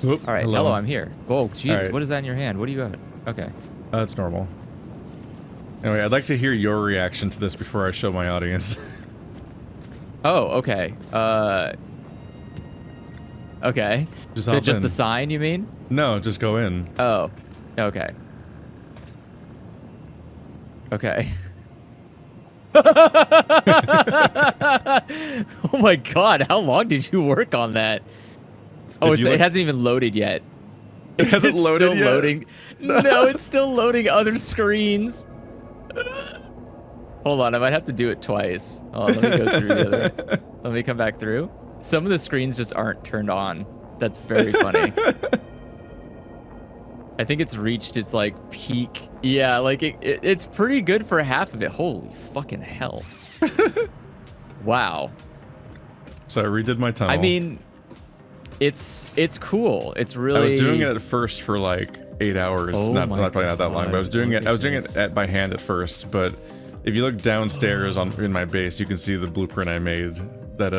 Whoop, All right, hello, I'm here. Whoa, Jesus, right. what is that in your hand? What do you got? Okay. It's normal. Anyway, I'd like to hear your reaction to this before I show my audience. Oh, okay. Okay. Just hop Just in. the sign, you mean? No, just go in. Oh, okay. Okay. Oh my God, how long did you work on that? Oh, it hasn't even loaded yet. It hasn't loaded still yet? Loading. No, it's still loading other screens. Hold on, I might have to do it twice. Oh, let me go through the other. Let me come back through. Some of the screens just aren't turned on. That's very funny. I think it's reached its like peak. Yeah, like it's pretty good for half of it. Holy fucking hell. Wow. So I redid my tunnel. I mean, it's cool. It's really. I was doing it at first for like 8 hours. Oh probably not that long, but I was doing it by hand at first. But if you look downstairs in my base, you can see the blueprint I made that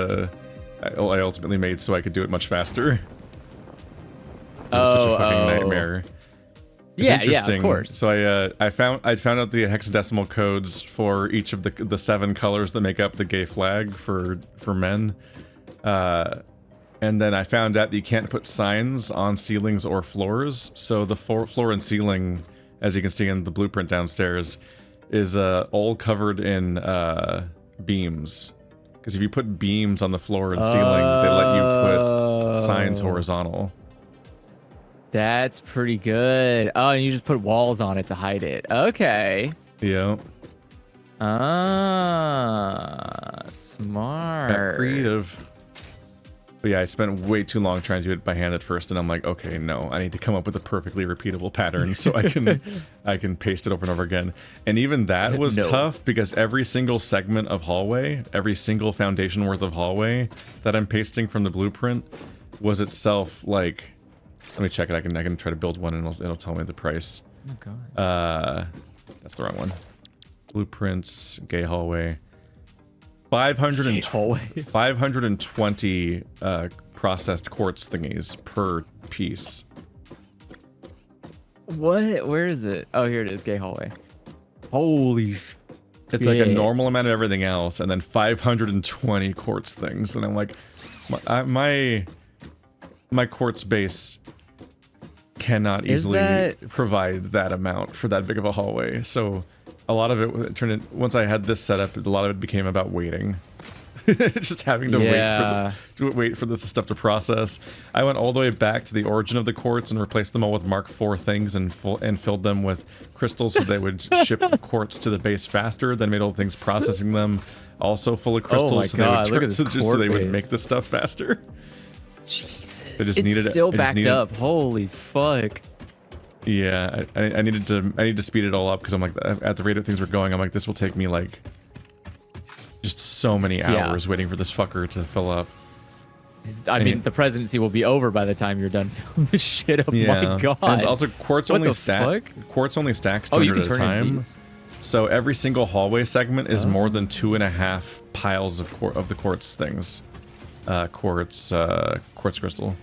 I ultimately made so I could do it much faster. It was such a fucking nightmare. It's interesting. Yeah, of course. So I found out the hexadecimal codes for each of the 7 colors that make up the gay flag for men. And then I found out that you can't put signs on ceilings or floors. So the floor and ceiling, as you can see in the blueprint downstairs, is all covered in beams. Because if you put beams on the floor and ceiling, they let you put signs horizontal. That's pretty good. Oh, and you just put walls on it to hide it. Okay. Yeah. Smart. Got creative. But yeah, I spent way too long trying to do it by hand at first, and I'm like, okay, no, I need to come up with a perfectly repeatable pattern so I can paste it over and over again. And even that was tough because every single segment of hallway, every single foundation worth of hallway that I'm pasting from the blueprint was itself like, let me check it. I can try to build one and it'll tell me the price. Oh God. That's the wrong one. Blueprints, gay hallway. 520 processed quartz thingies per piece. What? Where is it? Oh, here it is. Gay hallway. Holy. It's like a normal amount of everything else, and then 520 quartz things, and I'm like, my quartz base cannot easily provide that amount for that big of a hallway. So a lot of it turned in, once I had this set up, a lot of it became about waiting. Just having to wait for the stuff to process. I went all the way back to the origin of the quartz and replaced them all with Mark IV things and filled them with crystals so they would ship quartz to the base faster. Then made all the things processing them also full of crystals so they would make the stuff faster. Jesus. It's still backed up. Holy fuck. Yeah, I need to speed it all up because I'm like, at the rate of things we're going, I'm like, this will take me like just so many hours waiting for this fucker to fill up. I mean, the presidency will be over by the time you're done filling this shit up. Yeah. My God. And also, quartz only stacks 200 at a time. So every single hallway segment is more than 2.5 piles of the quartz things. Quartz crystal.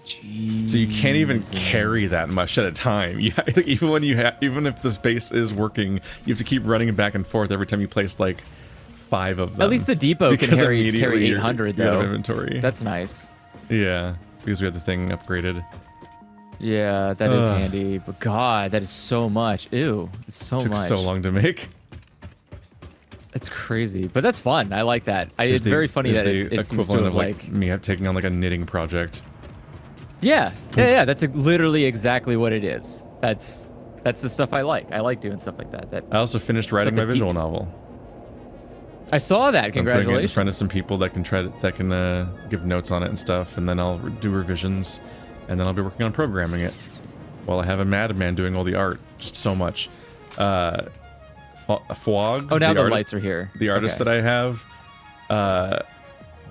Jeez. So you can't even carry that much at a time. Even if this base is working, you have to keep running back and forth every time you place like 5 of them. At least the depot can carry 800 though. Out of inventory. That's nice. Yeah, because we have the thing upgraded. Yeah, that is handy. But God, that is so much. Ew, it's so much. Took so long to make. It's crazy, but that's fun. I like that. It's very funny that it seems to have like me taking on like a knitting project. Yeah. That's literally exactly what it is. That's the stuff I like. I like doing stuff like that. I also finished writing my visual novel. I saw that. Congratulations. I'm putting it in front of some people that can give notes on it and stuff, and then I'll do revisions, and then I'll be working on programming it while I have a madman doing all the art. Just so much. Fwog. Oh, now the lights are here. The artist that I have,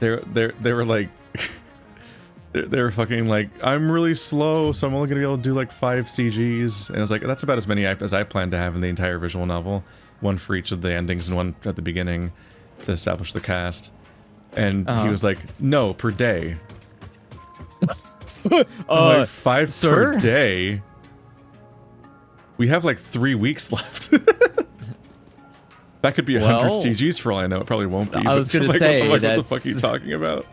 they were like, they were fucking like, I'm really slow, so I'm only gonna be able to do like 5 CGs, and I was like, that's about as many as I plan to have in the entire visual novel, one for each of the endings and one at the beginning to establish the cast. And he was like, no, per day. Like 5 sir? per day. We have like 3 weeks left. That could be 100 CGs for all I know. It probably won't be. I was gonna say, what the fuck are you talking about?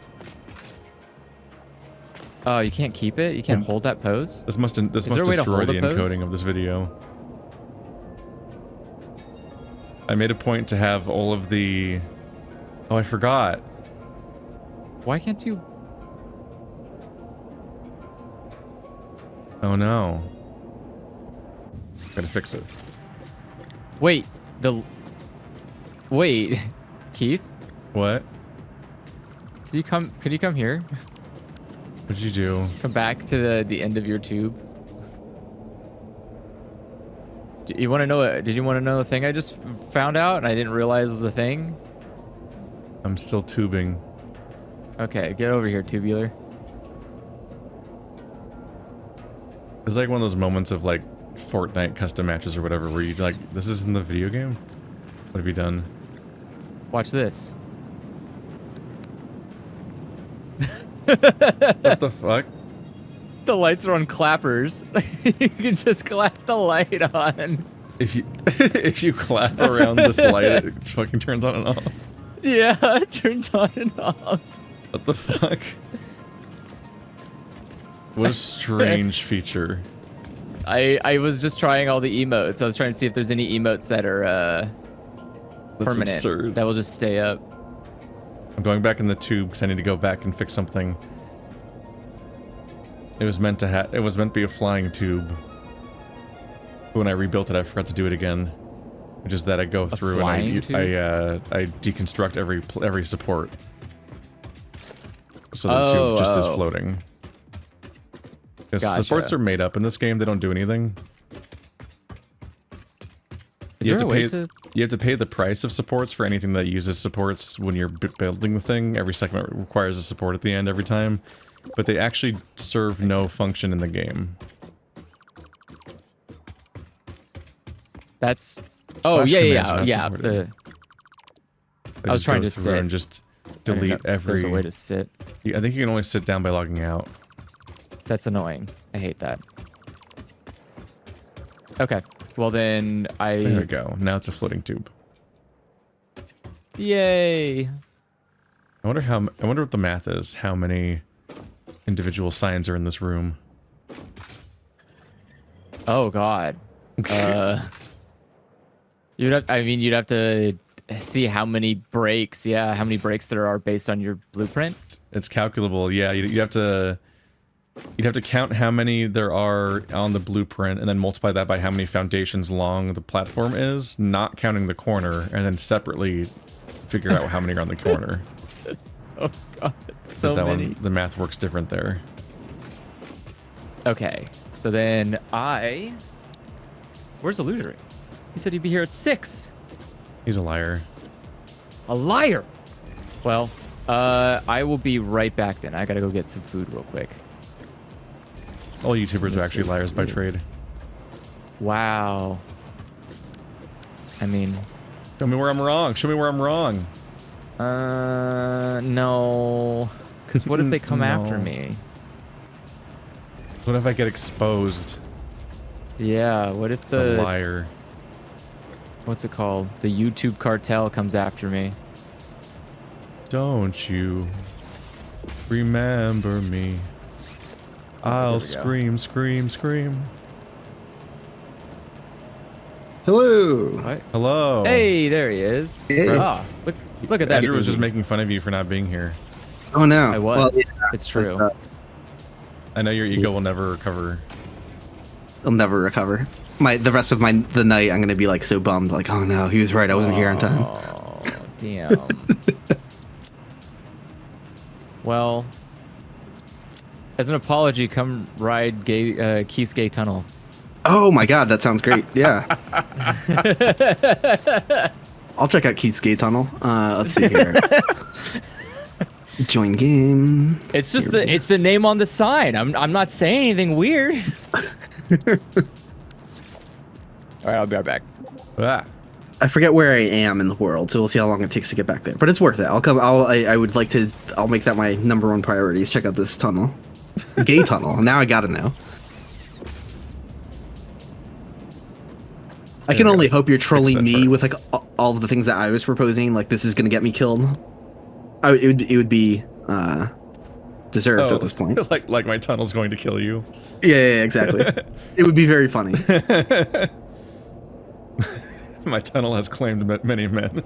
Oh, you can't keep it? You can't hold that pose? This must destroy the encoding of this video. I made a point to have all of the... Oh, I forgot. Why can't you... Oh no. Gotta fix it. Wait, Wait, Keith? What? Could you come here? What'd you do? Come back to the end of your tube. Did you want to know the thing I just found out and I didn't realize was a thing? I'm still tubing. Okay, get over here, tubular. It's like one of those moments of like Fortnite custom matches or whatever where you like, this is in the video game? What have you done? Watch this. What the fuck? The lights are on clappers. You can just clap the light on. If you clap around this light, it fucking turns on and off. Yeah, it turns on and off. What the fuck? What a strange feature. I was just trying all the emotes. I was trying to see if there's any emotes that are That's permanent. absurd. That will just stay up. I'm going back in the tube because I need to go back and fix something. It was meant to be a flying tube. But when I rebuilt it, I forgot to do it again. Which is that I go through and I deconstruct every support. So the tube just is floating. Because supports are made up in this game, they don't do anything. You have to pay the price of supports for anything that uses supports when you're building the thing. Every segment requires a support at the end every time. But they actually serve no function in the game. That's... Oh, yeah. I was trying to sit. And just delete every... There's a way to sit. I think you can only sit down by logging out. That's annoying. I hate that. Okay. Well then, There we go. Now it's a floating tube. Yay! I wonder what the math is. How many individual signs are in this room? Oh God. You'd have to see how many breaks. Yeah, how many breaks there are based on your blueprint. It's calculable. Yeah, you'd have to count how many there are on the blueprint and then multiply that by how many foundations long the platform is, not counting the corner, and then separately figure out how many are on the corner. Oh God, so many. The math works different there. Okay, so then where's Illusory? He said he'd be here at 6. He's a liar. A liar! Well, I will be right back then. I gotta go get some food real quick. All YouTubers are actually liars by trade. Wow. I mean... Show me where I'm wrong. Show me where I'm wrong. No. Because what if they come after me? What if I get exposed? Yeah, what if the... liar. What's it called? The YouTube cartel comes after me. Don't you remember me? I'll scream, scream, scream. Hello. What? Hello. Hey, there he is. Hey. Ah, look at that. Andrew was just making fun of you for not being here. Oh no. I was. Well, yeah, it's true. I know your ego will never recover. I'll never recover. The rest of the night, I'm gonna be like so bummed. Like, oh no, he was right. I wasn't here on time. Oh, damn. Well, as an apology, come ride Keith's Gay Tunnel. Oh my God, that sounds great. Yeah. I'll check out Keith's Gay Tunnel. Let's see here. Join game. It's just it's the name on the sign. I'm not saying anything weird. All right, I'll be right back. Ah. I forget where I am in the world, so we'll see how long it takes to get back there. But it's worth it. I'll make that my #1 priority is check out this tunnel. Gay tunnel. Now I gotta know. I can only hope you're trolling me with like all of the things that I was proposing. Like this is gonna get me killed. It would be deserved at this point. like my tunnel's going to kill you. Yeah, exactly. It would be very funny. My tunnel has claimed many men.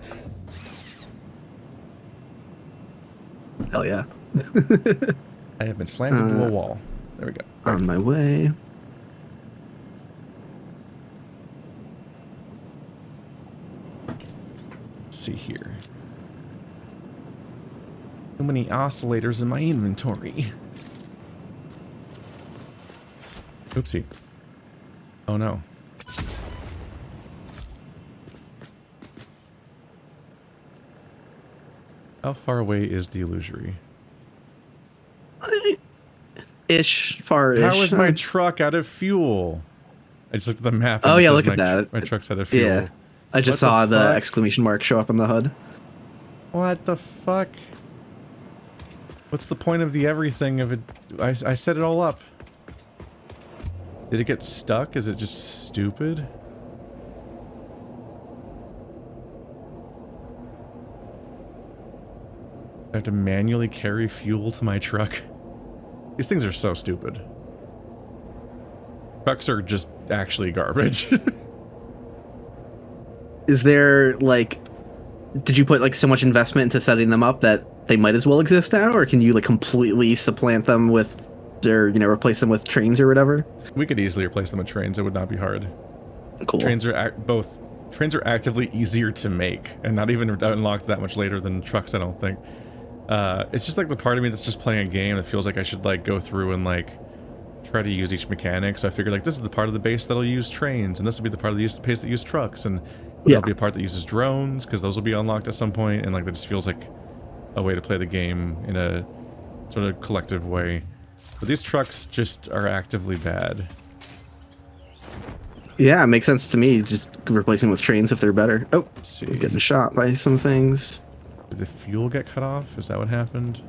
Hell yeah. I have been slammed into a wall. There we go. On my way. Let's see here. Too many oscillators in my inventory. Oopsie. Oh no. How far away is the illusory? Far-ish. How is my truck out of fuel? I just looked at the map and Oh it yeah, says look at that. My truck's out of fuel. Yeah. I just saw the exclamation mark show up on the HUD. What the fuck? What's the point of the everything of it? I set it all up. Did it get stuck? Is it just stupid? I have to manually carry fuel to my truck. These things are so stupid. Trucks are just actually garbage. Is there like, did you put like so much investment into setting them up that they might as well exist now, or can you like completely supplant them with, or replace them with trains or whatever? We could easily replace them with trains. It would not be hard. Cool. Trains are actively easier to make, and not even unlocked that much later than trucks. I don't think. It's just like the part of me that's just playing a game that feels like I should like go through and like try to use each mechanic. So I figured like this is the part of the base that'll use trains, and this will be the part of the base that use trucks, and there'll be a part that uses drones because those will be unlocked at some point, and like that just feels like a way to play the game in a sort of collective way. But these trucks just are actively bad. Yeah, it makes sense to me. Just replacing with trains if they're better. Oh, Let's see. I'm getting shot by some things. Did the fuel get cut off? Is that what happened?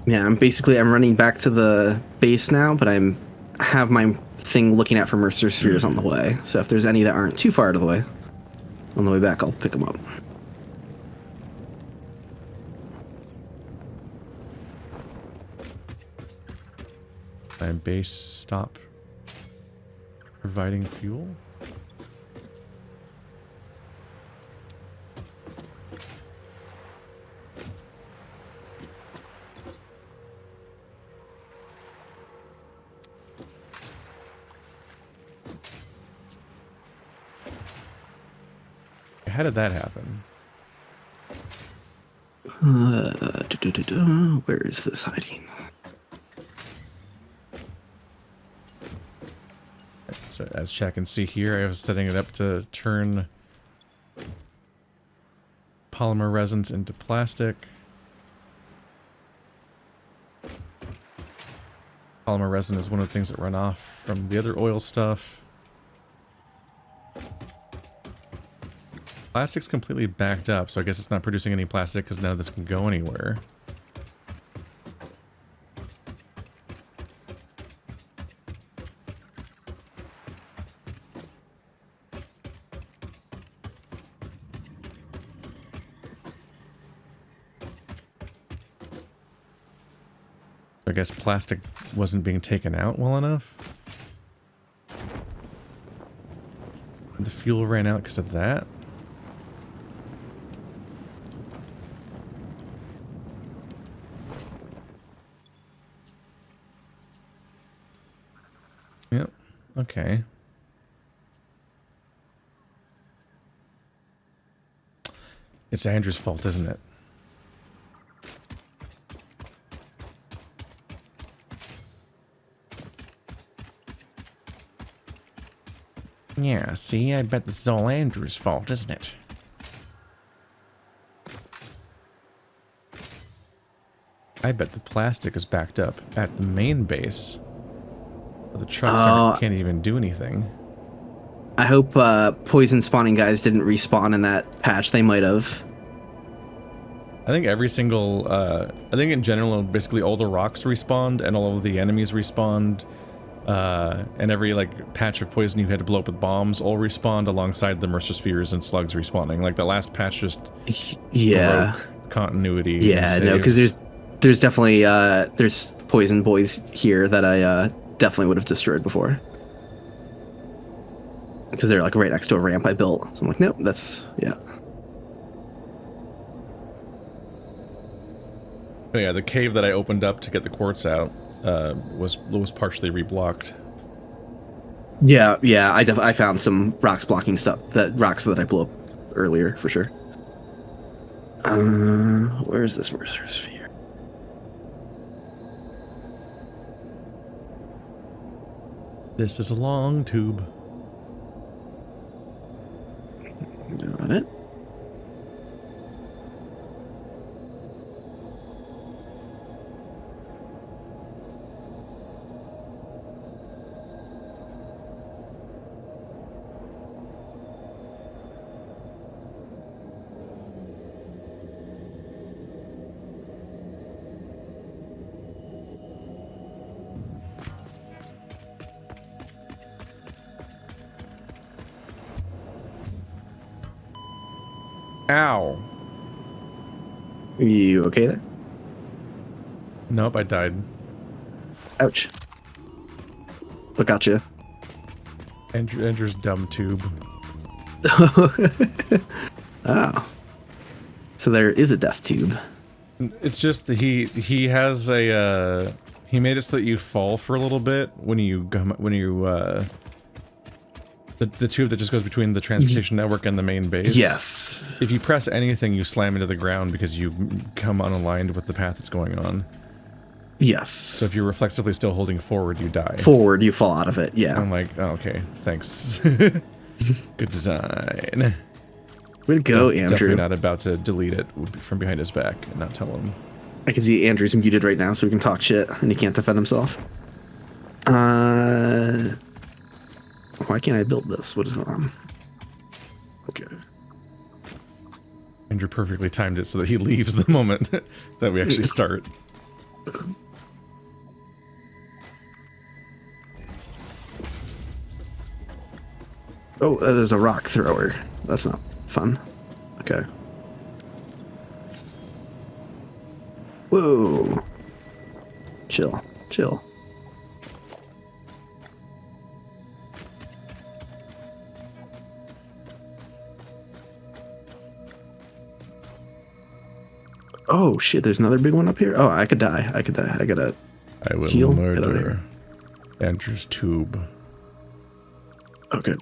Yeah, I'm running back to the base now, but have my thing looking out for Mercer spheres on the way. So if there's any that aren't too far out of the way, on the way back, I'll pick them up. My base stop providing fuel? How did that happen? Where is this hiding? So as chat can see here, I was setting it up to turn polymer resins into plastic. Polymer resin is one of the things that run off from the other oil stuff. Plastic's completely backed up, so I guess it's not producing any plastic because none of this can go anywhere. I guess plastic wasn't being taken out well enough. The fuel ran out because of that. Yep. Okay. It's Andrew's fault, isn't it? Yeah, see, I bet this is all Andrew's fault, isn't it? I bet the plastic is backed up at the main base. The trucks can't even do anything. I hope poison spawning guys didn't respawn in that patch. They might have. I think every single, I think in general, basically all the rocks respawned and all of the enemies respawned. And every, like, patch of poison you had to blow up with bombs all respawned alongside the Mercer Spheres and slugs respawning. Like, the last patch just broke continuity. Yeah, no, because there's definitely, there's poison boys here that I definitely would have destroyed before. Because they're, like, right next to a ramp I built. So I'm like, nope, that's, yeah. But yeah, the cave that I opened up to get the quartz out was partially reblocked. Yeah, I found some rocks blocking stuff, rocks that I blew up earlier, for sure. Where's this Mercer Sphere? This is a long tube. Got it. Ow. You okay there? Nope, I died. Ouch. What got you? Andrew's dumb tube. Oh. So there is a death tube. It's just that he has a he made it so that you fall for a little bit when you the tube that just goes between the transportation network and the main base. Yes. If you press anything, you slam into the ground because you come unaligned with the path that's going on. Yes. So if you're reflexively still holding forward, you die. Forward, you fall out of it. Yeah. I'm like, oh, okay, thanks. Good design. Way to go, Andrew. Definitely not about to delete it from behind his back and not tell him. I can see Andrew's muted right now, so he can talk shit, and he can't defend himself. Why can't I build this? What is going on? Okay. Andrew perfectly timed it so that he leaves the moment that we actually start. Oh, there's a rock thrower. That's not fun. Okay. Whoa. Chill. Chill. Oh shit, there's another big one up here? Oh, I could die. I gotta I will heal. murder Andrew's tube. Okay.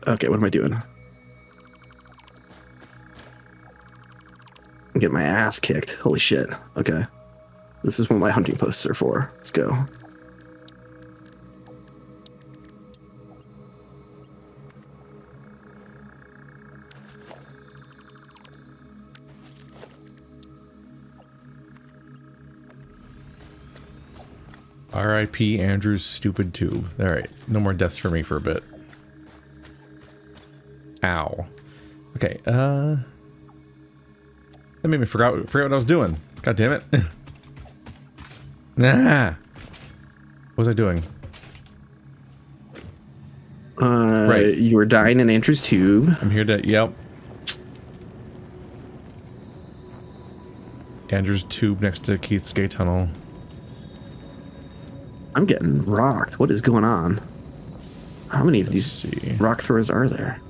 Okay, what am I doing? I'm getting my ass kicked. Holy shit. Okay. This is what my hunting posts are for. Let's go. R.I.P. Andrew's stupid tube. Alright, no more deaths for me for a bit. Ow. Okay, that made me forget what I was doing. God damn it. Nah. What was I doing? Right. You were dying in Andrew's tube. I'm here to, yep. Andrew's tube next to Keith's gate tunnel. I'm getting rocked. What is going on? How many of these rock throwers are there?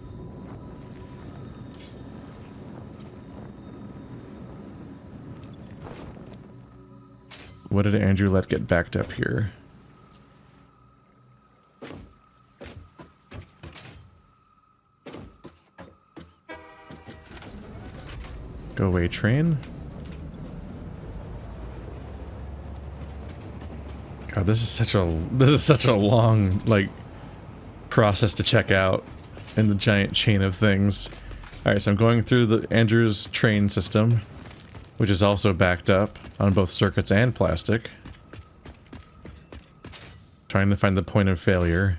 What did Andrew let get backed up here? Go away, train. God, this is such a long, like, process to check out in the giant chain of things. Alright, so I'm going through the Andrew's train system, which is also backed up on both circuits and plastic. Trying to find the point of failure.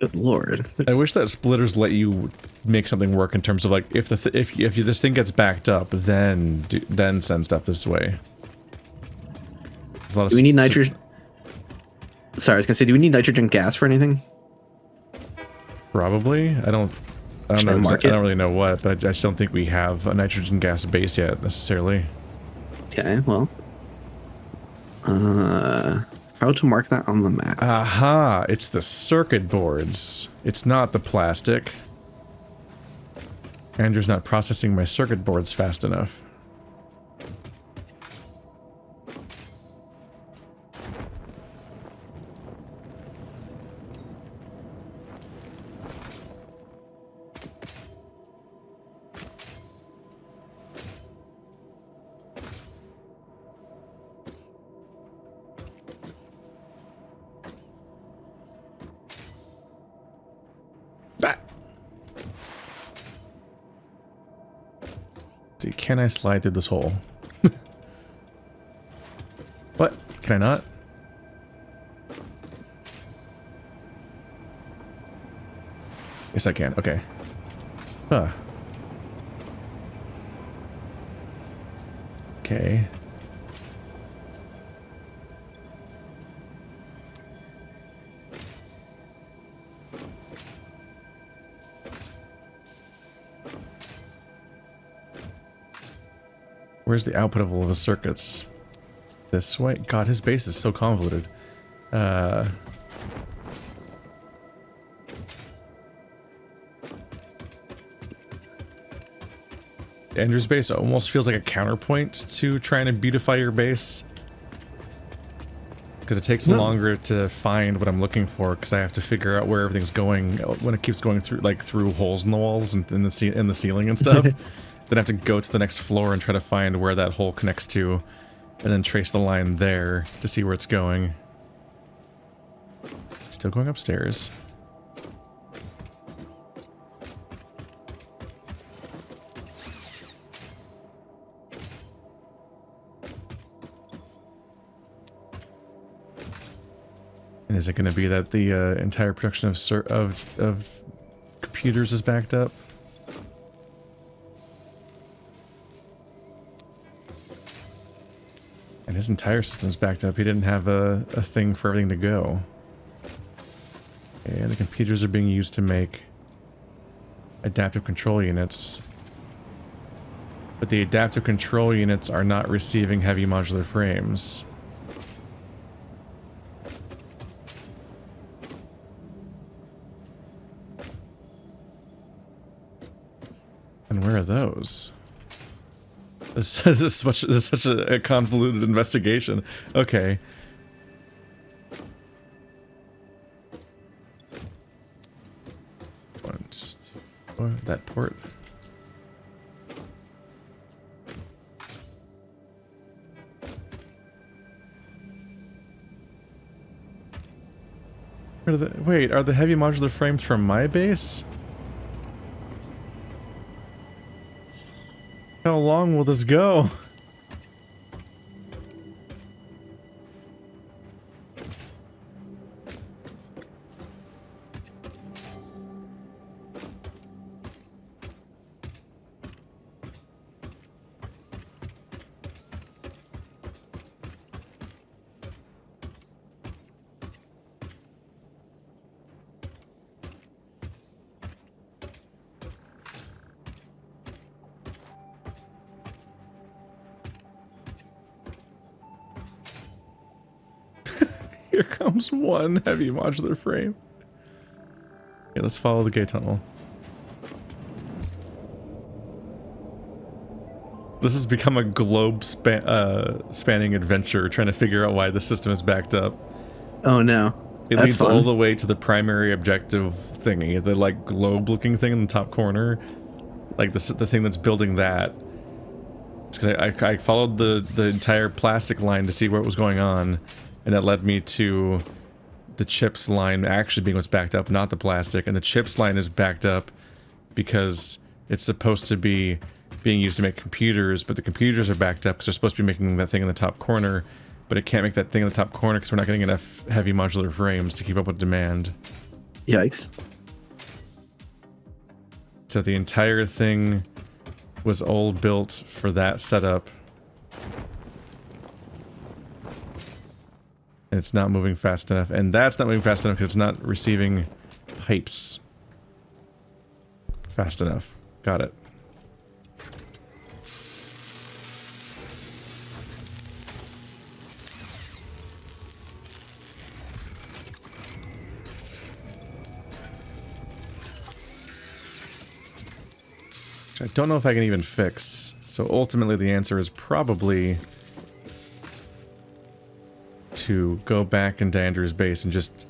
Good lord. I wish that splitters let you make something work in terms of like if this thing gets backed up, then send stuff this way. Do we need nitrogen? Sorry, I was gonna say, do we need nitrogen gas for anything? Probably. I don't know. I don't really know what, but I just don't think we have a nitrogen gas base yet necessarily. Okay, well, how to mark that on the map? Aha! It's the circuit boards. It's not the plastic. Andrew's not processing my circuit boards fast enough. See, can I slide through this hole? What? Can I not? Yes, I can. Okay. Huh. Okay. Where's the output of all of his circuits? This way? God, his base is so convoluted. Andrew's base almost feels like a counterpoint to trying to beautify your base. Because it takes longer to find what I'm looking for, because I have to figure out where everything's going when it keeps going through, like, through holes in the walls and in the ceiling and stuff. Then I have to go to the next floor and try to find where that hole connects to, and then trace the line there to see where it's going. Still going upstairs. And is it going to be that the entire production of computers is backed up? And his entire system's backed up. He didn't have a thing for everything to go. And the computers are being used to make adaptive control units. But the adaptive control units are not receiving heavy modular frames. And where are those? This is such a convoluted investigation. Okay. That port. Wait, are the heavy modular frames from my base? How long will this go? Here comes one heavy modular frame. Okay, let's follow the gate tunnel. This has become a globe spanning adventure trying to figure out why the system is backed up. Oh no. It leads all the way to the primary objective thingy, the like globe looking thing in the top corner. Like the thing that's building that. I followed the entire plastic line to see what was going on. And that led me to the chips line actually being what's backed up, not the plastic. And the chips line is backed up because it's supposed to be being used to make computers, but the computers are backed up because they're supposed to be making that thing in the top corner, but it can't make that thing in the top corner because we're not getting enough heavy modular frames to keep up with demand. Yikes. So the entire thing was all built for that setup. And it's not moving fast enough. And that's not moving fast enough because it's not receiving pipes fast enough. Got it. I don't know if I can even fix. So ultimately the answer is probably to go back into Andrew's base and just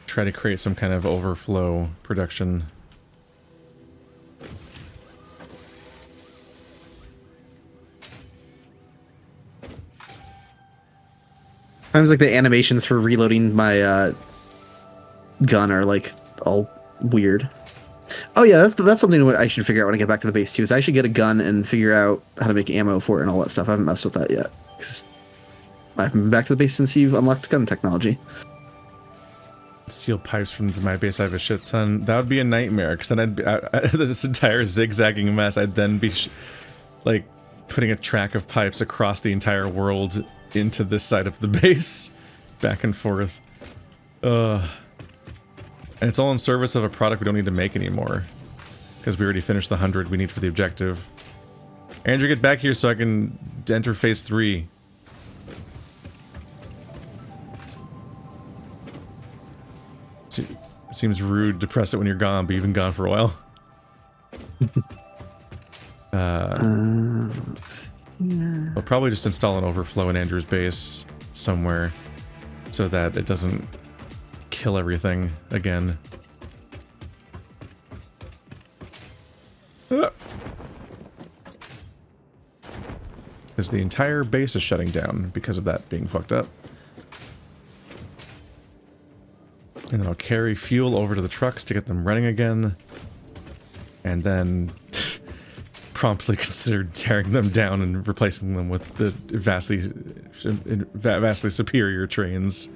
try to create some kind of overflow production. Times like the animations for reloading my gun are like all weird. Oh yeah, that's something I should figure out when I get back to the base too. Is I should get a gun and figure out how to make ammo for it and all that stuff. I haven't messed with that yet because I haven't been back to the base since you've unlocked gun technology. Steal pipes from my base. I have a shit ton. That would be a nightmare because then I'd be this entire zigzagging mess. I'd then be like putting a track of pipes across the entire world into this side of the base, back and forth. And it's all in service of a product we don't need to make anymore. Because we already finished the 100 we need for the objective. Andrew, get back here so I can enter phase 3. It seems rude to press it when you're gone, but you've been gone for a while. I'll probably just install an overflow in Andrew's base somewhere so that it doesn't kill everything again. Because the entire base is shutting down because of that being fucked up. And then I'll carry fuel over to the trucks to get them running again. And then promptly consider tearing them down and replacing them with the vastly superior trains.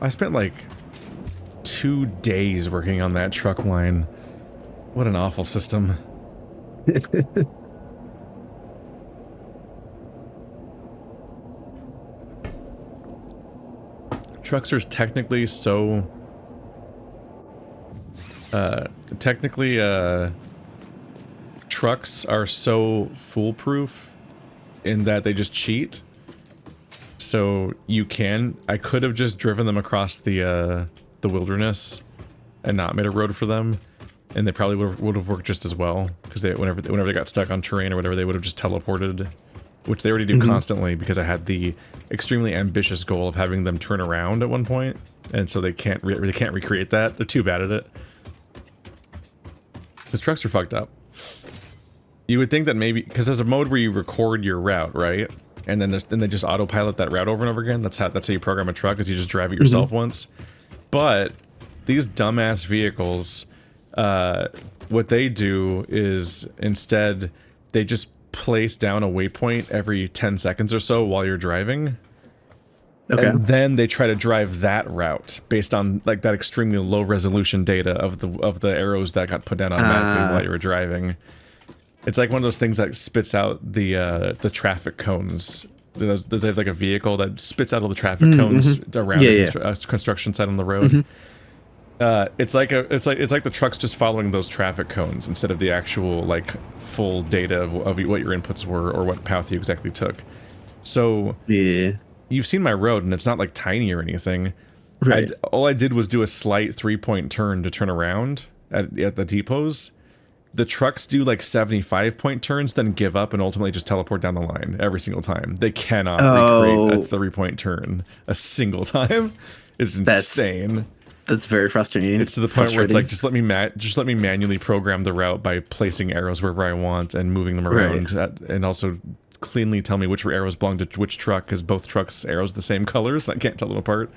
I spent like 2 days working on that truck line. What an awful system. Trucks are technically so... trucks are so foolproof in that they just cheat. So I could have just driven them across the wilderness and not made a road for them, and they probably would have worked just as well, because whenever they got stuck on terrain or whatever, they would have just teleported, which they already do constantly, because I had the extremely ambitious goal of having them turn around at one point, and so they can't recreate that. They're too bad at it. Because trucks are fucked up. You would think that maybe, because there's a mode where you record your route, right? And then they just autopilot that route over and over again. That's how you program a truck, is you just drive it yourself once. But these dumbass vehicles, what they do is instead they just place down a waypoint every 10 seconds or so while you're driving. Okay. And then they try to drive that route based on like that extremely low resolution data of the arrows that got put down automatically while you were driving. It's like one of those things that spits out the traffic cones. They have like a vehicle that spits out all the traffic cones around the construction site on the road. It's like the truck's just following those traffic cones instead of the actual like full data of what your inputs were or what path you exactly took. So you've seen my road, and it's not like tiny or anything. Right. All I did was do a slight 3-point turn to turn around at the depots. The trucks do like 75-point turns, then give up and ultimately just teleport down the line every single time. They cannot recreate a 3-point turn a single time. It's insane. That's very frustrating. It's to the point where it's like, just let me manually program the route by placing arrows wherever I want and moving them around, and also cleanly tell me which arrows belong to which truck, because both trucks' arrows are the same colors. So I can't tell them apart.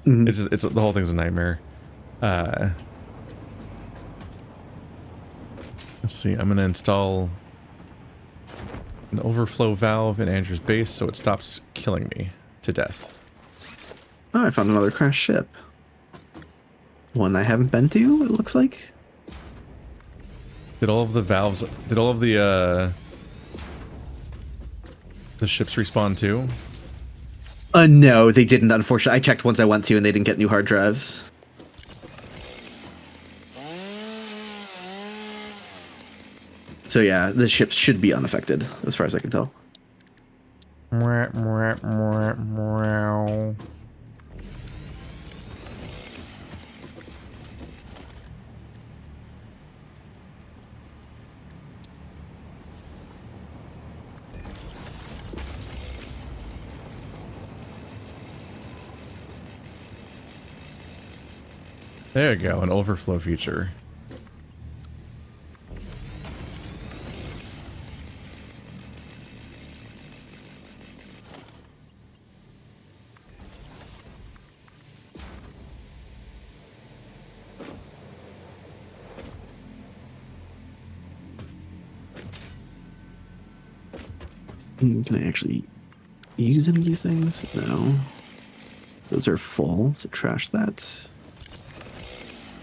It's the whole thing's a nightmare. Let's see, I'm gonna install an overflow valve in Andrew's base so it stops killing me to death. Oh, I found another crashed ship. One I haven't been to, it looks like. Did all of the valves... Did all of the ships respawn too? No, they didn't, unfortunately. I checked once I went to, and they didn't get new hard drives. So yeah, the ships should be unaffected, as far as I can tell. There you go, an overflow feature. Can I actually use any of these things? No. Those are full, so trash that.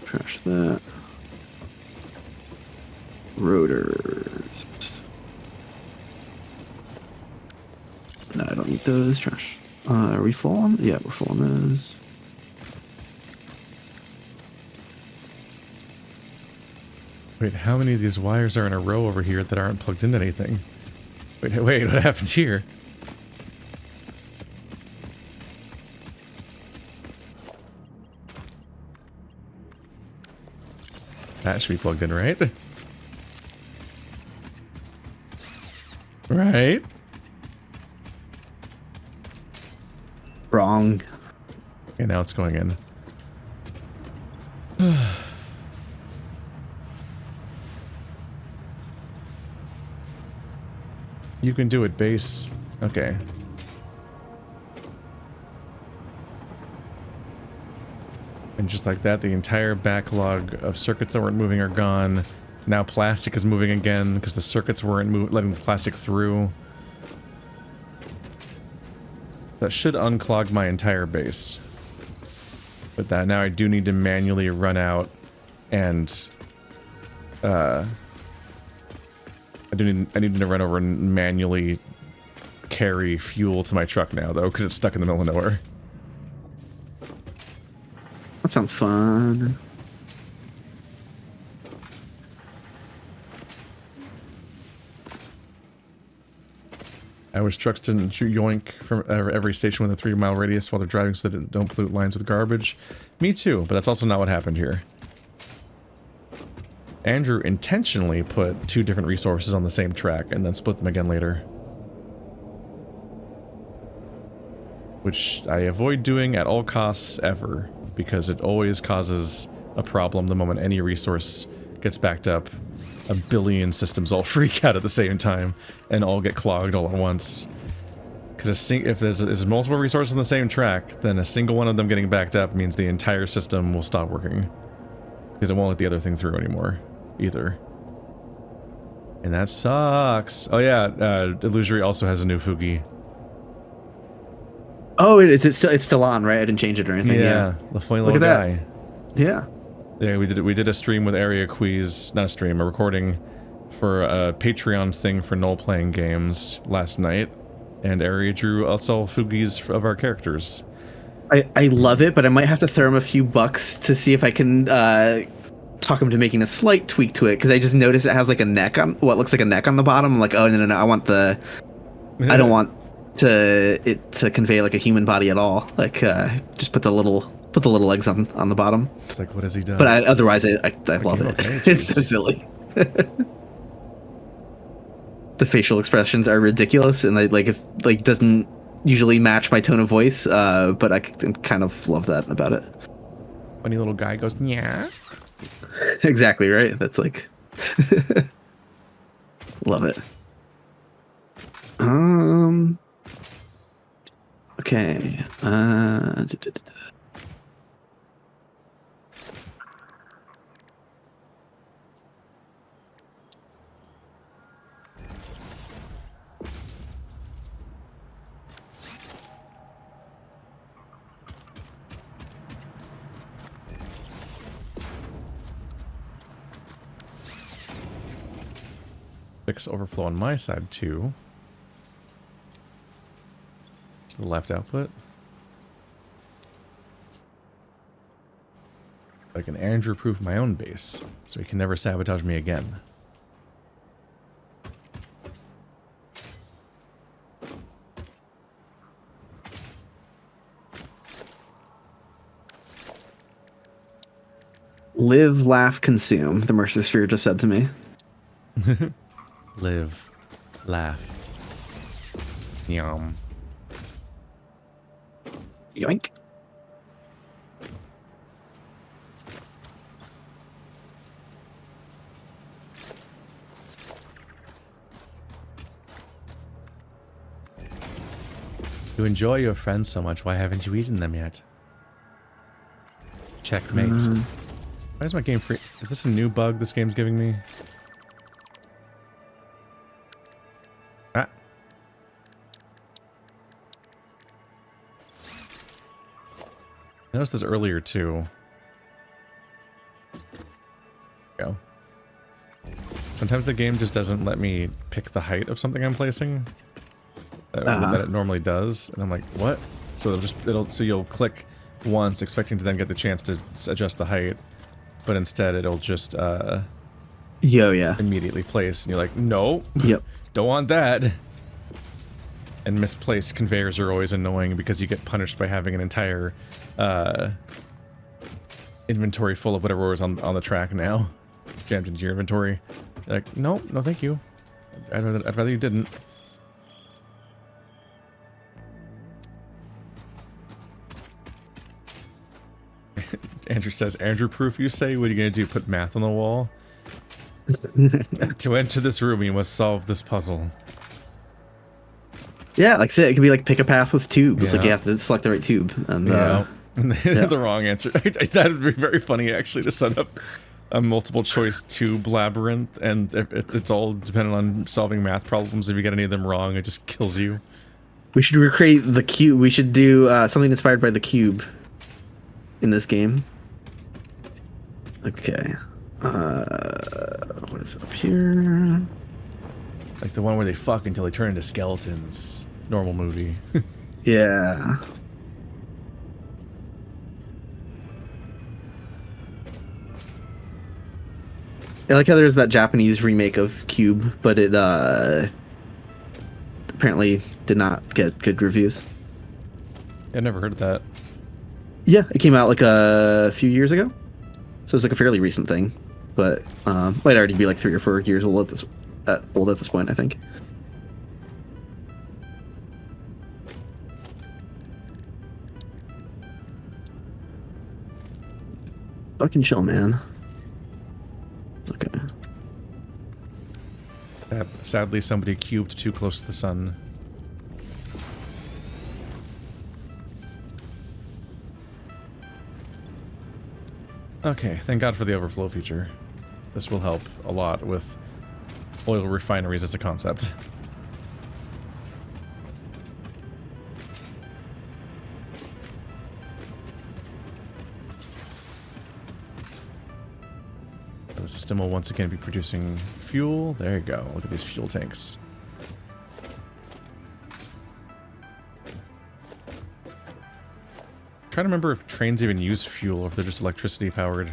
Trash that. Rotors. No, I don't need those. Trash. Are we full on? Yeah, we're full on those. Wait, how many of these wires are in a row over here that aren't plugged into anything? Wait, what happened here? That should be plugged in, right? Right? Wrong. Okay, now it's going in. You can do it, base. Okay. And just like that, the entire backlog of circuits that weren't moving are gone. Now plastic is moving again because the circuits weren't letting the plastic through. That should unclog my entire base. But that now I do need to manually run out and I need to run over and manually carry fuel to my truck now though, because it's stuck in the middle of nowhere. That sounds fun. I wish trucks didn't yoink from every station within a 3-mile radius while they're driving so they don't pollute lines with garbage. Me too, but that's also not what happened here. Andrew intentionally put 2 different resources on the same track and then split them again later. Which I avoid doing at all costs ever, because it always causes a problem the moment any resource gets backed up. A billion systems all freak out at the same time and all get clogged all at once. Because if there's multiple resources on the same track, then a single one of them getting backed up means the entire system will stop working. Because it won't let the other thing through anymore, either. And that sucks. Oh yeah, Illusory also has a new Fugi. Oh, it's still on, right? I didn't change it or anything. Yeah, the funny Look little at guy. That. Yeah. Yeah, we did a stream with Area Quiz, not a stream, a recording for a Patreon thing for Null playing games last night, and Area drew us all Fugis of our characters. I love it, but I might have to throw him a few bucks to see if I can talk him to making a slight tweak to it, because I just noticed it has like a neck on what looks like a neck on the bottom. I'm like, oh no, I want the I don't want it to convey like a human body at all. Like just put the little legs on the bottom. It's like, what has he done? But otherwise, I love it. Okay, It's so silly. The facial expressions are ridiculous, and it doesn't usually match my tone of voice. But I kind of love that about it. Funny little guy goes, yeah. Exactly right. That's like, love it. Okay. fix overflow on my side too. It's the left output. I can Andrew-proof my own base, so he can never sabotage me again. Live, laugh, consume, the Mercer Sphere just said to me. Live, laugh, yum. Yoink. You enjoy your friends so much, why haven't you eaten them yet? Checkmate. Why is my game free? Is this a new bug this game's giving me? Ah. I noticed this earlier too. Go. Sometimes the game just doesn't let me pick the height of something I'm placing that it normally does, and I'm like, what? So so you'll click once expecting to then get the chance to adjust the height, but instead it'll just Yeah. immediately place, and you're like, no, Yep. don't want that. And misplaced conveyors are always annoying because you get punished by having an entire inventory full of whatever was on the track now jammed into your inventory. You're like, no, thank you. I'd rather you didn't. Andrew says, Andrew proof, you say? What are you going to do? Put math on the wall? To enter this room, you must solve this puzzle. Yeah, like I said, it could be like pick a path with tubes. Yeah. Like you have to select the right tube. And Yeah. yeah. The wrong answer. That would be very funny, actually, to set up a multiple choice tube labyrinth, and it's all dependent on solving math problems. If you get any of them wrong, it just kills you. We should recreate the cube. We should do something inspired by the cube in this game. Okay. What is up here? Like the one where they fuck until they turn into skeletons. Normal movie. Yeah. I like how there's that Japanese remake of Cube, but it apparently did not get good reviews. I never heard of that. Yeah, it came out like a few years ago, so it's like a fairly recent thing, but might already be like 3 or 4 years old at this point, I think. Fucking chill, man. Okay. Sadly, somebody cubed too close to the sun. Okay, thank God for the overflow feature. This will help a lot with oil refineries as a concept. The system will once again be producing fuel. There you go. Look at these fuel tanks. Trying to remember if trains even use fuel or if they're just electricity powered.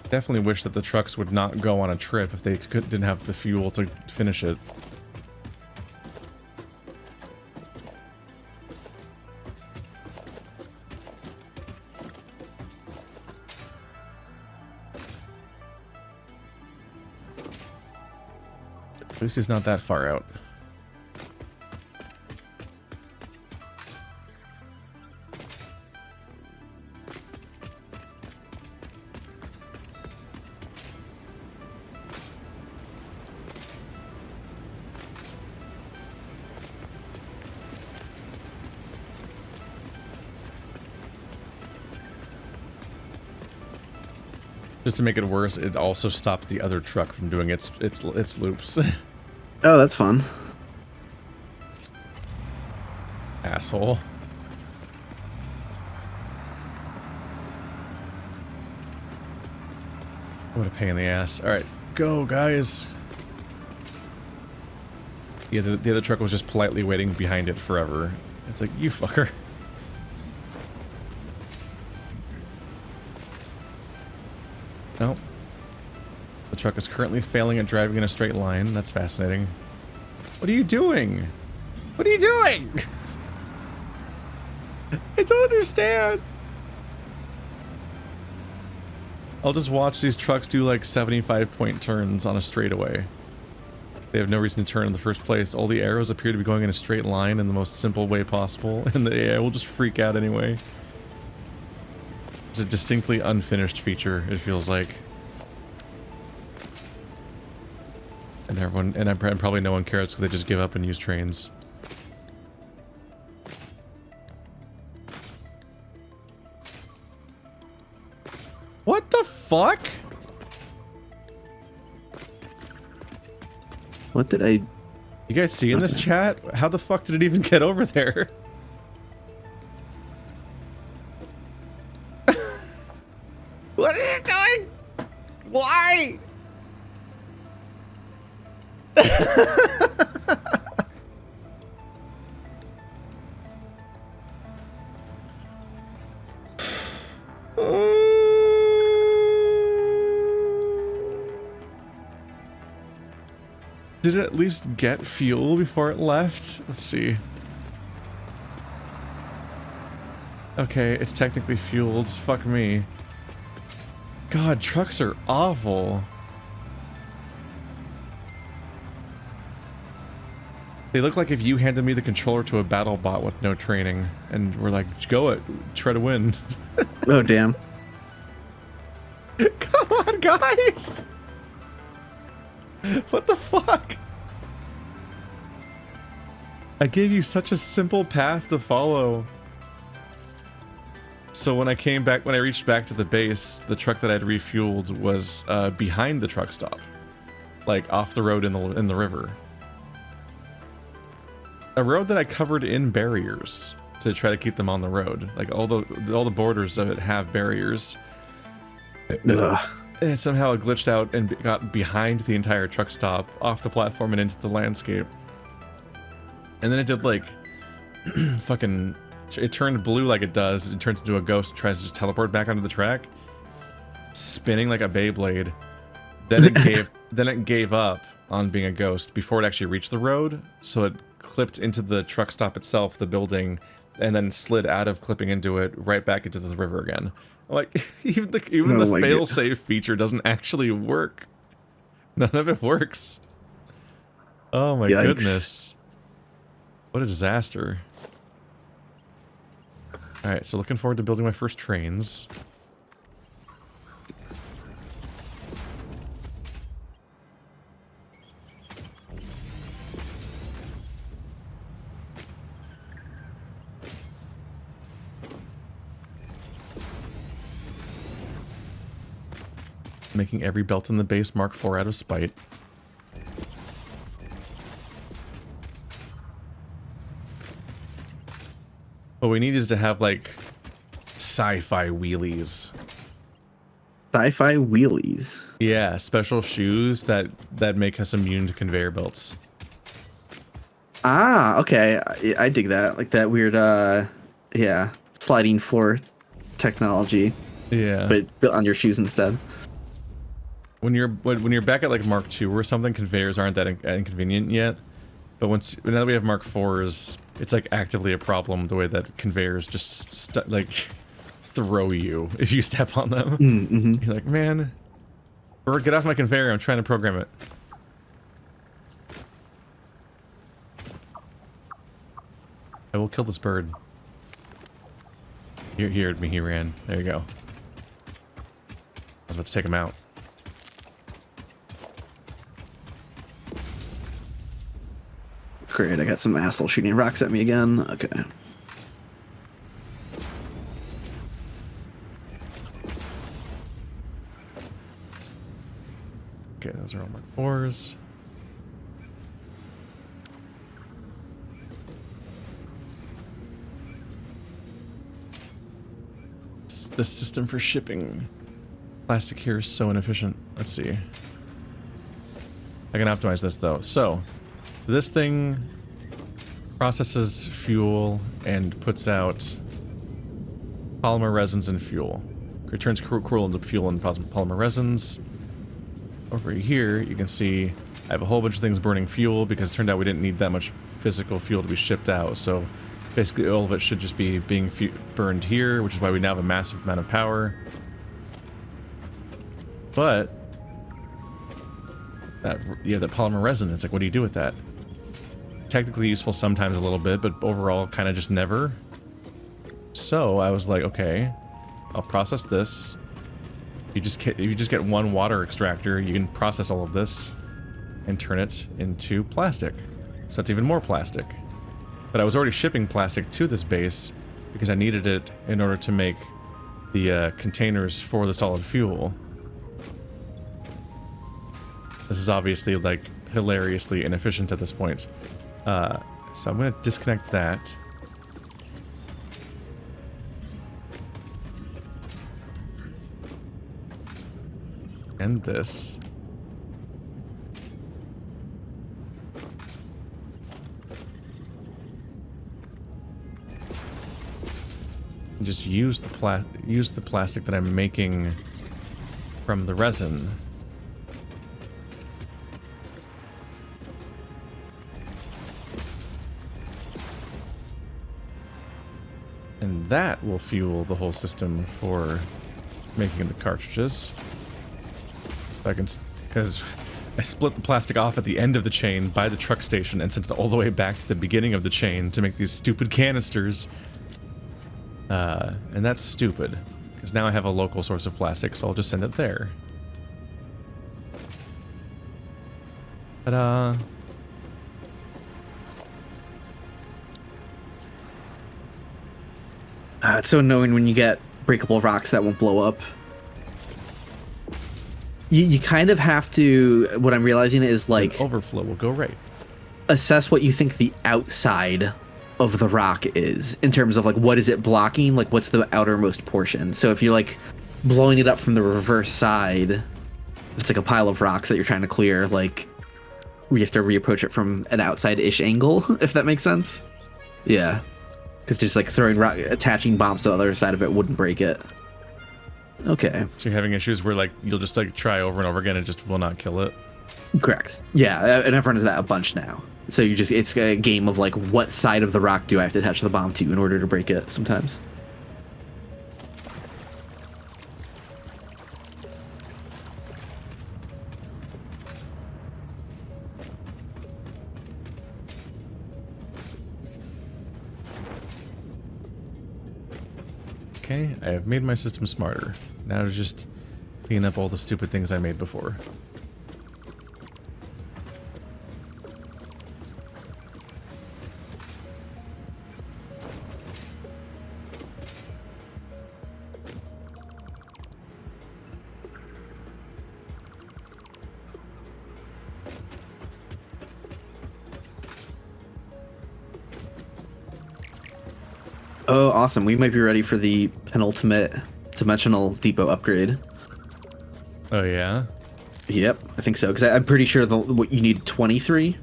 Definitely wish that the trucks would not go on a trip if they didn't have the fuel to finish it. At least he's not that far out. Just to make it worse, it also stopped the other truck from doing its loops. Oh, that's fun. What a pain in the ass. Alright, go, guys. Yeah, the other truck was just politely waiting behind it forever. It's like, you fucker. Nope. The truck is currently failing at driving in a straight line. That's fascinating. What are you doing? What are you doing? I don't understand. I'll just watch these trucks do like 75-point turns on a straightaway. They have no reason to turn in the first place. All the arrows appear to be going in a straight line in the most simple way possible, and the AI will just freak out anyway. It's a distinctly unfinished feature, it feels like. And everyone, and probably no one cares because they just give up and use trains. What the fuck? What did I... You guys see in this chat? How the fuck did it even get over there? What are you doing? Why? Did it at least get fuel before it left? Let's see. Okay, it's technically fueled. Fuck me. God, trucks are awful. They look like if you handed me the controller to a battle bot with no training, and we're like, go it, try to win. Oh, damn. Come on, guys! What the fuck? I gave you such a simple path to follow. So when I came back, when I reached back to the base, the truck that I'd refueled was behind the truck stop, like off the road in the river. A road that I covered in barriers to try to keep them on the road. Like all the borders of it have barriers. Ugh. And it somehow glitched out and got behind the entire truck stop, off the platform and into the landscape. And then it did like fucking. It turned blue like it does. It turns into a ghost and tries to just teleport back onto the track, spinning like a Beyblade. Then it gave up on being a ghost before it actually reached the road. So it clipped into the truck stop itself, the building, and then slid out of clipping into it right back into the river again. Like even the failsafe feature doesn't actually work. None of it works. Oh my goodness. What a disaster. Alright, so looking forward to building my first trains. Making every belt in the base Mark IV out of spite. What we need is to have, like, sci-fi wheelies. Sci-fi wheelies? Yeah, special shoes that make us immune to conveyor belts. Ah, okay. I dig that. Like that weird, yeah, sliding floor technology. Yeah. But built on your shoes instead. When you're back at, like, Mark II or something, conveyors aren't that inconvenient yet. But now that we have Mark IVs, it's like actively a problem the way that conveyors just like throw you if you step on them. Mm-hmm. You're like, man, get off my conveyor, I'm trying to program it. I will kill this bird. He heard me, he ran. There you go. I was about to take him out. Great, I got some asshole shooting rocks at me again. Okay. Okay, those are all Mark IVs. The system for shipping Plastic here is so inefficient. Let's see. I can optimize this though. So, this thing processes fuel and puts out polymer resins and fuel. Returns cool into fuel and polymer resins. Over here, you can see I have a whole bunch of things burning fuel because it turned out we didn't need that much physical fuel to be shipped out. So basically all of it should just be being burned here, which is why we now have a massive amount of power. But the polymer resin, it's like, what do you do with that? Technically useful sometimes a little bit, but overall kind of just never. So I was like, okay, I'll process this. If you just get one water extractor, you can process all of this and turn it into plastic. So that's even more plastic. But I was already shipping plastic to this base because I needed it in order to make the containers for the solid fuel. This is obviously like hilariously inefficient at this point. So I'm going to disconnect that. And this. And just use the plastic that I'm making from the resin. And that will fuel the whole system for making the cartridges. Because I split the plastic off at the end of the chain by the truck station and sent it all the way back to the beginning of the chain to make these stupid canisters. And that's stupid, because now I have a local source of plastic, so I'll just send it there. Ta-da! It's so annoying when you get breakable rocks that won't blow up. You kind of have to, what I'm realizing is like... An overflow will go right. Assess what you think the outside of the rock is, in terms of like, what is it blocking? Like, what's the outermost portion? So if you're like blowing it up from the reverse side, if it's like a pile of rocks that you're trying to clear, like, we have to reapproach it from an outside-ish angle, if that makes sense. Yeah. Because just like attaching bombs to the other side of it wouldn't break it. Okay. So you're having issues where like you'll just like try over and over again and just will not kill it? Correct. Yeah, and I've run into that a bunch now. So it's a game of like, what side of the rock do I have to attach the bomb to in order to break it sometimes. Okay, I have made my system smarter. Now to just clean up all the stupid things I made before. Oh, awesome. We might be ready for the penultimate dimensional depot upgrade. Oh, yeah? Yep, I think so. Because I'm pretty sure what you need 23,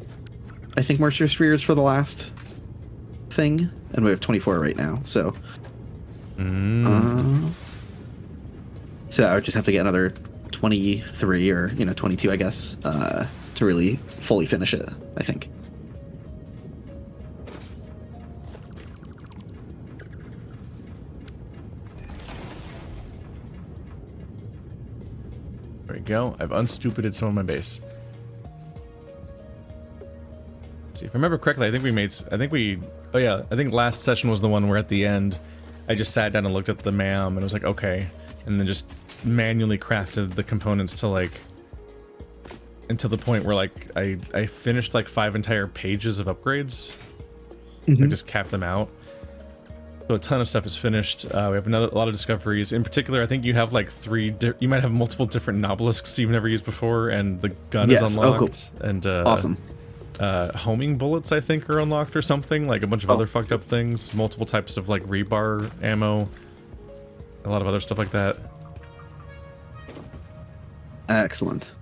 I think, moisture spheres for the last thing. And we have 24 right now, so... So I would just have to get another 23 or, 22, I guess, to really fully finish it, I think. There we go. I've unstupided some of my base. Let's see, if I remember correctly, I think last session was the one where at the end, I just sat down and looked at the MAM and was like, okay, and then just manually crafted the components to like, until the point where like, I finished like 5 entire pages of upgrades. I just capped them out. So a ton of stuff is finished. We have a lot of discoveries. In particular, I think you have like you might have multiple different nobelisks you've never used before, and the gun is unlocked. Oh, cool. And awesome. Homing bullets, I think, are unlocked or something. Like a bunch of other fucked up things. Multiple types of like rebar ammo. A lot of other stuff like that. Excellent.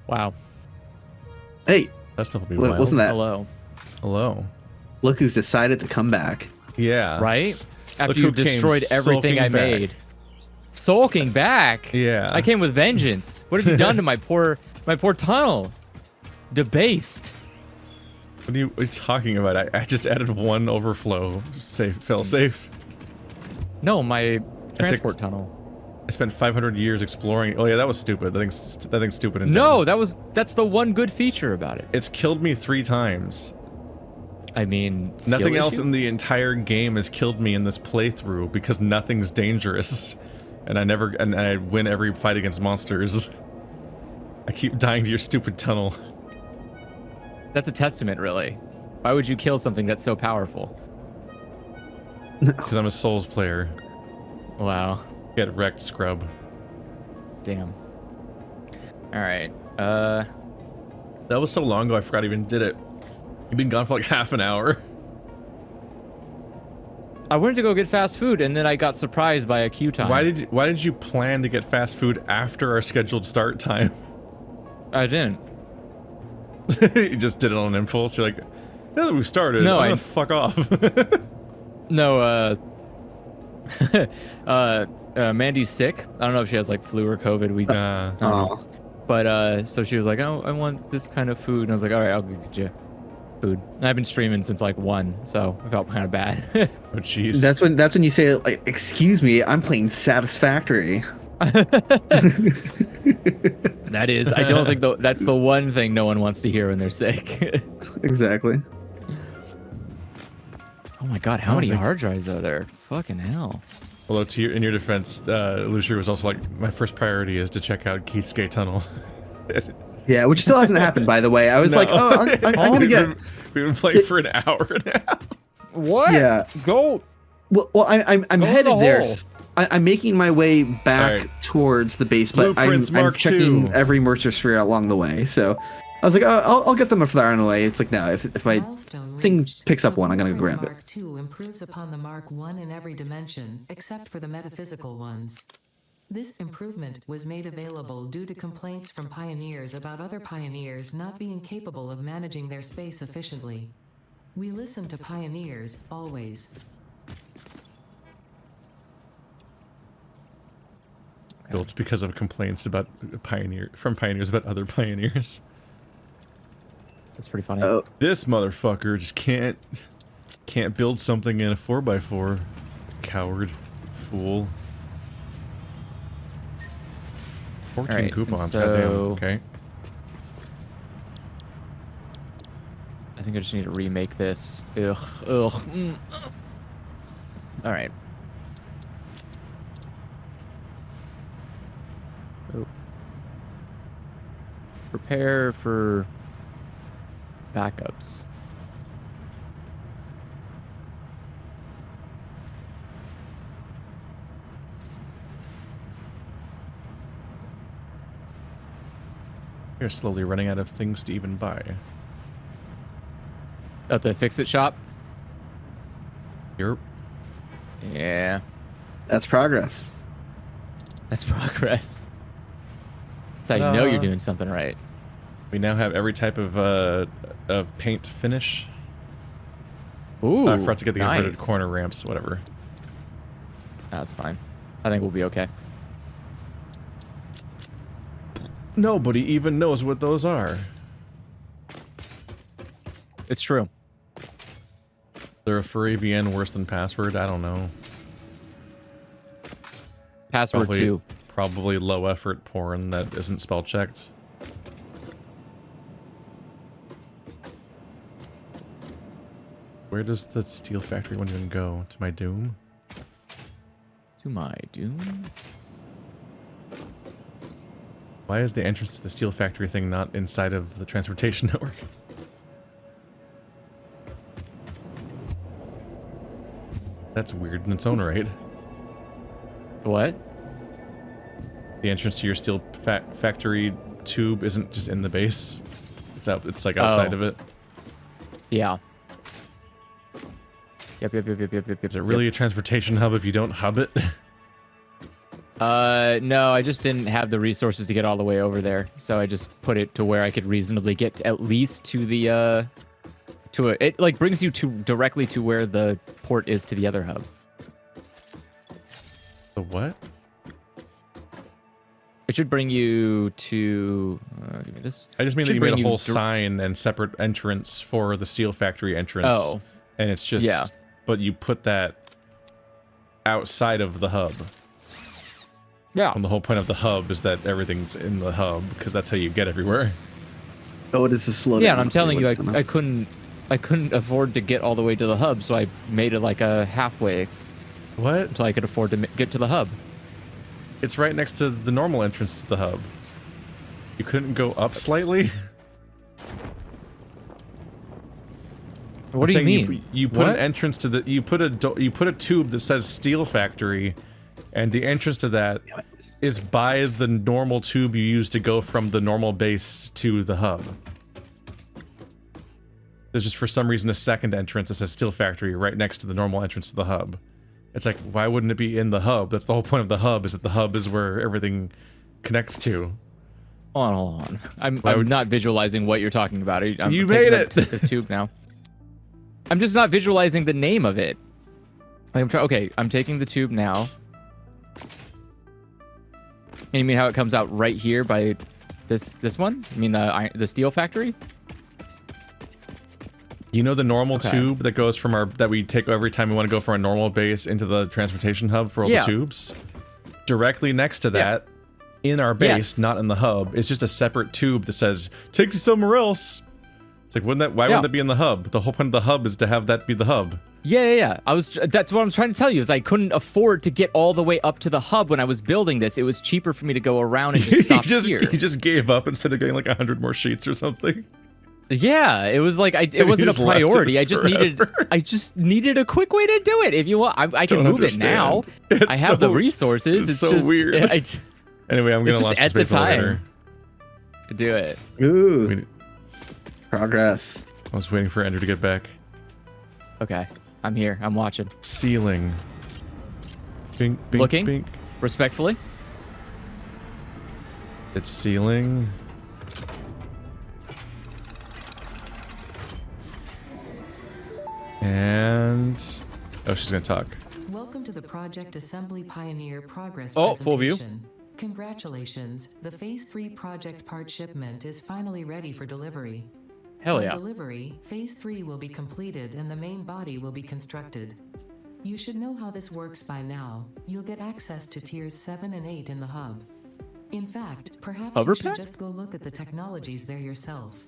Wow. Hey, That stuff will be wild. listen to that. Hello. Hello. Look who's decided to come back. Yeah. Right? After Look you who came destroyed everything I sulking back. made. Sulking back? Yeah. I came with vengeance. What have you done to my poor tunnel? Debased. What are you talking about? I just added one overflow. Fail safe. No, my transport tunnel. I spent 500 years exploring. Oh yeah, that was stupid. That thing's stupid and No, dead. that's the one good feature about it. It's killed me 3 times. I mean, skill Nothing else issue? in the entire game has killed me in this playthrough because nothing's dangerous, and I win every fight against monsters. I keep dying to your stupid tunnel. That's a testament, really. Why would you kill something that's so powerful? Because I'm a Souls player. Wow. Get wrecked, scrub. Damn. All right. That was so long ago, I forgot I even did it. You've been gone for like half an hour. I wanted to go get fast food, and then I got surprised by a queue time. Why did you plan to get fast food after our scheduled start time? I didn't. You just did it on impulse. You're like, now that we've started, No, I'm gonna fuck off. No, Mandy's sick. I don't know if she has like flu or COVID. We, Oh, but so she was like, "Oh, I want this kind of food," and I was like, "All right, I'll go get you food." And I've been streaming since like 1, so I felt kind of bad. Oh jeez. that's when you say like, "Excuse me, I'm playing Satisfactory." That is, I don't think that's the one thing no one wants to hear when they're sick. Exactly. Oh my god, how many hard drives are there? Fucking hell. Although in your defense, Lucia was also like, my first priority is to check out Keith's Gate Tunnel. Yeah, which still hasn't happened, by the way. I was No. like, oh, I'm gonna get. We've been playing for an hour now. What? Yeah. Go. Well, I'm Go headed the there. hole. I'm making my way back Alright. towards the base, but I'm Blueprints Mark checking II. every Mercer sphere along the way. So I was like, oh, I'll get them if they're on the way. It's like, no, if my Milestone thing reached. picks up The one, I'm gonna blueprint grab it. Mark II improves upon the Mark I in every dimension, except for the metaphysical ones. This improvement was made available due to complaints from pioneers about other pioneers not being capable of managing their space efficiently. We listen to pioneers, always. Built because of complaints about pioneers about other pioneers. That's pretty funny. Oh, This motherfucker just can't build something in a 4x4. Coward. Fool. 14 Alright, coupons, so- goddamn. Okay. I think I just need to remake this. Ugh. All right. Oh. Prepare for backups. You're slowly running out of things to even buy. At the FICSIT shop? You're Yeah. that's progress. That's progress. That's how you know you're Ta-da. doing something right. We now have every type of paint finish. Ooh, I forgot to get the inverted nice. corner ramps, whatever. That's fine. I think we'll be okay. Nobody even knows what those are. It's true. They're a furry VN worse than password? I don't know. Password Probably, 2. probably low effort porn that isn't spell checked. Where does the steel factory one even go? To my doom? To my doom. Why is the entrance to the steel factory thing not inside of the transportation network? That's weird in its own right. What? The entrance to your steel factory tube isn't just in the base. It's out. It's like outside Oh. of it. Yeah. Yep. Is it really a transportation hub if you don't hub it? No, I just didn't have the resources to get all the way over there, so I just put it to where I could reasonably get at least to the it like brings you to directly to where the port is to the other hub. The what? It should bring you to give me this. I just mean that Should you made bring a you whole sign and separate entrance for the steel factory entrance. Oh. And it's just, Yeah. but you put that outside of the hub. Yeah. And the whole point of the hub is that everything's in the hub, because that's how you get everywhere. Oh, it is a slow. Yeah, and I'm telling you, I couldn't afford to get all the way to the hub, so I made it like a halfway What? until I could afford to get to the hub. It's right next to the normal entrance to the hub. You couldn't go up slightly? What do you mean? You put What? an entrance to the, you put a tube that says steel factory, and the entrance to that is by the normal tube you use to go from the normal base to the hub. There's just for some reason a second entrance that says steel factory right next to the normal entrance to the hub. It's like, why wouldn't it be in the hub? That's the whole point of the hub, is that the hub is where everything connects to. Hold on. I'm not visualizing what you're talking about. You made it! The tube now. I'm just not visualizing the name of it. Okay, I'm taking the tube now. And you mean how it comes out right here by this one? You mean the steel factory? You know the normal Okay. tube that goes from that we take every time we want to go from our normal base into the transportation hub for all Yeah. the tubes? Directly next to Yeah. that, in our base, Yes. not in the hub, it's just a separate tube that says, take you somewhere else. It's like, why wouldn't that be in the hub? The whole point of the hub is to have that be the hub. Yeah. That's what I'm trying to tell you, is I couldn't afford to get all the way up to the hub when I was building this. It was cheaper for me to go around and just stop here. He just gave up instead of getting like 100 more sheets or something. Yeah, it was like it wasn't a just left it priority. I just needed a quick way to do it. If you want, I can Don't move it now. understand. I have the resources. It's so just, weird. Anyway, I'm gonna just launch at the Space Elevator. time. Do it. Ooh, progress. I was waiting for Ender to get back. Okay, I'm here. I'm watching. Ceiling. Bink, bink, Looking? bink. Respectfully. It's ceiling. And oh, she's gonna talk. Welcome to the Project Assembly Pioneer Progress Oh, full view. presentation. Congratulations, the Phase 3 project part shipment is finally ready for delivery. Hell On yeah. delivery, Phase 3 will be completed and the main body will be constructed. You should know how this works by now. You'll get access to Tiers 7 and 8 in the hub. In fact, perhaps Hover you should pack? just go look at the technologies there yourself.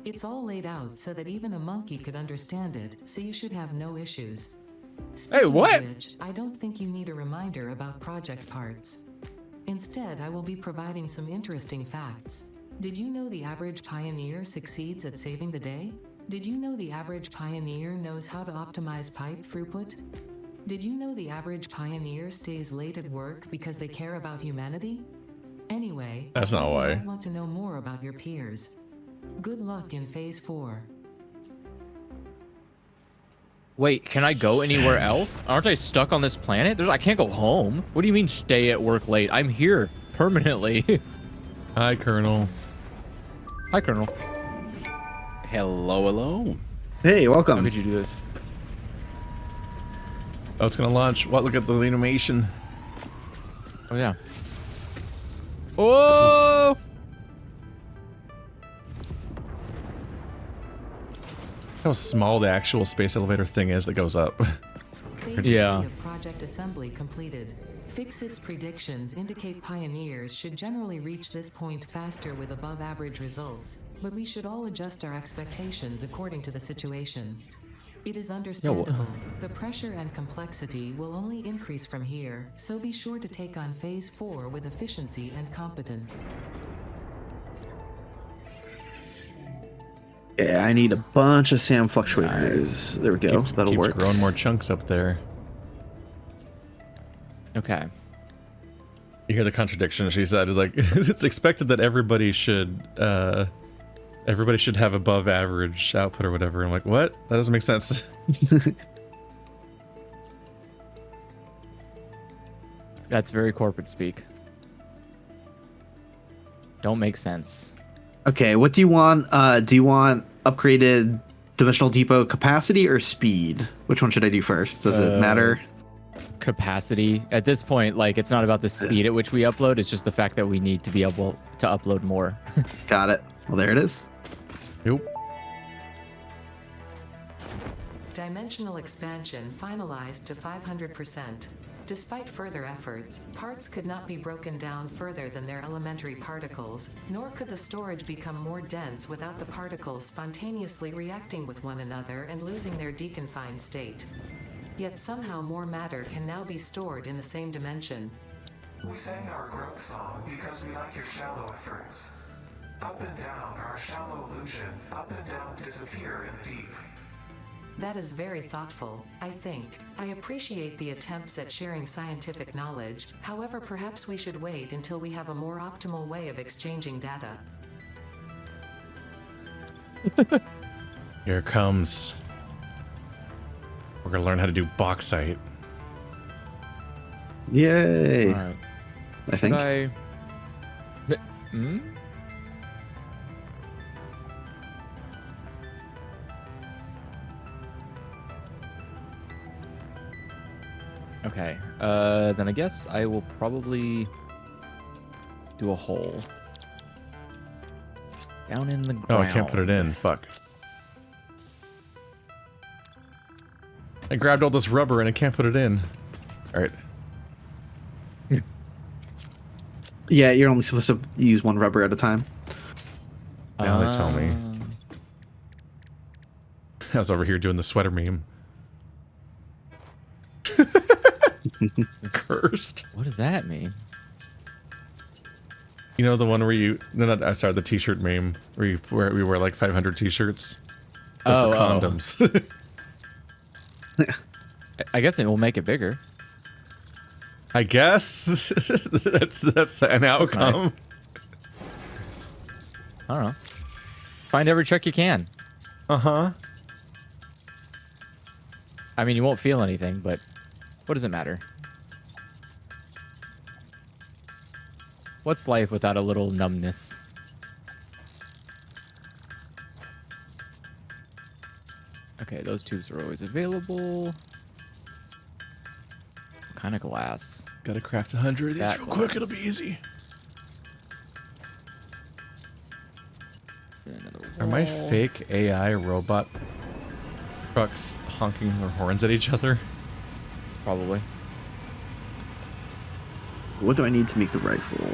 It's all laid out so that even a monkey could understand it, so you should have no issues. Speaking of what? which, I don't think you need a reminder about project parts. Instead, I will be providing some interesting facts. Did you know the average pioneer succeeds at saving the day? Did you know the average pioneer knows how to optimize pipe throughput? Did you know the average pioneer stays late at work because they care about humanity? Anyway, That's not you why. might want to know more about your peers. Good luck in Phase 4. Wait, can I go anywhere else? Aren't I stuck on this planet? I can't go home. What do you mean stay at work late? I'm here permanently. Hi, Colonel. Hi, Colonel. Hello. Hey, How welcome. could you do this? Oh, it's gonna launch. What? Look at the animation. Oh, yeah. Oh! How small the actual space elevator thing is that goes up. Phase Yeah. 3 of project assembly completed. FICSIT's predictions indicate pioneers should generally reach this point faster with above average results, but we should all adjust our expectations according to the situation. It is understandable. The pressure and complexity will only increase from here, so be sure to take on Phase 4 with efficiency and competence. Yeah, I need a bunch of SAM fluctuators. There we go. That'll keeps work. growing more chunks up there. Okay. You hear the contradiction she said is like, it's expected that everybody should have above average output or whatever. I'm like, what? That doesn't make sense. That's very corporate speak. Don't make sense. Okay, what do you want? Do you want upgraded dimensional depot capacity or speed? Which one should I do first? Does it matter? Capacity. At this point, like, it's not about the speed at which we upload. It's just the fact that we need to be able to upload more. Got it. Well, there it is. Nope. Dimensional expansion finalized to 500%. Despite further efforts, parts could not be broken down further than their elementary particles, nor could the storage become more dense without the particles spontaneously reacting with one another and losing their deconfined state. Yet somehow more matter can now be stored in the same dimension. We sang our growth song because we like your shallow efforts. Up and down our shallow illusion, up and down disappear in the deep. That is very thoughtful, I think. I appreciate the attempts at sharing scientific knowledge, however perhaps we should wait until we have a more optimal way of exchanging data. Here it comes. We're gonna learn how to do bauxite. Yay! All right. I think. Hmm? Okay. Then I guess I will probably do a hole down in the ground. Oh, I can't put it in. Fuck. I grabbed all this rubber and I can't put it in. All right. Yeah, you're only supposed to use one rubber at a time. Now they tell me. I was over here doing the sweater meme. Cursed. What does that mean? You know the one where you... No, no, sorry, the t-shirt meme. Where we wear like 500 t-shirts. Oh, for condoms. I guess it will make it bigger. I guess. that's an outcome. nice. I don't know. Find every trick you can. Uh-huh. I mean, you won't feel anything, but what does it matter? What's life without a little numbness? Okay, those tubes are always available. What kind of glass? Gotta craft 100 of these That real quick, it'll glass. be easy. Another Are my wall. fake AI robot trucks honking their horns at each other? Probably. What do I need to make the rifle?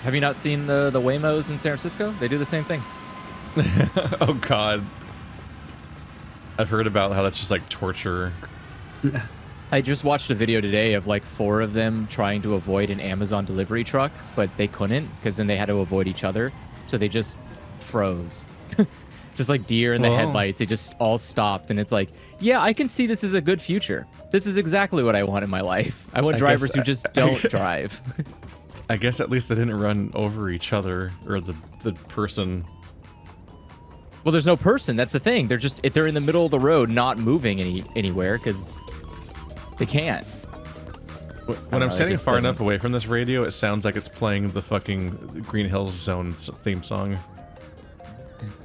Have you not seen the Waymos in San Francisco? They do the same thing. Oh god. I've heard about how that's just like torture. I just watched a video today of like 4 of them trying to avoid an Amazon delivery truck, but they couldn't because then they had to avoid each other. So they just froze. Just like deer in the Whoa. headlights. They just all stopped. And it's like, yeah, I can see this is a good future. This is exactly what I want in my life. I want I drivers guess who just don't drive. I guess at least they didn't run over each other or the person. Well, there's no person. That's the thing. They're in the middle of the road, not moving anywhere because they can't. When I'm it standing just far doesn't- enough away from this radio, it sounds like it's playing the fucking Green Hills Zone theme song.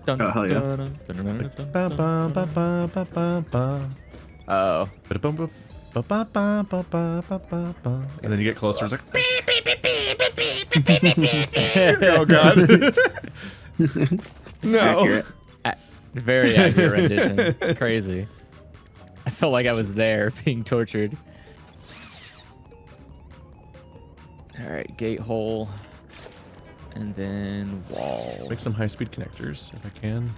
Dun, Oh, hell yeah. dun, dun, dun, dun, dun, Ba, dun, ba, ba, ba, ba, ba. Oh. Ba-da-bum, boop. Ba, ba, ba, ba, ba, ba, ba, ba. And then you get closer, it's like beep, beep, beep, beep, beep, beep, beep, beep, beep, beep. Oh god. No. Accurate. Very accurate rendition. Crazy. I felt like I was there being tortured. All right, gate hole. And then wall. Make some high-speed connectors if I can.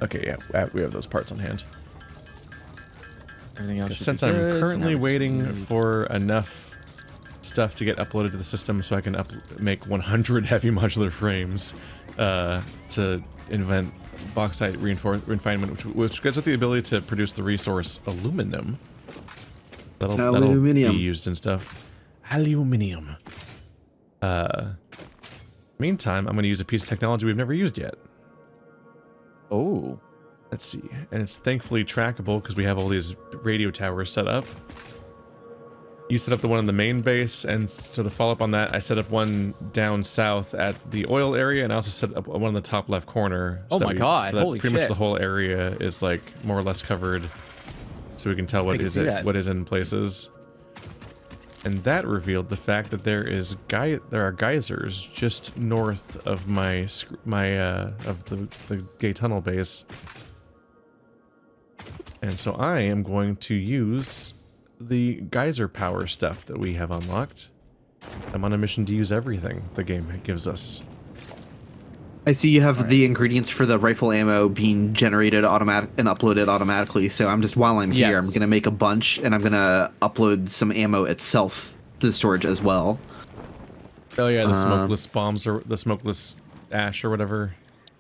Okay, yeah, we have those parts on hand. Everything else should Since be I'm good, so currently now we just waiting need- for enough stuff to get uploaded to the system so I can make 100 heavy modular frames to invent bauxite refinement, which gives it the ability to produce the resource aluminum. That'll Aluminium. be used in stuff. Aluminium. Meantime, I'm going to use a piece of technology we've never used yet. Oh. Let's see. And it's thankfully trackable because we have all these radio towers set up. You set up the one in the main base, and so to follow up on that, I set up one down south at the oil area, and I also set up one in the top left corner. Oh my god! So that Holy pretty shit! much the whole area is like more or less covered, so we can tell what is in places. And that revealed the fact that there are geysers just north of the gay tunnel base. And so I am going to use the geyser power stuff that we have unlocked. I'm on a mission to use everything the game gives us. I see you have the ingredients for the rifle ammo being generated automatic and uploaded automatically. So I'm just, while I'm here, Yes. I'm going to make a bunch and I'm going to upload some ammo itself to the storage as well. Oh yeah, the smokeless bombs or the smokeless ash or whatever.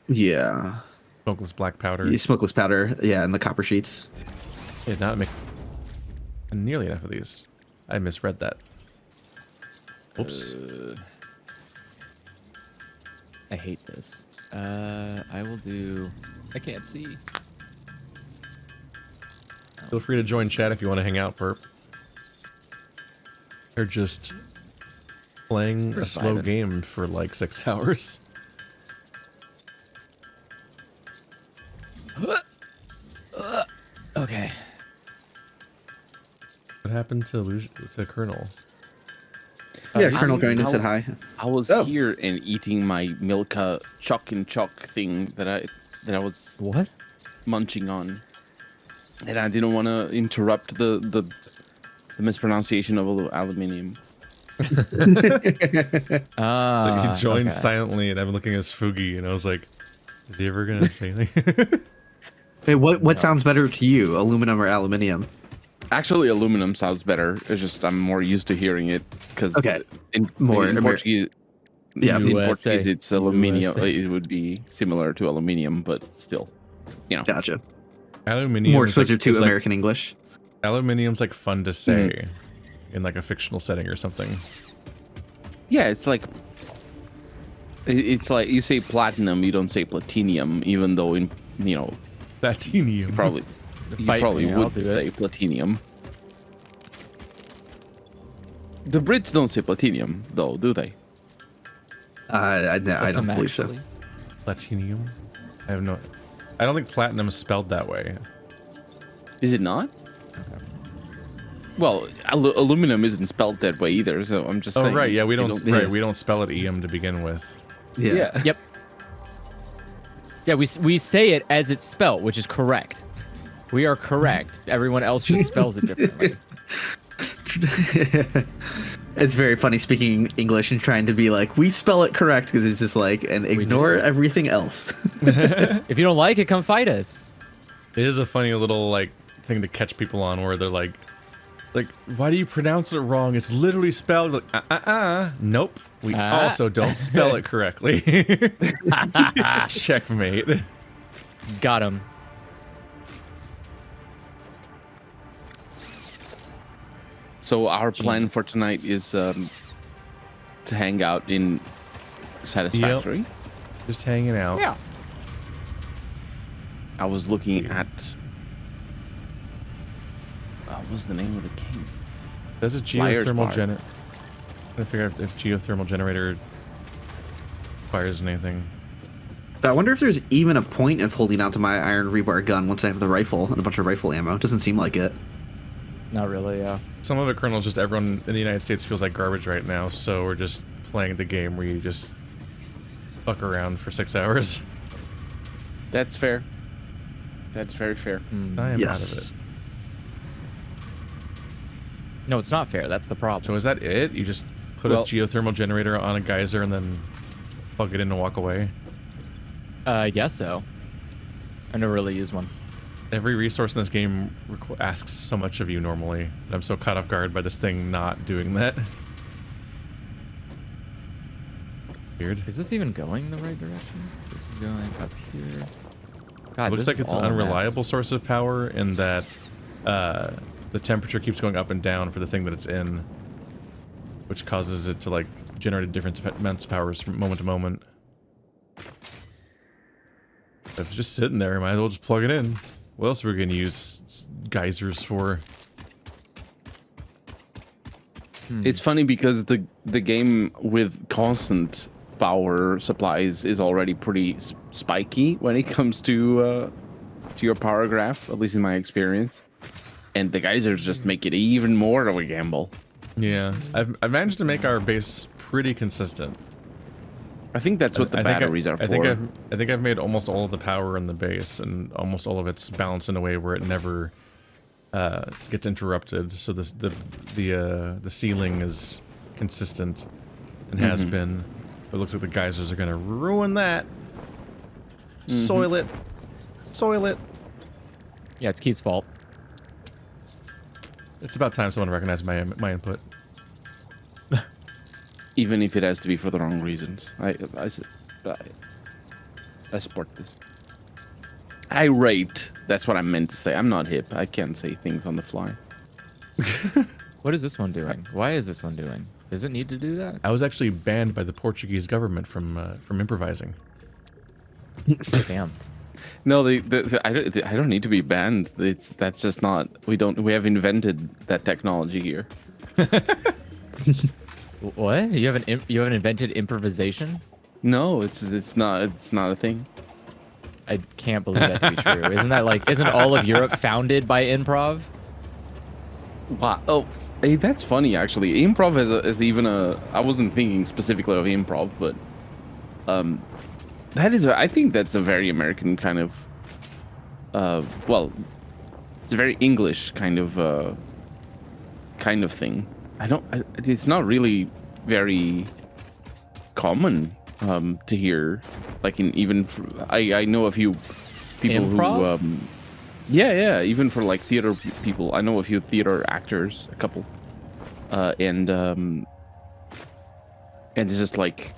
Yeah. Smokeless black powder. Smokeless powder. Yeah, and the copper sheets. Did not make nearly enough of these. I misread that. Oops. I hate this. I will do. I can't see. Feel free to join chat if you want to hang out, perp. Or just playing a slow game for like 6 hours. Okay. What happened to Colonel? Yeah, Colonel Grindin said hi. I was here and eating my Milka Choc and Choc thing that I was What? munching on, and I didn't want to interrupt the mispronunciation of aluminium. He joined silently, and I'm looking at Spooky, and I was like, "Is he ever gonna say anything?" Hey, what sounds better to you, aluminum or aluminium? Actually, aluminum sounds better. It's just I'm more used to hearing it because in Portuguese, yeah, in USA. Portuguese it's aluminium. USA. It would be similar to aluminium, but still, you know. Gotcha. Aluminium More is like- exposure to is like- American English. Aluminium's like fun to say in like a fictional setting or something. Yeah, it's like you say platinum, you don't say platinum, even though Platinum. you probably I'll would do say it. platinum. The Brits don't say platinum, though, do they? I don't believe so. Actually. Platinum. I don't think platinum is spelled that way. Is it not? Well, aluminum isn't spelled that way either, so I'm just saying. Oh right, yeah, we don't yeah. we don't spell it EM to begin with. Yeah. Yep. Yeah, we say it as it's spelled, which is correct. We are correct. Everyone else just spells it differently. It's very funny speaking English and trying to be like, we spell it correct, because it's just like, and ignore everything else. If you don't like it, come fight us. It is a funny little like thing to catch people on where they're like, why do you pronounce it wrong? It's literally spelled like Nope. We also don't spell it correctly. Checkmate. Got him. So our plan Genius. for tonight is to hang out in Satisfactory. Just hanging out. Yeah. I was looking at what's the name of the game? Does a Liar's geothermal Bar. generator? I figure out if geothermal generator fires anything. But I wonder if there's even a point of holding on to my iron rebar gun once I have the rifle and a bunch of rifle ammo. Doesn't seem like it. Not really, yeah. Some of it, Colonel, just everyone in the United States feels like garbage right now, so we're just playing the game where you just fuck around for 6 hours. That's fair. That's very fair. I am Yes. out of it. No, it's not fair. That's the problem. So is that it? You just put a geothermal generator on a geyser and then plug it in and walk away? I guess so. I never really used one. Every resource in this game asks so much of you normally, and I'm so caught off guard by this thing not doing that. Weird. Is this even going the right direction? This is going up here. God, Looks this like is it's an all a mess. unreliable source of power in that the temperature keeps going up and down for the thing that it's in, which causes it to like generate different amounts of powers from moment to moment. If it's just sitting there, might as well just plug it in. What else are we gonna use geysers for? It's funny because the game with constant power supplies is already pretty spiky when it comes to your power graph, at least in my experience. And the geysers just make it even more of a gamble. Yeah, I've managed to make our base pretty consistent. I think that's what the batteries are for. I think I've made almost all of the power in the base, and almost all of it's balanced in a way where it never gets interrupted. So the ceiling is consistent and has been. But it looks like the geysers are gonna ruin that. Soil it. Soil it. Yeah, it's Key's fault. It's about time someone recognized my input. Even if it has to be for the wrong reasons. I support this. I rate. That's what I meant to say. I'm not hip. I can't say things on the fly. What is this one doing? Why is this one doing? Does it need to do that? I was actually banned by the Portuguese government from improvising. Damn. No, I don't need to be banned. That's just not. We have invented that technology here. What? You haven't invented improvisation? No, it's not a thing. I can't believe that to be true. Isn't all of Europe founded by improv? Wow. Oh, hey, that's funny actually. Improv is even a. I wasn't thinking specifically of improv, but that is. I think that's a very American kind of. Well, it's a very English kind of thing. It's not really very common to hear. Like I know a few people Improv? who. Yeah. Even for like theater people, I know a few theater actors, a couple, and it's just like.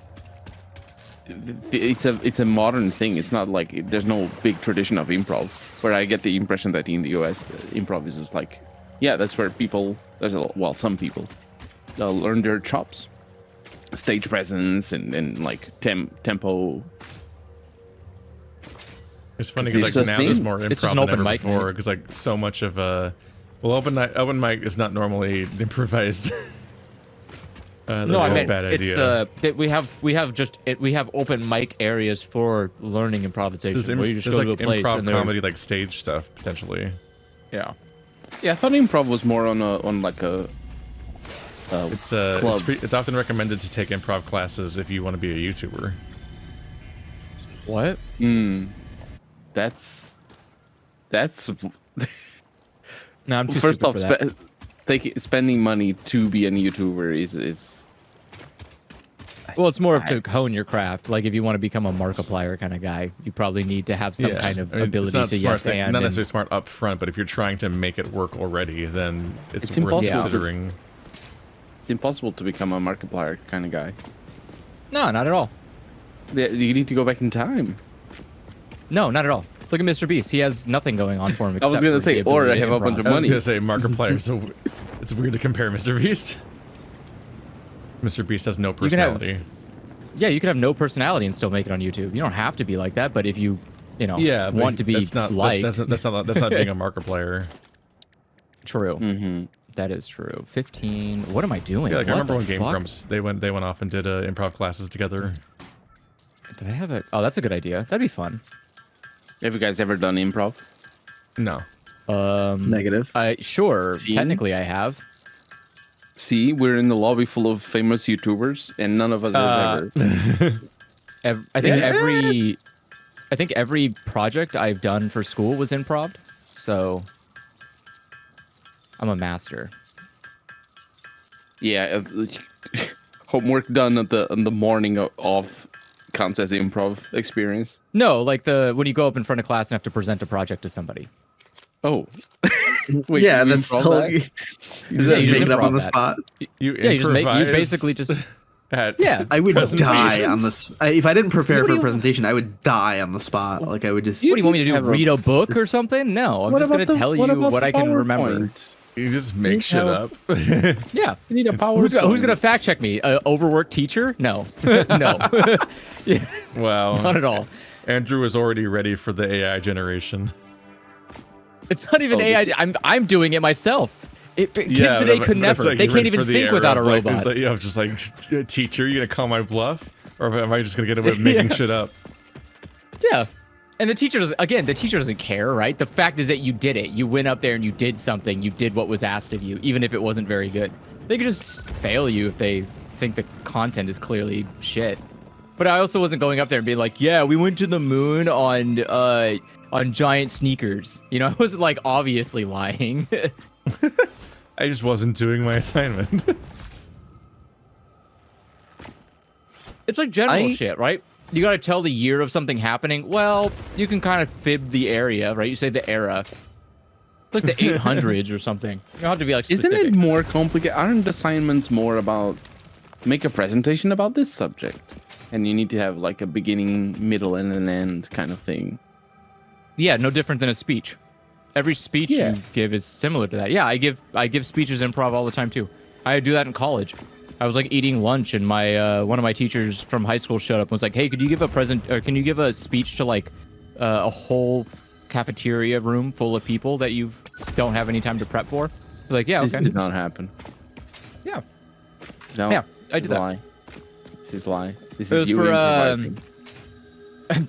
It's a modern thing. It's not like there's no big tradition of improv. Where I get the impression that in the US, improv is just like, yeah, that's where some people learn their chops, stage presence, and like tempo. It's funny because like now there's more It's just improv an than open ever mic, before. man. Because like so much of open mic is not normally improvised. No, I meant bad it's idea. that we have open mic areas for learning improvisation. Where you just There's go like to a place improv and comedy, like stage stuff potentially. Yeah. Yeah, I thought improv was more on like a. Club. It's often recommended to take improv classes if you want to be a YouTuber. What? That's. No, I'm too First stupid off, for that. spending money to be a YouTuber is. Well, it's more of to hone your craft. Like if you want to become a Markiplier kind of guy, you probably need to have some kind of ability it's to not yes smart, and. not necessarily smart up front, but if you're trying to make it work already, then it's It's worth impossible. considering. It's impossible to become a Markiplier kind of guy. No, not at all. You need to go back in time. No, not at all. Look at Mr. Beast. He has nothing going on for him. I was except gonna for say, the or ability I to have a bunch of improv. I was money. gonna say Markiplier, so it's weird to compare Mr. Beast. Mr. Beast has no can have- personality. Yeah, you could have no personality and still make it on YouTube. You don't have to be like that, but if you Yeah, but want to be that's not liked, that's not being a Markiplier. true. Mm-hmm. That is true. 15. What am I doing? Yeah, like I What remember the when Game fuck? Grumps they went off and did improv classes together. Did I have it? Oh, that's a good idea. That'd be fun. Have you guys ever done improv? No. Negative. Sure. Scene? Technically, I have. See, we're in the lobby full of famous YouTubers, and none of us have ever. I think every project I've done for school was improv, so I'm a master. Yeah, homework done on the morning of counts as improv experience. No, like when you go up in front of class and have to present a project to somebody. Oh, wait, Yeah, you that's improv still, that? you Yeah, just you make just it up on the improv that. spot. You basically just at Yeah. I would die on presentations? this. If I didn't prepare What for do a you- presentation, I would die on the spot. Like I would just. What do you want me to do? have a- Read a book or something? No, I'm just gonna tell you what I can remember. You just make shit have- up. Yeah. You need a power. Who's gonna fact check me? Overworked teacher? No, no, yeah, Wow. not at all. Andrew is already ready for the AI generation. It's not even Oh, AI. I'm doing it myself. Kids today could never. Like, They can't even think without a robot. You know, just like, teacher, you gonna call my bluff, or am I just gonna get away with making shit up? Yeah. And the teacher doesn't care, right? The fact is that you did it. You went up there and you did something. You did what was asked of you, even if it wasn't very good. They could just fail you if they think the content is clearly shit. But I also wasn't going up there and being like, yeah, we went to the moon on giant sneakers. You know, I wasn't like obviously lying. I just wasn't doing my assignment. It's like general shit, right? You gotta tell the year of something happening. Well, you can kind of fib the area, right? You say the era. It's like the 800s or something. You don't have to be like specific. Isn't it more complicated? Aren't assignments more about make a presentation about this subject? And you need to have like a beginning, middle, and an end kind of thing. Yeah, no different than a speech. Every speech you give is similar to that. Yeah, I give speeches improv all the time too. I do that in college. I was like eating lunch, and my one of my teachers from high school showed up and was like, "Hey, could you give can you give a speech to like a whole cafeteria room full of people that you don't have any time to prep for?" I was like, "Yeah, okay." This did not happen. Yeah. No. Yeah, I did that. Lie. This is lie. This It is was you for improvising.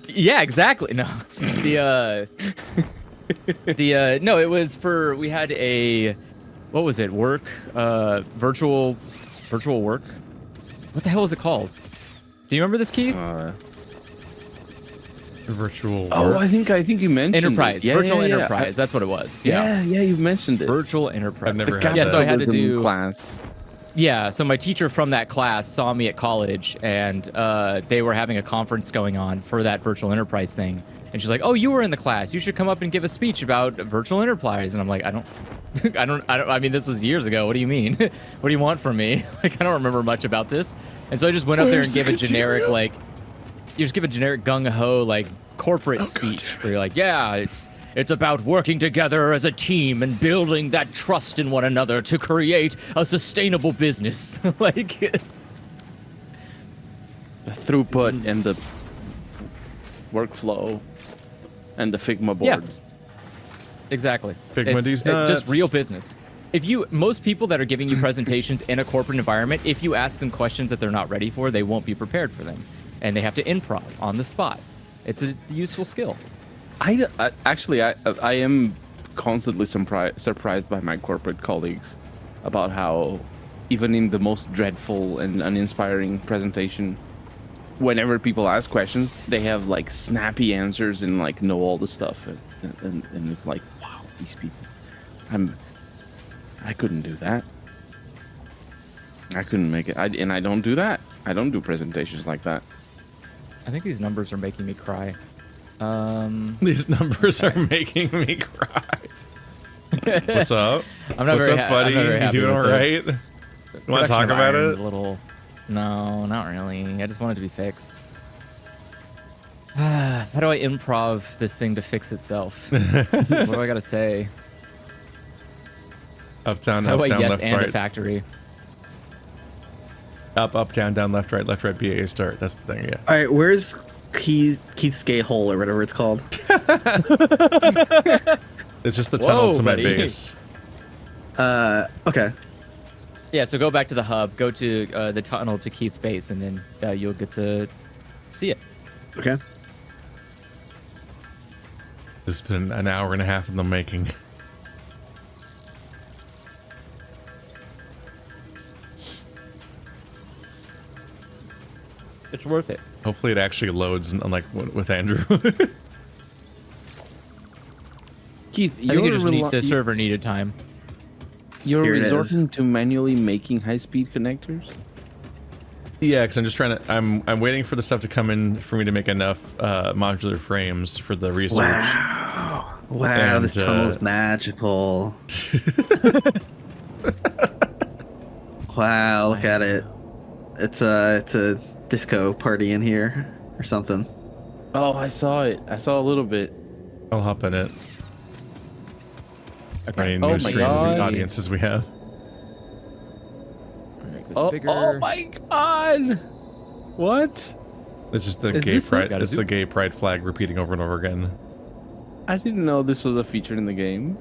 yeah, exactly. No, no, it was for we had a what was it? Work, virtual work. What the hell is it called? Do you remember this, Keith? Virtual work. Oh, I think you mentioned Enterprise, it. virtual enterprise. That's what it was. Yeah, you've mentioned it. Virtual enterprise. I've never had Yeah, that. so I had to do class. Yeah, so my teacher from that class saw me at college, and they were having a conference going on for that virtual enterprise thing. And she's like, "Oh, you were in the class. You should come up and give a speech about virtual enterprise." And I'm like, "I don't. I mean, this was years ago. What do you mean? What do you want from me? Like, I don't remember much about this." And so I just went up there and gave a generic you just give a generic gung ho like corporate speech where you're like, "Yeah, it's about working together as a team and building that trust in one another to create a sustainable business." Like The throughput and the workflow and the Figma boards. Exactly. Figma these It's nuts. just real business. Most people that are giving you presentations in a corporate environment, if you ask them questions that they're not ready for, they won't be prepared for them. And they have to improv on the spot. It's a useful skill. I am constantly surprised by my corporate colleagues about how even in the most dreadful and uninspiring presentation, whenever people ask questions, they have like snappy answers and like know all the stuff, and it's like, wow, these people. I couldn't do that. I couldn't make it. I don't do that. I don't do presentations like that. I think these numbers are making me cry. These numbers are making me cry. What's up? What's up, buddy? You doing all right? You want to talk about it? No, not really. I just want it to be fixed. How do I improv this thing to fix itself? What do I gotta say? Up, down, How do up, I down, yes left, and a right. factory? Up, down, left, right, BA start. That's the thing, yeah. All right, where's Keith's gay hole or whatever it's called? It's just the tunnel Whoa, to my buddy. base. Okay. Yeah, so go back to the hub, go to the tunnel to Keith's base, and then you'll get to see it. Okay. This has been an hour and a half in the making. It's worth it. Hopefully it actually loads, unlike with Andrew. Keith, I think the server needed time. You're Here it is. resorting to manually making high-speed connectors? Yeah, because I'm just trying to. I'm waiting for the stuff to come in for me to make enough modular frames for the research. Wow, And, this tunnel is magical. Wow, look at it. It's a disco party in here or something. Oh, I saw it. I saw a little bit. I'll hop in it. Okay. Any Oh new my stream God. audiences we have. Make this Oh, bigger. oh my god! What? It's just the Is gay this pride. Gotta It's zoom. the gay pride flag repeating over and over again. I didn't know this was a feature in the game.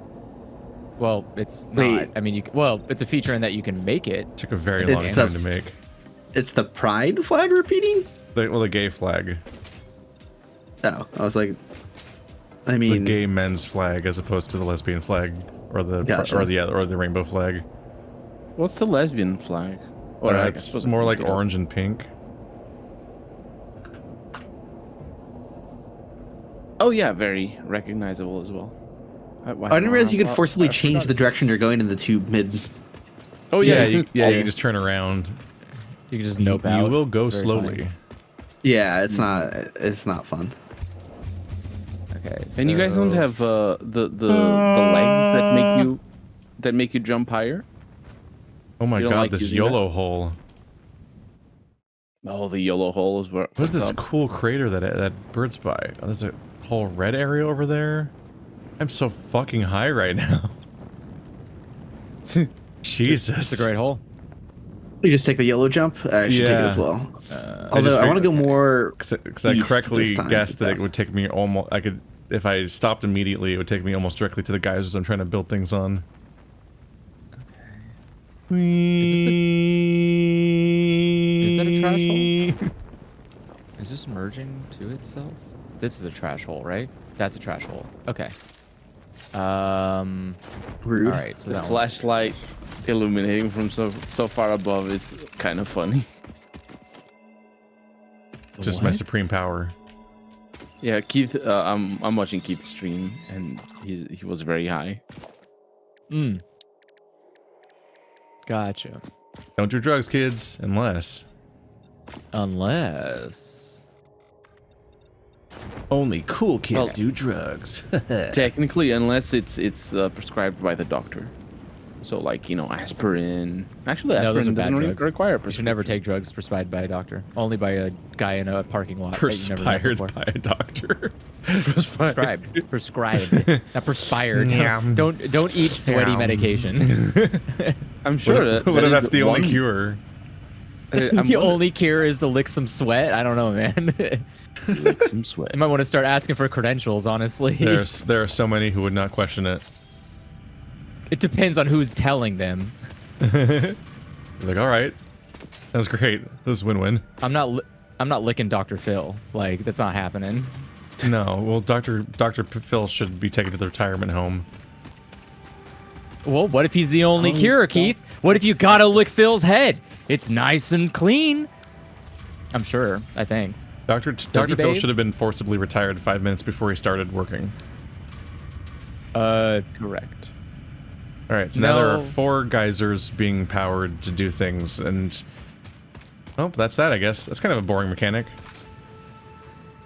Well, it's not. Wait. I mean, well, it's a feature in that you can make it. Took a very long It's time the- to make. It's the pride flag repeating? The gay flag. Oh, I was like, I The mean, gay men's flag as opposed to the lesbian flag or the Gotcha. or the rainbow flag. What's the lesbian flag? Or I It's suppose I more can like look it up. orange and pink. Oh yeah, very recognizable as well. I didn't realize you could forcibly I change forgot. the direction you're going in the tube mid. Oh yeah, you just turn around. You can just nope out. You will go It's very slowly. funny. Yeah, it's not fun. Okay. And you guys don't so- have the legs that make you jump higher? Oh my You don't god, like this using YOLO hole. Oh, the yellow hole is where. What's this up. cool crater that bird's by? Oh, there's a whole red area over there. I'm so fucking high right now. Jesus. It's a great hole. You just take the yellow jump. I should take it Yeah. as well. I Although just I want to go figured- more. Because I east correctly this time, guessed that it stuff. would take me almost. I could, if I stopped immediately, it would take me almost directly to the geysers I'm trying to build things on. Is Is that a trash hole? Is this merging to itself? This is a trash hole, right? That's a trash hole. Okay. Rude. All right. So The that one's- flashlight illuminating from so far above is kind of funny. Just my What? supreme power. Yeah, Keith. I'm watching Keith's stream, and he was very high. Mm. Gotcha. Don't do drugs, kids, unless Unless. only cool kids Well- do drugs. Technically, unless it's prescribed by the doctor. So like aspirin. Actually, No, those aspirin are bad doesn't drugs. require. You should never take drugs prescribed by a doctor. Only by a guy in a parking lot. that you've never met Perspired before. by a doctor. Prescribed. Prescribed. Not perspired. Yum. Don't eat sweaty Yum. medication. I'm sure What if, that what if is that's the only one- cure? I'm The wondering- only cure is to lick some sweat. I don't know, man. lick some sweat. You might want to start asking for credentials, honestly. There are so many who would not question it. It depends on who's telling them. Like, all right, sounds great. This is win-win. I'm not licking Dr. Phil. Like, that's not happening. No, well, Dr. Phil should be taken to the retirement home. Well, what if he's the only cure, Keith? What if you gotta lick Phil's head? It's nice and clean. I'm sure. I think. Dr. he Phil bathe? should have been forcibly retired 5 minutes before he started working. Correct. All right, so now there are No. 4 geysers being powered to do things, and oh, that's that. I guess that's kind of a boring mechanic.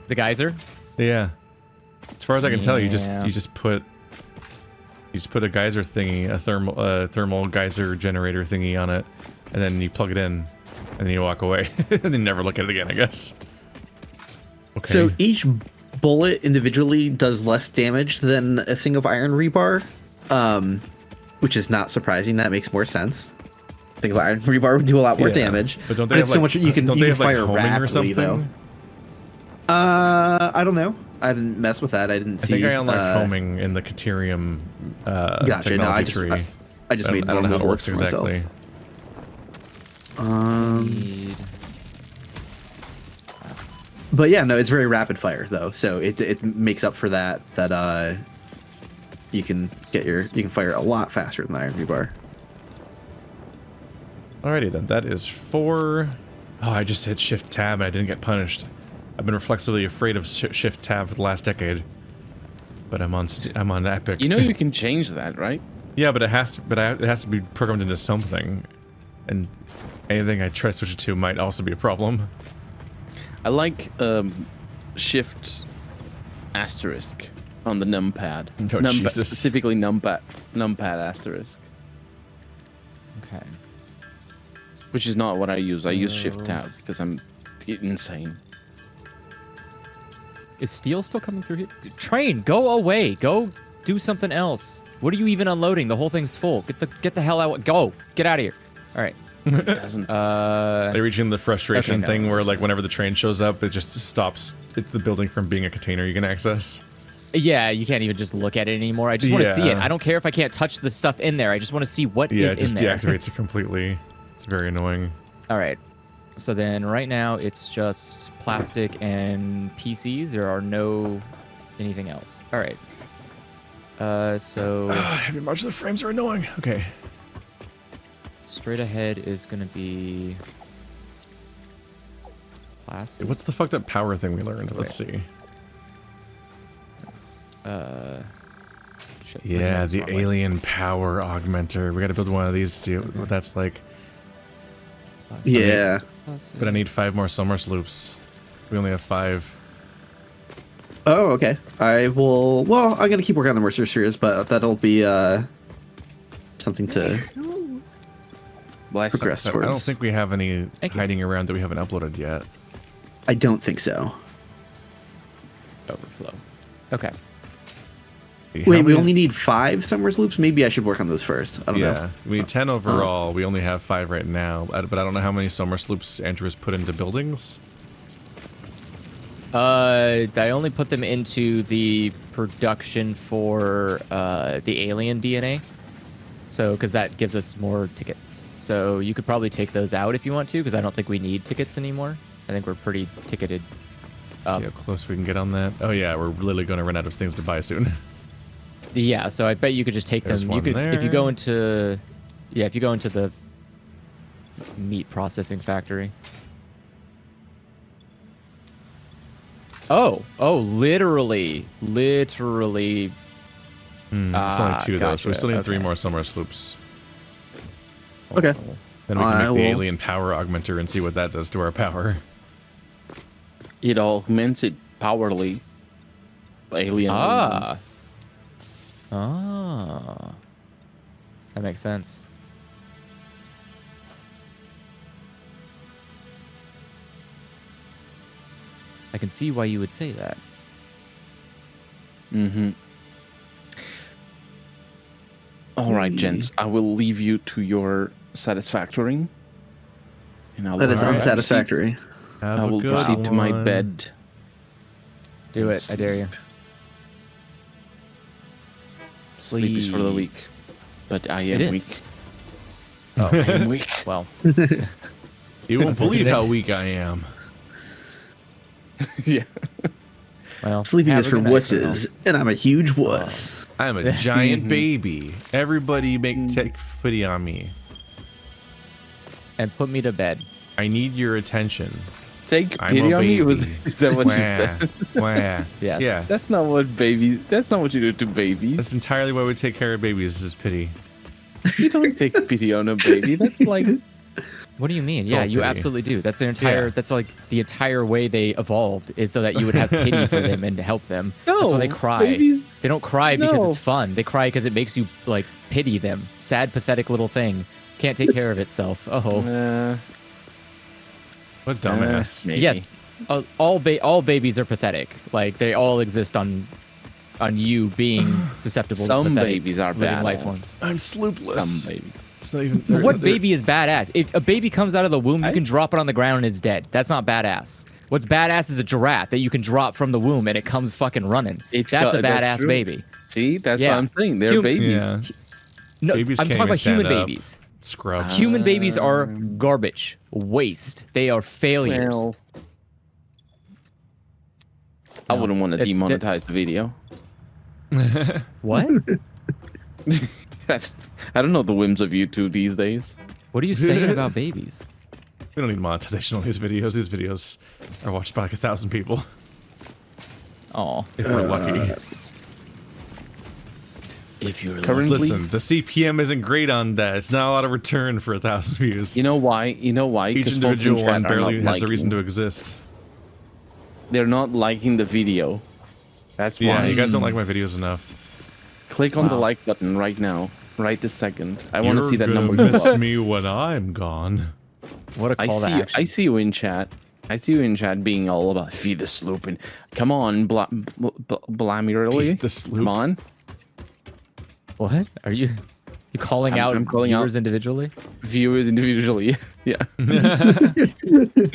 The geyser. Yeah, as far as I can tell, you just Yeah. put a geyser thingy, a thermal geyser generator thingy on it, and then you plug it in, and then you walk away, and then never look at it again. I guess. Okay. So each bullet individually does less damage than a thing of iron rebar, which is not surprising. That makes more sense. A thing of iron rebar would do a lot more Yeah. damage. But don't they it's have, so like, much you can don't you they can have, like, fire homing or rapidly something? though. I don't know. I didn't mess with that. I didn't I see. think I unlocked homing in the Caterium Gotcha. technology No, I just tree. I just made I don't know how it normal works for myself. exactly. Need- But yeah, no, it's very rapid fire though, so it makes up for that. You can fire a lot faster than the iron rebar. Alrighty then, that is 4. Oh, I just hit Shift Tab and I didn't get punished. I've been reflexively afraid of Shift Tab for the last decade. But I'm on Epic. You know you can change that, right? Yeah, but it has to be programmed into something, and anything I try to switch it to might also be a problem. I like shift asterisk on the numpad. Oh, Jesus. Specifically numpad asterisk, Okay. which is not what I use. I use shift tab because I'm insane. Is steel still coming through here? Train, go away. Go do something else. What are you even unloading? The whole thing's full. Get the hell out. Go. Get out of here. All right. It doesn't. They're reaching the frustration Okay, no. thing where, like, whenever the train shows up, it just stops the building from being a container you can access. Yeah, you can't even just look at it anymore. I just want to see it. Yeah. I don't care if I can't touch the stuff in there. I just want to see what Yeah, is it just in there. deactivates it completely. It's very annoying. All right. So then right now it's just plastic and PCs. There are no anything else. All right. So Heavy modular frames are annoying. Okay. straight ahead is going to be plastic. What's the fucked up power thing we learned? Let's see. Shit, Yeah, that's the wrong way. alien power augmenter. We got to build one of these to see what that's like. Yeah. Plastic. But I need 5 more summer sloops. We only have 5. Oh, okay. I will. Well, I'm gonna keep working on the Mercer Spheres, but that'll be something to Bless you. progress So I don't towards. think we have any Thank you. hiding around that we haven't uploaded yet. I don't think so. Overflow. Okay. How Wait, we many- only need 5 Summers loops. Maybe I should work on those first. I don't Yeah, know. we need 10 overall. We only have 5 right now. But I don't know how many summer sloops Andrew has put into buildings. I only put them into the production for the alien DNA. So, because that gives us more tickets. So you could probably take those out if you want to, because I don't think we need tickets anymore. I think we're pretty ticketed. See how close we can get on that. Oh yeah, we're literally going to run out of things to buy soon. Yeah, so I bet you could just take There's them. You one could if you there. go into, yeah, if you go into the meat processing factory. Oh, literally. It's only 2 though, so we still need gotcha, 3 okay. more summer sloops. Okay. Then we can I make the will- alien power augmenter and see what that does to our power. It augments it powerly. Alien. Ah. That makes sense. I can see why you would say that. Mm-hmm. All right, gents. I will leave you to your satisfactory. And I'll That is Alright. unsatisfactory. Have I a will good proceed to my one. bed. Do it. I dare you. Sleep is for the weak. But I am It weak. is. I am weak. Well, You won't believe how weak I am. Yeah. well. Sleeping have is a for good night, wusses, and I'm a huge wuss. I'm a giant baby. Everybody take pity on me. And put me to bed. I need your attention. Take I'm pity a on me? baby. Is that what you Wah, said? wah. Yes. Yeah. That's not what babies. That's not what you do to babies. That's entirely why we take care of babies is pity. You don't take pity on a baby. That's like What do you mean? Yeah, you pity. absolutely do. That's their entire. Yeah. That's like the entire way they evolved is so that you would have pity for them and to help them. That's why they No, cry. babies- They don't cry because No. it's fun. They cry because it makes you like pity them. Sad, pathetic little thing. Can't take care of itself. Oh. What a dumbass. maybe. Yes. All babies are pathetic. Like they all exist on you being susceptible. to Some pathetic babies are living life badass. forms. I'm sloopless. Some baby. It's not even. What baby is badass? If a baby comes out of the womb, you can drop it on the ground and it's dead. That's not badass. What's badass is a giraffe that you can drop from the womb and it comes fucking running. That's a badass true. baby. See, that's Yeah. what I'm saying. They're Hum- babies. Yeah. No, Babies I'm can't talking even about human stand up. babies. Scrubs. Human babies are garbage, waste. They are failures. Well, I wouldn't want to It's- demonetize the video. What? I don't know the whims of YouTube these days. What are you saying about babies? We don't need monetization on these videos. These videos are watched by like 1,000 people. Oh, If we're lucky. if you're Currently, Listen, the CPM isn't great on that. It's not a lot of return for 1,000 views. you know why? You know why? Each 'Cause folks in individual chat one are barely not has a reason to liking- exist. They're not liking the video. That's why. Yeah, you guys don't like my videos enough. Click on the Wow. like button right now, right this second. I want to You're see that gonna number go miss up. me when I'm gone. what a I call to see. action. I see you in chat. I see you in chat being all about feed the sloop and come on, Blamirly. Feed the sloop. Come on. What are you calling out I'm calling viewers out- individually? Viewers individually. Yeah.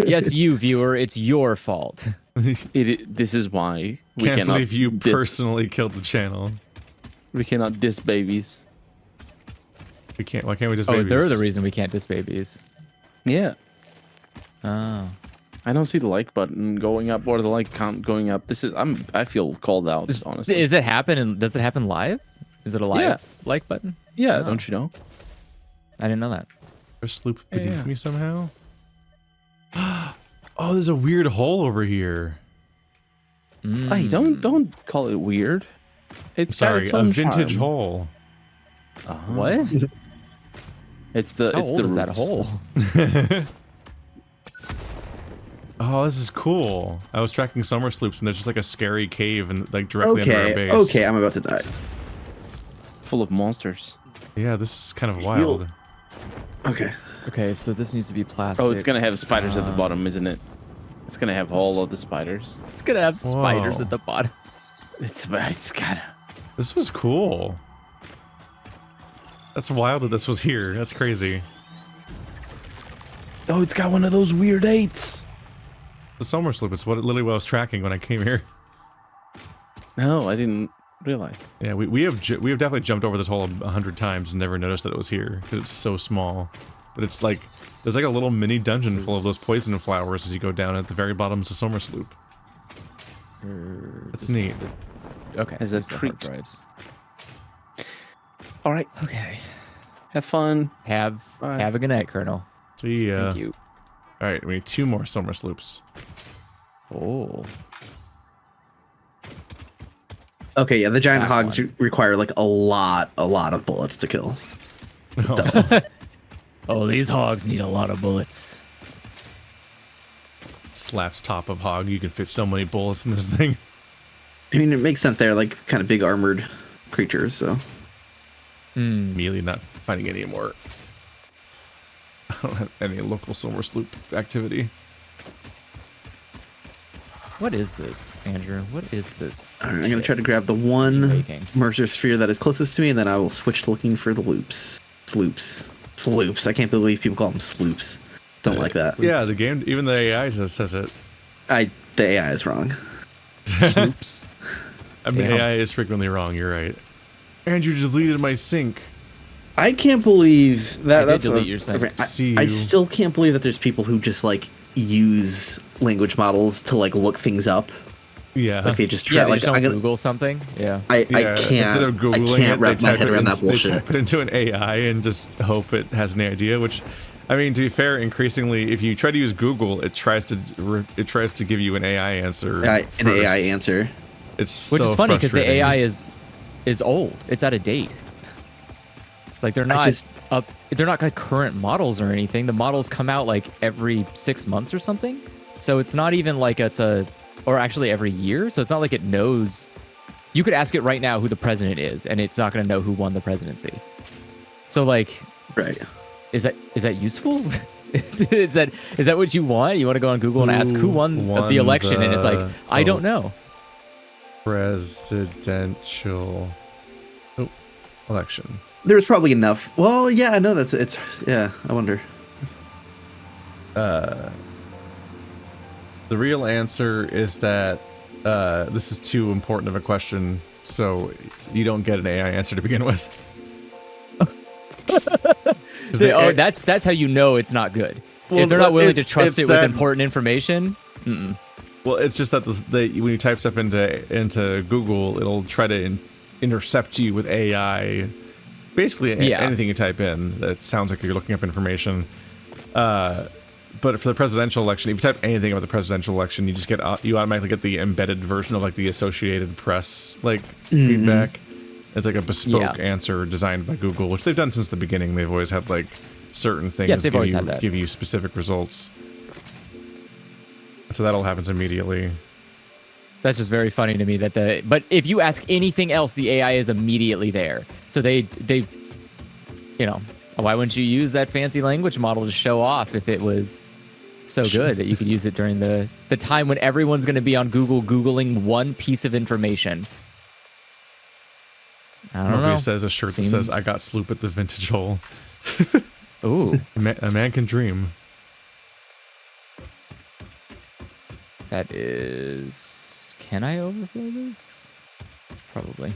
Yes, you viewer. It's your fault. This is why we Can't cannot believe you dis- personally killed the channel. we cannot diss babies. We can't. Why can't we just? Oh, babies? they're the reason we can't diss babies. Yeah. Oh. I don't see the like button going up or the like count going up. I feel called out, honestly. Does it happen live? Is it a live Yeah. like button? Yeah, Oh. don't you know? I didn't know that. There's Sloop beneath Yeah. me somehow. Oh, there's a weird hole over here. Hey, don't call it weird. It's got Sorry, its a own vintage charm. hole. What? It's the How it's old the is that roots. hole? Oh, this is cool. I was tracking summer sloops, and there's just like a scary cave and like directly under our Okay, base. okay, I'm about to die. Full of monsters. Yeah, this is kind of wild. Okay. Okay, so this needs to be plastic. Oh, it's gonna have spiders at the bottom, isn't it? It's gonna have all of the spiders. It's gonna have spiders Whoa. at the bottom. It's gotta. This was cool. That's wild that this was here. That's crazy. Oh, it's got one of those weird 8s. The summer sloop. It's literally what I was tracking when I came here. No, I didn't realize. Yeah, we have definitely jumped over this hole 100 times and never noticed that it was here because it's so small. But it's like there's like a little mini dungeon full of those poison flowers as you go down at the very bottom of the summer sloop. That's This is neat. Okay. As a these are hard treat. drives. All right, Okay. have fun. Have Bye. a good night, Colonel. See ya. Thank you. All right, we need 2 more summer sloops. Oh. Okay, yeah, the giant That hogs one. require like a lot of bullets to kill. Oh, these hogs need a lot of bullets. Slaps top of hog. You can fit so many bullets in this thing. I mean, it makes sense. They're like kind of big armored creatures, so. Immediately not finding any more. I don't have any local summer sloop activity. What is this, Andrew? What is this? All right, I'm gonna try to grab the one Making. mercer sphere that is closest to me, and then I will switch to looking for the loops. Sloops. I can't believe people call them sloops. Don't like that. Yeah, the game, even the AI says it. The AI is wrong. Oops. I mean, Damn. AI is frequently wrong. You're right. And you deleted my sync. I can't believe that. I did That's delete your site. See I you. still can't believe that there's people who just like use language models to like look things up. Yeah. Like they just try. Yeah, they like just don't I'm gonna. Google something. Yeah. I Yeah, can't. Instead of Googling I can't it, wrap they my type head it around in- that bullshit. They type it into an AI and just hope it has any idea. Which, I mean, to be fair, increasingly, if you try to use Google, it tries to give you an AI answer. An AI first. answer. It's Which so is funny because the frustrating. AI is old. It's out of date. Like they're not just- up. They're not like current models or anything. The models come out like every 6 months or something. So it's not even like or actually every year. So it's not like it knows. You could ask it right now who the president is, and it's not going to know who won the presidency. So like, Right. is that useful? is that what you want? You want to go on Google and ask who won the election, and it's like I don't know. Presidential election. There was probably enough. Well, yeah, I know it's. Yeah, I wonder. The real answer is that this is too important of a question, so you don't get an AI answer to begin with. 'Cause the That's how you know it's not good. Well, If they're not willing to it's- trust it's it with that- important information, Well, it's just that when you type stuff into Google, it'll try to intercept you with AI. Basically, Yeah. anything you type in that sounds like you're looking up information. But for the presidential election, if you type anything about the presidential election, you automatically get the embedded version of like the Associated Press feedback. It's like a bespoke answer designed by Google, which they've done since the beginning. They've always had like certain things Yes, they've always had that. give you specific results. So that'll happen immediately. that's just very funny to me but if you ask anything else, the AI is immediately there. So they why wouldn't you use that fancy language model to show off if it was so good that you could use it during the time when everyone's going to be on Google Googling one piece of information? I don't Nobody know. says a shirt that says, Seems- "I got Sloop at the vintage hole." Ooh. A man can dream. That is... Can I overflow this? Probably.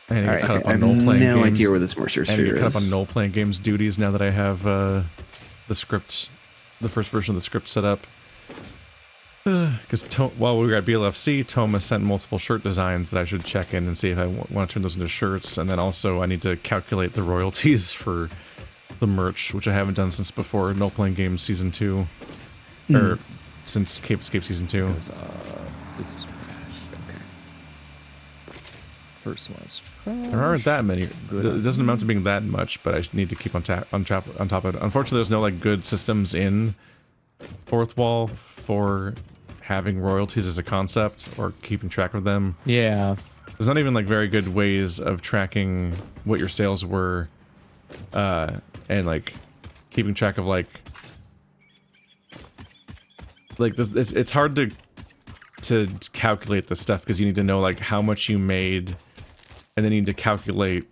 I need to Alright, get caught Okay, up I on have no playing no games. idea where this moisture I need to sphere get caught up is. on no playing games duties now that I have the script, the first version of the script set up. Because while we were at BLFC, Thomas sent multiple shirt designs that I should check in and see if I want to turn those into shirts. And then also I need to calculate the royalties for the merch, which I haven't done since before No Playing Games Season 2. Or since Capescape Season 2. Goes off. This is trash. Okay. First one's trash. There aren't that many. Good It doesn't amount to being that much, but I need to keep on top of it. Unfortunately, there's no like good systems in Fourth Wall for having royalties as a concept or keeping track of them. Yeah. There's not even like very good ways of tracking what your sales were, and like keeping track of like this. It's hard to calculate this stuff because you need to know like how much you made, and then you need to calculate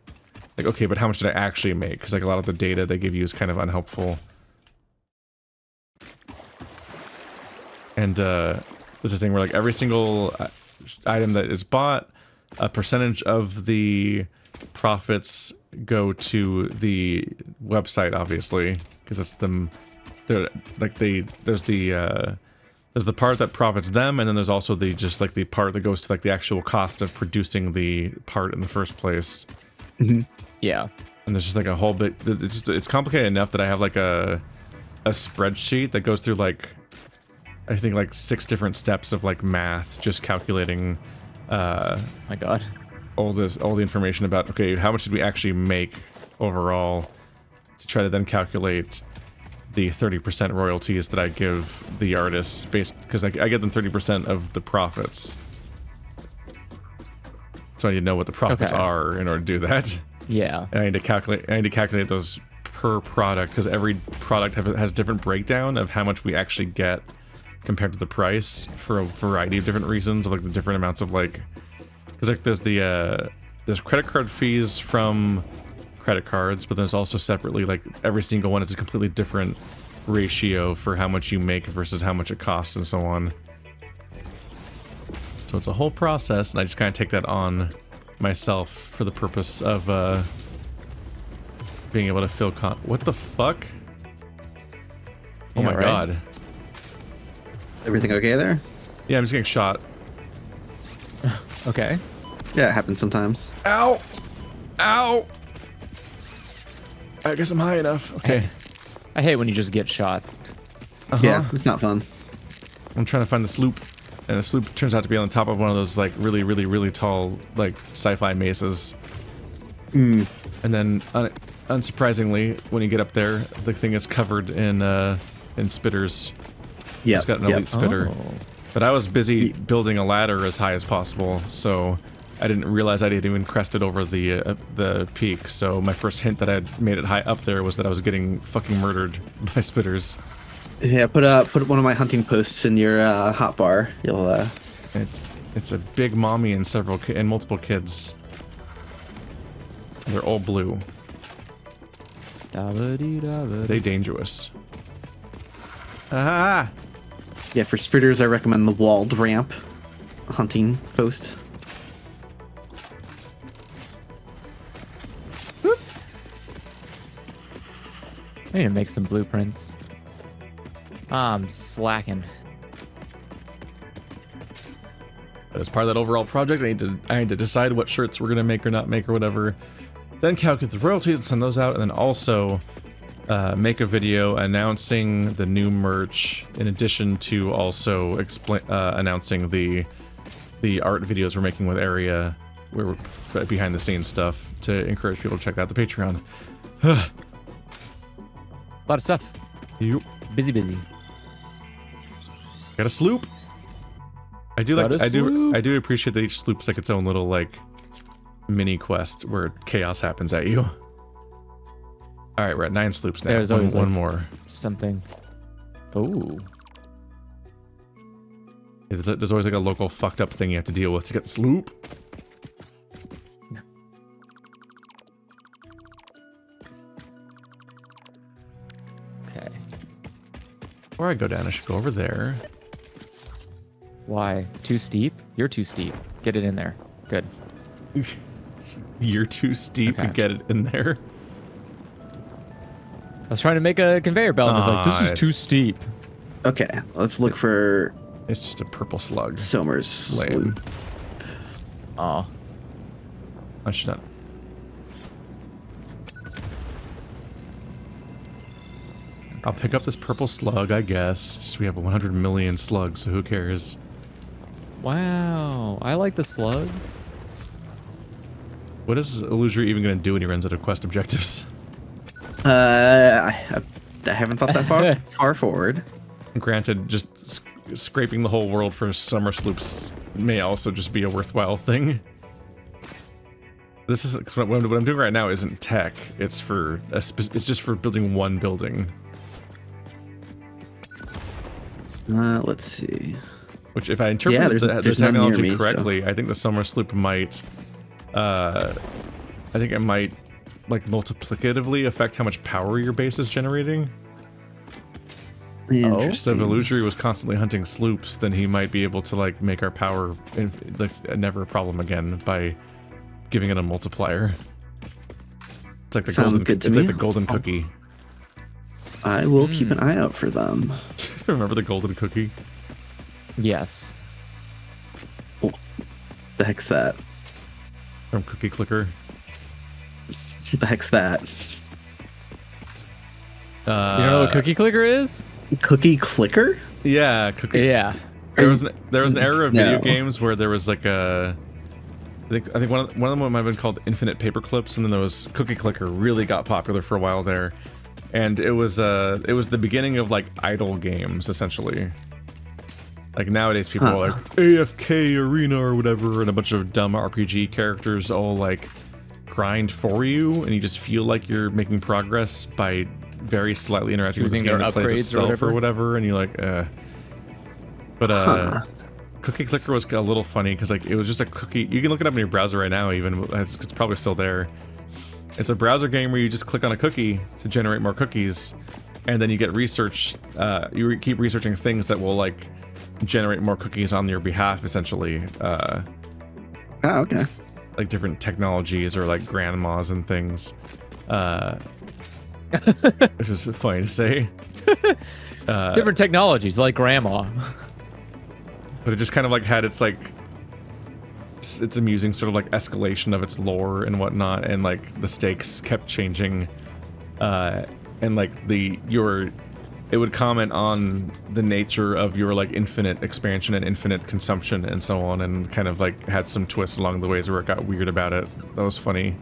like, okay, but how much did I actually make? Because like a lot of the data they give you is kind of unhelpful. And this is a thing where like every single item that is bought, a percentage of the profits go to the website, obviously, because it's them. They're like there's the part that profits them, and then there's also the just like the part that goes to like the actual cost of producing the part in the first place. Yeah. And there's just like a whole bit. It's complicated enough that I have like a spreadsheet that goes through like, I think like 6 different steps of like math, just calculating My God. all the information about, okay, how much did we actually make overall, to try to then calculate the 30% royalties that I give the artists based, because I get them 30% of the profits. So I need to know what the profits Okay. are in order to do that. Yeah. And I need to calculate those per product, because every product has a different breakdown of how much we actually get compared to the price for a variety of different reasons, of like the different amounts of like, because like there's credit card fees from credit cards, but there's also separately like every single one is a completely different ratio for how much you make versus how much it costs and so on. So it's a whole process, and I just kind of take that on myself for the purpose of being able to fill what the fuck? Oh Yeah, my right? god. Everything okay there? Yeah, I'm just getting shot. Okay. Yeah, it happens sometimes. Ow! Ow! I guess I'm high enough. Okay. I hate when you just get shot. Yeah, it's not fun. I'm trying to find the sloop, and the sloop turns out to be on the top of one of those like really, really, really tall like sci-fi mesas. And then, unsurprisingly, when you get up there, the thing is covered in spitters. Yeah, It's got an elite spitter. Oh. But I was busy building a ladder as high as possible, so I didn't realize I didn't even crested over the peak. So my first hint that I had made it high up there was that I was getting fucking murdered by spitters. Yeah, put one of my hunting posts in your hotbar. You'll It's a big mommy and multiple kids. They're all blue. They dangerous. Ah! yeah, for spitters I recommend the walled ramp hunting post. I need to make some blueprints. I'm slacking. But as part of that overall project, I need to decide what shirts we're gonna make or not make or whatever. Then calculate the royalties and send those out, and then also make a video announcing the new merch, in addition to also announcing the art videos we're making with Area, where we're behind the scenes stuff, to encourage people to check out the Patreon. A lot of stuff. You Busy. got a sloop. I do Got a sloop. I do appreciate that each sloop's like its own little like mini quest where chaos happens at you. All right, we're at 9 sloops now. There's always one like- more. Something. Oh. There's always like a local fucked up thing you have to deal with to get the sloop. Okay. Before I go down, I should go over there. Why? Too steep? You're too steep. Get it in there. Good. You're too steep to Okay. get it in there. I was trying to make a conveyor belt and it's like, this is too it's- steep. Okay, let's look for It's just a purple slug. Somers. Lame. Sloop. Oh. I should not. I'll pick up this purple slug, I guess. We have 100 million slugs, so who cares? Wow. I like the slugs. What is Illusory even going to do when he runs out of quest objectives? I haven't thought that far forward. Granted, just scraping the whole world for summer sloops may also just be a worthwhile thing. This is what I'm doing right now isn't tech. It's for it's just for building one building. Let's see. Which, if I interpret Yeah, the there's none near technology me, so- correctly, I think the summer sloop might. I think it might like multiplicatively affect how much power your base is generating. So if Interesting. Illusory was constantly hunting sloops, then he might be able to like make our power like never a problem again by giving it a multiplier. It's like the Sounds golden. good to It's me. like the golden cookie. I will keep an eye out for them. Remember the golden cookie? Yes. The heck's that? From Cookie Clicker. The heck's that? You don't know what cookie clicker is? Cookie clicker? Yeah, cookie. Yeah. There was an era of video No. games where there was like a. I think one of them might have been called Infinite Paper Clips, and then there was Cookie Clicker. Really got popular for a while there, and it was the beginning of like idle games essentially. Like nowadays, people are like AFK Arena or whatever, and a bunch of dumb RPG characters all like grind for you, and you just feel like you're making progress by very slightly interacting with the Using game their that plays upgrades or itself or whatever, and you're like, But Cookie Clicker was a little funny because like it was just a cookie. You can look it up in your browser right now. Even it's probably still there. It's a browser game where you just click on a cookie to generate more cookies, and then you get research. You keep researching things that will like generate more cookies on your behalf, essentially. Oh, okay. Like different technologies or like grandmas and things. Which is funny to say. Different technologies, like grandma. But it just kind of like had its like it's amusing sort of like escalation of its lore and whatnot, and like the stakes kept changing, and like it would comment on the nature of your like infinite expansion and infinite consumption and so on, and kind of like had some twists along the ways where it got weird about it. That was funny.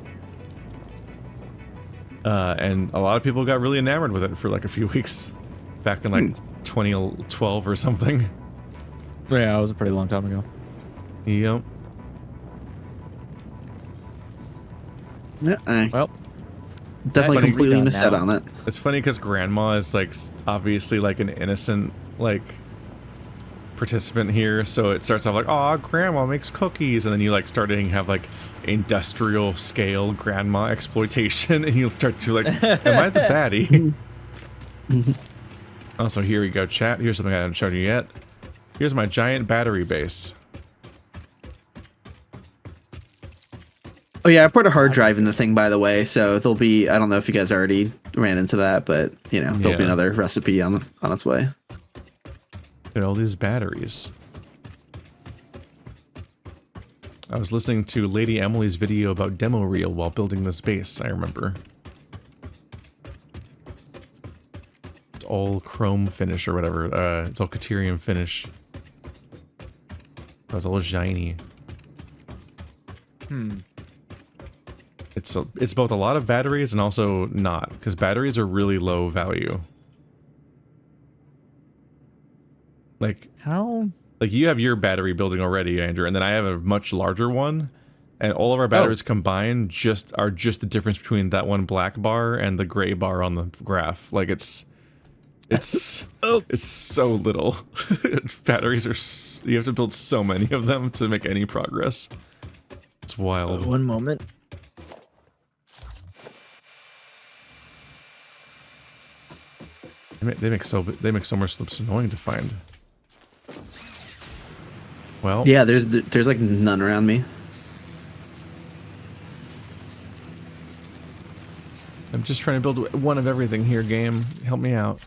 And a lot of people got really enamored with it for like a few weeks back in like 2012 or something. Yeah, it was a pretty long time ago. Yep. Yeah, I Well, definitely funny. completely Redone missed out now. on it. It's funny because Grandma is like obviously like an innocent like participant here, so it starts off like, "Oh, Grandma makes cookies," and then you like starting to have like industrial scale Grandma exploitation, and you'll start to like, "Am I the baddie?" Also, here we go, chat. Here's something I haven't shown you yet. Here's my giant battery base. Oh yeah, I put a hard drive in the thing, by the way, so there'll be, I don't know if you guys already ran into that, but you know, there'll be Yeah. another recipe on its way. Look at all these batteries. I was listening to Lady Emily's video about demo reel while building this base, I remember. It's all chrome finish or whatever. It's all Caterium finish. It's all shiny. It's both a lot of batteries and also not, because batteries are really low value. Like you have your battery building already, Andrew, and then I have a much larger one, and all of our batteries combined are just the difference between that one black bar and the gray bar on the graph. Like it's so little. Batteries are you have to build so many of them to make any progress. It's wild. one moment. They make summer slips annoying to find. Well, Yeah, there's like none around me. I'm just trying to build one of everything here, game. Help me out.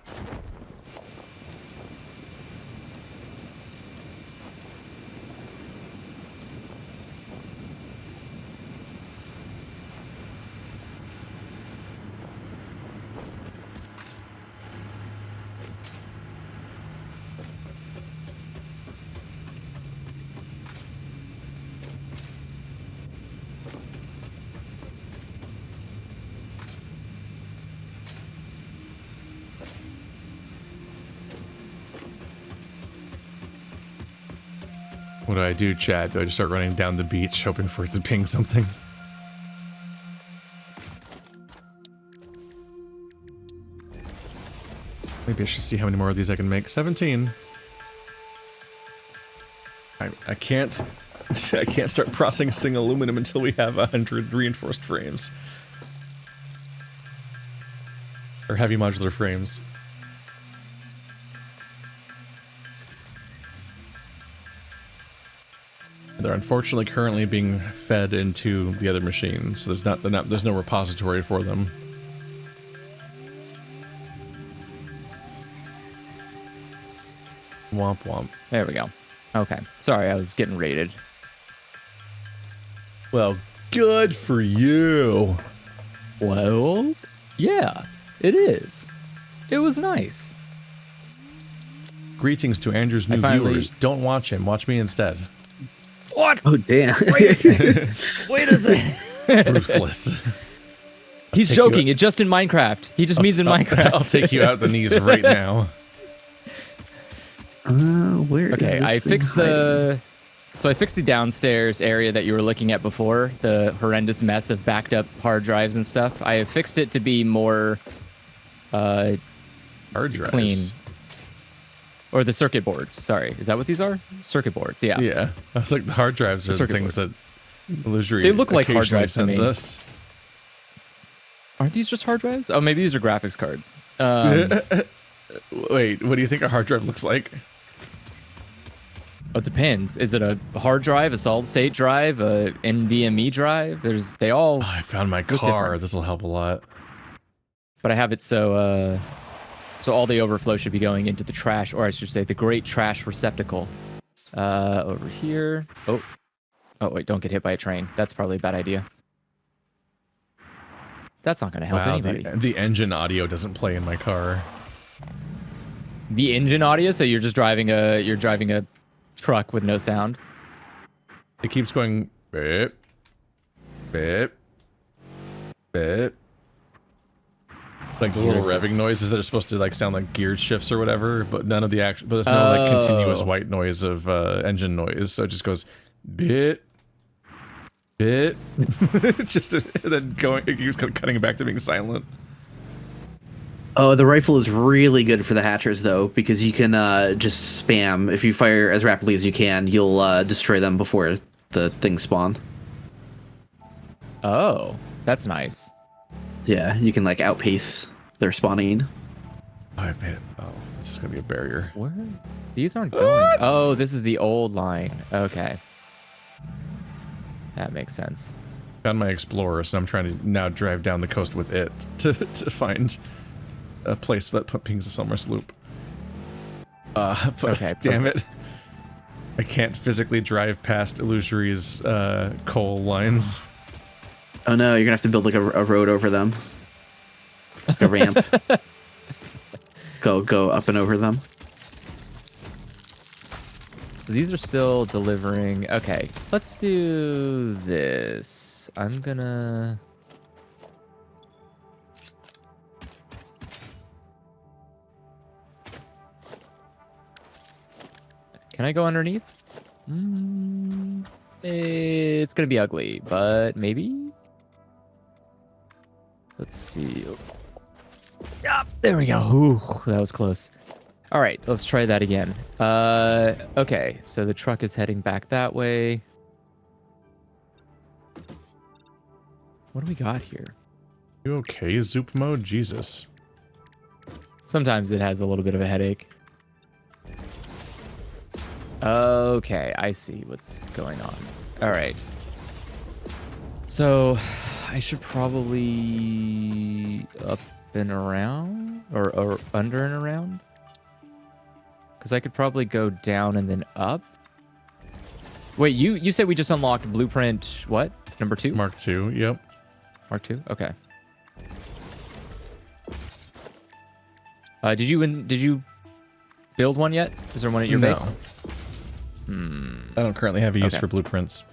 What do I do, Chad? Do I just start running down the beach hoping for it to ping something? Maybe I should see how many more of these I can make. 17. I can't I can't start processing aluminum until we have 100 reinforced frames. Or heavy modular frames. They're unfortunately currently being fed into the other machine, so there's no repository for them. Womp womp. There we go. Okay. Sorry, I was getting raided. Well, good for you. Well, yeah, it is. It was nice. Greetings to Andrew's new viewers. Don't watch him. Watch me instead. What? Oh damn! Wait a second. Wait a second. Ruthless. He's joking. It's just in Minecraft. He just means in Minecraft. I'll take you out the knees right now. Where is Okay, this I thing fixed hiding? So I fixed the downstairs area that you were looking at before, the horrendous mess of backed up hard drives and stuff. I have fixed it to be more Hard drives. clean. Or the circuit boards, sorry. Is that what these are? Circuit boards, yeah. Yeah. I was like, the hard drives are the Circuit things boards. that Illusory They look like hard occasionally drives to sends me. us. Aren't these just hard drives? Oh, maybe these are graphics cards. Wait, what do you think a hard drive looks like? It depends. Is it a hard drive, a solid state drive, a NVMe drive? They all, Oh, I found my Look car. different. This will help a lot. but I have it so all the overflow should be going into the trash, or I should say the great trash receptacle. Over here. Oh wait, don't get hit by a train. That's probably a bad idea. That's not going to help Wow, anybody. the engine audio doesn't play in my car. The engine audio, so you're driving a truck with no sound. It keeps going beep, beep, beep. Like the little Hear this. revving noises that are supposed to like sound like gear shifts or whatever, but none of the action. But there's no like continuous Oh. white noise of engine noise, so it just goes bit, bit. Just then going. It keeps cutting back to being silent. Oh, the rifle is really good for the hatchers though, because you can just spam. If you fire as rapidly as you can, you'll destroy them before the things spawn. Oh, that's nice. Yeah, you can like outpace their spawning. Oh, I've made it. Oh, this is gonna be a barrier. Where? These aren't going. Oh, this is the old line. Okay. That makes sense. Found my Explorer, so I'm trying to now drive down the coast with it to find a place that pings the summer sloop. But Okay, damn it. I can't physically drive past Illusory's coal lines. Oh no, you're gonna have to build like a road over them, like a ramp. Go up and over them. So these are still delivering. Okay, let's do this. I'm gonna... Can I go underneath? It's gonna be ugly, but maybe? Let's see. Yep, there we go. Ooh, that was close. All right, let's try that again. Okay, so the truck is heading back that way. What do we got here? You okay, Zoop mode? Jesus. Sometimes it has a little bit of a headache. Okay, I see what's going on. All right. So I should probably up and around or under and around. Because I could probably go down and then up. Wait, you said we just unlocked blueprint what? Number 2? Mark 2, yep. Mark 2? Okay. Did you build one yet? Is there one at your base? I don't currently have a use for blueprints.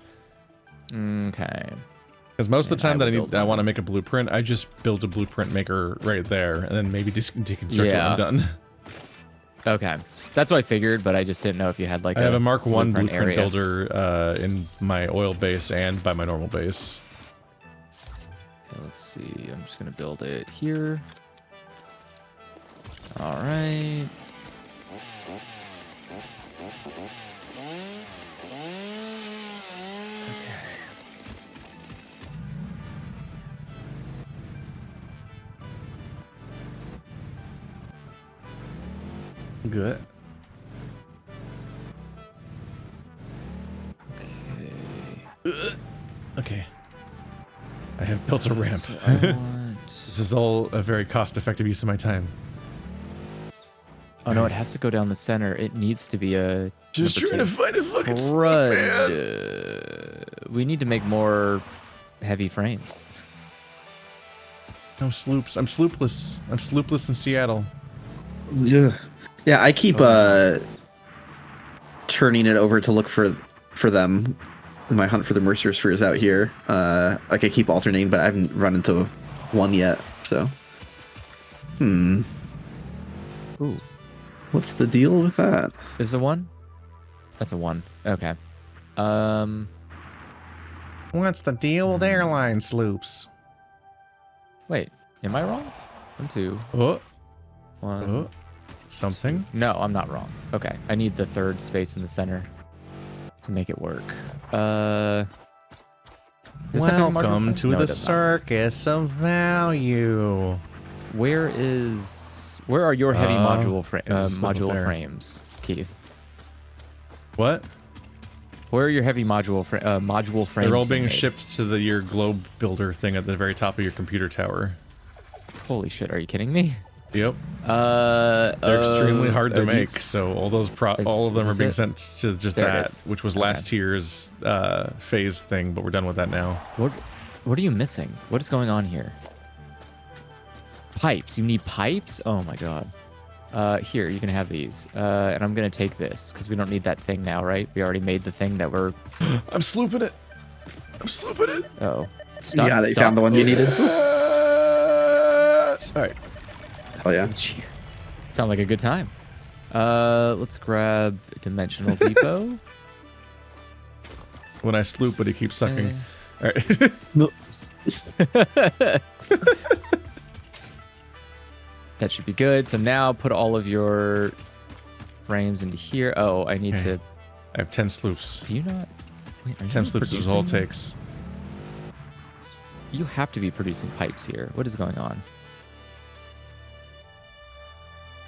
Okay. Because most of the time that I want to one. make a blueprint, I just build a blueprint maker right there, and then maybe deconstruct it when Yeah. I'm done. Okay. That's what I figured, but I just didn't know if you had like I have a Mark 1 blueprint area. builder in my oil base and by my normal base. Okay, let's see. I'm just going to build it here. All right. Good. Okay. I have built a ramp. So I want... This is all a very cost-effective use of my time. Oh no, it has to go down the center. It needs to be a Just number trying 2. to find a fucking slug, man. Crud. We need to make more heavy frames. No sloops. I'm sloopless. I'm sloopless in Seattle. Yeah. Yeah, I keep turning it over to look for them. My hunt for the Mercer Spheres out here. Like I keep alternating, but I haven't run into one yet. So, Ooh, what's the deal with that? is it 1? That's a 1. Okay. What's the deal with airline sloops? Wait, am I wrong? 1, 2, Oh, 1. oh, something. No, I'm not wrong. Okay, I need the 3rd space in the center to make it work. Does that have a module Welcome frame? to No, it the does not. circus of value. Where are your heavy it's up module there. frames, Keith? What? Where are your heavy module frames? They're all being made? shipped to your globe builder thing at the very top of your computer tower. Holy shit! Are you kidding me? Yep. They're extremely hard to are make, these- so all those all of is them are this being it? sent to just There it that, is. which was Okay. last year's phase thing, but we're done with that now. What are you missing? What is going on here? Pipes. You need pipes? Oh my god. Here, you can have these. And I'm gonna take this because we don't need that thing now, right? We already made the thing that we're. I'm slooping it. I'm slooping it. Oh, stop! Yeah, they stop. found the one you needed. Yes! All right. Oh yeah. Gee, sound like a good time. Let's grab Dimensional Depot. When I sloop it, he keeps sucking. All right. That should be good. So now put all of your frames into here. Oh, I need Okay. to. I have 10 sloops. Do you not? Wait, are 10 you sloops is all it producing- takes. You have to be producing pipes here. What is going on?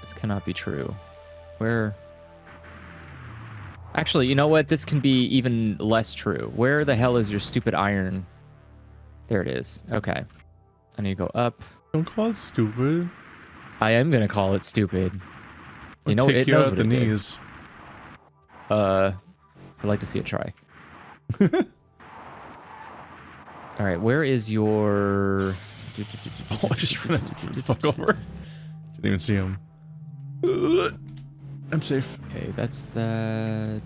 This cannot be true. Where? Actually, you know what? This can be even less true. Where the hell is your stupid iron? There it is. Okay. I need to go up. Don't call it stupid. I am gonna call it stupid. Or know, take it you knows out what the it did. knees. I'd like to see it try. All right, where is your? Oh, I just ran the fuck over. Didn't even see him. I'm safe. Okay, that's that.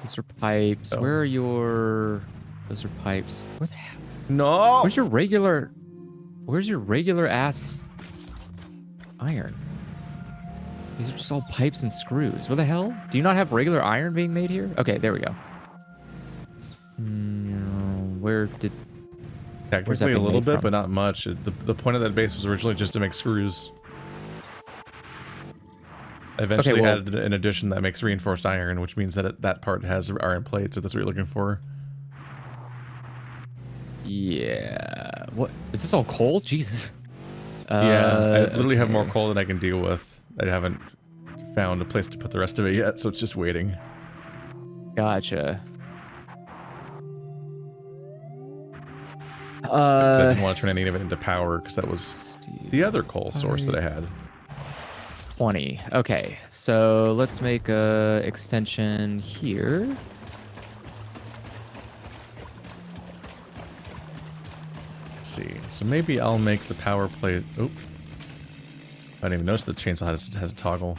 Those are pipes. Oh. Where are your? Those are pipes. Where the hell? No. Where's your regular? Where's your regular ass iron? These are just all pipes and screws. Where the hell? Do you not have regular iron being made here? Okay, there we go. Where did? Where's that Technically a being little made bit, from? but not much. The point of that base was originally just to make screws. I eventually well- added an addition that makes reinforced iron, which means that that part has iron plates, if that's what you're looking for. Yeah. What is this all coal? Jesus. Yeah, I literally have more okay. coal than I can deal with. I haven't found a place to put the rest of it yet, so it's just waiting. Gotcha. I didn't want to turn any of it into power because that was the other coal source that I had. 20. Okay, so let's make a extension here. Let's see. So maybe I'll make the power plate. Oop. I didn't even notice the chainsaw has a toggle.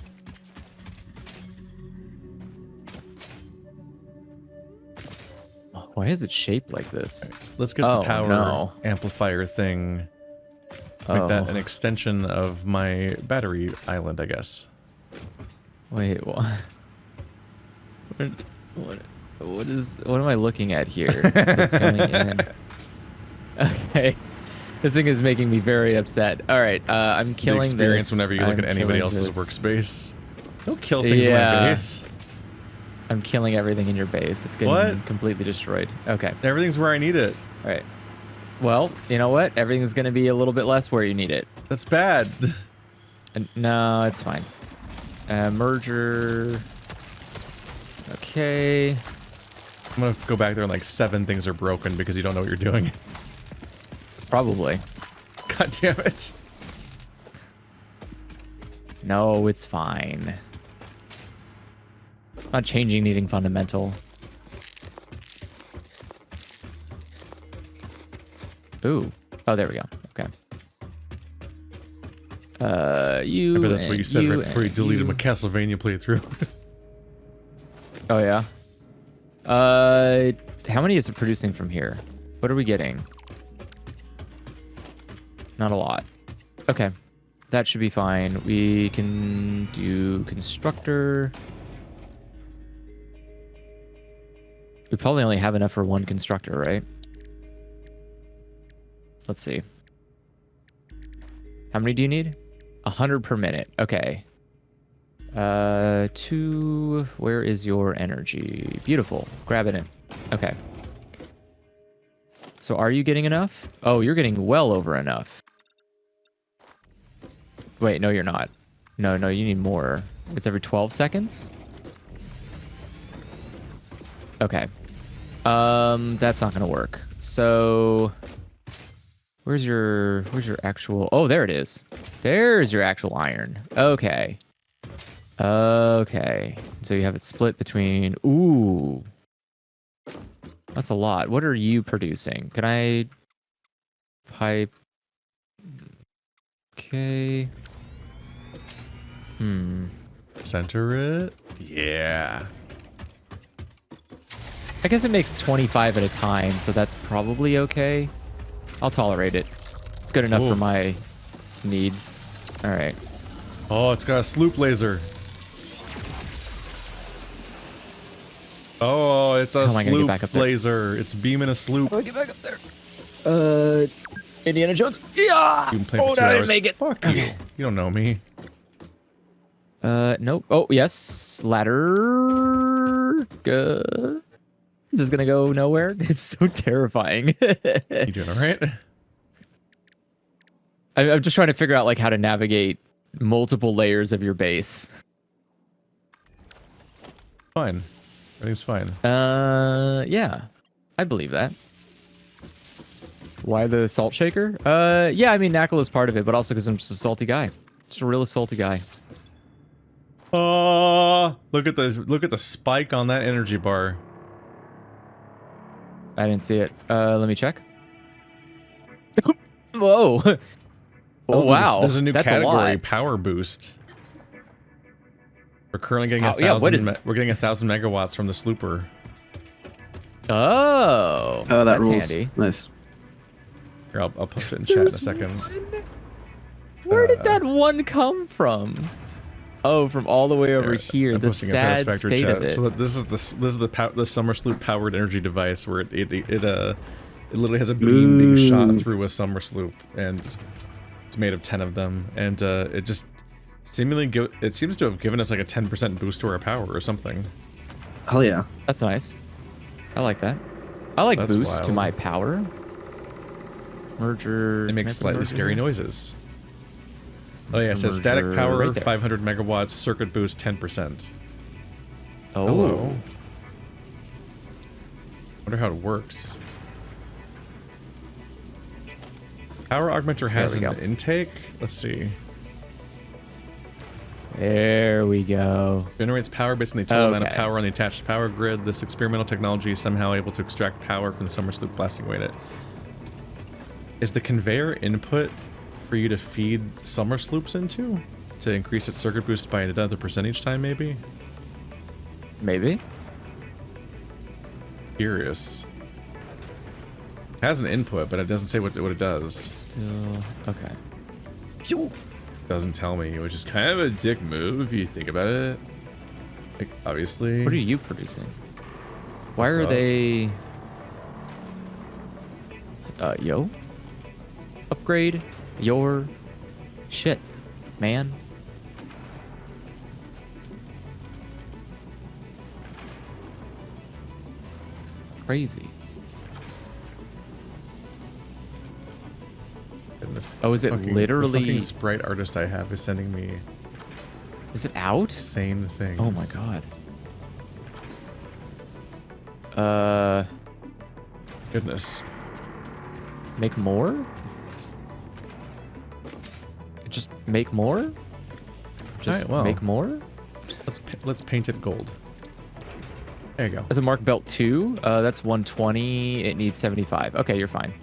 Why is it shaped like this? Let's get the power amplifier thing. Make that an extension of my battery island, I guess. Wait, what? What am I looking at here? So it's coming in. Okay. This thing is making me very upset. All right, I'm killing the experience this. whenever you look at anybody else's workspace. Don't kill things in my base. I'm killing everything in your base. It's getting completely destroyed. Okay. Everything's where I need it. All right. Well, you know what? Everything's going to be a little bit less where you need it. That's bad. No, it's fine. Merger. Okay. I'm going to go back there and like 7 things are broken because you don't know what you're doing. Probably. God damn it. No, it's fine. Not changing anything fundamental. Ooh. Oh, there we go. Okay. You. I bet that's what you said right before you deleted my Castlevania playthrough. Oh, yeah? How many is it producing from here? What are we getting? Not a lot. Okay. That should be fine. We can do constructor. We probably only have enough for 1 constructor, right? Let's see. How many do you need? 100 per minute. Okay. 2. Where is your energy? Beautiful. Grab it in. Okay. So are you getting enough? Oh, you're getting well over enough. Wait, no, you're not. No, you need more. It's every 12 seconds? Okay. That's not gonna work. So where's your actual... Oh, there it is. There's your actual iron. Okay. Okay. So you have it split between... Ooh. That's a lot. What are you producing? Can I... Pipe... Okay. Center it. Yeah. I guess it makes 25 at a time, so that's probably okay. I'll tolerate it. It's good enough for my needs. All right. Oh, it's got a sloop laser. Oh, it's a sloop laser. It's beaming a sloop. Oh, get back up there. Indiana Jones. Yeah. You can play for 2 hours. I didn't make it. Fuck you. You don't know me. Nope. Oh, yes. Ladder. Good. This is gonna go nowhere. It's so terrifying. You doing all right? I'm just trying to figure out like how to navigate multiple layers of your base. Fine. Everything's fine. Yeah. I believe that. Why the salt shaker? Yeah, I mean, Knackle is part of it, but also because I'm just a salty guy. Just a real salty guy. Oh, look at the spike on that energy bar. I didn't see it. Let me check. Whoa. Oh, wow. There's a new That's category, power boost. We're currently getting 1,000. We're getting 1,000 megawatts from the Slooper. Oh. Oh, that that's rules. handy. Nice. Here, I'll post it in chat in a second. Where did that one come from? Oh, from all the way over here. I'm The posting in sad Satisfactory state chat. of it. So this is the Summer Sloop powered energy device where it literally has a beam being shot through a Summer Sloop, and it's made of 10 of them, and it just seems to have given us like a 10% boost to our power or something. Hell yeah. That's nice. I like that. I like That's boost to wild. my power. Merger. It makes slightly scary noises. Oh yeah, it says static converter power right there. 500 megawatts, circuit boost 10%. Oh. Hello. Wonder how it works. Power augmenter has There an we go. intake. Let's see. There we go. Generates power based on the total amount of Okay. power on the attached power grid. This experimental technology is somehow able to extract power from the summer sloop blasting away at it. Is the conveyor input for you to feed summer sloops into? To increase its circuit boost by another % each time, maybe? Maybe. Curious. It has an input, but it doesn't say what it does. Still okay. Doesn't tell me, which is kind of a dick move if you think about it. Like, obviously. What are you producing? Why are up? they? Yo. Upgrade your shit, man. Crazy. Goodness, Oh, is it the literally- fucking sprite artist I have is sending me Is it out? insane things. Oh my god. Goodness. Make more? Just make more? Just Alright, well. make more? Let's paint it gold. There you go. That's a Mark Belt 2. That's 120. It needs 75. Okay, you're fine.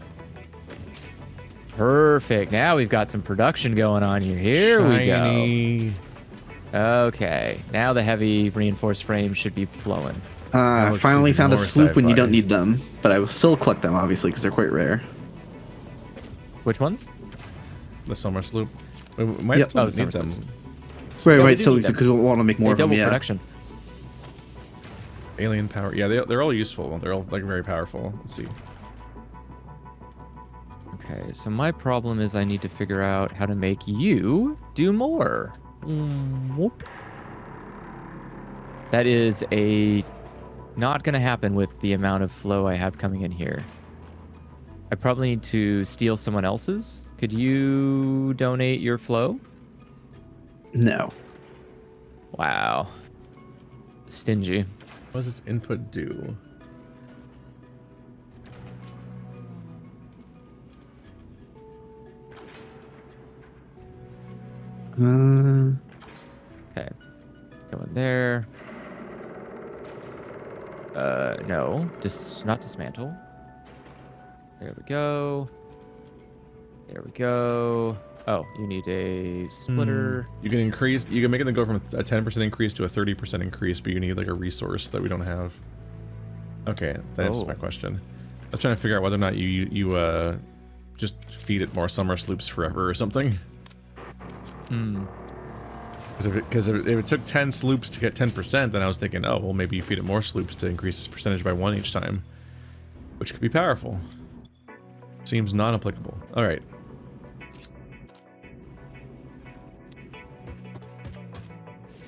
Perfect. Now we've got some production going on here. Here we Shiny. go. Okay. Now the heavy reinforced frames should be flowing. looks Finally even found a more sloop when you sci-fi. don't need them, but I will still collect them, obviously, because they're quite rare. Which ones? The summer sloop. We might Yep. still Oh, need summer them. sloops. Right, Yeah, we right. do So need them. because we want to make more They of them, double yeah. production. Alien power. Yeah, they're all useful. They're all like very powerful. Let's see. Okay, so my problem is I need to figure out how to make you do more. Whoop. That is not going to happen with the amount of flow I have coming in here. I probably need to steal someone else's. Could you donate your flow? No. Wow. Stingy. What does its input do? Okay. Go in there. No. Not dismantle. There we go. There we go. Oh, you need a splitter. You can increase. You can make them go from a 10% increase to a 30% increase, but you need like a resource that we don't have. Okay, that answers Oh. my question. I was trying to figure out whether or not you just feed it more summer sloops forever or something. Hmm. Because if it took 10 sloops to get 10%, then I was thinking, oh, well, maybe you feed it more sloops to increase its percentage by 1 each time, which could be powerful. Seems non-applicable. All right.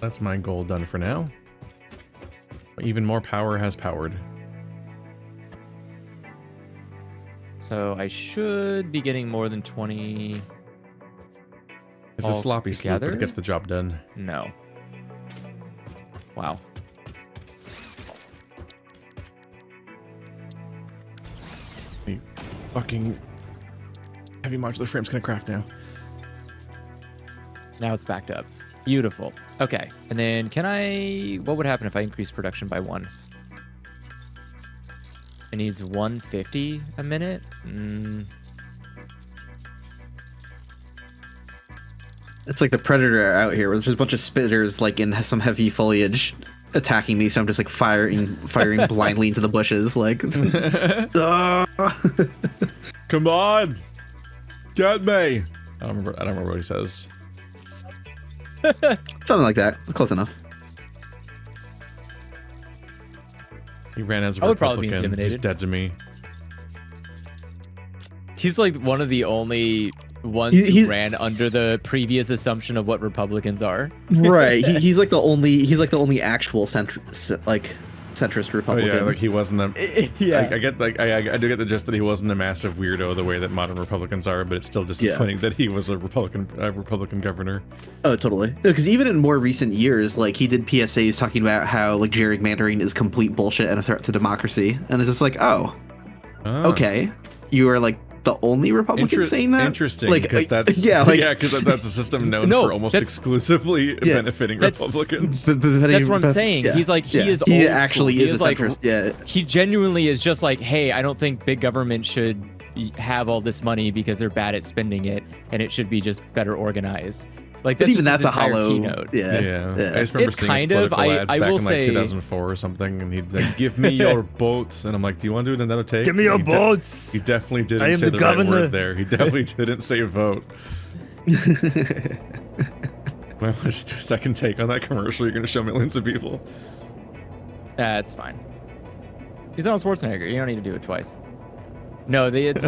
That's my goal done for now. Even more power has powered. So I should be getting more than 20. It's a All sloppy sloop, but together? it gets the job done. No. Wow. The fucking heavy modular frame's gonna craft now. Now it's backed up. Beautiful. Okay. And then what would happen if I increase production by 1? It needs 150 a minute. It's like the predator out here, where there's a bunch of spitters like in some heavy foliage attacking me, so I'm just like firing blindly into the bushes, like. Ah. Come on, get me! I don't remember what he says. Something like that. Close enough. He ran as a I would probably be Republican. He's intimidated. dead to me. He's like one of the only ones He's- who ran under the previous assumption of what Republicans are. Right. He's like the only. He's like the only actual centrist Oh Republican. yeah, like he wasn't a. Yeah. I get like I do get the gist that he wasn't a massive weirdo the way that modern Republicans are, but it's still disappointing that he was a Republican governor. Oh, totally. Because even in more recent years, like he did PSAs talking about how like gerrymandering is complete bullshit and a threat to democracy, and it's just like, oh, okay, you are like the only Republican saying that. Interesting, like, because that's because that's a system known for almost exclusively benefiting Republicans. That's what I'm saying. He's like he is. He old actually school. is a centrist. Yeah, he genuinely is just like, hey, I don't think big government should have all this money because they're bad at spending it, and it should be just better organized. Like that's even that's a hollow keynote. Yeah. I just remember seeing his political ads back in like 2004 or something, and he'd like, "Give me your boats," and I'm like, "Do you want to do another take?" Give me your boats. He definitely didn't say the right word there. He definitely didn't say vote. I want to just do a second take on that commercial. You're going to show millions of people. That's fine. He's Arnold Schwarzenegger. You don't need to do it twice. No, it's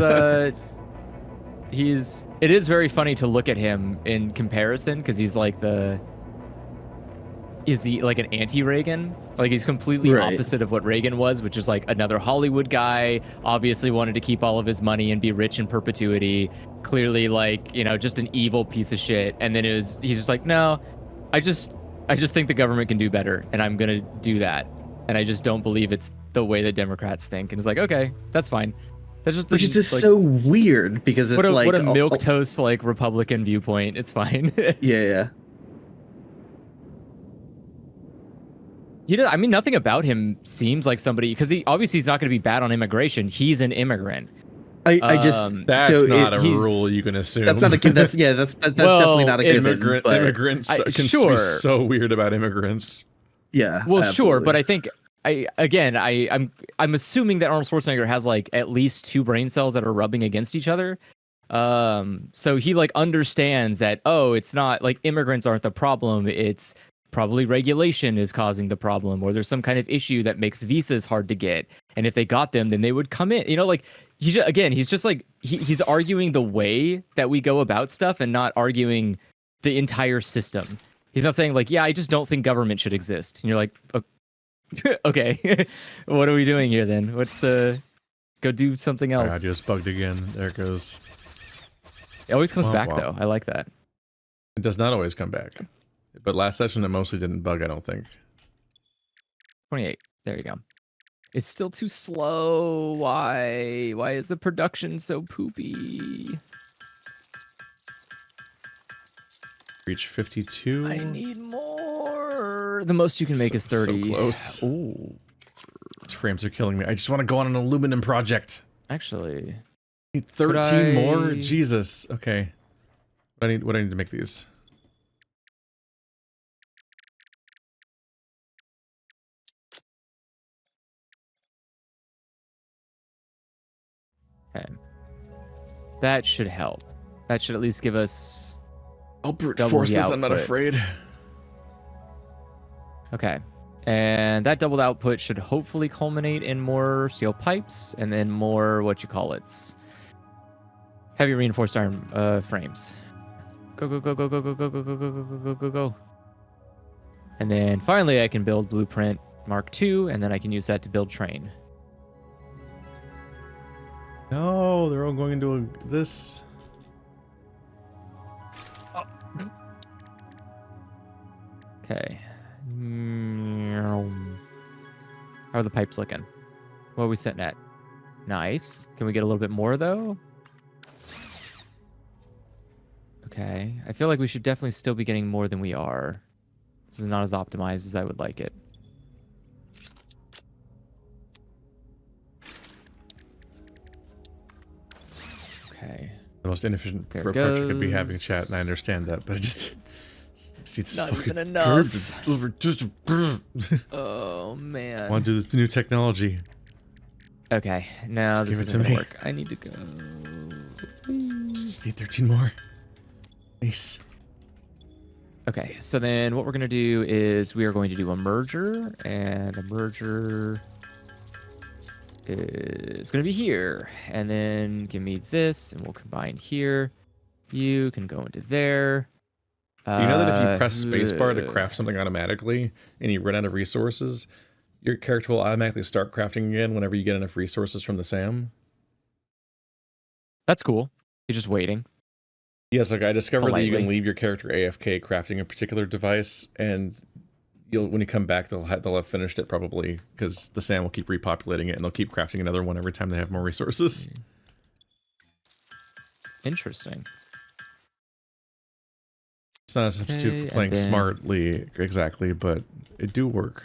it is very funny to look at him in comparison because he's like like an anti-Reagan. Like he's completely opposite of what Reagan was, which is like another Hollywood guy, obviously wanted to keep all of his money and be rich in perpetuity. Clearly like, just an evil piece of shit. And then he's just like, no, I just think the government can do better and I'm going to do that. And I just don't believe it's the way that Democrats think. And it's like, okay, that's fine. That's just which is just so weird because it's what a milquetoast like Republican viewpoint. It's fine. Yeah. I mean, nothing about him seems like somebody because he's not going to be bad on immigration. He's an immigrant. That's not a rule you can assume. That's not a that's definitely not a given. Immigrants can be so weird about immigrants. Yeah. Well, absolutely. sure, but I think I'm assuming that Arnold Schwarzenegger has like at least 2 brain cells that are rubbing against each other. So he like understands that it's not like immigrants aren't the problem. It's probably regulation is causing the problem, or there's some kind of issue that makes visas hard to get. And if they got them, then they would come in. Like he's just like he's arguing the way that we go about stuff and not arguing the entire system. He's not saying like, yeah, I just don't think government should exist. And you're like, okay, what are we doing here then? Go do something else. I just bugged again. There it goes. It always comes back though. I like that. It does not always come back. But last session it mostly didn't bug, I don't think. 28. There you go. It's still too slow. Why? Why is the production so poopy? Reach 52. I need more. The most you can make is 30. So close. Ooh. These frames are killing me. I just want to go on an aluminum project. Actually. I need 13 more? Jesus. Okay. What do I need to make these? Okay. That should help. That should at least give us... I'll brute force this, I'm not afraid. Okay. And that doubled output should hopefully culminate in more steel pipes and then more, heavy reinforced iron frames. Go, go, go, go, go, go, go, go, go, go, go, go, go, go, go. And then finally I can build Blueprint Mark II, and then I can use that to build train. No, they're all going into this. Okay. How are the pipes looking? What are we sitting at? Nice. Can we get a little bit more, though? Okay. I feel like we should definitely still be getting more than we are. This is not as optimized as I would like it. Okay. The most inefficient approach I could be having, chat, and I understand that, but I just it's not fucking even enough. Just Oh man. I want to do this new technology. Okay, now this is gonna work. I need to go. Just need 13 more. Nice. Okay, so then what we're gonna do is we are going to do a merger, and a merger is gonna be here. And then give me this, and we'll combine here. You can go into there. You know that if you press spacebar to craft something automatically and you run out of resources, your character will automatically start crafting again whenever you get enough resources from the SAM. That's cool. You're just waiting. Yes, like I discovered that you can Politely. leave your character AFK crafting a particular device, and when you come back, they'll have finished it probably, because the SAM will keep repopulating it, and they'll keep crafting another one every time they have more resources. Interesting. It's not a substitute Okay, for playing and then- smartly, exactly, but it do work.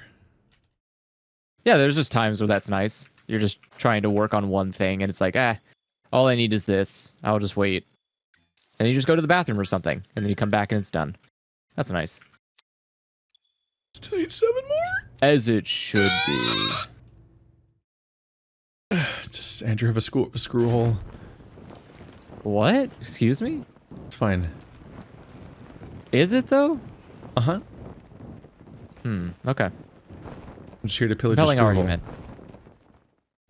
Yeah, there's just times where that's nice. You're just trying to work on one thing, and it's like, all I need is this. I'll just wait. And you just go to the bathroom or something, and then you come back and it's done. That's nice. Still need 7 more? As it should be. Just, Andrew, have a screw hole. What? Excuse me? It's fine. Is it, though? Uh-huh. Okay. I'm just here to pillage a Compelling screw argument.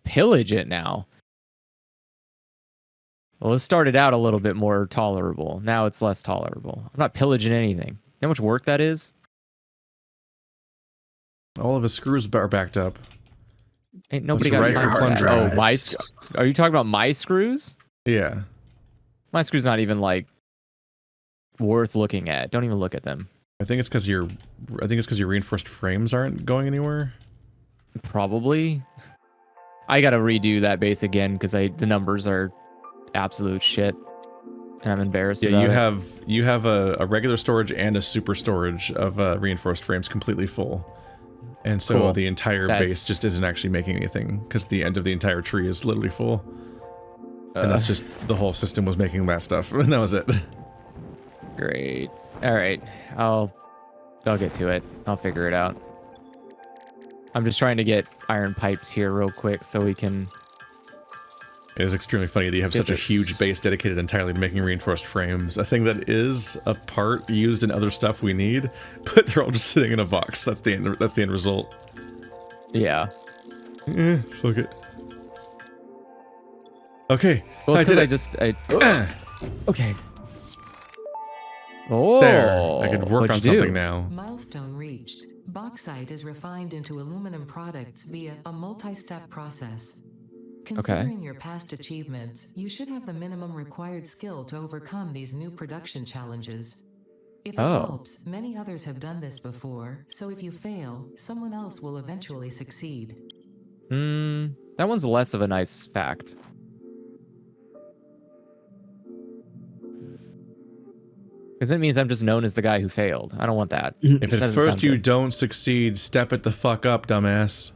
Pillage it now. Well, it started out a little bit more tolerable. Now it's less tolerable. I'm not pillaging anything. You know how much work that is? hole. All of his screws are backed up. Ain't nobody That's got right time for for that. plunger Oh, drives. are you talking about my screws? Yeah. My screws not even like worth looking at. Don't even look at them. I think it's because your reinforced frames aren't going anywhere. Probably. I gotta redo that base again because the numbers are absolute shit, and I'm embarrassed. Yeah, about you have a regular storage and a super storage of reinforced frames completely full, and so Cool. the entire base That's- just isn't actually making anything because the end of the entire tree is literally full, and that's just the whole system was making that stuff, and that was it. Great. All right, I'll get to it. I'll figure it out. I'm just trying to get iron pipes here real quick so we can. It is extremely funny that you have Get such a this. huge base dedicated entirely to making reinforced frames, a thing that is a part used in other stuff we need, but they're all just sitting in a box. That's the end. That's the end result. Yeah. Fuck it. Okay. Well, it's I did because it. Okay. Oh. There. I could work what'd on you something do? now. Milestone reached. Bauxite is refined into aluminum products via a multi-step process. Considering your past achievements, you should have the minimum required skill to overcome these new production challenges. If it helps, many others have done this before, so if you fail, someone else will eventually succeed. That one's less of a nice fact. Because it means I'm just known as the guy who failed. I don't want that. If That at doesn't first sound you good. don't succeed, step it the fuck up, dumbass.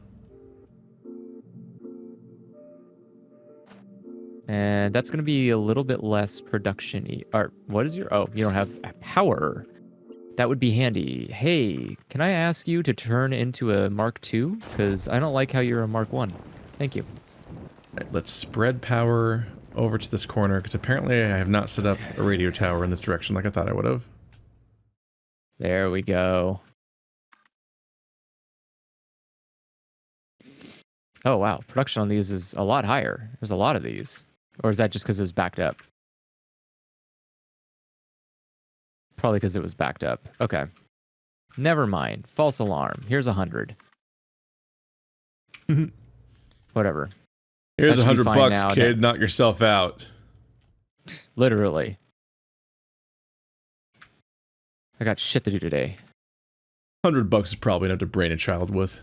And that's going to be a little bit less production-y. Or, what is your... Oh, you don't have power. That would be handy. Hey, can I ask you to turn into a Mark II? Because I don't like how you're a Mark I. Thank you. Right, let's spread power over to this corner, because apparently I have not set up a radio tower in this direction like I thought I would have. There we go. Oh, wow. Production on these is a lot higher. There's a lot of these. Or is that just because it was backed up? Probably because it was backed up. Okay. Never mind. False alarm. Here's 100. Whatever. Here's That should be 100 fine bucks, now. kid. Knock yourself out. Literally. I got shit to do today. 100 bucks is probably enough to brain a child with.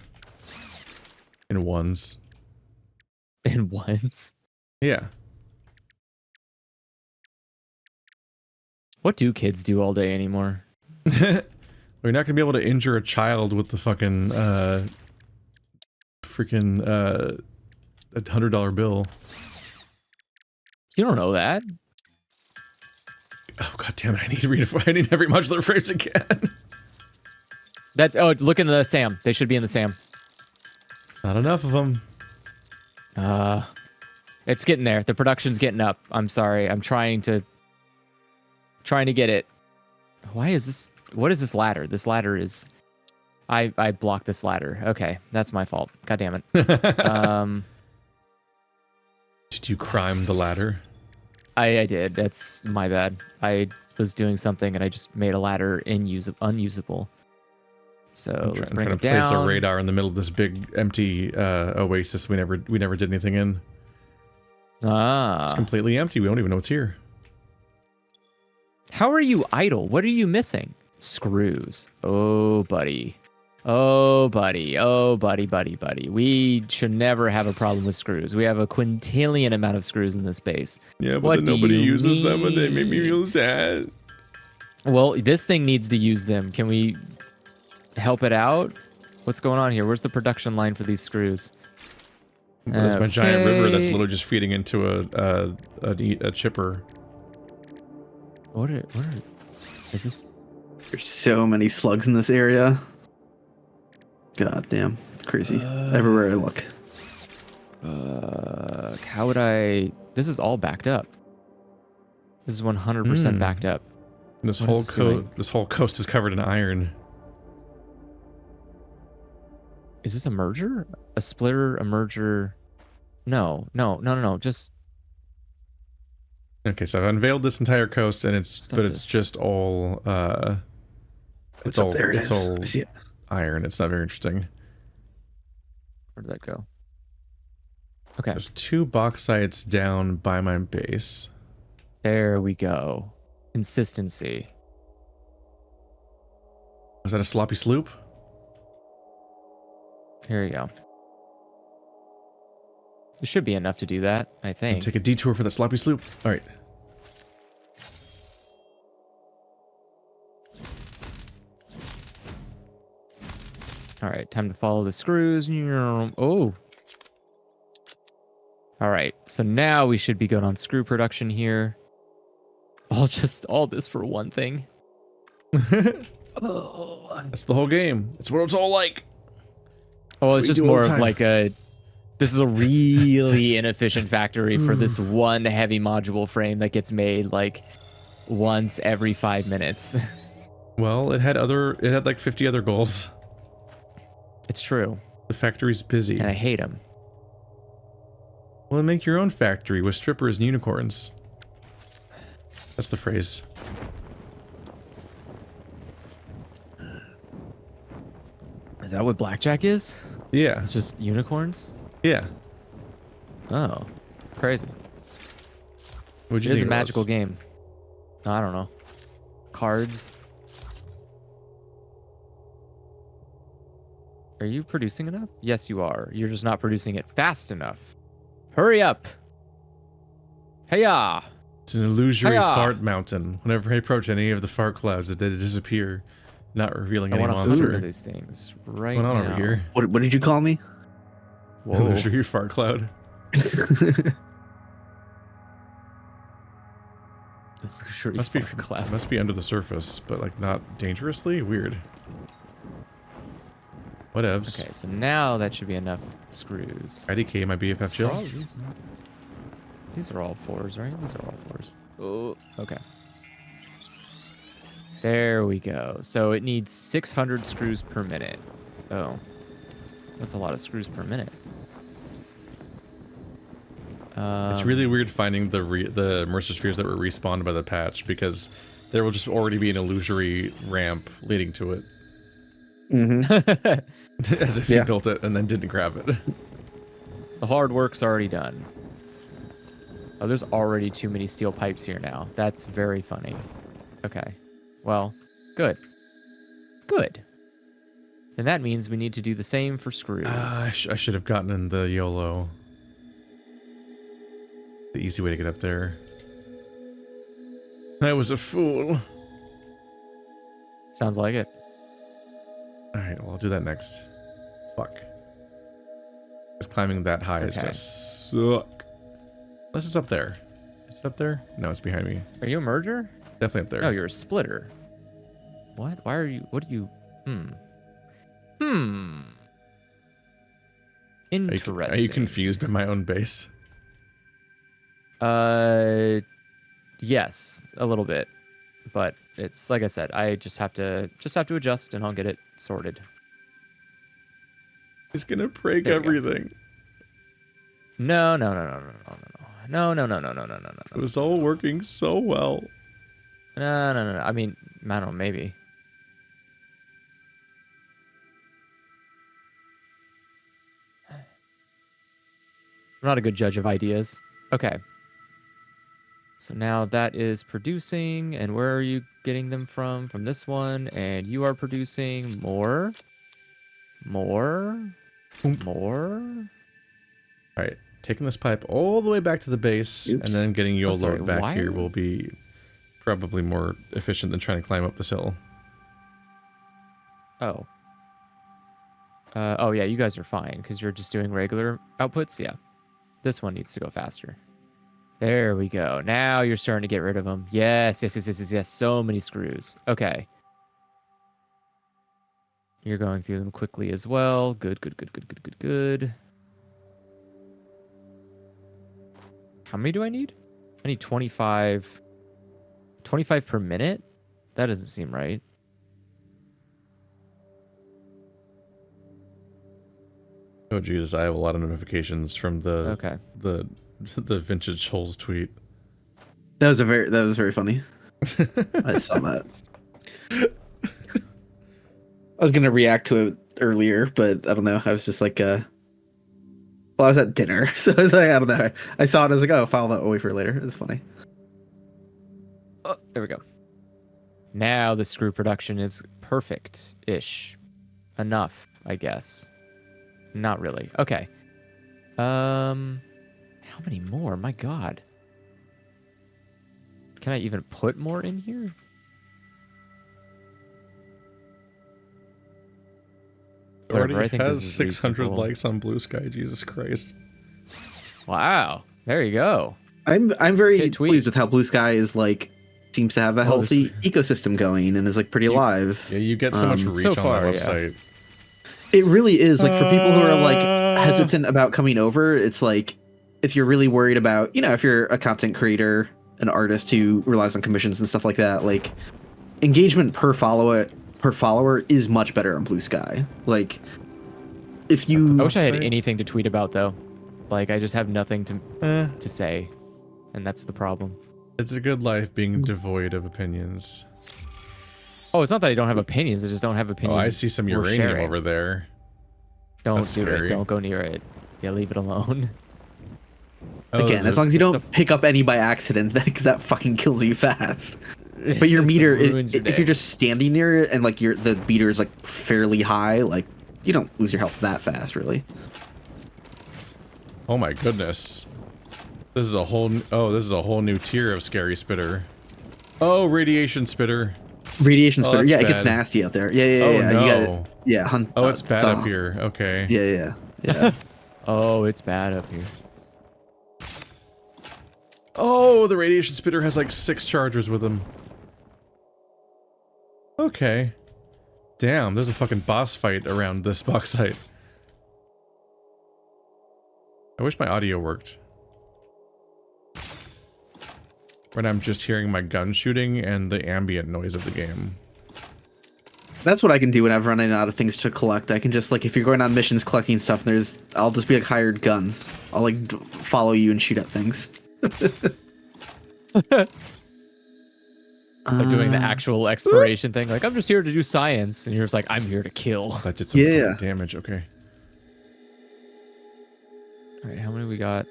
In ones. In once. Yeah. What do kids do all day anymore? We're not gonna be able to injure a child with the fucking freaking $100 bill. You don't know that. Oh god damn it! I need every modular frames again. That's look in the SAM. They should be in the SAM. Not enough of them. It's getting there. The production's getting up. I'm sorry. I'm trying to get it. Why is this? What is this ladder? This ladder is. I blocked this ladder. Okay, that's my fault. God damn it. Did you crime the ladder? I did. That's my bad. I was doing something and I just made a ladder unusable. So I'm let's trying bring to it place a down. radar in the middle of this big empty oasis we never did anything in. It's Ah. completely empty. We don't even know what's here. How are you idle? What are you missing? Screws. Oh, buddy. Oh, buddy. Oh, buddy, buddy, buddy. We should never have a problem with screws. We have a quintillion amount of screws in this base. Yeah, but What then do nobody you uses them and they make me mean? feel sad. Well, this thing needs to use them. Can we help it out? What's going on here? Where's the production line for these screws? There's my giant river that's Okay. literally just feeding into a chipper. Is this? There's so many slugs in this area. God damn, it's crazy. Everywhere I look. How would I? This is all backed up. This is 100% backed up. This What whole is this doing? this whole coast is covered in iron. Is this a merger? A splitter? A merger? No. Just Okay, so I've unveiled this entire coast, and it's Stop but it's this. just all What's up there? it's all I see it. iron. It's not very interesting. where did that go? Okay, There's 2 bauxites down by my base. there we go. Consistency. Was that a sloppy sloop? Here we go. There should be enough to do that, I think. Take a detour for that sloppy sloop. All right. All right, time to follow the screws. Oh. All right, so now we should be good on screw production here. All this for one thing. That's the whole game. It's what it's all like. Oh, That's it's what just you do all more the of time. like this is a really inefficient factory for this one heavy module frame that gets made like once every 5 minutes. Well, it had like 50 other goals. It's true, The factory's busy. and I hate them. Well, make your own factory with strippers and unicorns. That's the phrase. Is that what blackjack is? Yeah. It's just unicorns? Yeah. Oh, crazy. What'd It you is a think it magical was? game. I don't know. Cards. Are you producing enough? Yes, you are. You're just not producing it fast enough. Hurry up. Hey-ya. It's an illusory Hiya! fart mountain. Whenever I approach any of the fart clouds, it did disappear, not revealing I any want to monster. look at these things right What's going on now. over here? What did you call me? Whoa. Illusory fart cloud. Must be cloud. must be under the surface, but like not dangerously. Weird. Whatevs. Okay, so now that should be enough screws. IDK, my BFF Are chill. all these are all 4s, right? These are all 4s. Oh, okay. There we go. So it needs 600 screws per minute. Oh, that's a lot of screws per minute. It's really weird finding the Mercer spheres that were respawned by the patch, because there will just already be an illusory ramp leading to it, Mm-hmm. as if Yeah. you built it and then didn't grab it. The hard work's already done. Oh, there's already too many steel pipes here now. That's very funny. Okay. Well, good. Good. And that means we need to do the same for screws. I should have gotten in the YOLO. The easy way to get up there. I was a fool. Sounds like it. Alright, well, I'll do that next. Fuck. Just climbing that high is Okay. gonna suck. Unless it's up there. Is it up there? No, it's behind me. Are you a merger? Definitely up there. No, you're a splitter. What? Why are you... What do you... Interesting. Are you confused by my own base? Yes, a little bit. But it's like I said, I just have to adjust and I'll get it sorted. He's gonna break There we go. everything. No. It was all working so well. No. I mean, I don't know, maybe. I'm not a good judge of ideas. Okay. So now that is producing, and where are you getting them from? From this one, and you are producing more. More. All right, taking this pipe all the way back to the base, Oops. and then getting your sorry, load back why? here will be probably more efficient than trying to climb up this hill. Oh. Oh yeah, you guys are fine because you're just doing regular outputs. Yeah. This one needs to go faster. There we go. Now you're starting to get rid of them. Yes, yes, yes, yes, yes, yes. So many screws. Okay. You're going through them quickly as well. Good, good, good, good, good, good, good. How many do I need? I need 25. 25 per minute? That doesn't seem right. Oh Jesus, I have a lot of notifications from the Okay. the vintage holes tweet. That was very funny. I saw that. I was gonna react to it earlier, but I don't know. I was just like, well, I was at dinner, so I was like, I don't know. I saw it. I was like, oh, file that away for later. It was funny. Oh, there we go. Now the screw production is perfect-ish. Enough, I guess. Not really. Okay. How many more? My God. Can I even put more in here? Whatever, Already I think has this is 600 reasonable. likes on Blue Sky. Jesus Christ. Wow. There you go. I'm very Hit tweet. pleased with how Blue Sky is like seems to have a healthy ecosystem going and is like pretty alive. Yeah, you get so much reach so on far, that yeah. website. It really is like for people who are like hesitant about coming over. It's like if you're really worried about, if you're a content creator, an artist who relies on commissions and stuff like that, like engagement per follower is much better on Blue Sky. Like if you, I wish I had website? anything to tweet about, though. Like, I just have nothing to say. And that's the problem. It's a good life being devoid of opinions. Oh, it's not that I don't have opinions. I just don't have Oh, opinions. I see some worth uranium sharing. over there. Don't That's do scary. it. Don't go near it. Yeah, leave it alone. Oh, again, there's as a- long as you it's don't pick up any by accident, because that fucking kills you fast. But your It meter, ruins your if you're day. just standing near it and like the meter is like fairly high, like you don't lose your health that fast, really. Oh my goodness. This is a whole new tier of scary spitter. Oh, radiation spitter. Radiation Oh, spitter, that's yeah, it gets bad. nasty out there. Yeah. Oh, You no. gotta, yeah. Oh, it's bad up here. Okay. Yeah. Oh, it's bad up here. Oh, the radiation spitter has like 6 chargers with him. Okay. Damn, there's a fucking boss fight around this bauxite. I wish my audio worked. When I'm just hearing my gun shooting and the ambient noise of the game. That's what I can do when I'm running out of things to collect. I can just like if you're going on missions collecting stuff, I'll just be like hired guns. I'll like follow you and shoot at things. Like doing the actual exploration thing. Like, I'm just here to do science. And you're just like, I'm here to kill. That did some Yeah. fucking damage, okay. All right, how many we got?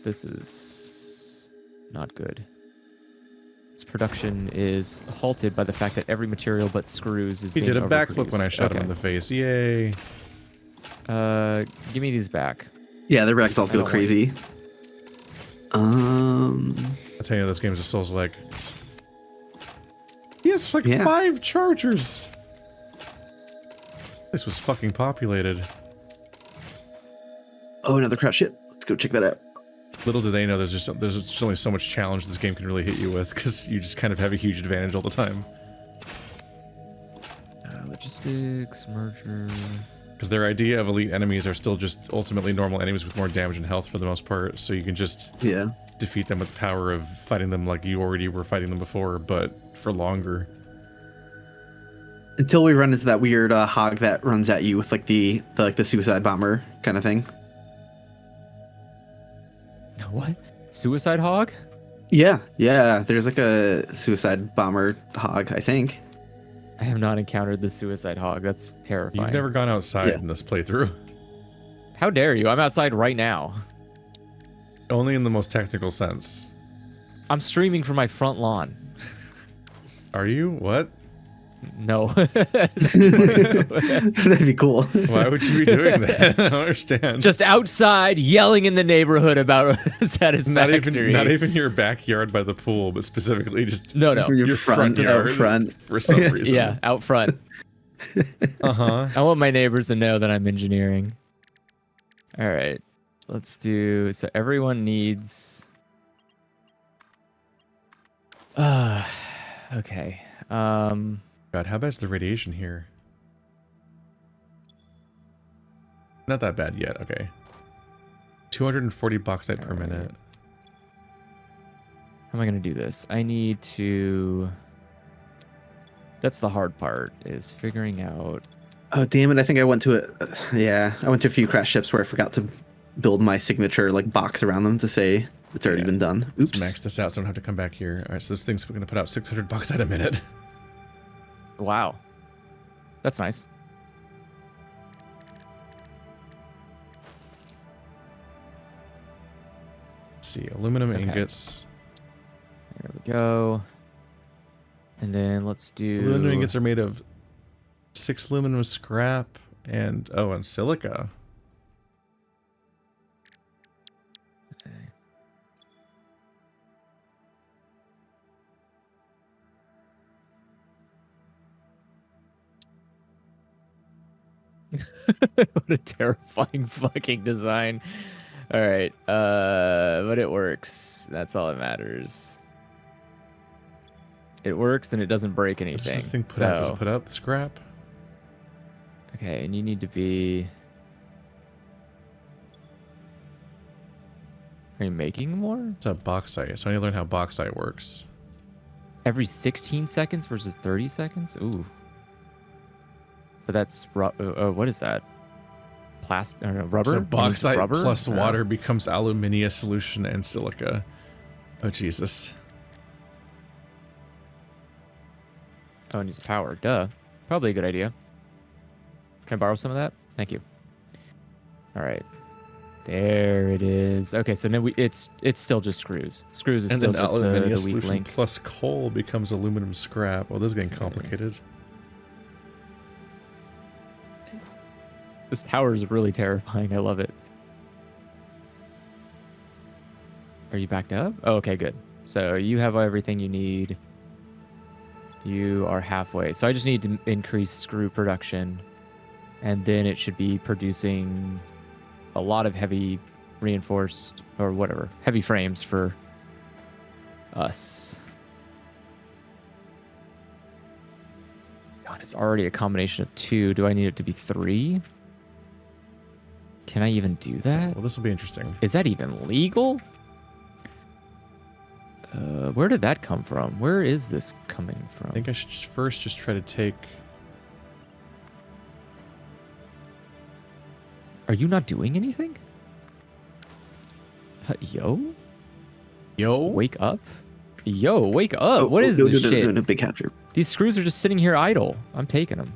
This is not good. This production is halted by the fact that every material but screws is He being did a backflip when I overproduced. shot him Okay. in the face. Yay. Give me these back. Yeah, the ragdolls I go don't want- crazy. I tell you, this game's a Souls like. He has like Yeah. 5 chargers. This was fucking populated. Oh, another crouch shit. Let's go check that out. Little do they know there's just only so much challenge this game can really hit you with because you just kind of have a huge advantage all the time. Logistics, merger. Because their idea of elite enemies are still just ultimately normal enemies with more damage and health for the most part, so you can just Yeah. defeat them with the power of fighting them like you already were fighting them before, but for longer. Until we run into that weird hog that runs at you with like the suicide bomber kind of thing. What? Suicide hog? Yeah. There's like a suicide bomber hog, I think. I have not encountered the suicide hog. That's terrifying. You've never gone outside Yeah. in this playthrough. How dare you? I'm outside right now. Only in the most technical sense. I'm streaming from my front lawn. Are you? What? No. That'd be cool. Why would you be doing that? I don't understand. Just outside yelling in the neighborhood about Satisfactory. Not even your backyard by the pool, but specifically just No, no. From your front yard out front. for some reason. Yeah, out front. Uh-huh. I want my neighbors to know that I'm engineering. All right. Let's do... So everyone needs... okay. God, how bad's the radiation here? Not that bad yet. Okay. 240 bauxite per minute. How am I going to do this? I need to... That's the hard part, is figuring out... Oh, damn it. I think I went to I went to a few crash ships where I forgot to build my signature like box around them to say it's already been done. Oops. Let's max this out so I don't have to come back here. All right, so this thing's going to put out 600 bauxite a minute. Wow. That's nice. Let's see, aluminum Okay. ingots. There we go. And then let's do... Aluminum ingots are made of 6 aluminum scrap and silica. What a terrifying fucking design. All right. But it works. That's all that matters. It works and it doesn't break What anything. does this thing put out? Does it put out the scrap? Okay, and you need to be... Are you making more? It's a bauxite, so I need to learn how bauxite works. Every 16 seconds versus 30 seconds? Ooh. But that's... what is that? Rubber? So You need bauxite rubber? plus Oh. water becomes aluminium solution and silica. Oh, Jesus. Oh, it needs power. Duh. Probably a good idea. Can I borrow some of that? Thank you. All right. There it is. Okay, so now it's still just screws. Screws is And still then just aluminium the weak solution link. plus coal becomes aluminum scrap. Oh, this is getting complicated. This tower is really terrifying. I love it. Are you backed up? Oh, okay, good. So you have everything you need. You are halfway. So I just need to increase screw production. And then it should be producing a lot of heavy reinforced or whatever, heavy frames for us. God, it's already a combination of 2. Do I need it to be 3? Can I even do that? Well, this will be interesting. Is that even legal? Where did that come from? Where is this coming from? I think I should first just try to take... Are you not doing anything? Yo? Yo? Wake up? Yo, wake up. What is no, this shit? No, big capture. These screws are just sitting here idle. I'm taking them.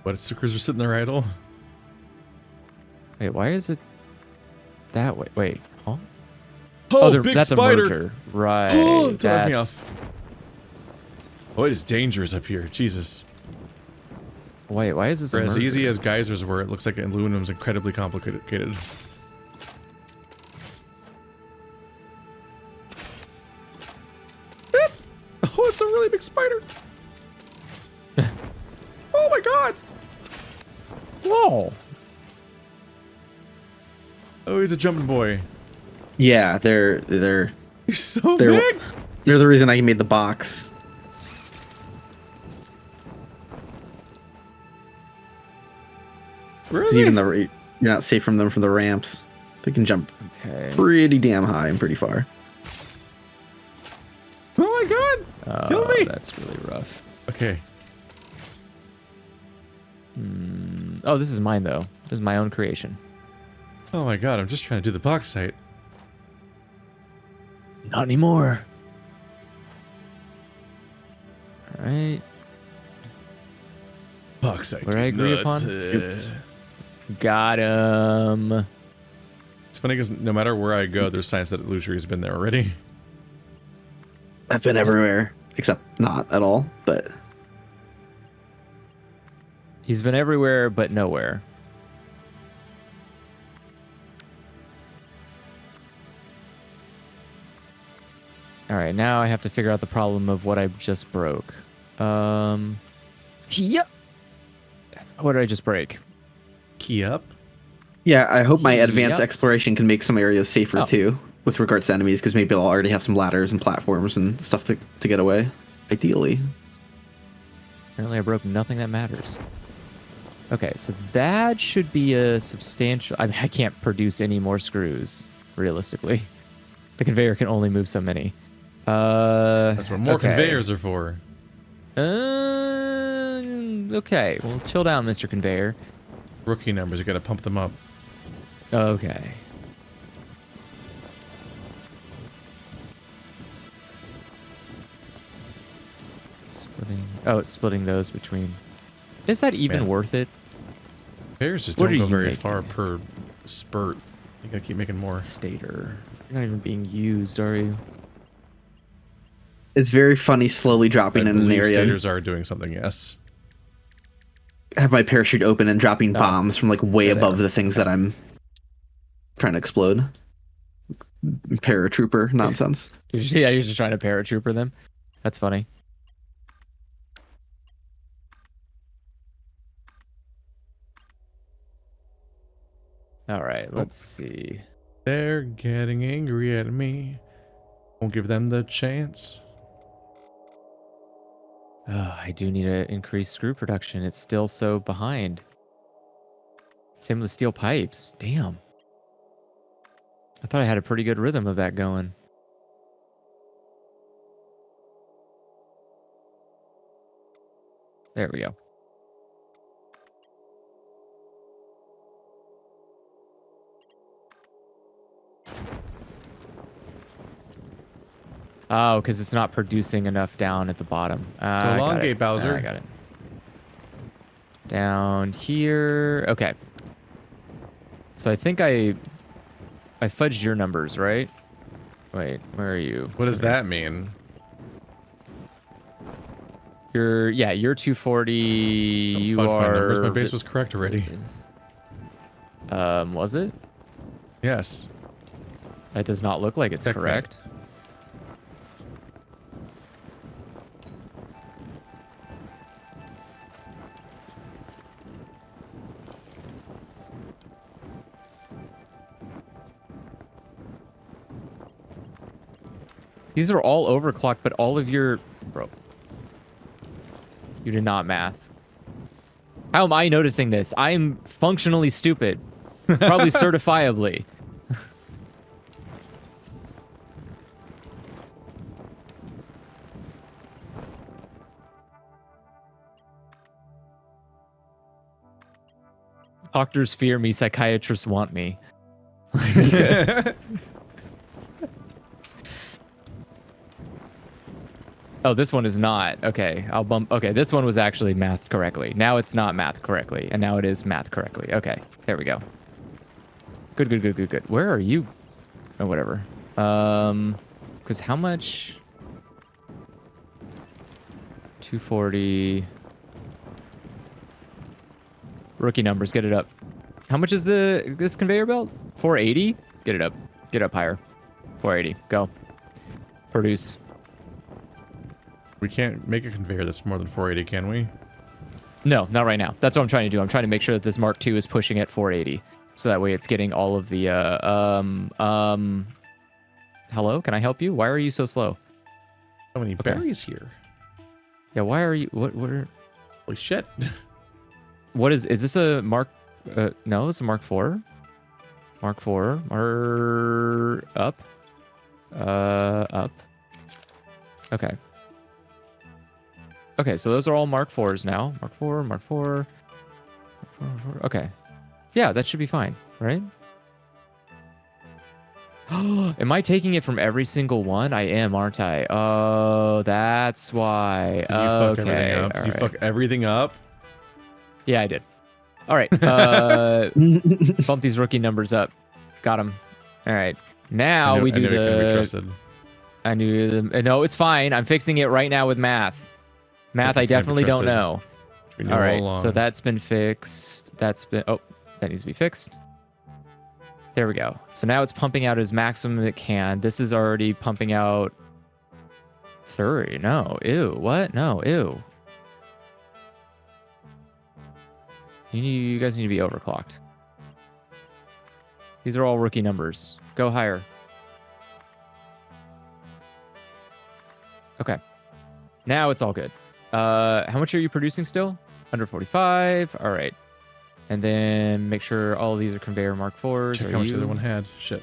What, screws are sitting there idle? Wait, why is it that way? Wait, huh? Oh, they're- big that's spider! a merger. Right. Oh, don't let me That's... Oh, it is dangerous up here. Jesus. Wait, why is this a For as merger? easy as geysers were, it looks like aluminum's incredibly complicated. Oh, it's a really big spider! Oh my god! Whoa. Oh, he's a jumping boy. Yeah, they're He's so They're- big! they're the reason I made the box. Where are 'Cause they? even though you're not safe from them from the ramps, they can jump Okay. pretty damn high and pretty far. Oh my god! Kill me! That's really rough. Okay. Oh, this is mine, though. This is my own creation. Oh my god, I'm just trying to do the bauxite. Not anymore. All right. Fuck's sake. What I agree upon? Oops. Got him. It's funny because no matter where I go, there's signs that illusory has been there already. I've been everywhere except not at all, but He's been everywhere but nowhere. All right, now I have to figure out the problem of what I just broke. Yep. What did I just break? Key up. yeah, I hope my advanced Yep. exploration can make some areas safer Oh. too, with regards to enemies, because maybe they'll already have some ladders and platforms and stuff to get away. Ideally. Apparently I broke nothing that matters. Okay, so that should be a substantial... I mean, I can't produce any more screws, realistically. The conveyor can only move so many. That's what more okay. conveyors are for. Okay, well, chill down, Mr. Conveyor. Rookie numbers, you gotta pump them up. Okay. Splitting... Oh, it's splitting those between... Is that even Man. worth it? Conveyors just What don't are go you very making? far per spurt. You gotta keep making more. Stator. You're not even being used, are you? It's very funny slowly dropping I in an believe area. stators are doing something, yes. Have my parachute open and dropping Oh. bombs from like way There they above are. the things that I'm trying to explode. Paratrooper nonsense. Yeah, you're just trying to paratrooper them. That's funny. All right, let's see. They're getting angry at me. Won't give them the chance. Oh, I do need to increase screw production. It's still so behind. Same with steel pipes. Damn. I thought I had a pretty good rhythm of that going. There we go. Oh, because it's not producing enough down at the bottom. I got elongate, it. Bowser. I got it. Down here. Okay. So I think I fudged your numbers, right? Wait, where are you? What does that mean? You're 240. Don't You fudge my are. numbers. My base was correct already. Was it? Yes. It does not look like it's Checkmate. correct. These are all overclocked, but all of your... Bro. You did not math. How am I noticing this? I'm functionally stupid. Probably certifiably. Doctors fear me, psychiatrists want me. Oh, this one is not. Okay, I'll bump. Okay, this one was actually mathed correctly. Now it's not mathed correctly, and now it is mathed correctly. Okay, there we go. Good, good, good, good, good. Where are you? Oh, whatever. Because how much? 240. Rookie numbers, get it up. How much is this conveyor belt? 480? Get it up. Get up higher. 480. Go. Produce. We can't make a conveyor that's more than 480, can we? No, not right now. That's what I'm trying to do. I'm trying to make sure that this Mark II is pushing at 480. So that way it's getting all of the, hello? Can I help you? Why are you so slow? So many Okay. berries here. Yeah, why are you, what are, Holy shit. what is this a Mark, no, it's a Mark IV. Mark IV, up. Up. Okay. Okay, so those are all Mark IVs now. Mark IV, Mark IV. Mark IV. Okay. Yeah, that should be fine, right? Am I taking it from every single one? I am, aren't I? Oh, that's why. Did you fuck everything Okay. up? Did all you right. fuck everything up? Yeah, I did. All right. Bump these rookie numbers up. Got them. All right. Now we do I knew he couldn't be the. trusted. I knew the. No, it's fine. I'm fixing it right now with math. Math, I He can't be definitely don't trusted. know. We knew All all right. along. So that's been fixed. That's been. Oh, that needs to be fixed. There we go. So now it's pumping out as maximum it can. This is already pumping out 30. No. Ew. What? No. Ew. You guys need to be overclocked. These are all rookie numbers. Go higher. Okay. Now it's all good. How much are you producing still? 145. All right. And then make sure all of these are conveyor Mark 4s. Check Are how much the you? other one had. Shit.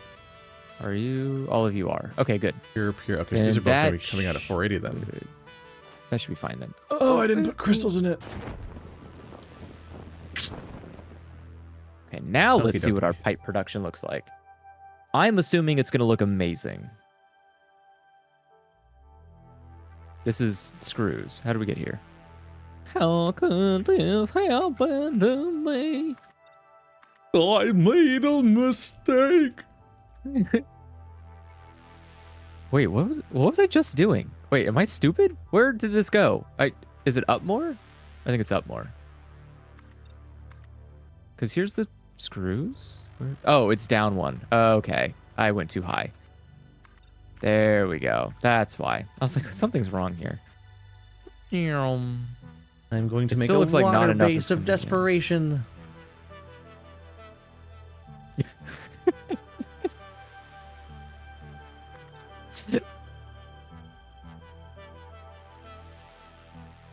Are you? All of you are. Okay, good. Pure. Okay, so these are And both going to be that coming out at 480 then. That should be fine then. Oh, I didn't put crystals in it. Okay, now let's see what Okey-dokey. our pipe production looks like. I'm assuming it's going to look amazing. This is screws. How do we get here? How could this happen to me? I made a mistake. Wait, what was I just doing? Wait, am I stupid? Where did this go? Is it up more? I think it's up more. Cause here's the screws. Oh, it's down one. Okay, I went too high. There we go. That's why. I was like, something's wrong here. I'm going to It make still a looks like not water enough base is of coming in. desperation.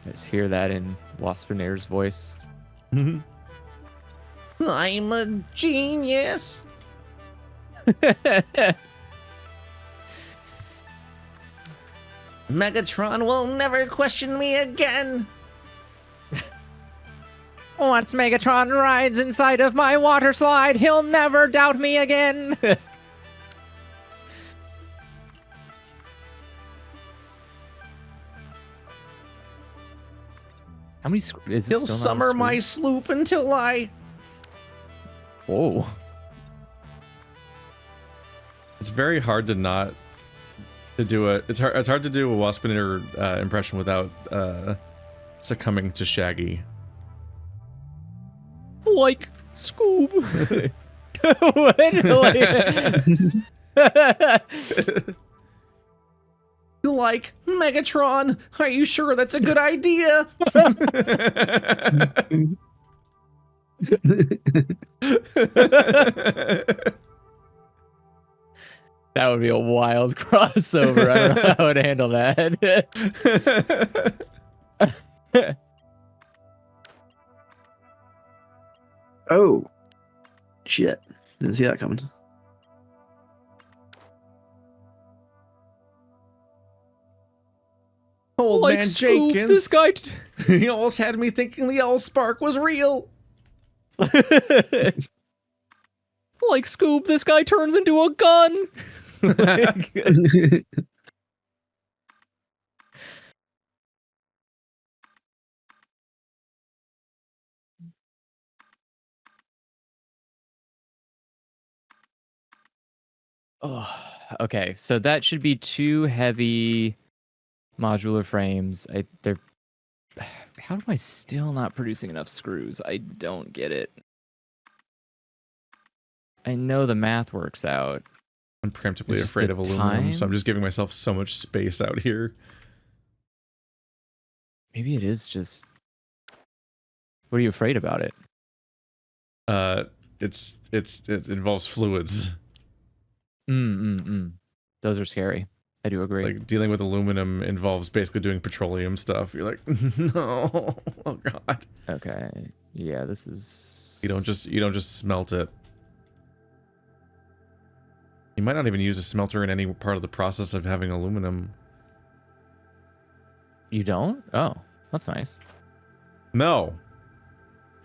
I just hear that in Waspinair's voice. I'm a genius. Megatron will never question me again. Once Megatron rides inside of my water slide, he'll never doubt me again. How many is this He'll still not summer on my screen? sloop until I... Whoa. It's very hard to not to do it. It's hard to do a Waspinator impression without succumbing to Shaggy. Like Scoob. Like Megatron, are you sure that's a good idea? That would be a wild crossover. I don't know how to handle that. Oh, shit! Didn't see that coming. Old Like man Scoob, Jenkins, this guy. he almost had me thinking the Allspark was real. Like Scoob, this guy turns into a gun. Oh, okay, so that should be 2 heavy modular frames. They're. How am I still not producing enough screws? I don't get it. I know the math works out. I'm preemptively It's just afraid the of aluminum, so time? I'm just giving myself so much space out here. Maybe it is just. What are you afraid about it? It involves fluids. Those are scary. I do agree. Like dealing with aluminum involves basically doing petroleum stuff. You're like, no, oh god. Okay. Yeah, this is. You don't just smelt it. You might not even use a smelter in any part of the process of having aluminum. You don't? Oh, that's nice. No.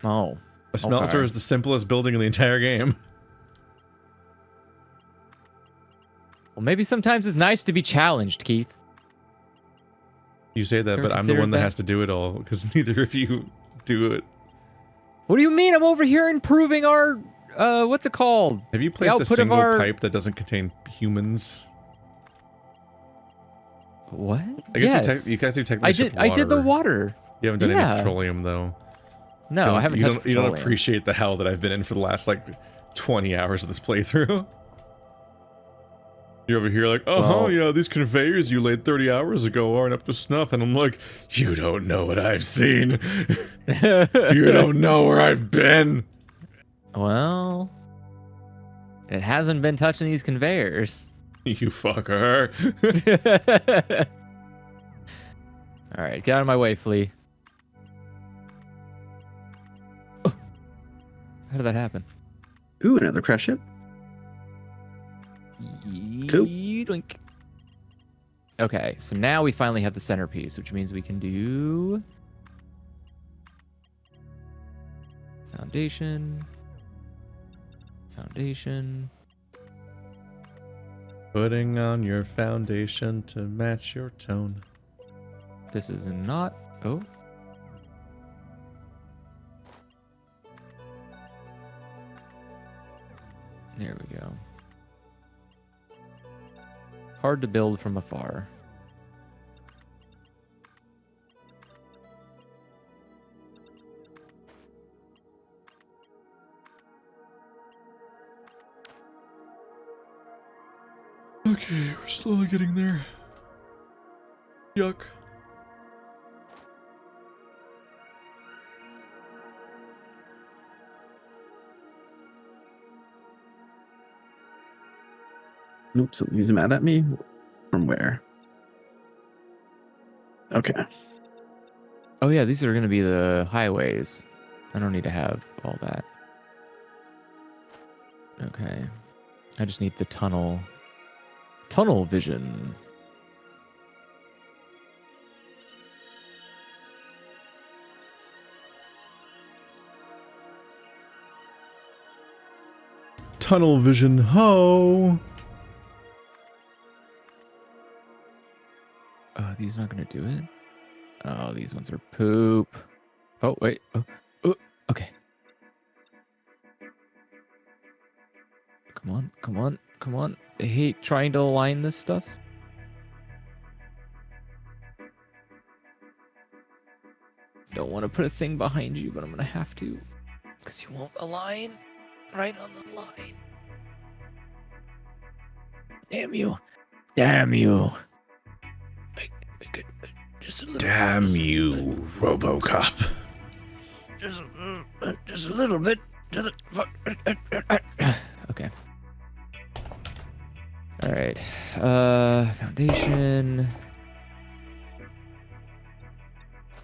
Oh. A smelter Okay. is the simplest building in the entire game. Well, maybe sometimes it's nice to be challenged, Keith. You say that, Ever but I'm the considered one that that? has to do it all, because neither of you do it. What do you mean? I'm over here improving our, what's it called? Have you placed a output of single our- pipe that doesn't contain humans? What? I guess Yes. you guys do technically ship I did the water. water. You haven't done Yeah. any petroleum, though. No, I haven't you touched don't, you don't petroleum. appreciate the hell that I've been in for the last, like, 20 hours of this playthrough. You're over here like, yeah, these conveyors you laid 30 hours ago aren't up to snuff. And I'm like, you don't know what I've seen. You don't know where I've been. Well, it hasn't been touching these conveyors. You fucker. All right, get out of my way, Flea. Oh, how did that happen? Ooh, another crash ship. Cool. Yoink. Okay, so now we finally have the centerpiece, which means we can do foundation, foundation. Putting on your foundation to match your tone. This is not. Oh. There we go. Hard to build from afar. Okay, we're slowly getting there. Yuck. Nope, something's mad at me. From where? Okay. Oh yeah, these are going to be the highways. I don't need to have all that. Okay. I just need the tunnel. Tunnel vision. Tunnel vision, ho! Oh, these not going to do it? Oh, these ones are poop. Oh, wait. Oh, okay. Come on, come on, come on. I hate trying to align this stuff. Don't want to put a thing behind you, but I'm going to have to. Because you won't align right on the line. Damn you. Damn you. Just a little, Damn you, RoboCop. just a little bit. Okay. All right. Foundation.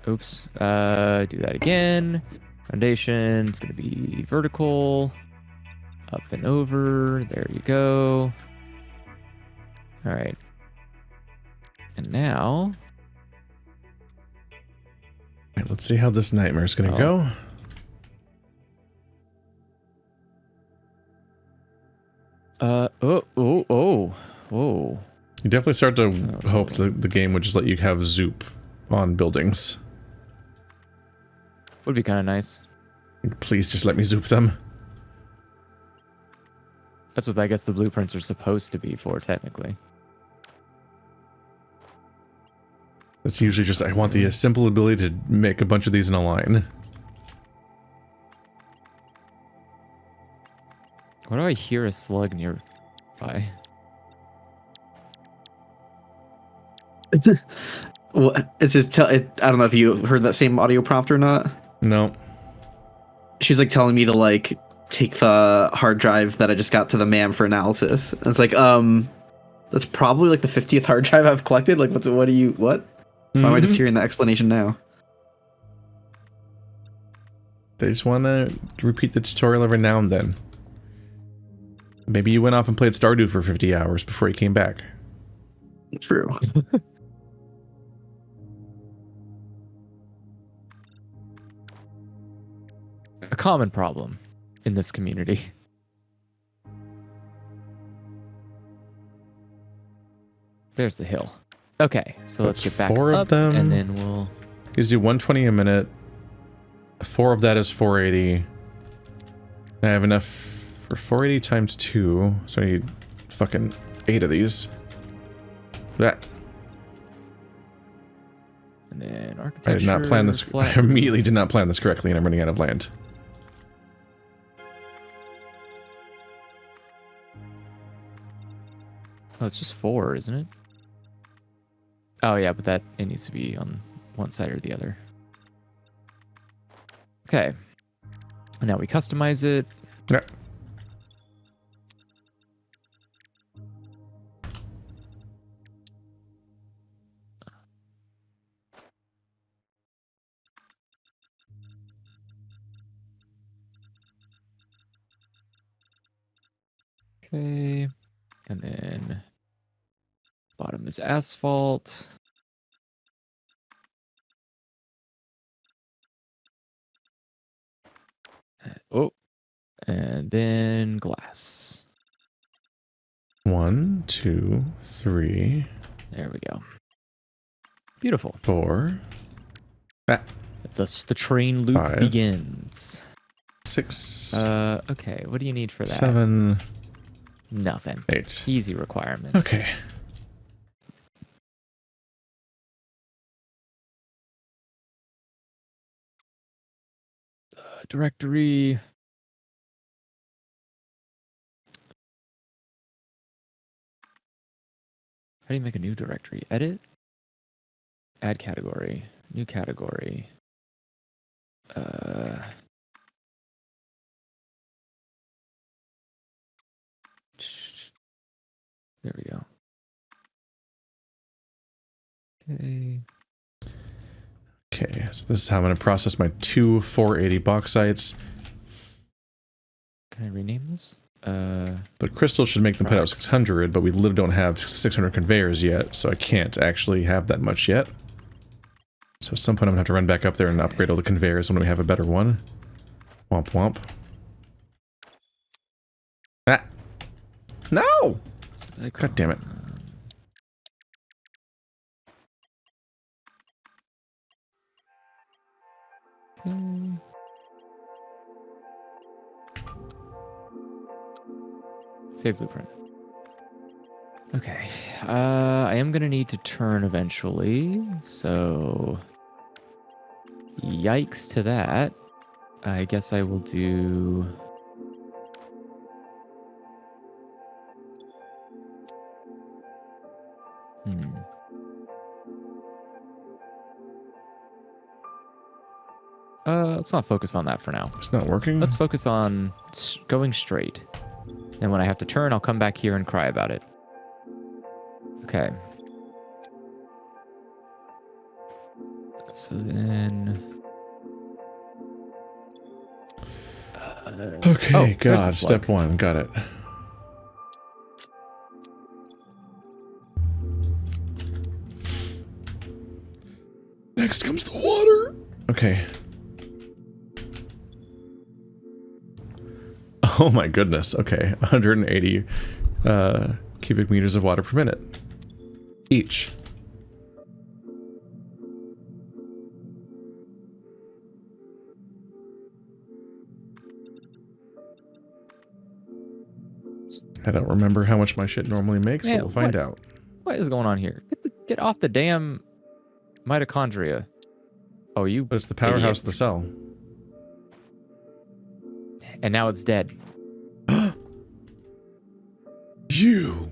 Oops. Do that again. Foundation. It's gonna be vertical. Up and over. There you go. All right. And now. Right, let's see how this nightmare is gonna go. Whoa. You definitely start to hope the game would just let you have zoop on buildings. Would be kind of nice. Please just let me zoop them. That's what I guess the blueprints are supposed to be for, technically. It's usually just, I want the simple ability to make a bunch of these in a line. Why do I hear a slug nearby? Well, it's just I don't know if you heard that same audio prompt or not. No. She's like telling me to like take the hard drive that I just got to the MAM for analysis. And it's like, that's probably like the 50th hard drive I've collected. Like, what do you, what? Why am I just hearing the explanation now? They just want to repeat the tutorial every now and then. Maybe you went off and played Stardew for 50 hours before you came back. True. A common problem in this community. There's the hill. Okay, so let's That's get back 4 of up, them. and then we'll... You just do 120 a minute. 4 of that is 480. I have enough for 480 times 2, so I need fucking 8 of these. That. And then architecture. I did not plan this. I immediately did not plan this correctly, and I'm running out of land. Oh, it's just 4, isn't it? Oh yeah, but it needs to be on one side or the other. Okay. And now we customize it. Yeah. Okay. And then bottom is asphalt. Oh, and then glass. 1, 2, 3. There we go. Beautiful. 4. Ah, The train loop 5. begins. 6. Okay. What do you need for that? 7. Nothing. 8. Easy requirements. Okay. Directory. How do you make a new directory? Edit. Add category. New category. There we go. Okay. Okay, so this is how I'm going to process my 2 480 bauxites. Can I rename this? The crystal should make them put out Products. 600, but we literally don't have 600 conveyors yet, so I can't actually have that much yet. So at some point I'm going to have to run back up there and upgrade all the conveyors when we have a better one. Womp womp. Ah! No! So God damn it. Okay. Save blueprint. Okay. I am gonna need to turn eventually, so yikes to that. I guess I will do. Let's not focus on that for now. It's not working? Let's focus on going straight. And when I have to turn, I'll come back here and cry about it. Okay. So then... Okay, oh, there's God, a slug. step 1, got it. Next comes the water! Okay. Oh my goodness, okay. 180 cubic meters of water per minute. Each. I don't remember how much my shit normally makes, Man, but we'll find out. What is going on here? Get off the damn mitochondria. Oh, you... But it's the powerhouse of the cell. And now it's dead. You!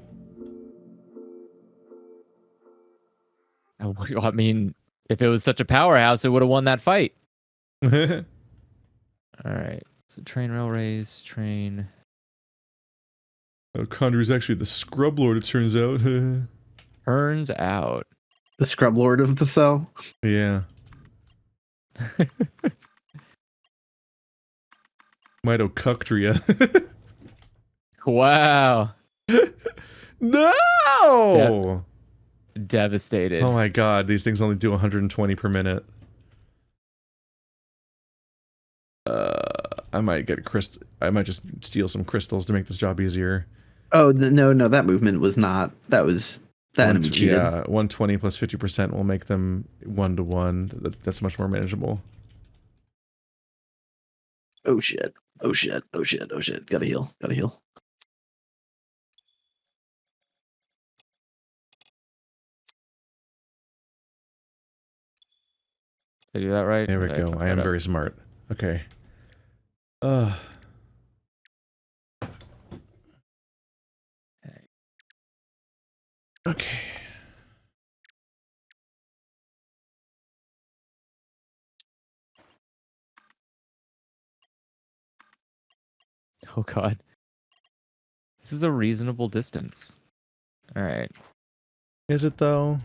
I mean, if it was such a powerhouse, it would have won that fight. All right. So train railways, train... Condor is actually the scrub lord, it turns out. Turns out. The scrub lord of the cell. Yeah. Mitochondria. Wow. No! Devastated. Oh my god, these things only do 120 per minute. I might get I might just steal some crystals to make this job easier. Oh, no, that movement was not. That was... That enemy cheated. Yeah, 120 plus 50% will make them 1-to-1. That's much more manageable. Oh shit. Oh shit. Oh shit. Oh shit. Gotta heal. Gotta heal. Did I do that right? There Or we did go. fuck I that am up? very smart. Okay. Okay. Oh god. This is a reasonable distance. All right. Is it though?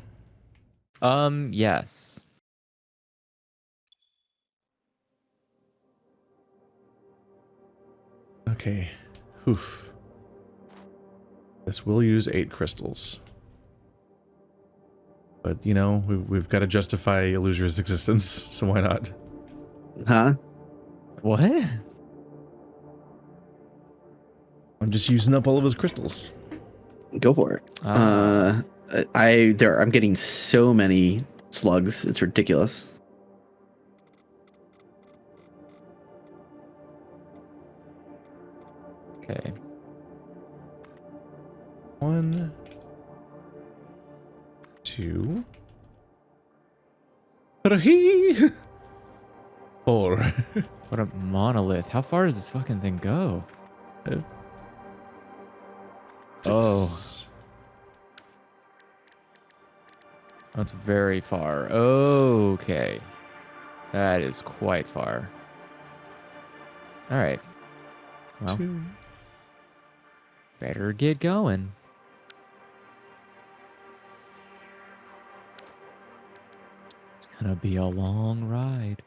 Yes. Okay. Oof. This will use 8 crystals. But, you know, we've got to justify Illusor's existence, so why not? Huh? What? I'm just using up all of his crystals. Go for it. Ah. I'm getting so many slugs. It's ridiculous. Okay. 1, 2, 3, 4. What a monolith. How far does this fucking thing go? Oh. 6. That's very far. Okay. That is quite far. All right. Well, 2. better get going. It's gonna be a long ride.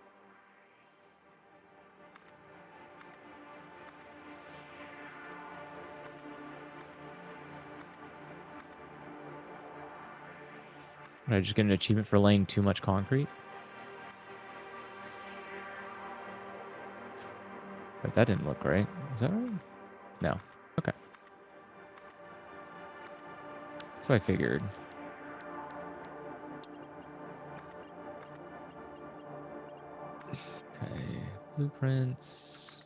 Did I just get an achievement for laying too much concrete? But that didn't look right. Is that right? No. Okay. That's what I figured. Okay. Blueprints.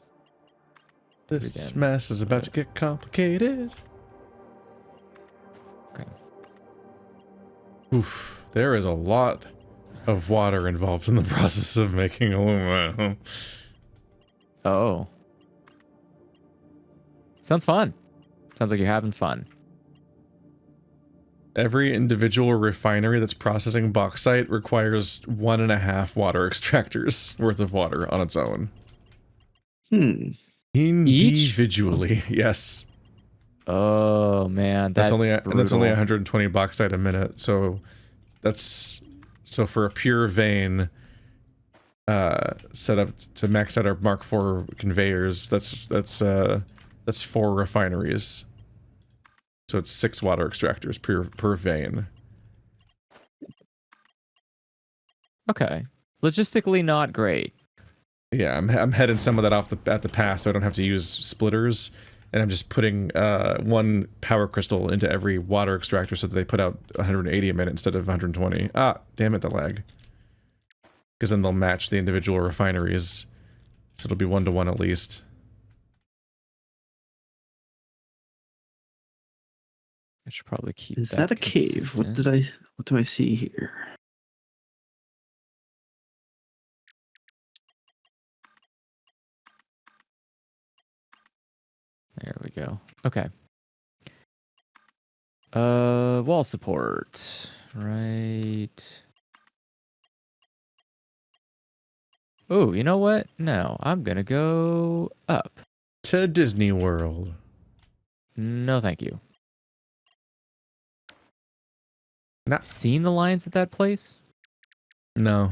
This Everything. mess is about to get complicated. Okay. Oof. There is a lot of water involved in the process of making aluminum. Oh. Sounds fun. Sounds like you're having fun. Every individual refinery that's processing bauxite requires 1.5 water extractors worth of water on its own. Individually, yes. Oh man, that's brutal. And that's only 120 bauxite a minute. So for a pure vein set up to max out our Mark IV conveyors, that's 4 refineries. So it's 6 water extractors per vein. Okay. Logistically not great. Yeah, I'm heading some of that off at the pass, so I don't have to use splitters, and I'm just putting 1 power crystal into every water extractor so that they put out 180 a minute instead of 120. Ah, damn it, the lag. Because then they'll match the individual refineries, so it'll be 1-to-1 at least. I should probably keep Is that a cave? What do I see here? There we go. Okay. Wall support. Right. Oh, you know what? No, I'm gonna go up. To Disney World. No, thank you. Nah. Seen the lions at that place? No,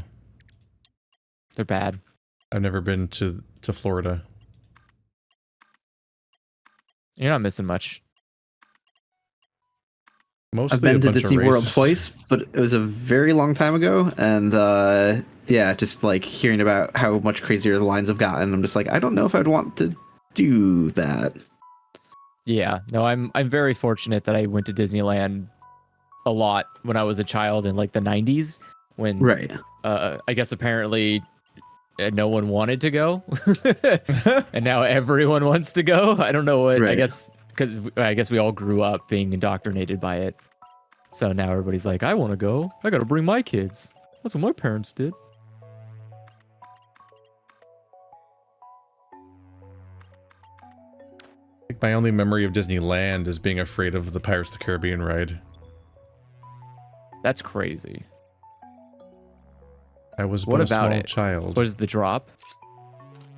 They're bad. I've never been to Florida. You're not missing much. Mostly I've been a to bunch Disney of World racists. twice, but it was a very long time ago, and yeah, just like hearing about how much crazier the lines have gotten, I'm just like, I don't know if I'd want to do that. Yeah, no, I'm very fortunate that I went to Disneyland a lot when I was a child in like the 90s when Right. I guess apparently no one wanted to go, and now everyone wants to go. I don't know what. I Right. guess because I guess we all grew up being indoctrinated by it. So now everybody's like, I want to go. I got to bring my kids. That's what my parents did. I think my only memory of Disneyland is being afraid of the Pirates of the Caribbean ride. That's crazy. I was What but a about small it? child. What is the drop?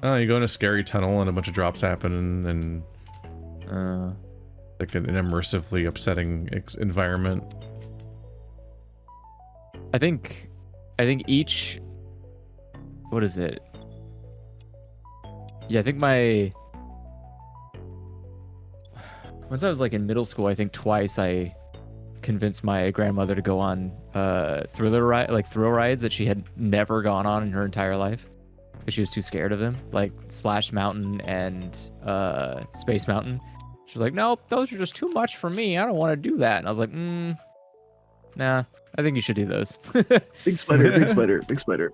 Oh, you go in a scary tunnel and a bunch of drops happen and like an immersively upsetting environment. I think each. What is it? Yeah, I think once I was like in middle school, I think twice I convinced my grandmother to go on thrill rides that she had never gone on in her entire life because she was too scared of them, like Splash Mountain and Space Mountain. She's like, nope, those are just too much for me. I don't want to do that. And I was like, nah, I think you should do those. Big spider, big spider, big spider.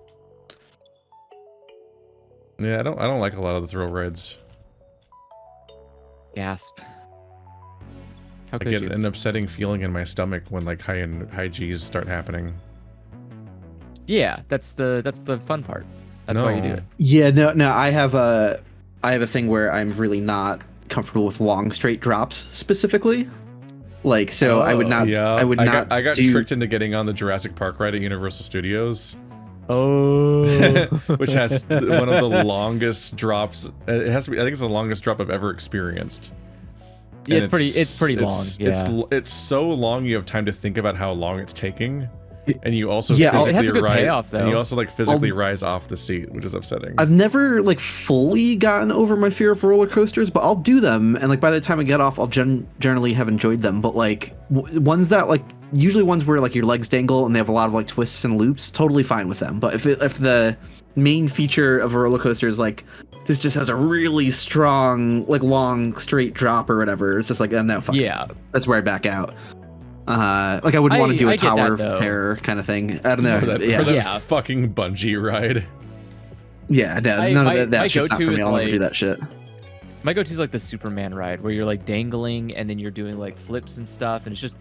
Yeah, I don't like a lot of the thrill rides. Gasp. How I could get you? an upsetting feeling in my stomach when like high G's start happening. Yeah, that's the fun part. That's why you do No. it. Yeah, no. I have a thing where I'm really not comfortable with long straight drops specifically. Like, so I would not. Yeah, I would not. I got do, tricked into getting on the Jurassic Park ride at Universal Studios, Oh. which has one of the longest drops. It has to be. I think it's the longest drop I've ever experienced. Yeah, And it's pretty long. Yeah. It's so long you have time to think about how long it's taking, and you also Yeah, physically it has a good rise, payoff, and you though. also like physically rise off the seat, which is upsetting. I've never like fully gotten over my fear of roller coasters, but I'll do them, and like by the time I get off, I'll generally have enjoyed them. But like ones that like usually ones where like your legs dangle and they have a lot of like twists and loops, totally fine with them. But if the main feature of a roller coaster is like this just has a really strong like long straight drop or whatever, it's just like no, fuck Yeah. that's where I back out. Like I wouldn't want to do a I get that, Tower though. of Terror kind of thing. I don't know. For that, yeah, for that Yeah. fucking bungee ride. yeah, no, I- none my- of that. my That's just not go-to for me. is, I'll never do like- that shit. My go-to is like the Superman ride where you're like dangling and then you're doing like flips and stuff, and it's just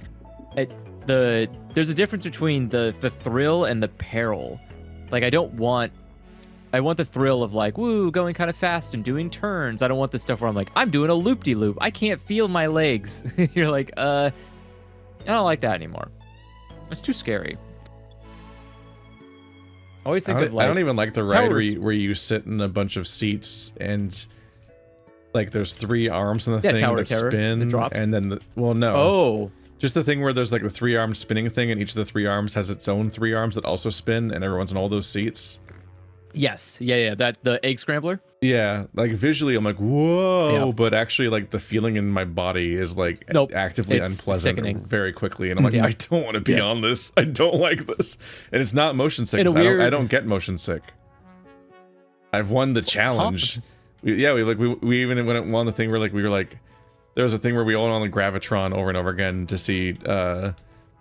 there's a difference between the thrill and the peril. Like I want the thrill of like, woo, going kind of fast and doing turns. I don't want the stuff where I'm like, I'm doing a loop-de-loop. I can't feel my legs. You're like, I don't like that anymore. It's too scary. I always think of like I don't even like the ride Tower- where you sit in a bunch of seats and like there's three arms in the Yeah, thing Tower that of Terror, the spin, drops. and then no. Oh, Just the thing where there's like the 3-armed spinning thing, and each of the 3 arms has its own 3 arms that also spin, and everyone's in all those seats. yes. Yeah. That the egg scrambler. Yeah, like visually, I'm like, whoa, Yeah. but actually, like the feeling in my body is like Nope, actively it's unpleasant sickening. very quickly, and I'm like, Yeah. I don't want to be on this. I don't like this, and it's not motion sick. In a 'Cause I weird- don't get motion sick. I've won the challenge. We even won the thing where like we were like, there was a thing where we all went on the gravitron over and over again to see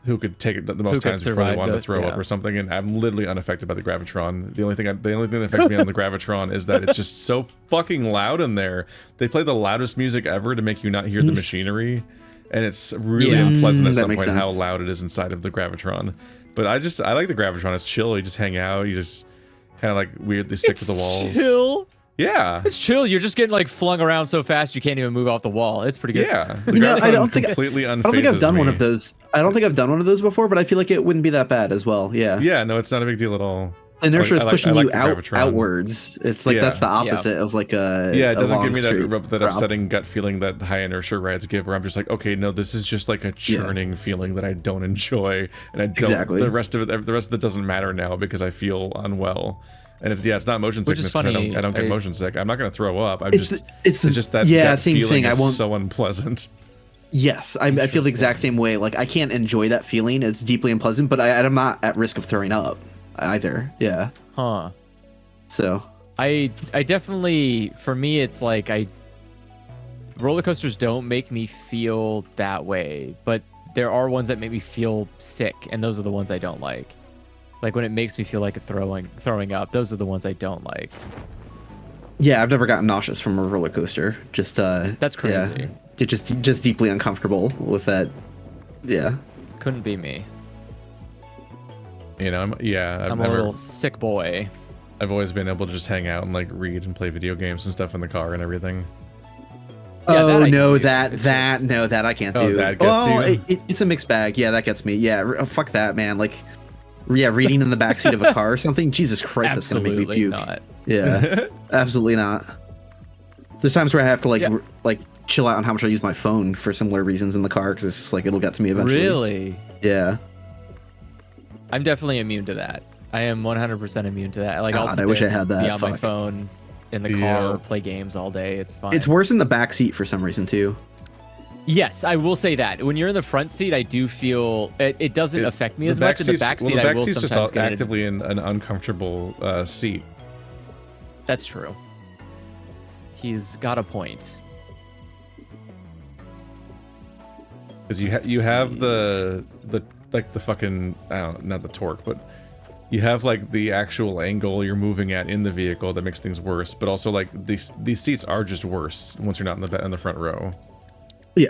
who could take it the most could times before they survive wanted to the- throw up yeah. or something, and I'm literally unaffected by the gravitron. The only thing that affects me on the gravitron is that it's just so fucking loud in there. They play the loudest music ever to make you not hear the machinery, and it's really Yeah. unpleasant at That some makes point how sense. loud it is inside of the gravitron. But I like the gravitron. It's chill. You just hang out. You just kind of like weirdly stick to the walls. Chill. Yeah. It's chill. You're just getting like flung around so fast you can't even move off the wall. It's pretty good. Yeah. The You know, I gravitron don't think completely I don't think I've unfazes done one me. of those. I don't think I've done one of those before, but I feel like it wouldn't be that bad as well. Yeah. Yeah, no, it's not a big deal at all. Inertia is I like pushing the you gravitron. outwards. It's like Yeah. that's the opposite of like a Yeah, it a doesn't give long me straight that drop. upsetting gut feeling that high inertia rides give, where I'm just like, okay, no, this is just like a churning feeling that I don't enjoy, and I don't. Exactly. The rest of it doesn't matter now because I feel unwell, and it's not motion Which is sickness. 'Cause funny. I don't get motion sick. I'm not gonna throw up. It's just that yeah, gut same feeling thing. I is won't. so unpleasant. Yes, I feel the exact same way. Like I can't enjoy that feeling. It's deeply unpleasant, but I'm not at risk of throwing up either. Yeah. Huh. So I definitely, for me, it's like roller coasters don't make me feel that way, but there are ones that make me feel sick, and those are the ones I don't like. Like when it makes me feel like throwing up. Those are the ones I don't like. Yeah, I've never gotten nauseous from a roller coaster. Just That's crazy. Yeah, you're just deeply uncomfortable with that. Yeah. Couldn't be me. You know, I'm a little sick boy. I've always been able to just hang out and like read and play video games and stuff in the car and everything. Yeah, Oh that I can no, do. that It's that just- no, that I can't Oh, do. that gets you? It's a mixed bag. Yeah, that gets me. Yeah, fuck that, man. Like, yeah, reading in the backseat of a car or something. Jesus Christ, that's gonna make me Absolutely puke. not. Yeah, absolutely not. There's times where I have to like Yeah. like chill out on how much I use my phone for similar reasons in the car because it's just, like it'll get to me eventually. Really? Yeah. I'm definitely immune to that. I am 100% immune to that. Like, I'll God, sit I wish there I had and that. be on my Fuck. phone in the car, Yeah. or play games all day. It's fine. It's worse in the back seat for some reason too. Yes, I will say that. When you're in the front seat, I do feel it doesn't affect me as much. In the back seat, the I back will seat's just sometimes get actively in an uncomfortable seat. That's true. He's got a point. Because you have the like the fucking not the torque, but you have like the actual angle you're moving at in the vehicle that makes things worse. But also like these seats are just worse once you're not in the front row. Yeah.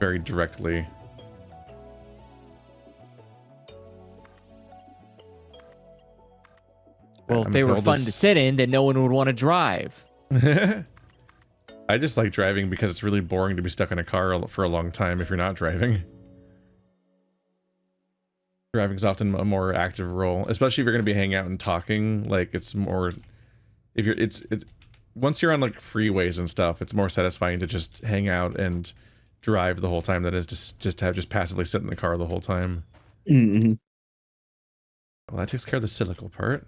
Very directly. Well, if I'm they were told fun this- to sit in, then no one would want to drive. I just like driving because it's really boring to be stuck in a car for a long time if you're not driving. Driving's often a more active role, especially if you're going to be hanging out and talking. Like it's more, if you're, it's once you're on like freeways and stuff, it's more satisfying to just hang out and drive the whole time than it is to just passively sit in the car the whole time. Mm-hmm. Well, that takes care of the cyclical part.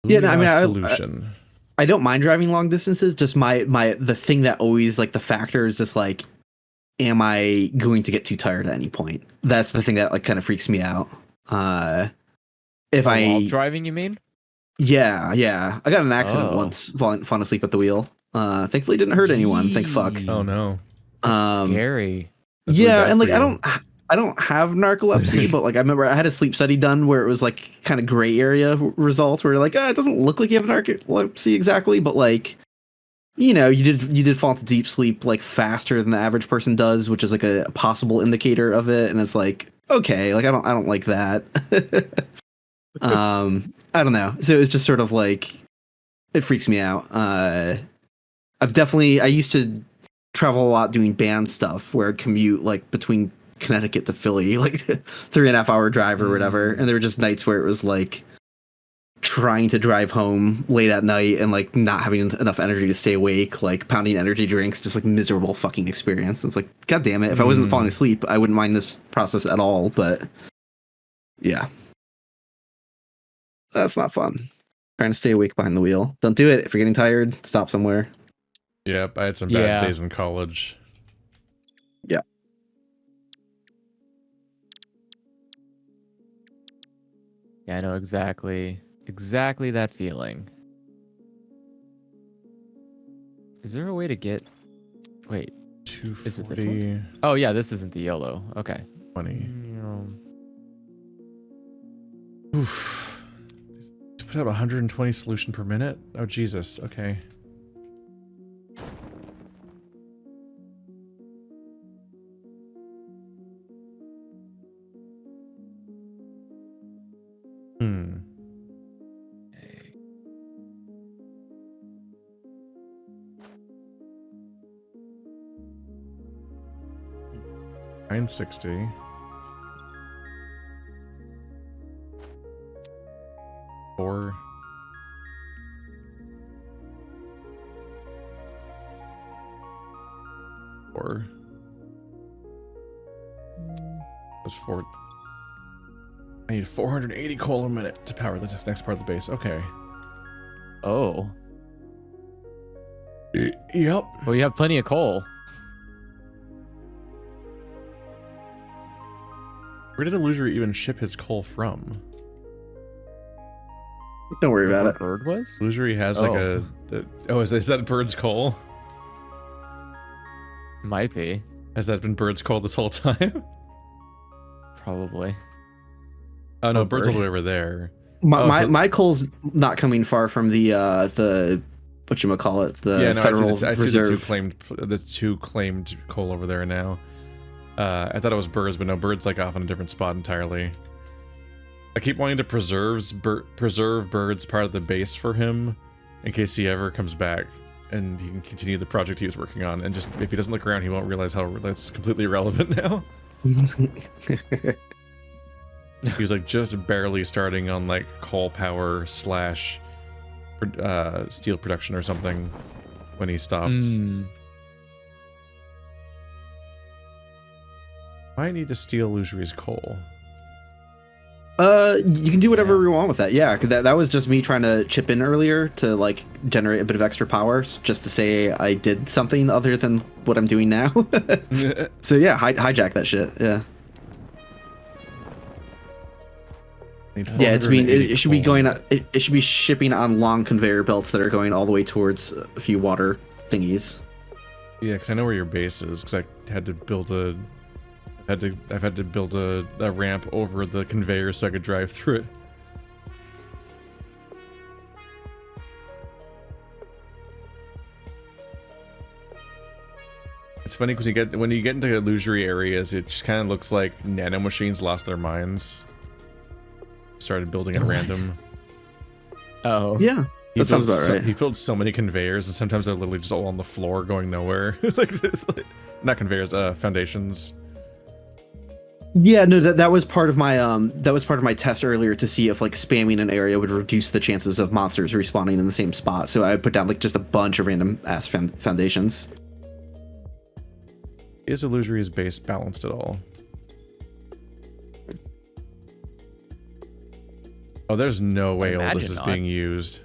Yeah, no, I mean, solution. I don't mind driving long distances. Just the thing that always like the factor is just like, am I going to get too tired at any point? That's the thing that like kind of freaks me out. If While I driving, you mean? yeah, I got in an accident Oh. once falling asleep at the wheel. Thankfully didn't hurt anyone. Thank fuck. Oh no. That's scary. That's really Yeah, bad and like for you. I don't have narcolepsy, but like I remember I had a sleep study done where it was like kind of gray area results where like it doesn't look like you have narcolepsy exactly, but like you know you did fall into deep sleep like faster than the average person does, which is like a possible indicator of it, and it's like okay, like I don't like that. I don't know. So it's just sort of like it freaks me out. I used to travel a lot doing band stuff where I'd commute like between Connecticut to Philly, like 3.5 hour drive or whatever. And there were just nights where it was like trying to drive home late at night and like not having enough energy to stay awake, like pounding energy drinks, just like miserable fucking experience. It's like, God damn it. If I wasn't falling asleep, I wouldn't mind this process at all. But yeah, that's not fun. Trying to stay awake behind the wheel. Don't do it. If you're getting tired, stop somewhere. Yep, I had some bad days in college. Yeah. Yeah, I know exactly that feeling. Is there a way to get? Wait, 240, is it this one? Oh yeah, this isn't the yellow. Okay. 20. Oof. To put out 120 solution per minute? Oh Jesus, okay. Hmm. $960. Four. That's four. I need 480 coal a minute to power the next part of the base. Okay. Oh. Yep. Well, you have plenty of coal. Where did Illusory even ship his coal from? Don't worry about What it. bird was? Illusory has like is that bird's coal? Might be. Has that been bird's coal this whole time? probably. Oh no, Or birds bird. all the way over there. My coal's not coming far from the whatchamacallit, the Yeah, no, Federal I see Reserve. the two claimed coal over there now. I thought it was birds, but no, birds like off in a different spot entirely. I keep wanting to preserve birds part of the base for him, in case he ever comes back and he can continue the project he was working on. And just if he doesn't look around, he won't realize how that's completely irrelevant now. He was like just barely starting on like coal power / steel production or something when he stopped. I need to steal Illusory's coal. You can do whatever you want with that. Yeah, 'cause that was just me trying to chip in earlier to like generate a bit of extra power, just to say I did something other than what I'm doing now. So yeah, hijack that shit. Yeah. Yeah, it should be going. It should be shipping on long conveyor belts that are going all the way towards a few water thingies. Yeah, because I know where your base is. Because I had to build I've had to build a ramp over the conveyor so I could drive through it. It's funny because when you get into illusory areas, it just kind of looks like nano machines lost their minds. Started building at random. Oh. Yeah, that sounds about right. He builds so many conveyors, and sometimes they're literally just all on the floor going nowhere. Not conveyors, foundations. Yeah, no, that was part of my test earlier to see if like spamming an area would reduce the chances of monsters respawning in the same spot. So I put down like just a bunch of random ass foundations. Is Illusory's base balanced at all? Oh, there's no way all this is being used.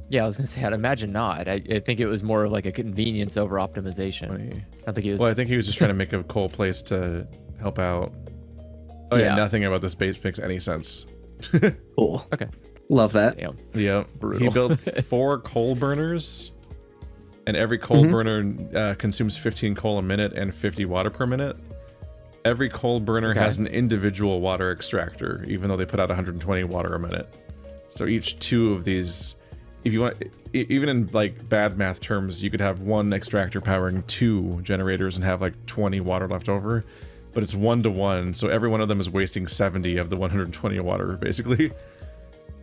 Yeah, I was gonna say, I'd imagine not. I think it was more of like a convenience over optimization. I think he was. Well, I think he was just trying to make a coal place to help out. Oh yeah, nothing about this base makes any sense. Cool. Okay. Love that. Damn. Yeah. Brutal. He built 4 coal burners, and every coal burner consumes 15 coal a minute and 50 water per minute. Every coal burner has an individual water extractor, even though they put out 120 water a minute. So each 2 of these, if you want, even in like bad math terms, you could have 1 extractor powering 2 generators and have like 20 water left over. But it's 1 to 1, so every one of them is wasting 70 of the 120 water, basically.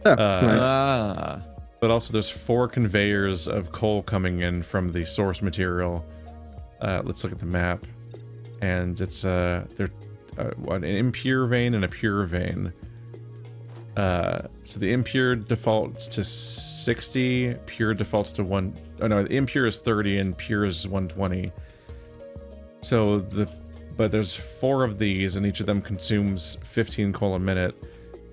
Oh, nice. But also there's 4 conveyors of coal coming in from the source material. Let's look at the map. And it's they're an impure vein and a pure vein. So the impure defaults to 60, pure defaults to 1. Oh no, the impure is 30 and pure is 120. So but there's 4 of these, and each of them consumes 15 coal a minute.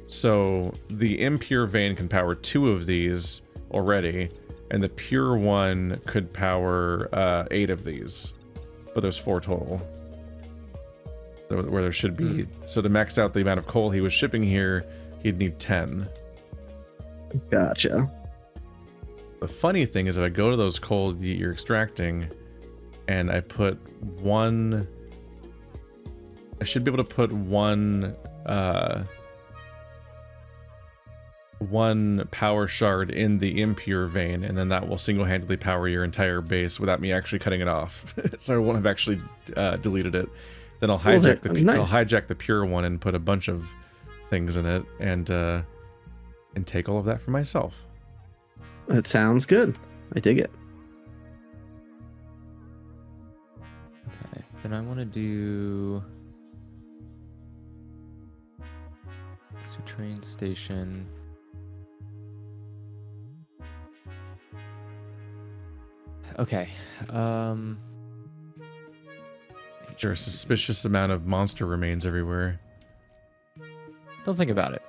So the impure vein can power 2 of these already, and the pure one could power 8 of these. But there's 4 total. Where there should be. So to max out the amount of coal he was shipping here, he'd need 10. Gotcha. The funny thing is, if I go to those coal you're extracting, and I put 1, I should be able to put one power shard in the impure vein, and then that will single-handedly power your entire base without me actually cutting it off. So I won't have actually deleted it. Then I'll hijack I'll hijack the pure one and put a bunch of things in it, and take all of that for myself. That sounds good. I dig it. Okay, then I want to do train station. Okay. There's a suspicious amount of monster remains everywhere. Don't think about it.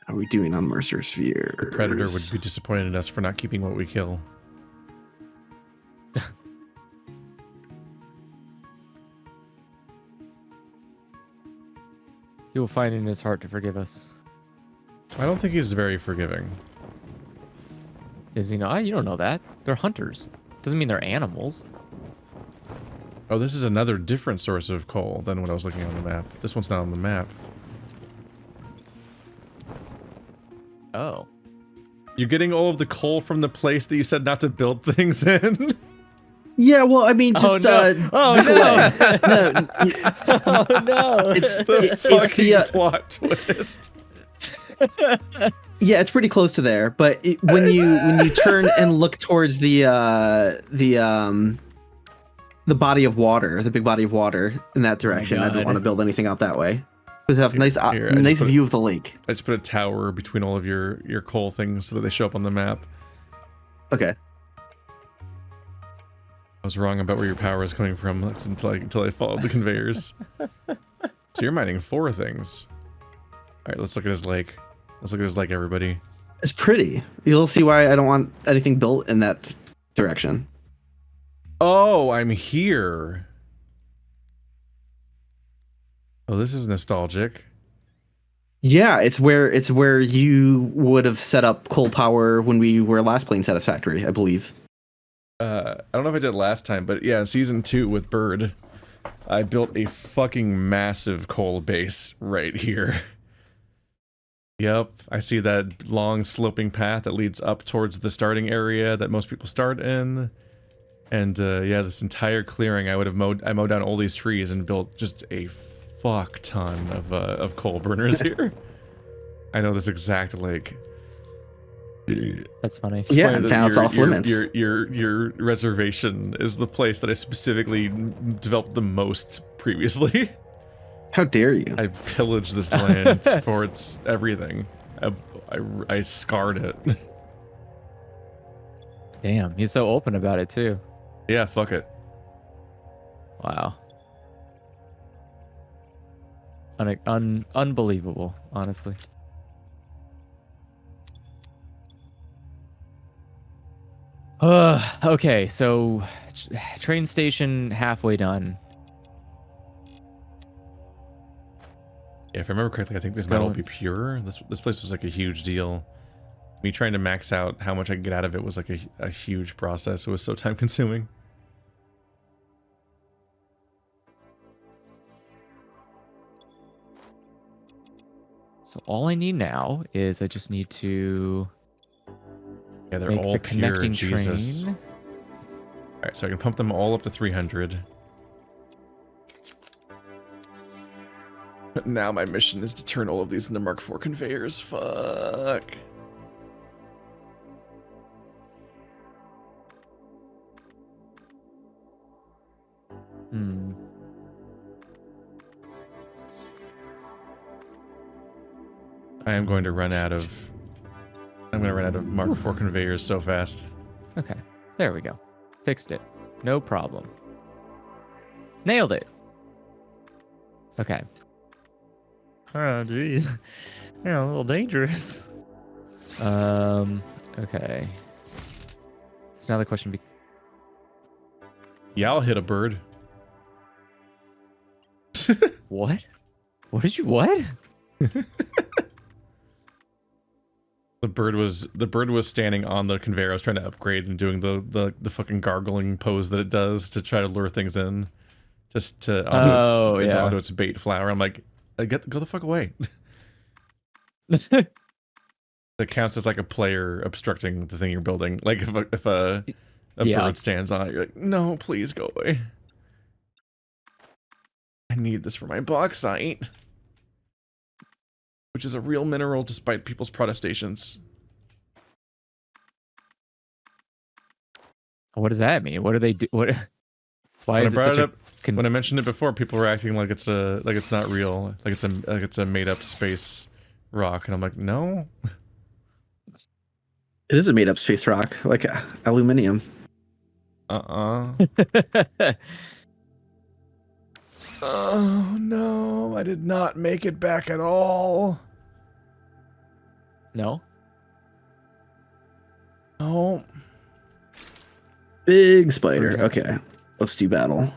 How are we doing on Mercer Sphere? The Predator would be disappointed in us for not keeping what we kill. He will find it in his heart to forgive us. I don't think he's very forgiving. Is you don't know that. They're hunters. Doesn't mean they're animals. Oh, this is another different source of coal than what I was looking at on the map. This one's not on the map. Oh. You're getting all of the coal from the place that you said not to build things in? Yeah, well, I mean, just Oh no! Oh no! It's the fucking plot twist. Yeah, it's pretty close to there. But when you turn and look towards the body of water, the big body of water in that direction, I don't want to build anything out that way. Because have nice nice view of the lake. I just put a tower between all of your coal things so that they show up on the map. Okay. I was wrong about where your power is coming from until I followed the conveyors. So you're mining 4 things. All right, let's look at his lake. Let's look at his lake, everybody. It's pretty. You'll see why I don't want anything built in that direction. Oh, I'm here. Oh, this is nostalgic. Yeah, it's where you would have set up coal power when we were last playing Satisfactory, I believe. I don't know if I did last time, but yeah, season 2 with Bird, I built a fucking massive coal base right here. Yep, I see that long sloping path that leads up towards the starting area that most people start in. And yeah, this entire clearing, I mowed down all these trees and built just a fuck ton of coal burners here. I know this exact lake. That's funny. It's yeah, funny now it's off limits. Your reservation is the place that I specifically developed the most previously. How dare you? I pillaged this land for its everything. I scarred it. Damn, he's so open about it too. Yeah, fuck it. Wow. Unbelievable, honestly. Okay, so train station halfway done. Yeah, if I remember correctly, I think this metal will be pure. This place was like a huge deal. Me trying to max out how much I could get out of it was like a huge process. It was so time consuming. So all I need now is I just need to Yeah, they're make all the pure, connecting Jesus. train. Alright, so I can pump them all up to 300. But now my mission is to turn all of these into Mark IV conveyors. Fuck. Hmm. I am going to run out of... I'm going to run out of Mark IV conveyors so fast. Okay, there we go. Fixed it. No problem. Nailed it. Okay. Oh, jeez. Yeah, a little dangerous. Okay. So now the question Yeah, I'll hit a bird. what? What did you what? The bird was standing on the conveyor. I was trying to upgrade and doing the fucking gargling pose that it does to try to lure things in, just to onto its bait flower. I'm like, go the fuck away. That counts as like a player obstructing the thing you're building. Like if a bird stands on it, you're like, no, please go away. I need this for my bauxite. Which is a real mineral despite people's protestations. What does that mean? What do they do? What? Why is it such a? When I mentioned it before, people were acting like it's not real, like it's a made up space rock, and I'm like, no. It is a made up space rock, like aluminium. Oh no, I did not make it back at all. No. Oh. Big spider. Okay, let's do battle.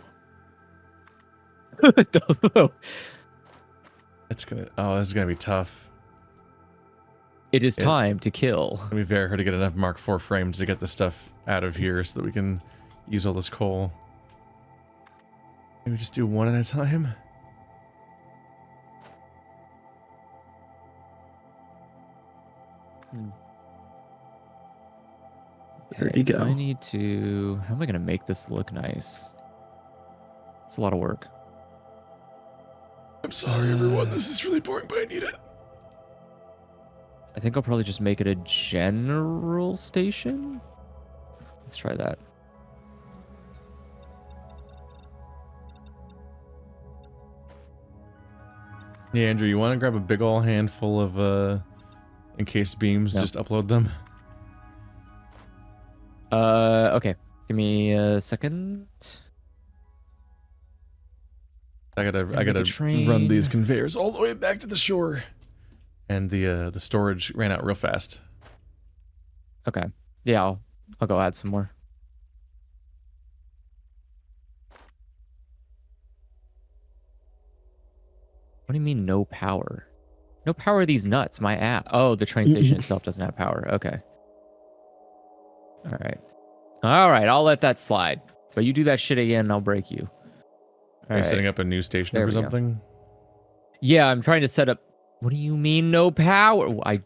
It's gonna. Oh, this is gonna be tough. It is time to kill. It'll be very hard to get enough Mark IV frames to get the stuff out of here so that we can use all this coal. Maybe just do one at a time. There you So go. I need to... How am I going to make this look nice? It's a lot of work. I'm sorry, everyone. This is really boring, but I need it. I think I'll probably just make it a general station. Let's try that. Yeah, Andrew, you want to grab a big ol' handful of encased beams? No. Just upload them. Okay. Give me a second. I gotta make a run these train. conveyors all the way back to the shore. And the storage ran out real fast. Okay. Yeah, I'll go add some more. What do you mean no power? No power of these nuts, my app. Oh, the train station itself doesn't have power. Okay. All right. All right, I'll let that slide. But you do that shit again and I'll break you. All Are you right. setting up a new station There or we go. something? Yeah, I'm trying to set up... What do you mean no power? I'm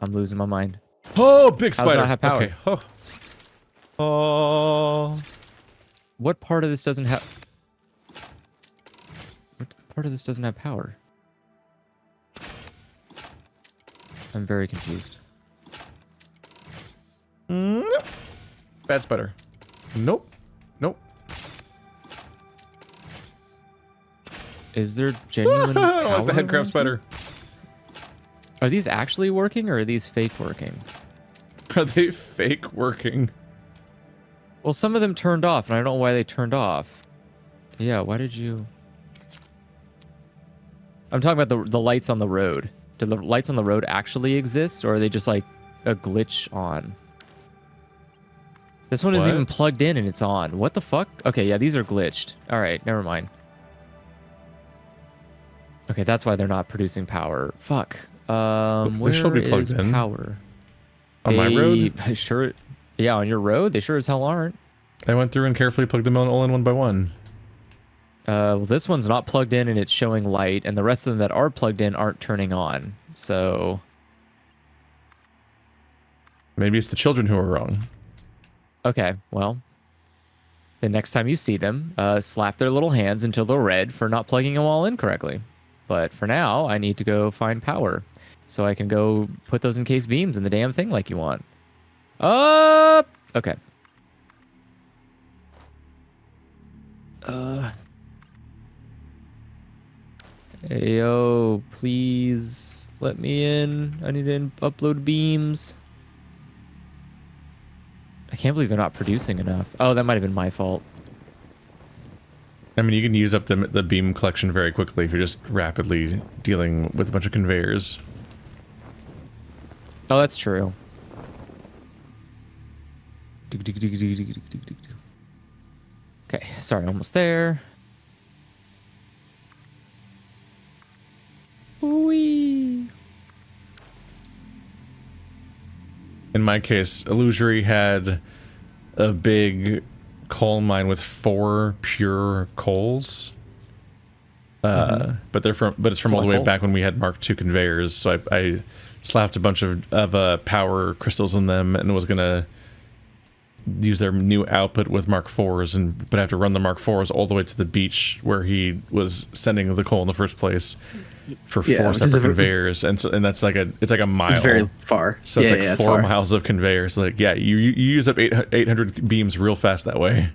losing my mind. Oh, big How does it spider. not have power? Okay. Oh. What part of this doesn't have... What part of this doesn't have power? I'm very confused. Nope. Bad spider. Nope. Nope. Is there genuine I don't like the power head crab around spider. here? Are these actually working or are these fake working? Are they fake working? Well, some of them turned off, and I don't know why they turned off. Yeah, why did you... I'm talking about the lights on the road. Do the lights on the road actually exist, or are they just like a glitch on? This one is What? even plugged in and it's on. What the fuck? Okay, yeah, these are glitched. All right, never mind. Okay, that's why they're not producing power. Fuck. They should be where plugged is in. power? On my road? Sure. Yeah, on your road, they sure as hell aren't. I went through and carefully plugged them all in one by one. Well, this one's not plugged in and it's showing light, and the rest of them that are plugged in aren't turning on. So Maybe it's the children who are wrong. okay, well, the next time you see them, slap their little hands until they're red for not plugging them all in correctly. But for now, I need to go find power so I can go put those encased beams in the damn thing like you want. Okay. Hey, yo, please let me in. I need to upload beams. I can't believe they're not producing enough. Oh, that might have been my fault. I mean, you can use up the beam collection very quickly if you're just rapidly dealing with a bunch of conveyors. Oh, that's true. Okay, sorry, almost there. Whee! In my case, Illusory had a big coal mine with 4 pure coals. But it's from all the way coal. back when we had Mark II conveyors. So I slapped a bunch of power crystals in them and was gonna use their new output with Mark IVs, but I have to run the Mark IVs all the way to the beach where he was sending the coal in the first place for 4 separate conveyors, and that's like it's like a mile. It's very far. So it's like 4 miles of conveyors. Like, yeah, you use up 800 beams real fast that way.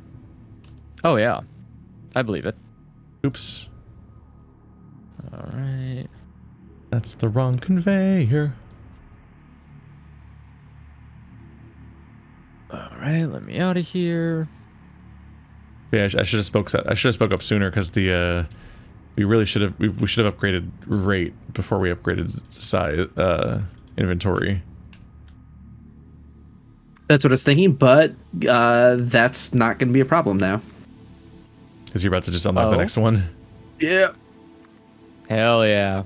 Oh, yeah. I believe it. Oops. All right. That's the wrong conveyor. All right, let me out of here. Yeah, I should have spoke up sooner because we really should have we should have upgraded rate before we upgraded size inventory. That's what I was thinking, but that's not going to be a problem now. Because you're about to just unlock the next one. Yeah. Hell yeah.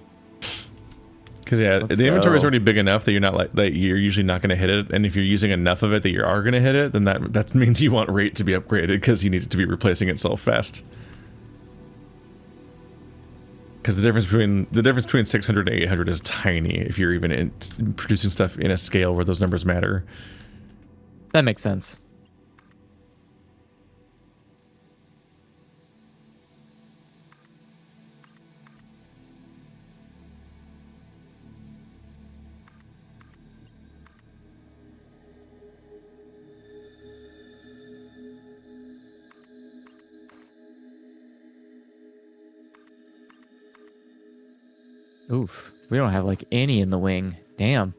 Because yeah, Let's the inventory is go. already big enough that you're usually not going to hit it, and if you're using enough of it that you are going to hit it, then that means you want rate to be upgraded because you need it to be replacing itself fast. Because the difference between 600 and 800 is tiny if you're even producing stuff in a scale where those numbers matter. That makes sense. Oof. We don't have like any in the wing. Damn.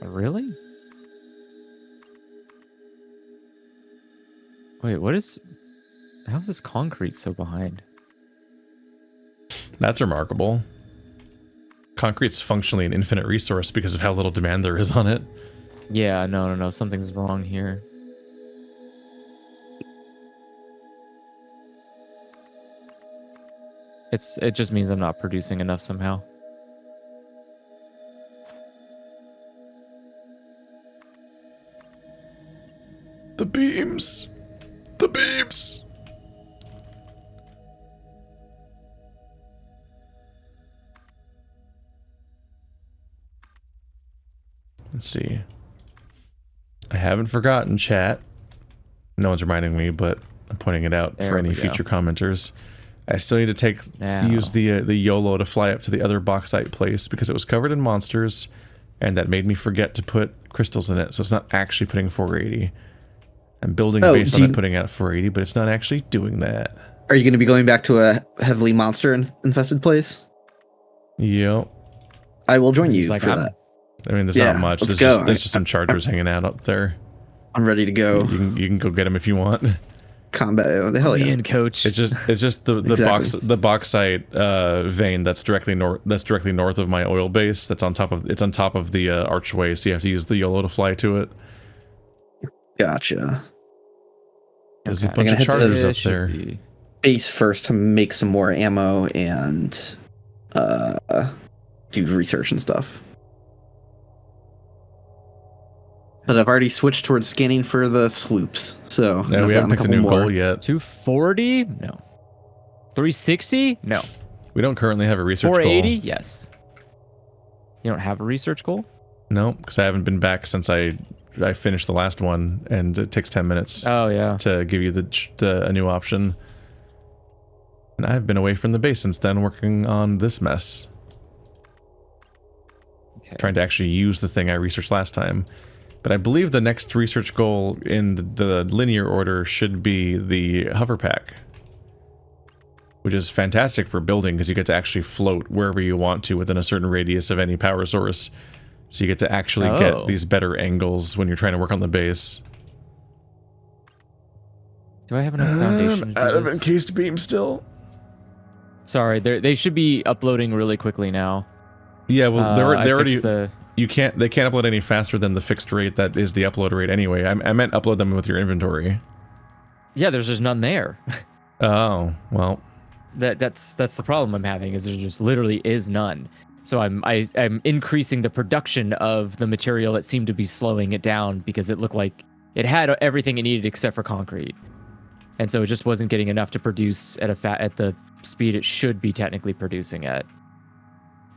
Really? Wait, what is... How is this concrete so behind? That's remarkable. Concrete's functionally an infinite resource because of how little demand there is on it. Yeah, no. Something's wrong here. It just means I'm not producing enough somehow. The beams! The beams! Let's see. I haven't forgotten, chat. No one's reminding me, but I'm pointing it out There for any we go. future commenters. I still need to Now. use the YOLO to fly up to the other bauxite place because it was covered in monsters, and that made me forget to put crystals in it, so it's not actually putting 480. I'm building based on it putting out 480, but it's not actually doing that. Are you going to be going back to a heavily monster-infested place? Yep. I will join you He's like, for I'm- that. I mean, there's Yeah, not much. let's There's go. just some chargers hanging out up there. I'm ready to go. You can go get them if you want. Combat. Oh, the hell Me yeah. and coach. It's just the Exactly. the bauxite vein that's directly north of my oil base. That's on top of the archway. So you have to use the YOLO to fly to it. Gotcha. There's a Okay. bunch I'm of gonna head to chargers the- up there. Base first to make some more ammo and do research and stuff. But I've already switched towards scanning for the sloops. So Yeah, I've we haven't gotten picked a couple new more. goal yet. 240? No. 360? No. We don't currently have a research 480? goal. Yes. You don't have a research goal? No, because I haven't been back since I finished the last one, and it takes 10 minutes Oh, yeah. to give you a new option. And I've been away from the base since then, working on this mess. Okay. Trying to actually use the thing I researched last time. But I believe the next research goal in the linear order should be the hover pack. Which is fantastic for building because you get to actually float wherever you want to within a certain radius of any power source. So you get to actually get these better angles when you're trying to work on the base. Do I have enough foundation to do Out of this? encased beam still. Sorry, they should be uploading really quickly now. Yeah, well, they're I already. fixed the... They can't upload any faster than the fixed rate that is the upload rate anyway. I meant upload them with your inventory. Yeah, there's just none there. Oh, well. That's the problem I'm having, is there just literally is none. So I'm increasing the production of the material that seemed to be slowing it down because it looked like it had everything it needed except for concrete. And so it just wasn't getting enough to produce at the speed it should be technically producing at.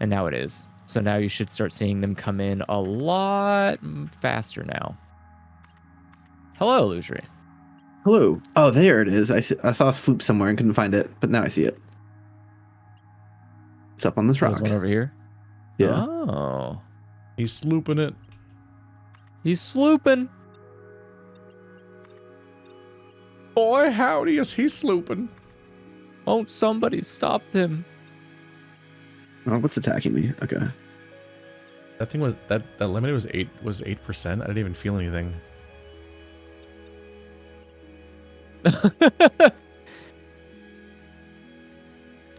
And now it is. So now you should start seeing them come in a lot faster now. Hello, Illusory. Hello. Oh, there it is. I saw a sloop somewhere and couldn't find it, but now I see it. It's up on this rock. There's one over here. Yeah. Oh. He's slooping it. He's slooping. Boy, howdy, is he slooping. Won't somebody stop him? Oh, what's attacking me? Okay. That thing was that limit was 8%. I didn't even feel anything.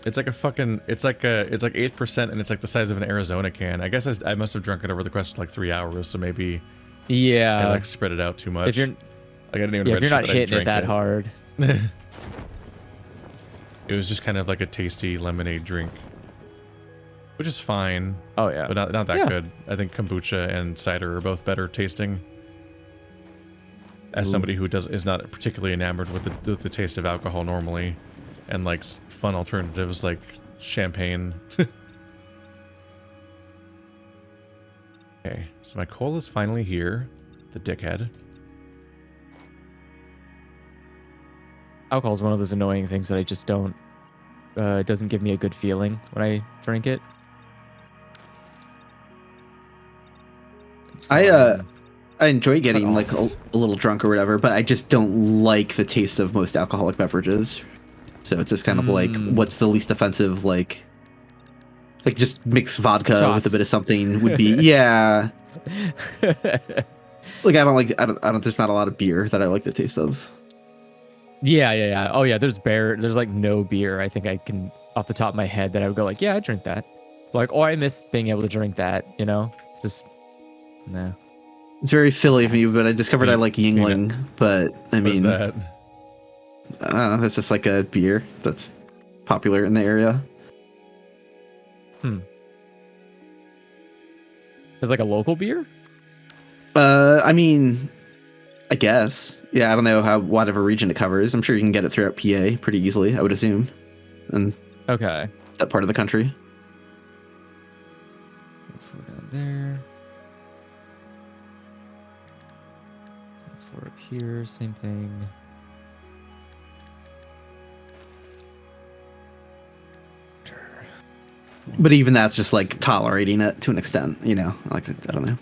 It's like 8% and it's like the size of an Arizona can. I guess I must have drunk it over the course of like 3 hours, so maybe I Yeah. like spread it out too much. If you're Like I didn't even Yeah, if you're register not that I hitting it drank that hard. It was just kind of like a tasty lemonade drink, which is fine, Oh yeah. but not that Yeah. good. I think kombucha and cider are both better tasting. As Ooh. somebody who is not particularly enamored with the taste of alcohol normally, and likes fun alternatives like champagne. Okay, so my coal is finally here. The dickhead. Alcohol is one of those annoying things that I just don't. It doesn't give me a good feeling when I drink it. So, I enjoy getting But- like a little drunk or whatever, but I just don't like the taste of most alcoholic beverages. So it's just kind of like, what's the least offensive, like just mix vodka with a Shots. bit of something would be, yeah. Like I don't. There's not a lot of beer that I like the taste of. yeah. Oh yeah, there's like no beer I think I can off the top of my head that I would go like, yeah, I drink that. Like, oh, I miss being able to drink that, you know? Just no. It's very Philly of me, but I discovered I Mean- like Yingling. But I What is mean, that? that's just like a beer that's popular in the area. It's like a local beer? I mean, I guess. Yeah, I don't know how whatever region it covers. I'm sure you can get it throughout PA pretty easily, I would assume. And Okay. that part of the country. Down there. Floor up here, same thing. But even that's just like tolerating it to an extent, you know. Like I don't know.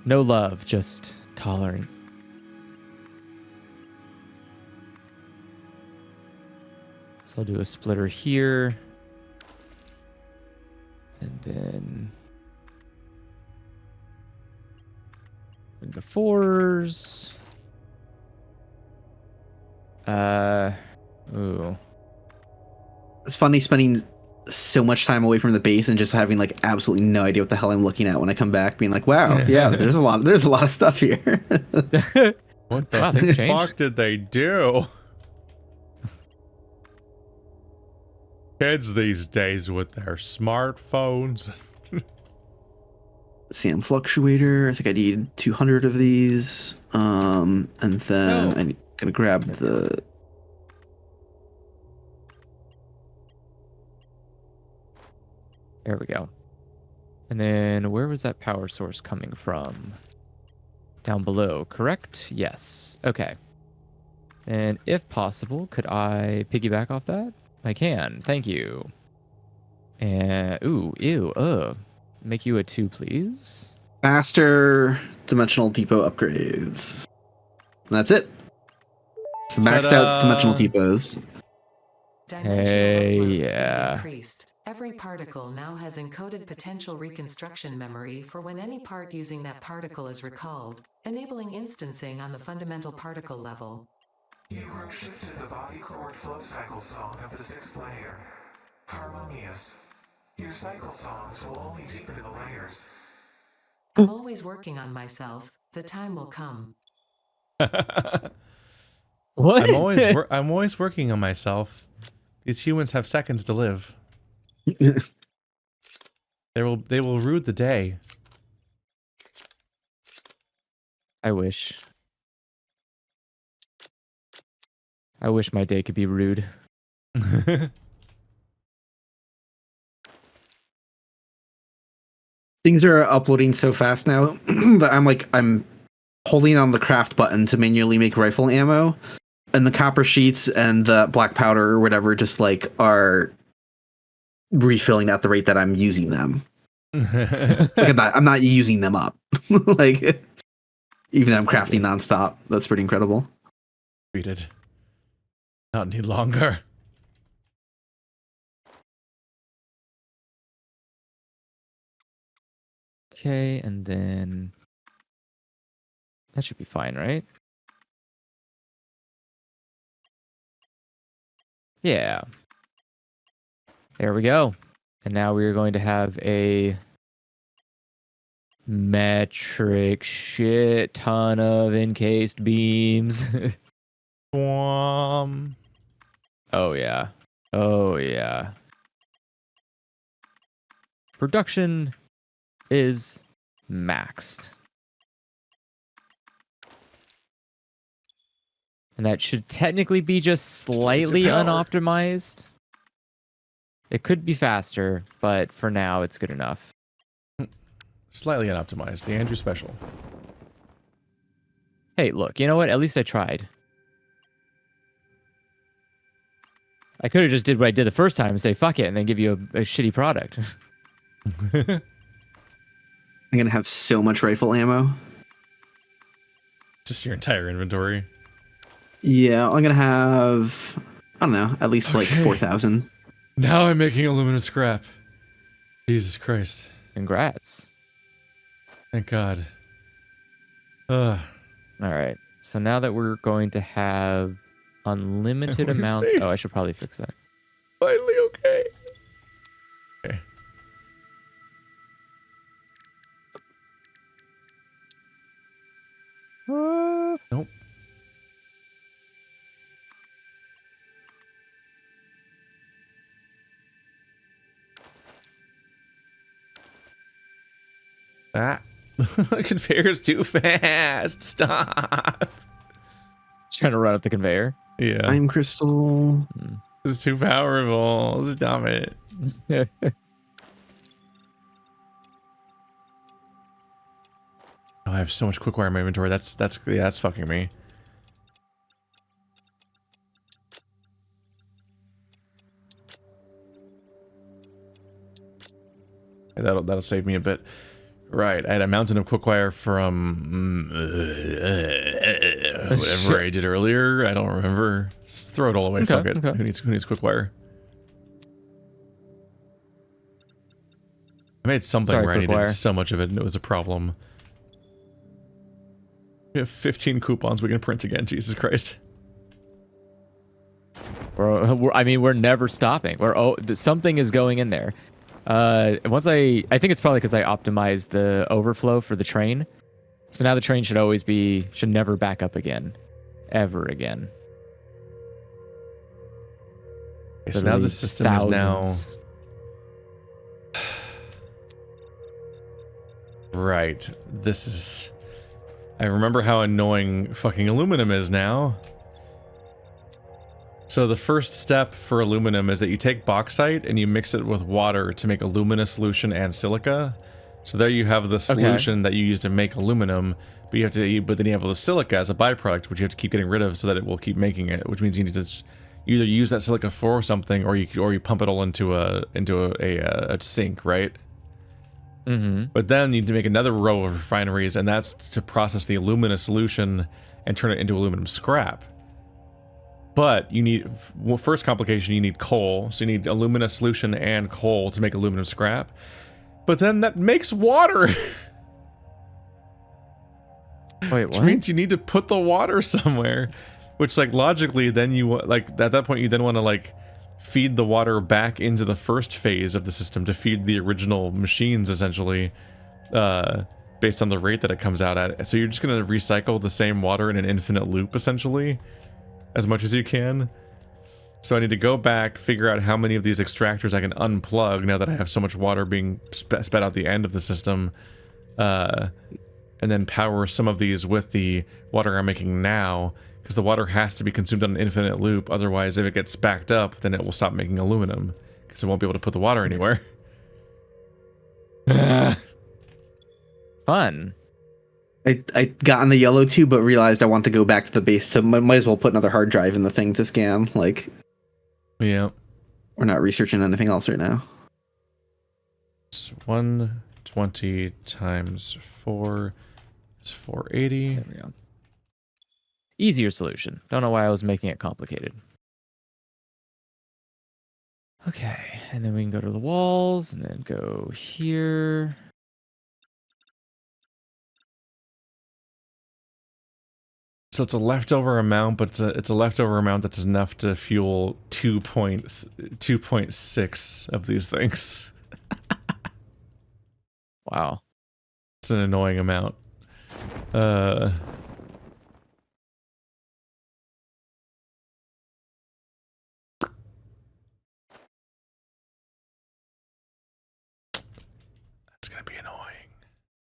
No love, just tolerant. So I'll do a splitter here. And then the fours. Ooh. It's funny spending so much time away from the base and just having like absolutely no idea what the hell I'm looking at when I come back, being like, wow, yeah, there's a lot of stuff here. What the Wow, things changed. fuck did they do? Kids these days with their smartphones. Sand fluctuator. I think I need 200 of these. And then No. I'm gonna grab the. There we go. And then where was that power source coming from? Down below, correct? Yes. Okay. And if possible, could I piggyback off that? I can. Thank you. And make you a 2, please. Faster dimensional depot upgrades. And that's it. It's the maxed out dimensional depots. Dimensional Hey, upload speed yeah. increased. Every particle now has encoded potential reconstruction memory for when any part using that particle is recalled, enabling instancing on the fundamental particle level. You group shifted the body chord flow cycle song of the 6th layer. Harmonious. Your cycle songs will only deepen the layers. I'm always working on myself. The time will come. What? I'm always working on myself. These humans have seconds to live. They will rue the day. I wish. I wish my day could be rude. Things are uploading so fast now that I'm holding on the craft button to manually make rifle ammo, and the copper sheets and the black powder or whatever just like are refilling at the rate that I'm using them. Like I'm not using them up. Like even though I'm crafting nonstop. That's pretty incredible. Treated. Not any longer. Okay, and then that should be fine, right? Yeah. There we go. And now we are going to have a metric shit ton of encased beams. Swam. Oh, yeah. Oh, yeah. Production is maxed. And that should technically be just slightly power. unoptimized. It could be faster, but for now it's good enough. Slightly unoptimized. The Andrew special. Hey, look, you know what? At least I tried. I could have just did what I did the first time and say fuck it and then give you a shitty product. I'm gonna have so much rifle ammo. Just your entire inventory. Yeah, I'm gonna have, I don't know, at least like Okay. 4,000. Now I'm making aluminum scrap. Jesus Christ. Congrats. Thank God. Ugh. All right. So now that we're going to have unlimited Let me amounts. see. Oh, I should probably fix that. Finally okay. Okay. Nope. Ah. The conveyor's too fast. Stop. Trying to run up the conveyor. Yeah. Time crystal. This is too powerful. Stop it. Oh, I have so much quick wire in my inventory. That's fucking me. Yeah, that'll save me a bit. Right, I had a mountain of quick wire from whatever I did earlier. I don't remember. Just throw it all away. Okay, Fuck it. okay. Who needs quick wire? I made something Sorry, where I quick needed wire. so much of it, and it was a problem. We have 15 coupons we can print again. Jesus Christ. We're never stopping. Something is going in there. I think it's probably because I optimized the overflow for the train. So now the train should never back up again. Ever again. Okay, so now the system is now... Thousands. Right. This is... I remember how annoying fucking aluminum is now. So the first step for aluminum is that you take bauxite and you mix it with water to make alumina solution and silica. So there you have the solution that you use to make aluminum, but then you have the silica as a byproduct, which you have to keep getting rid of so that it will keep making it, which means you need to either use that silica for something or you pump it all into a sink, right? Mm-hmm. But then you need to make another row of refineries, and that's to process the alumina solution and turn it into aluminum scrap. But you need, first complication, you need coal. So you need alumina solution and coal to make aluminum scrap. But then that makes water. Wait, Which what? means you need to put the water somewhere. Which, like, logically, then at that point, you then want to, like, feed the water back into the first phase of the system to feed the original machines, essentially, based on the rate that it comes out at. So you're just going to recycle the same water in an infinite loop, essentially, as much as you can. So I need to go back, figure out how many of these extractors I can unplug now that I have so much water being spat out the end of the system, and then power some of these with the water I'm making now, because the water has to be consumed on an infinite loop. Otherwise, if it gets backed up, then it will stop making aluminum, because it won't be able to put the water anywhere. Fun. I got on the yellow too, but realized I want to go back to the base, so might as well put another hard drive in the thing to scan. Like, Yeah. we're not researching anything else right now. It's 120 times 4 is 480. There we go. Easier solution. Don't know why I was making it complicated. Okay, and then we can go to the walls, and then go here. So it's a leftover amount, but it's a leftover amount that's enough to fuel 2.6 of these things. Wow. It's an annoying amount. That's gonna be annoying.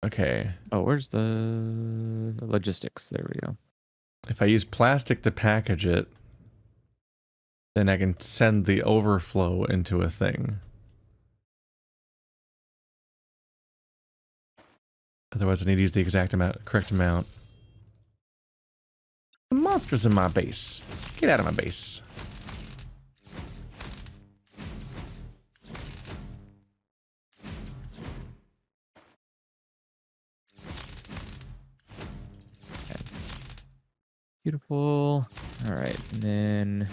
Okay. Oh, where's the logistics? There we go. If I use plastic to package it, then I can send the overflow into a thing. Otherwise, I need to use the correct amount. The monsters in my base. Get out of my base. Beautiful. All right, and then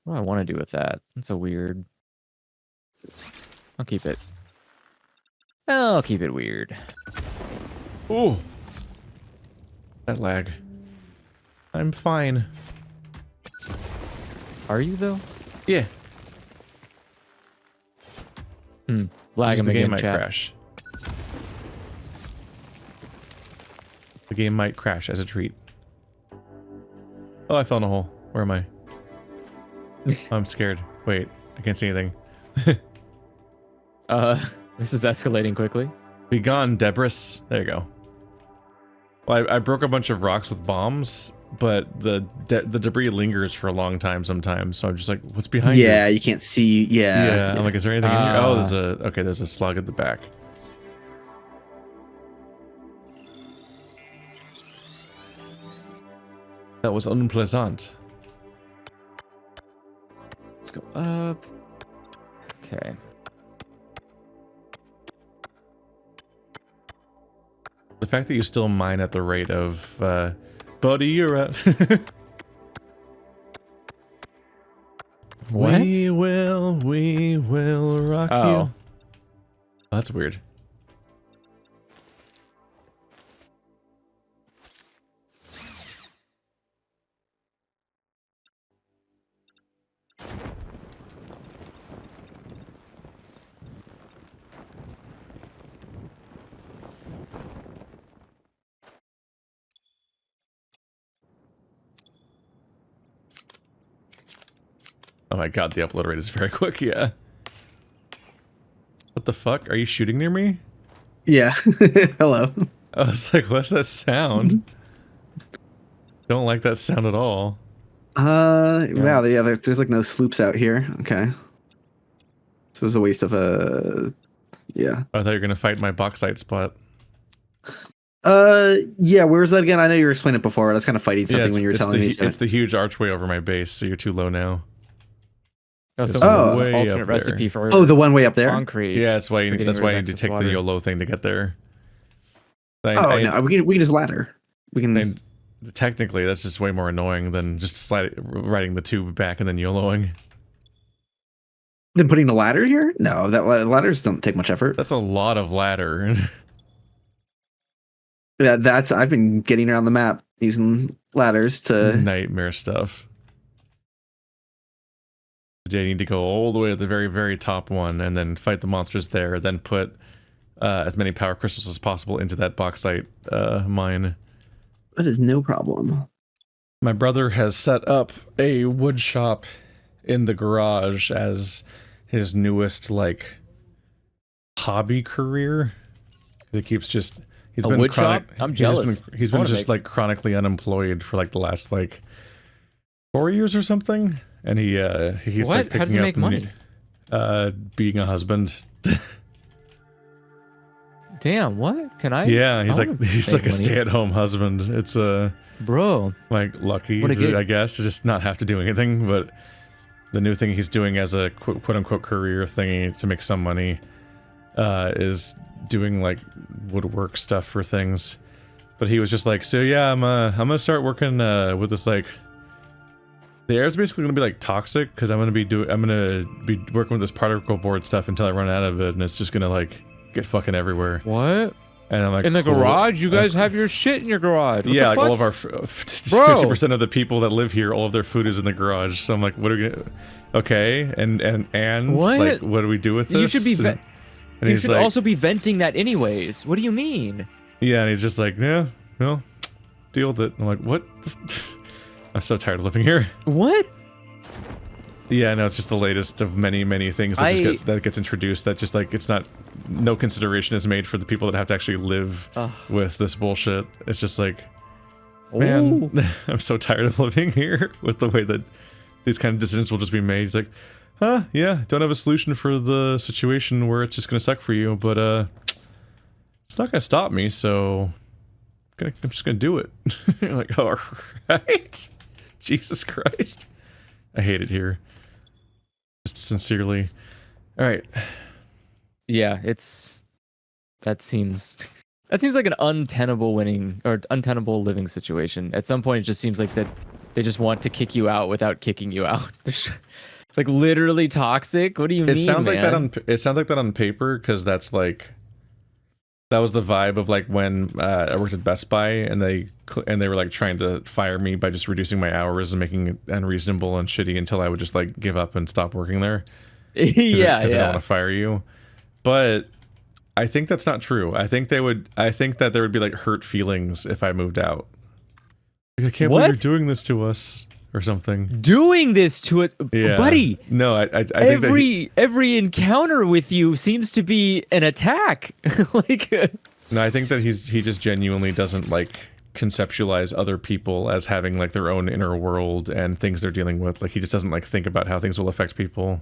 what do I want to do with that? That's a weird. I'll keep it. I'll keep it weird. Ooh. That lag. I'm fine. Are you though? Yeah. Lagging The game again, might chat. crash. The game might crash as a treat. Oh, I fell in a hole. Where am I? Oh, I'm scared. Wait, I can't see anything. This is escalating quickly. Be gone, Debris. There you go. Well, I broke a bunch of rocks with bombs, but the debris lingers for a long time sometimes. So I'm just like, what's behind this? Yeah, you can't see. Yeah, I'm like, is there anything in here? Oh, Ah. there's a slug at the back. That was unpleasant. Let's go up. Okay. The fact that you still mine at the rate of, buddy, you're out. What? We will rock you. Oh. Oh, that's weird. Oh my god, the upload rate is very quick, yeah. What the fuck? Are you shooting near me? Yeah. Hello. I was like, what's that sound? Don't like that sound at all. Wow. Yeah. There's like no sloops out here. Okay. So it was a waste of a. Yeah. I thought you were gonna fight my bauxite spot. Yeah. Where was that again? I know you were explaining it before. I was kind of fighting something when you were telling me. So. It's the huge archway over my base, so you're too low now. Oh, so It's it's way an up alternate there. recipe for The one way up there. concrete. Yeah, that's why for getting that's why rid I of need to excess take water. the YOLO thing to get there. No, we can just ladder. We can. And technically, that's just way more annoying than just riding the tube back and then YOLOing. Then putting a ladder here? No, that ladders don't take much effort. That's a lot of ladder. That's I've been getting around the map using ladders to. Nightmare stuff. I need to go all the way to the very, very top one and then fight the monsters there, then put as many power crystals as possible into that bauxite mine. That is no problem. My brother has set up a wood shop in the garage as his newest, like, hobby career. He keeps just... He's A been wood chronic, shop? I'm jealous. He's I been wanna just, make- like, chronically unemployed for, like, the last, like, 4 years or something. And he's What? like How does picking he up make money? being a husband. Damn, what? Can I? Yeah, I he's wanna like make a money. stay-at-home husband. It's Bro. like lucky, What a gig. I guess, to just not have to do anything. But the new thing he's doing as a quote-unquote career thingy to make some money is doing like woodwork stuff for things. But he was just like, so yeah, I'm gonna start working with this, like, the air's basically gonna be like toxic because I'm gonna be working with this particle board stuff until I run out of it, and it's just gonna like get fucking everywhere. What? And I'm like, In the cool. garage? You guys have your shit in your garage. What Yeah, the like fuck? all of our Bro. 50% of the people that live here, all of their food is in the garage. So I'm like, what are we gonna? Okay, and What? like, what do we do with this? You should be. And You he's should like, also be venting that anyways. What do you mean? yeah, and he's just like, yeah, well, deal with it. I'm like, what? I'm so tired of living here. What? Yeah, no, it's just the latest of many, many things that gets introduced. That just like it's not, no consideration is made for the people that have to actually live with this bullshit. It's just like, man, I'm so tired of living here with the way that these kind of decisions will just be made. It's like, yeah, don't have a solution for the situation where it's just gonna suck for you, but it's not gonna stop me, so I'm just gonna do it. You're like, all right, Jesus Christ, I hate it here. Just sincerely. All right. Yeah, that seems like an untenable living situation. At some point, it just seems like that they just want to kick you out without kicking you out. Like literally toxic. What do you mean? It sounds man? like that on paper, because that was the vibe of like when I worked at Best Buy and they were like trying to fire me by just reducing my hours and making it unreasonable and shitty until I would just like give up and stop working there. Because they don't want to fire you. But I think that's not true. I think that there would be like hurt feelings if I moved out. Like, I can't believe you're doing this to us or something. Doing this to it, yeah. buddy. No, I think every encounter with you seems to be an attack. Like, no, I think that he just genuinely doesn't like conceptualize other people as having like their own inner world and things they're dealing with. Like he just doesn't like think about how things will affect people.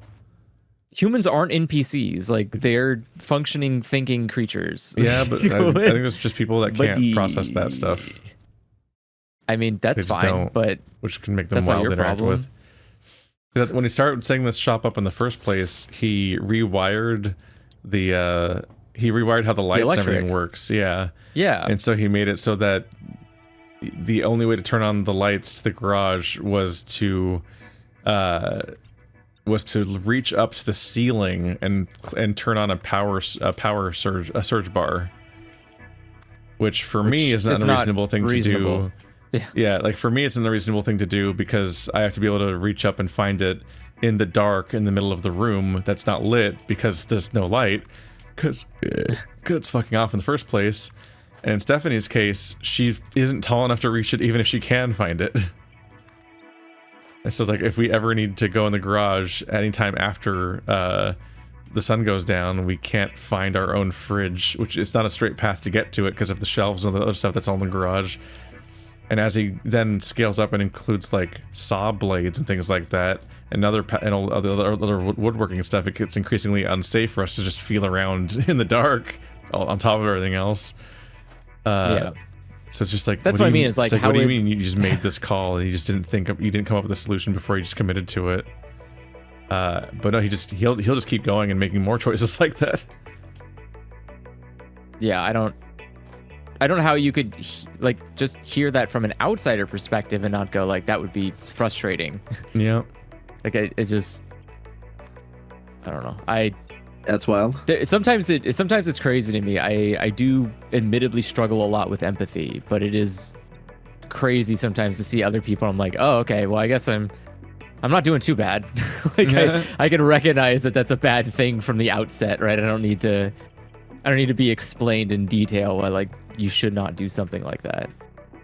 Humans aren't NPCs. Like they're functioning, thinking creatures. Yeah, but I think it's just people that can't process that stuff. I mean, that's fine, but which can make them wild to interact with. When he started setting this shop up in the first place, he rewired how the lights and everything works. Yeah. Yeah. And so he made it so that the only way to turn on the lights to the garage was to reach up to the ceiling and turn on a surge bar, which for me is not a reasonable thing to do. Yeah, like for me it's an unreasonable thing to do because I have to be able to reach up and find it in the dark in the middle of the room that's not lit because there's no light because it's fucking off in the first place. And in Stephanie's case, she isn't tall enough to reach it even if she can find it. And so like if we ever need to go in the garage anytime after the sun goes down, we can't find our own fridge, which is not a straight path to get to it because of the shelves and the other stuff that's all in the garage. And as he then scales up and includes like saw blades and things like that, and other woodworking and stuff, it gets increasingly unsafe for us to just feel around in the dark, on top of everything else. Yeah. So it's just like that's what I mean. It's like, what do you mean you just made this call and you just didn't come up with a solution before you just committed to it? But no, he'll just keep going and making more choices like that. Yeah, I don't know how you could like just hear that from an outsider perspective and not go like that would be frustrating. Yeah. Like I don't know. That's wild. Sometimes it's crazy to me. I do admittedly struggle a lot with empathy, but it is crazy sometimes to see other people. I'm like, oh, okay, well, I guess I'm not doing too bad. Like I can recognize that that's a bad thing from the outset, right? I don't need to be explained in detail why like you should not do something like that.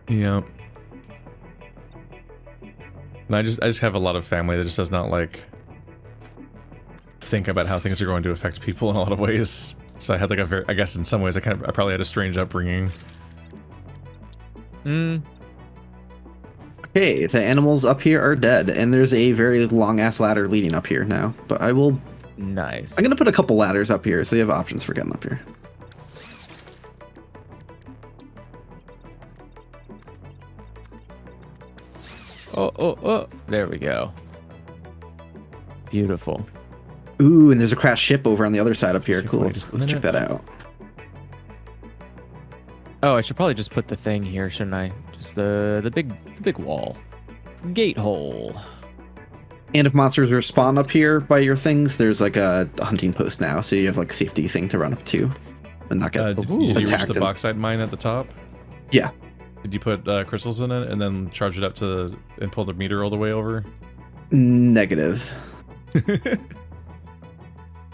Yeah. And I just have a lot of family that just does not like think about how things are going to affect people in a lot of ways. So I had like I guess in some ways I probably had a strange upbringing. Okay, the animals up here are dead, and there's a very long ass ladder leading up here now. But Nice. I'm gonna put a couple ladders up here so you have options for getting up here. Oh, there we go. Beautiful. Ooh, and there's a crashed ship over on the other side up here. Cool. Let's check that out. Oh, I should probably just put the thing here, shouldn't I? Just the big wall. Gate hole. And if monsters respawn up here by your things, there's like a hunting post now, so you have like a safety thing to run up to and not get did you reach attacked. the bauxite mine at the top? Yeah. Did you put crystals in it and then charge it up and pull the meter all the way over? Negative.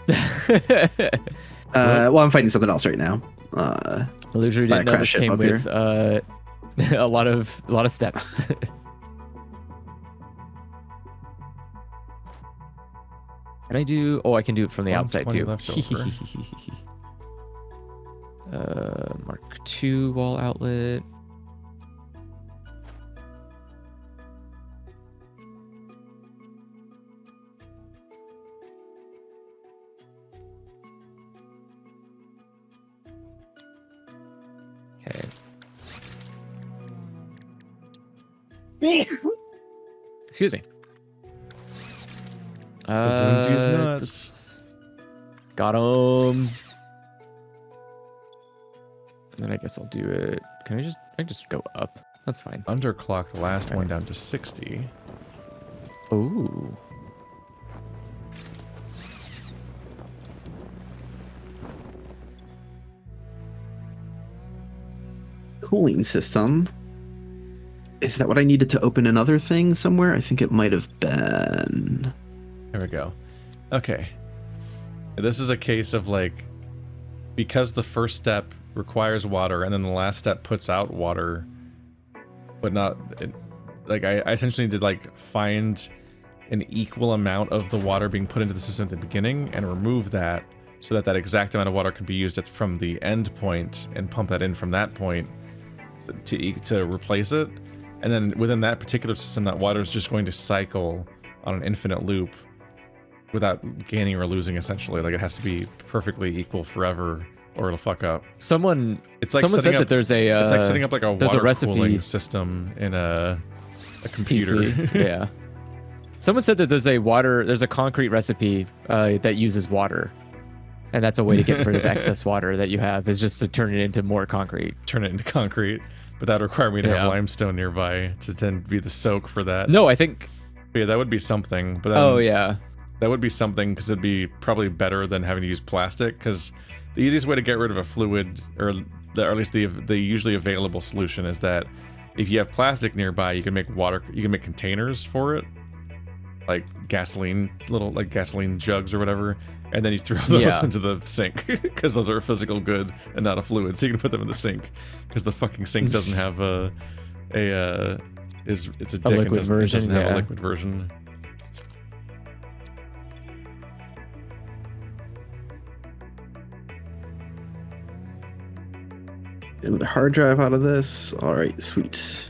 Well, I'm fighting something else right now. Illusory By a didn't know crash this ship came up with a lot of steps. Can I do? Oh, I can do it from the outside 120 too. left over. Mark II wall outlet. Okay. Excuse me. Bazundi's nuts. Got him. And then I guess I'll do it. Can I just go up? That's fine. Underclock the last one down to 60. Ooh. Cooling system. Is that what I needed to open another thing somewhere? I think it might have been. There we go. Okay. This is a case of like, because the first step requires water and then the last step puts out water, but not, like I essentially did like find an equal amount of the water being put into the system at the beginning and remove that so that that exact amount of water can be used from the end point and pump that in from that point to replace it. And then within that particular system, that water is just going to cycle on an infinite loop without gaining or losing, essentially. Like, it has to be perfectly equal forever or it'll fuck up. Someone said that there's a it's like setting up like a water recipe cooling system in a computer. PC. Yeah. Someone said that there's a concrete recipe that uses water. And that's a way to get rid of excess water that you have, is just to turn it into more concrete. Turn it into concrete. But that would require me to have limestone nearby to then be the soak for that. No, I think... But yeah, that would be something. But then, oh, yeah. That would be something, because it'd be probably better than having to use plastic, because the easiest way to get rid of a fluid, or at least the usually available solution, is that if you have plastic nearby, you can make containers for it, like gasoline jugs or whatever, and then you throw those into the sink, because those are a physical good and not a fluid, so you can put them in the sink, because the fucking sink doesn't have it's a dick and doesn't have a liquid version. Another hard drive out of this. All right, sweet.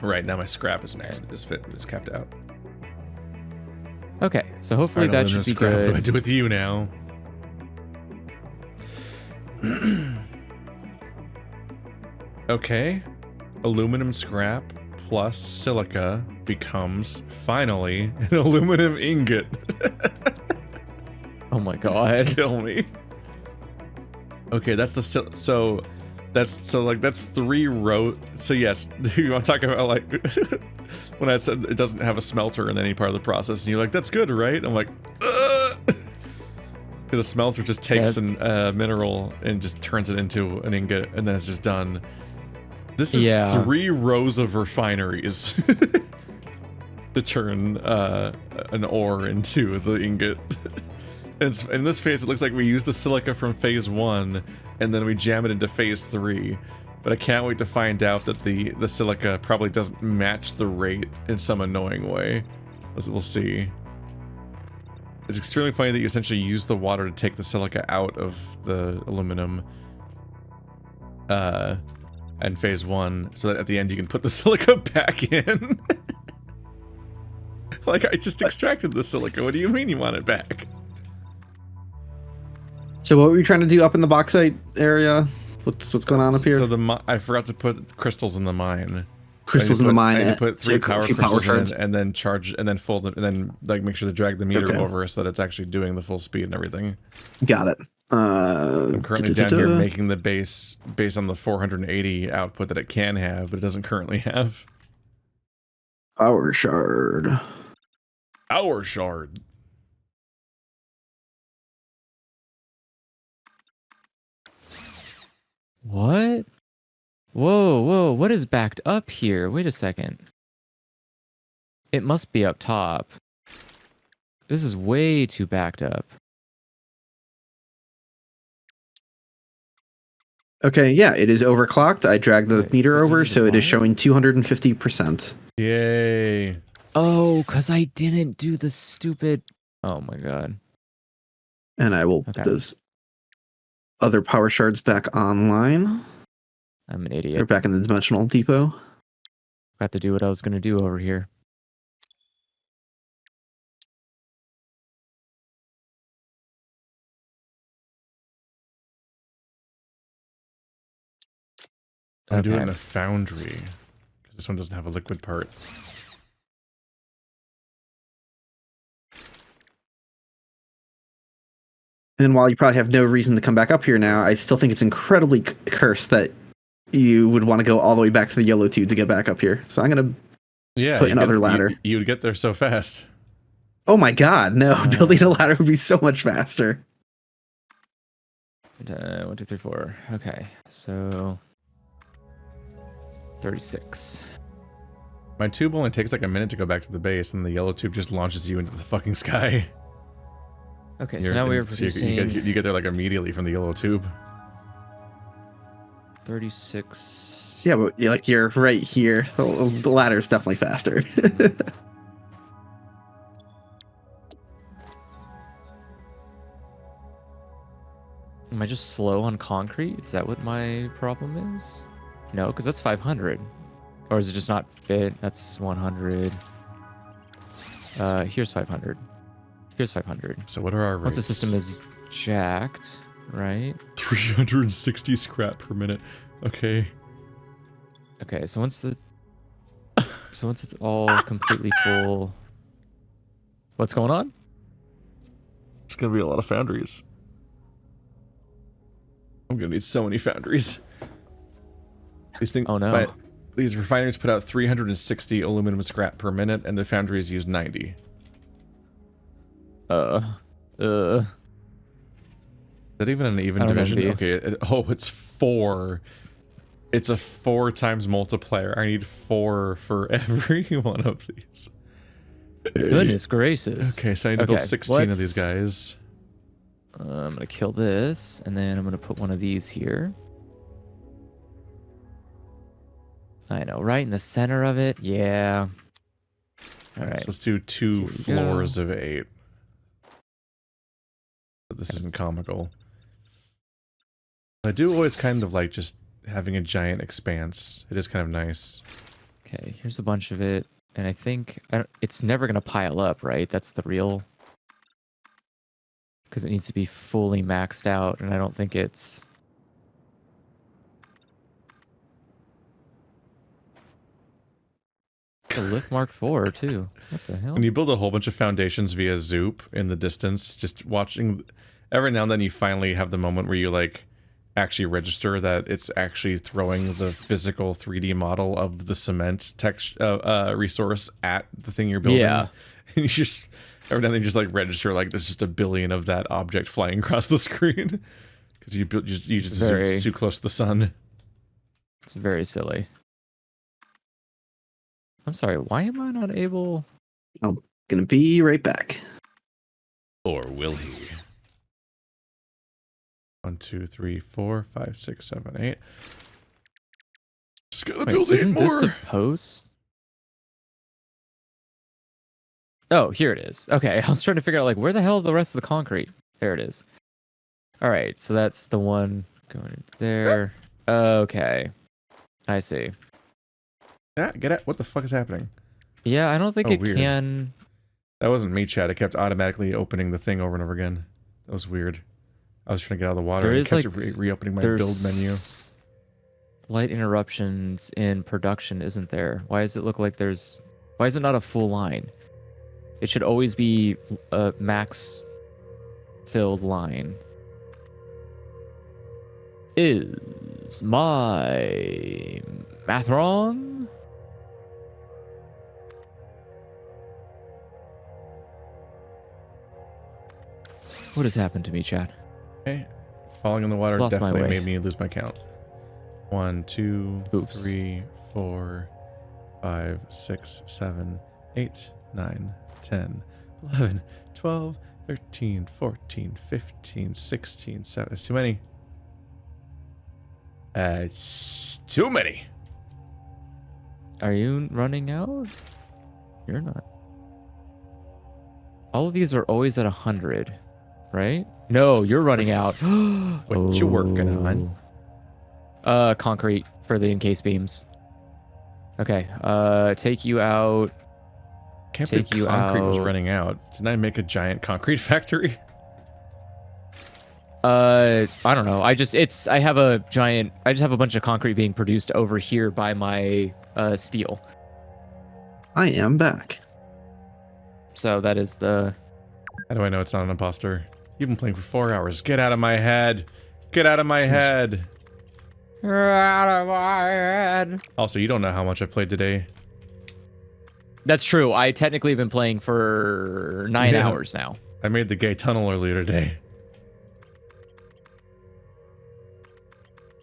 Right now, my scrap is capped out. Okay, so hopefully that should be scrap. good. What do I do with you now? Okay, aluminum scrap plus silica becomes finally an aluminum ingot. Oh my god! Kill me. Okay, that's that's 3 rows. So yes, you want to talk about like when I said it doesn't have a smelter in any part of the process, and you're like, that's good, right? I'm like, because a smelter just takes a mineral and just turns it into an ingot, and then it's just done. This is 3 rows of refineries to turn an ore into the ingot. In this phase, it looks like we use the silica from phase 1, and then we jam it into phase 3. But I can't wait to find out that the silica probably doesn't match the rate in some annoying way. As we'll see. It's extremely funny that you essentially use the water to take the silica out of the aluminum in phase 1, so that at the end you can put the silica back in. Like, I just extracted the silica. What do you mean you want it back? So what were you trying to do up in the bauxite area? What's going on up here? So I forgot to put crystals in the mine. Crystals in the mine. I need to put 3 power crystals in, and then charge, and then fold them, and then like make sure to drag the meter over so that it's actually doing the full speed and everything. Got it. I'm currently down here making the base based on the 480 output that it can have, but it doesn't currently have. Power shard. Power shard. What? Whoa, what is backed up here? Wait a second. It must be up top. This is way too backed up. Okay, yeah, it is overclocked. I dragged the Wait, meter what do you over, need to so it is buy? showing 250%. Yay. Oh, because I didn't do the stupid... Oh my god. And I will Okay. put those other power shards back online. I'm an They're idiot. back in the dimensional depot. Got to do what I was going to do over here. I'm doing it in Okay. a foundry. Because this one doesn't have a liquid part. And while you probably have no reason to come back up here now, I still think it's incredibly cursed that you would want to go all the way back to the yellow tube to get back up here. So I'm going to Yeah, put another ladder. You would get there so fast. Oh my god, no. Building a ladder would be so much faster. 1, 2, 3, 4. Okay. So 36. My tube only takes like a minute to go back to the base, and the yellow tube just launches you into the fucking sky. Okay, so now we are producing you get there like immediately from the yellow tube. 36. Yeah, but like you're right here. The ladder is definitely faster. Am I just slow on concrete? Is that what my problem is? No, because that's 500. Or is it just not fit? That's 100. Here's 500. Here's 500. So what are our rates? Once the system is jacked, right? 360 scrap per minute. Okay. Okay, so once it's all completely full, what's going on? It's gonna be a lot of foundries. I'm gonna need so many foundries. These things. Oh, no. These refineries put out 360 aluminum scrap per minute, and the foundries use 90. Is that even an even I don't division? envy you. Okay. It's 4. It's a 4 times multiplier. I need 4 for every one of these. Goodness gracious. Okay, so I need to build 16 of these guys. I'm gonna kill this, and then I'm gonna put one of these here. I know, right in the center of it. Yeah. All right. So let's do 2 floors of 8. But this isn't comical. I do always kind of like just having a giant expanse. It is kind of nice. Okay, here's a bunch of it, and I think it's never gonna pile up, right? That's the real, because it needs to be fully maxed out, and I don't think it's. A lift Mark IV too. What the hell? When you build a whole bunch of foundations via Zoop in the distance, just watching, every now and then you finally have the moment where you like actually register that it's actually throwing the physical 3D model of the cement text resource at the thing you're building. Yeah. And you just every now and then you just like register like there's just a billion of that object flying across the screen because you just zoom too close to the sun. It's very silly. I'm sorry, why am I not able... I'm gonna be right back. Or will he? 1, 2, 3, 4, 5, 6, 7, 8. Just gotta build 8 isn't more. This supposed... Oh, here it is. Okay, I was trying to figure out, like, where the hell are the rest of the concrete? There it is. All right, so that's the one going there. Okay. I see. Get out. What the fuck is happening? Yeah, I don't think it weird. can... That wasn't me, Chad. It kept automatically opening the thing over and over again. That was weird. I was trying to get out of the water There and is, kept like, reopening my build menu. Light interruptions in production, isn't there? Why does it look like there's... Why is it not a full line? It should always be a max filled line. Is my math wrong? What has happened to me, Chad? Okay. Falling in the water Lost my definitely way. made me lose my count. 1, 2, Oops. 3, 4, 5, 6, 7, 8, 9, 10, 11, 12, 13, 14, 15, 16, 7. It's too many. It's too many. Are you running out? You're not. All of these are always at 100, right? No, you're running out. What you working on? Concrete for the encased beams. Okay, take you out. Can't believe Take you concrete was out. running out. Didn't I make a giant concrete factory? I don't know. I just have a bunch of concrete being produced over here by my steel. I am back. So that is the. How do I know it's not an imposter? You've been playing for 4 hours. Get out of my head. Get out of my head. Out of my head. Also, you don't know how much I played today. That's true. I technically have been playing for 9 Yeah. hours now. I made the gay tunnel earlier today.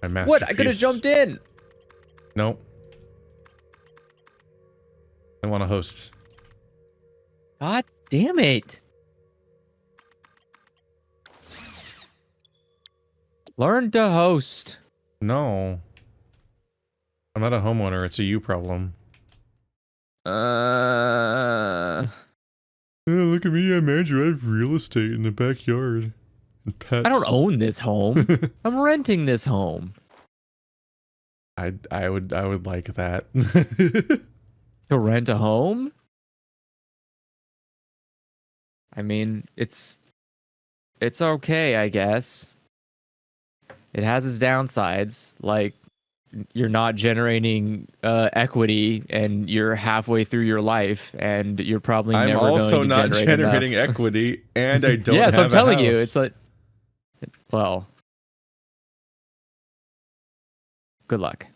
My masterpiece. What? I could have jumped in. Nope. I want to host. God damn it. Learn to host. No. I'm not a homeowner. It's a you problem. Look at me. I'm Andrew. I have real estate in the backyard. And pets. I don't own this home. I'm renting this home. I would like that. To rent a home? I mean, it's okay, I guess. It has its downsides, like you're not generating equity, and you're halfway through your life, and you're probably I'm never also going to not generate generating enough. equity, and I don't Yeah, have so I'm a telling you, house. it's like, well, good luck.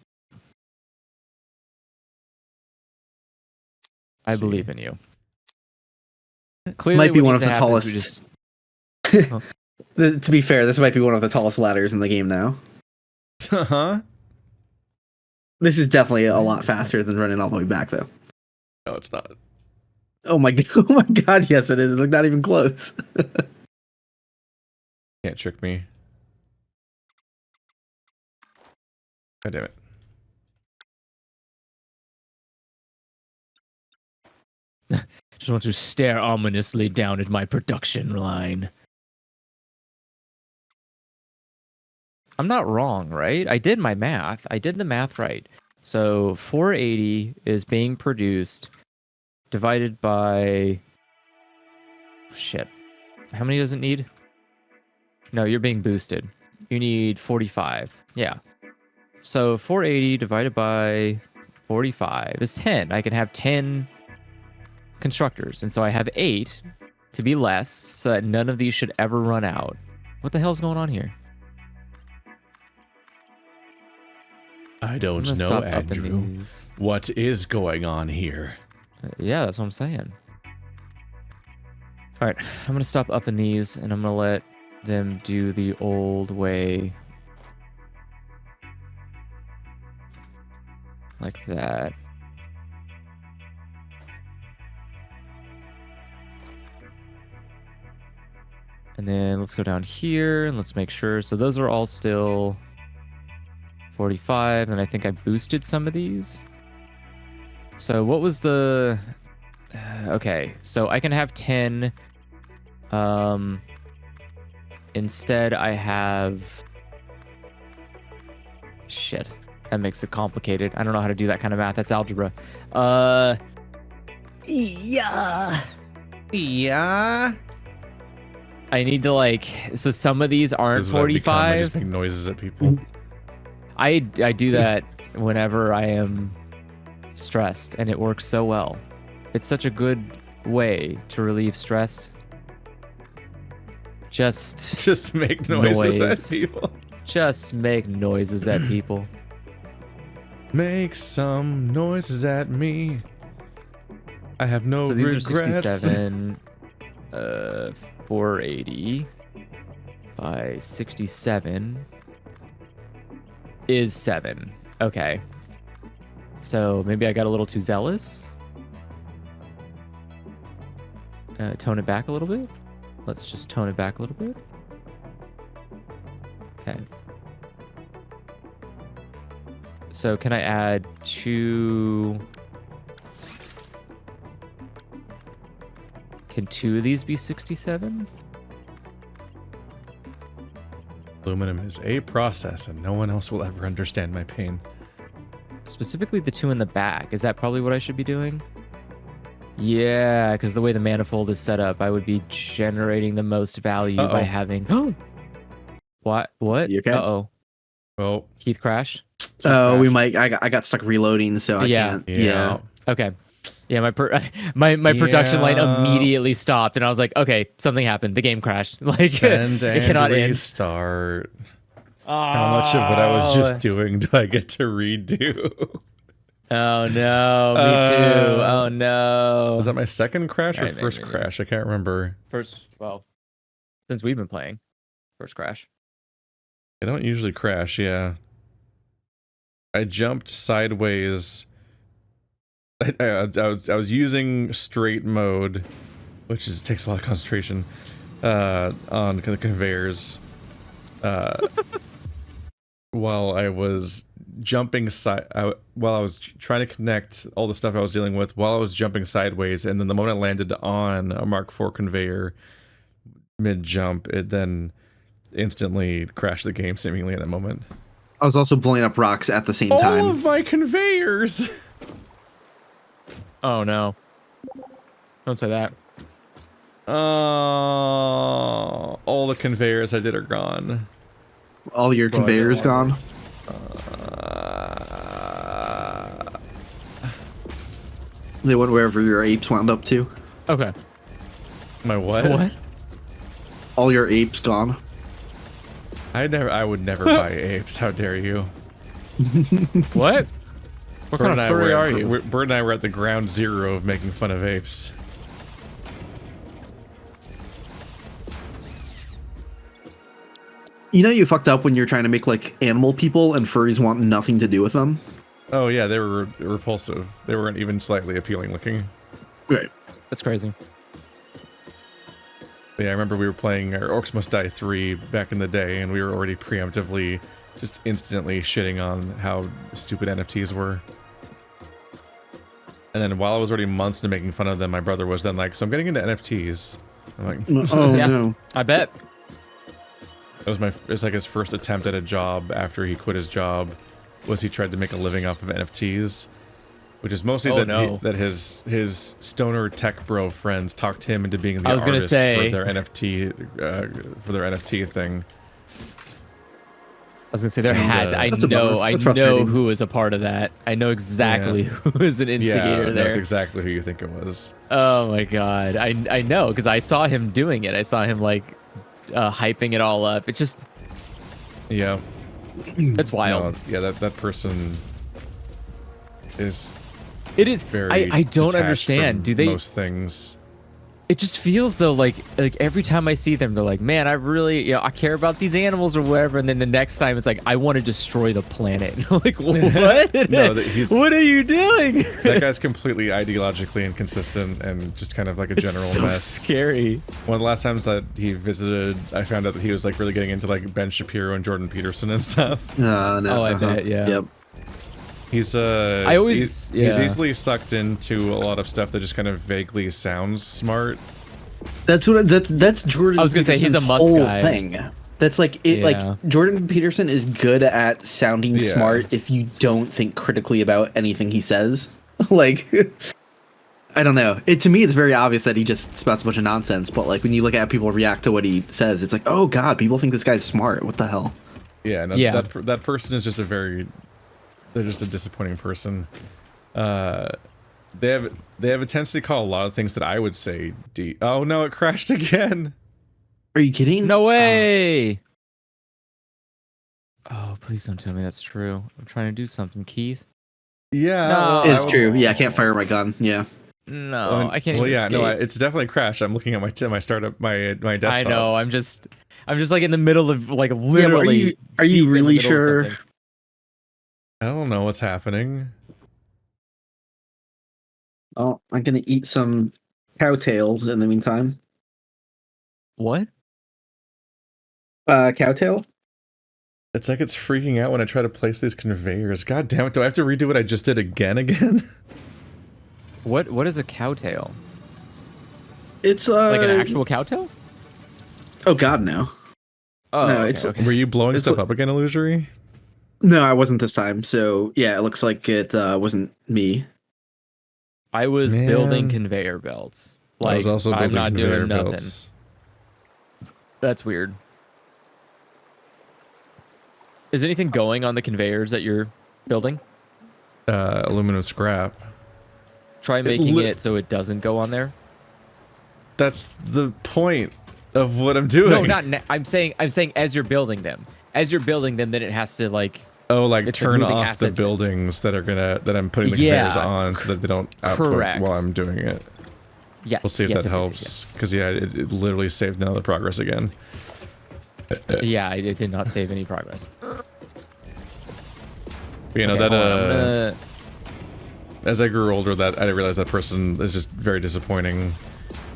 I See. believe in you. Clearly, Might be what one needs of to the happen is tallest. we just- To be fair, this might be one of the tallest ladders in the game now. Huh? This is definitely a lot faster than running all the way back, though. No, it's not. Oh my god, yes it is. Like, not even close. Can't trick me. God damn it. Just want to stare ominously down at my production line. I'm not wrong, right? I did my math. I did the math right. So 480 is being produced divided by... Shit. How many does it need? No, you're being boosted. You need 45. Yeah. So 480 divided by 45 is 10. I can have 10 constructors, and so I have 8 to be less, so that none of these should ever run out. What the hell's going on here? I I'm don't gonna know, stop upping Andrew. these. What is going on here? Yeah, that's what I'm saying. All right, I'm gonna stop upping these, and I'm gonna let them do the old way, like that. And then let's go down here and let's make sure. So those are all still 45, and I think I boosted some of these. So what was the... okay, so I can have 10. Instead, I have... Shit. That makes it complicated. I don't know how to do that kind of math. That's algebra. Yeah. Yeah. I need to, like... So some of these aren't This is what I've become. I 45. just make noises at people. I do that whenever I am stressed, and it works so well. It's such a good way to relieve stress. Just make noises Noise. at people. Just make noises at people. Make some noises at me. I have no So these regrets. are 67, 480 by 67 is 7. Okay. So maybe I got a little too zealous. tone it back a little bit. Let's just tone it back a little bit. Okay. So can I add 2? Can 2 of these be 67? Aluminum is a process, and no one else will ever understand my pain. Specifically the 2 in the back. Is that probably what I should be doing? Yeah, because the way the manifold is set up, I would be generating the most value by having... What? What? You okay? Uh-oh. Well, Keith crash? Oh, we crash. might. I got stuck reloading, so I can't. Yeah. Okay. Yeah, my production line immediately stopped, and I was like, okay, something happened. The game crashed. Like, send it and cannot restart. How much of what I was just doing do I get to redo? Oh no, me too. Oh no. Was that my second crash or Alright, first maybe. crash? I can't remember. Well, since we've been playing, first crash. I don't usually crash, yeah. I jumped sideways. I was using straight mode, which takes a lot of concentration, on the conveyors. While I was jumping while I was trying to connect all the stuff I was dealing with, while I was jumping sideways, and then the moment I landed on a Mark IV conveyor mid-jump, it then instantly crashed the game seemingly at that moment. I was also blowing up rocks at the same time. All of my conveyors! Oh no. Don't say that. All the conveyors I did are gone. All your conveyors gone. They went wherever your apes wound up to. Okay. My what? What? All your apes gone. I would never buy apes. How dare you? What? What kind of furry are you? Bert and I were at the ground zero of making fun of apes. You know you fucked up when you're trying to make like animal people and furries want nothing to do with them. Oh yeah, they were repulsive. They weren't even slightly appealing looking. Right. That's crazy. Yeah, I remember we were playing Orcs Must Die 3 back in the day, and we were already preemptively, just instantly shitting on how stupid NFTs were. And then while I was already months into making fun of them, my brother was then like, so I'm getting into NFTs. I'm like, Oh Yeah. no. I bet. it was like his first attempt at a job after he quit his job, was he tried to make a living off of NFTs. Which is mostly that his stoner tech bro friends talked him into being the artist for their NFT thing. I was gonna say there had. I That's a bummer. know. I That's know frustrating. who is a part of that. I know exactly who is an instigator Yeah, there. that's exactly who you think it was. Oh my god. I know because I saw him doing it. I saw him like hyping it all up. It's just. Yeah. It's wild. No, yeah, that person is. It is Very. I don't detached understand. from Do they? most things? It just feels though like every time I see them, they're like, man, I really, I care about these animals or whatever. And then the next time it's like, I want to destroy the planet. Like, what? No, what are you doing? That guy's completely ideologically inconsistent and just kind of like a It's general so mess. scary. One of the last times that he visited, I found out that he was like really getting into like Ben Shapiro and Jordan Peterson and stuff. No. Oh, I bet, yeah. Yep. He's always- he's yeah. easily sucked into a lot of stuff that just kind of vaguely sounds smart. That's Jordan. I was gonna say, he's a Peterson's must whole guy. thing. That's like it. Yeah. Like Jordan Peterson is good at sounding Yeah. smart if you don't think critically about anything he says. Like, I don't know. To me, it's very obvious that he just spouts a bunch of nonsense. But like when you look at how people react to what he says, it's like, oh god, people think this guy's smart. What the hell? Yeah, no, Yeah. that person is just they're just a disappointing person. They have a tendency to call a lot of things that I would say oh no, it crashed again. Are you kidding? No way. Oh, please don't tell me that's true. I'm trying to do something, Keith. Yeah, No. well, It's true. Yeah, I can't fire my gun. Yeah. No, I can't Well, even yeah, no, escape. it's definitely crashed. I'm looking at my startup, my desktop. I know. I'm just like in the middle of like Yeah, but literally. are deep you in the really middle of sure? something. I don't know what's happening. Oh, I'm gonna eat some Cowtails in the meantime. What? Cowtail? It's like it's freaking out when I try to place these conveyors. God damn it, do I have to redo what I just did again? What is a cowtail? It's Like an actual cowtail? Oh god, no. Oh, No, okay, it's- okay. Were you blowing It's stuff like- up again, Illusory? No, I wasn't this time. So yeah, it looks like it wasn't me. I was Man. building conveyor belts. Like, I was also I'm building not conveyor doing nothing. belts. That's weird. Is anything going on the conveyors that you're building? Aluminum scrap. Try making li- it so it doesn't go on there. That's the point of what I'm doing. No, not. I'm saying as you're building them. As you're building them, then it has to like. Oh, like It's turn moving off the assets. buildings that I'm putting the Yeah. conveyors on so that they don't output Correct. while I'm doing it. Yes. We'll see if yes, that yes, yes, helps. yes. Because yeah, it literally saved none of the progress again. Yeah, it did not save any progress. You know Okay, that hold on, I'm gonna- as I grew older, that I realized that person is just very disappointing.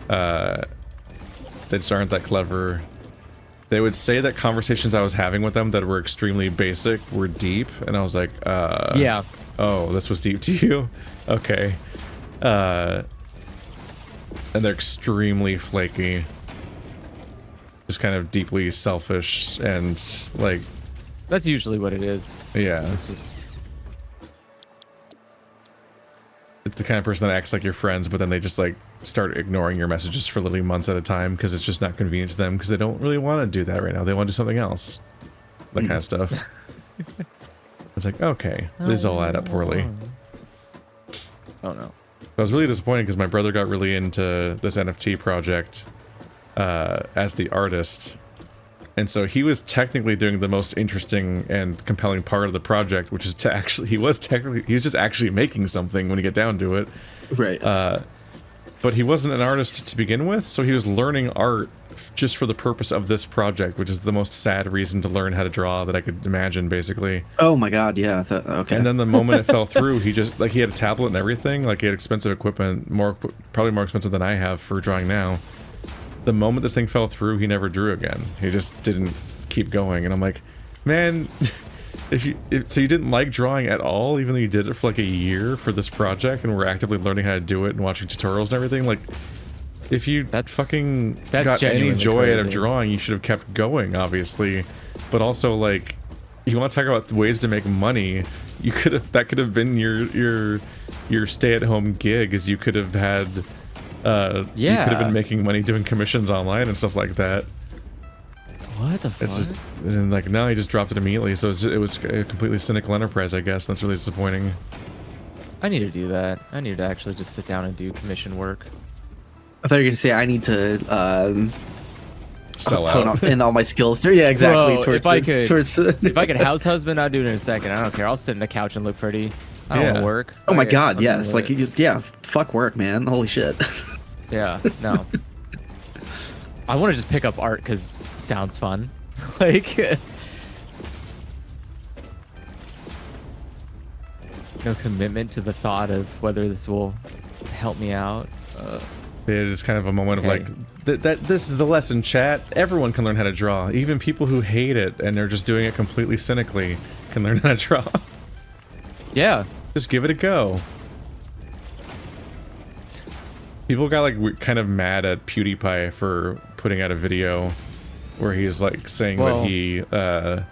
They just aren't that clever. They would say that conversations I was having with them that were extremely basic were deep, and I was like, Yeah. oh, this was deep to you? Okay. And they're extremely flaky. Just kind of deeply selfish and, like, That's usually what it is. yeah. It's just. It's the kind of person that acts like your friends, but then they just, like, start ignoring your messages for literally months at a time because it's just not convenient to them because they don't really want to do that right now. They want to do something else. That kind of stuff. It's like, okay, these all add up poorly. Oh no. I was really disappointed because my brother got really into this NFT project as the artist. And so he was technically doing the most interesting and compelling part of the project, which is to actually, he was just actually making something when you get down to it. Right. But he wasn't an artist to begin with, so he was learning art just for the purpose of this project, which is the most sad reason to learn how to draw that I could imagine, basically. Oh my god, yeah. Okay. And then the moment it fell through, he just, like, he had a tablet and everything, like, he had expensive equipment, probably more expensive than I have for drawing now. The moment this thing fell through, he never drew again. He just didn't keep going, and I'm like, man, so you didn't like drawing at all, even though you did it for like a year for this project, and we're actively learning how to do it and watching tutorials and everything. Like, if you That's got any genuinely joy out of crazy. drawing, you should have kept going, obviously. But also, like, you want to talk about ways to make money? That could have been your stay-at-home gig, as you could have had. You could have been making money doing commissions online and stuff like that. What the fuck? It's just, and like, no, he just dropped it immediately, so it was a completely cynical enterprise, I guess. That's really disappointing. I need to do that. I need to actually just sit down and do commission work. I thought you were gonna say I need to Sell hone out. in all my skills. Yeah, exactly. Bro, if I could- towards If I could house husband, I'd do it in a second. I don't care. I'll sit on the couch and look pretty. I don't want Yeah. to work. Oh my Fuck it. god, I'm yes. doing Like, it. yeah, fuck work, man. Holy shit. Yeah, no. I want to just pick up art because it sounds fun. Like, no commitment to the thought of whether this will help me out. It is kind of a moment of Okay. like, this is the lesson, chat. Everyone can learn how to draw. Even people who hate it and they're just doing it completely cynically can learn how to draw. Yeah. Just give it a go. People got like kind of mad at PewDiePie for putting out a video where he's like saying Well- that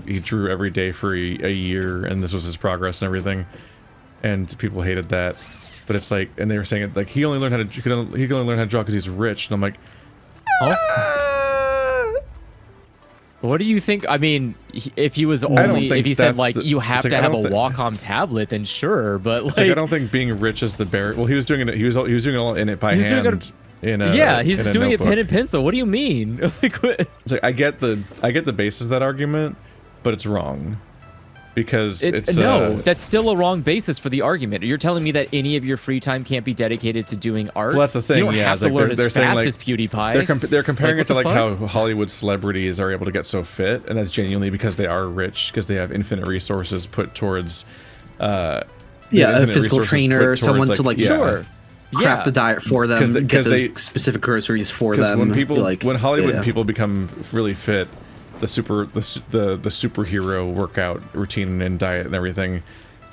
he drew every day for a year and this was his progress and everything, and people hated that. But it's like, and they were saying it like he only learned how to he can only learn how to draw because he's rich, and I'm like, What do you think? I mean, if he was don't only, think if he said that's like the- you have it's like, to I have don't a thi- Wacom tablet, then sure. But it's like, like I don't think being rich is the barrier. Well, he was doing it. He was doing it all in it by He's doing hand. yeah, he's in a doing it pen notebook. and pencil. What do you mean? Like, what? It's like I get the basis of that argument, but it's wrong. Because it's no, that's still a wrong basis for the argument. You're telling me that any of your free time can't be dedicated to doing art? Well, that's the thing, You don't yeah, have it's to like learn they're as saying, fast like, as PewDiePie. they're comparing Like, it to what like the how fuck? Hollywood celebrities are able to get so fit, and that's genuinely because they are rich, because they have infinite resources put towards Yeah, a infinite physical resources trainer put or someone towards, to like yeah. Sure. craft Yeah. the diet for them, get because those they- specific groceries for Because them. when Hollywood yeah. people become really fit, the superhero workout routine and diet and everything,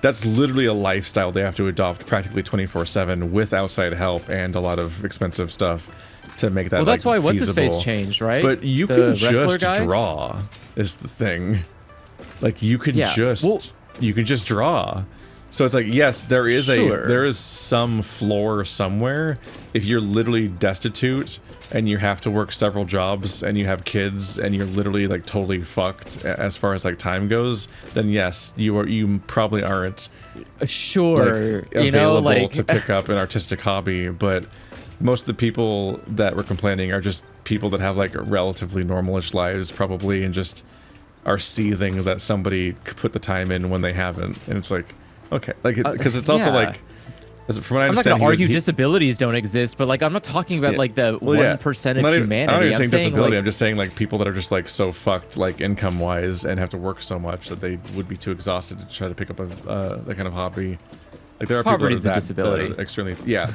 that's literally a lifestyle they have to adopt practically 24/7 with outside help and a lot of expensive stuff to make that. Well, that's like, why what's his face feasible. changed, right? But you The can wrestler just guy? draw is the thing. Like you can Yeah, well- you can just draw. So it's like, yes, there is Sure. some floor somewhere. If you're literally destitute and you have to work several jobs and you have kids and you're literally like totally fucked as far as like time goes, then yes, you probably aren't Sure, like, you know, available like to pick up an artistic hobby. But most of the people that were complaining are just people that have like relatively normalish lives probably, and just are seething that somebody put the time in when they haven't. And it's like, okay, like because it's also yeah. like, from what I I'm not understand, gonna argue disabilities don't exist, but like I'm not talking about like the 1% of humanity. I'm not even I'm saying disability. like, I'm just saying like people that are just like so fucked like income wise and have to work so much that they would be too exhausted to try to pick up that kind of hobby. Like there are Poverty people is a disability. that are extremely yeah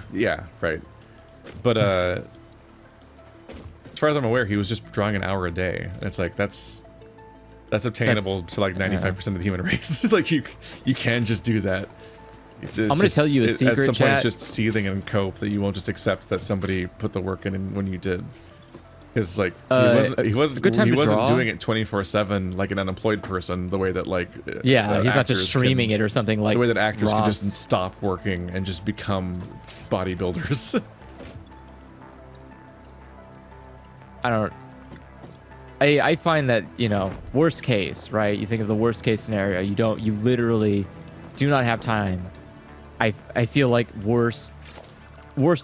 right. But as far as I'm aware, he was just drawing an hour a day. And it's like that's obtainable to like 95% of the human race. Like you can just do that. I'm gonna tell you a secret, At some point, it's chat. just seething and cope that you won't just accept that somebody put the work in when you did. Because like he a wasn't good time to wasn't draw. doing it 24/7 like an unemployed person. The way that like yeah, he's not actors just streaming can- it or something like the way that actors can Ross. just stop working and just become bodybuilders. I find that, you know, worst case, right? You think of the worst case scenario. You literally do not have time. I feel like worst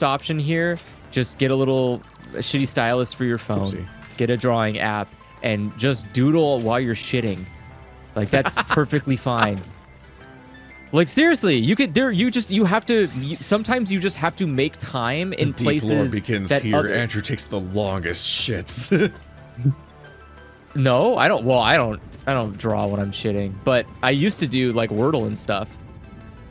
option here, just get a shitty stylus for your phone, Oopsie. get a drawing app, and just doodle while you're shitting. Like that's perfectly fine. Like seriously, sometimes you just have to make time in Deep places lore begins that here. other- Andrew takes the longest shits. No, I don't. Well, I don't draw when I'm shitting, but I used to do like Wordle and stuff,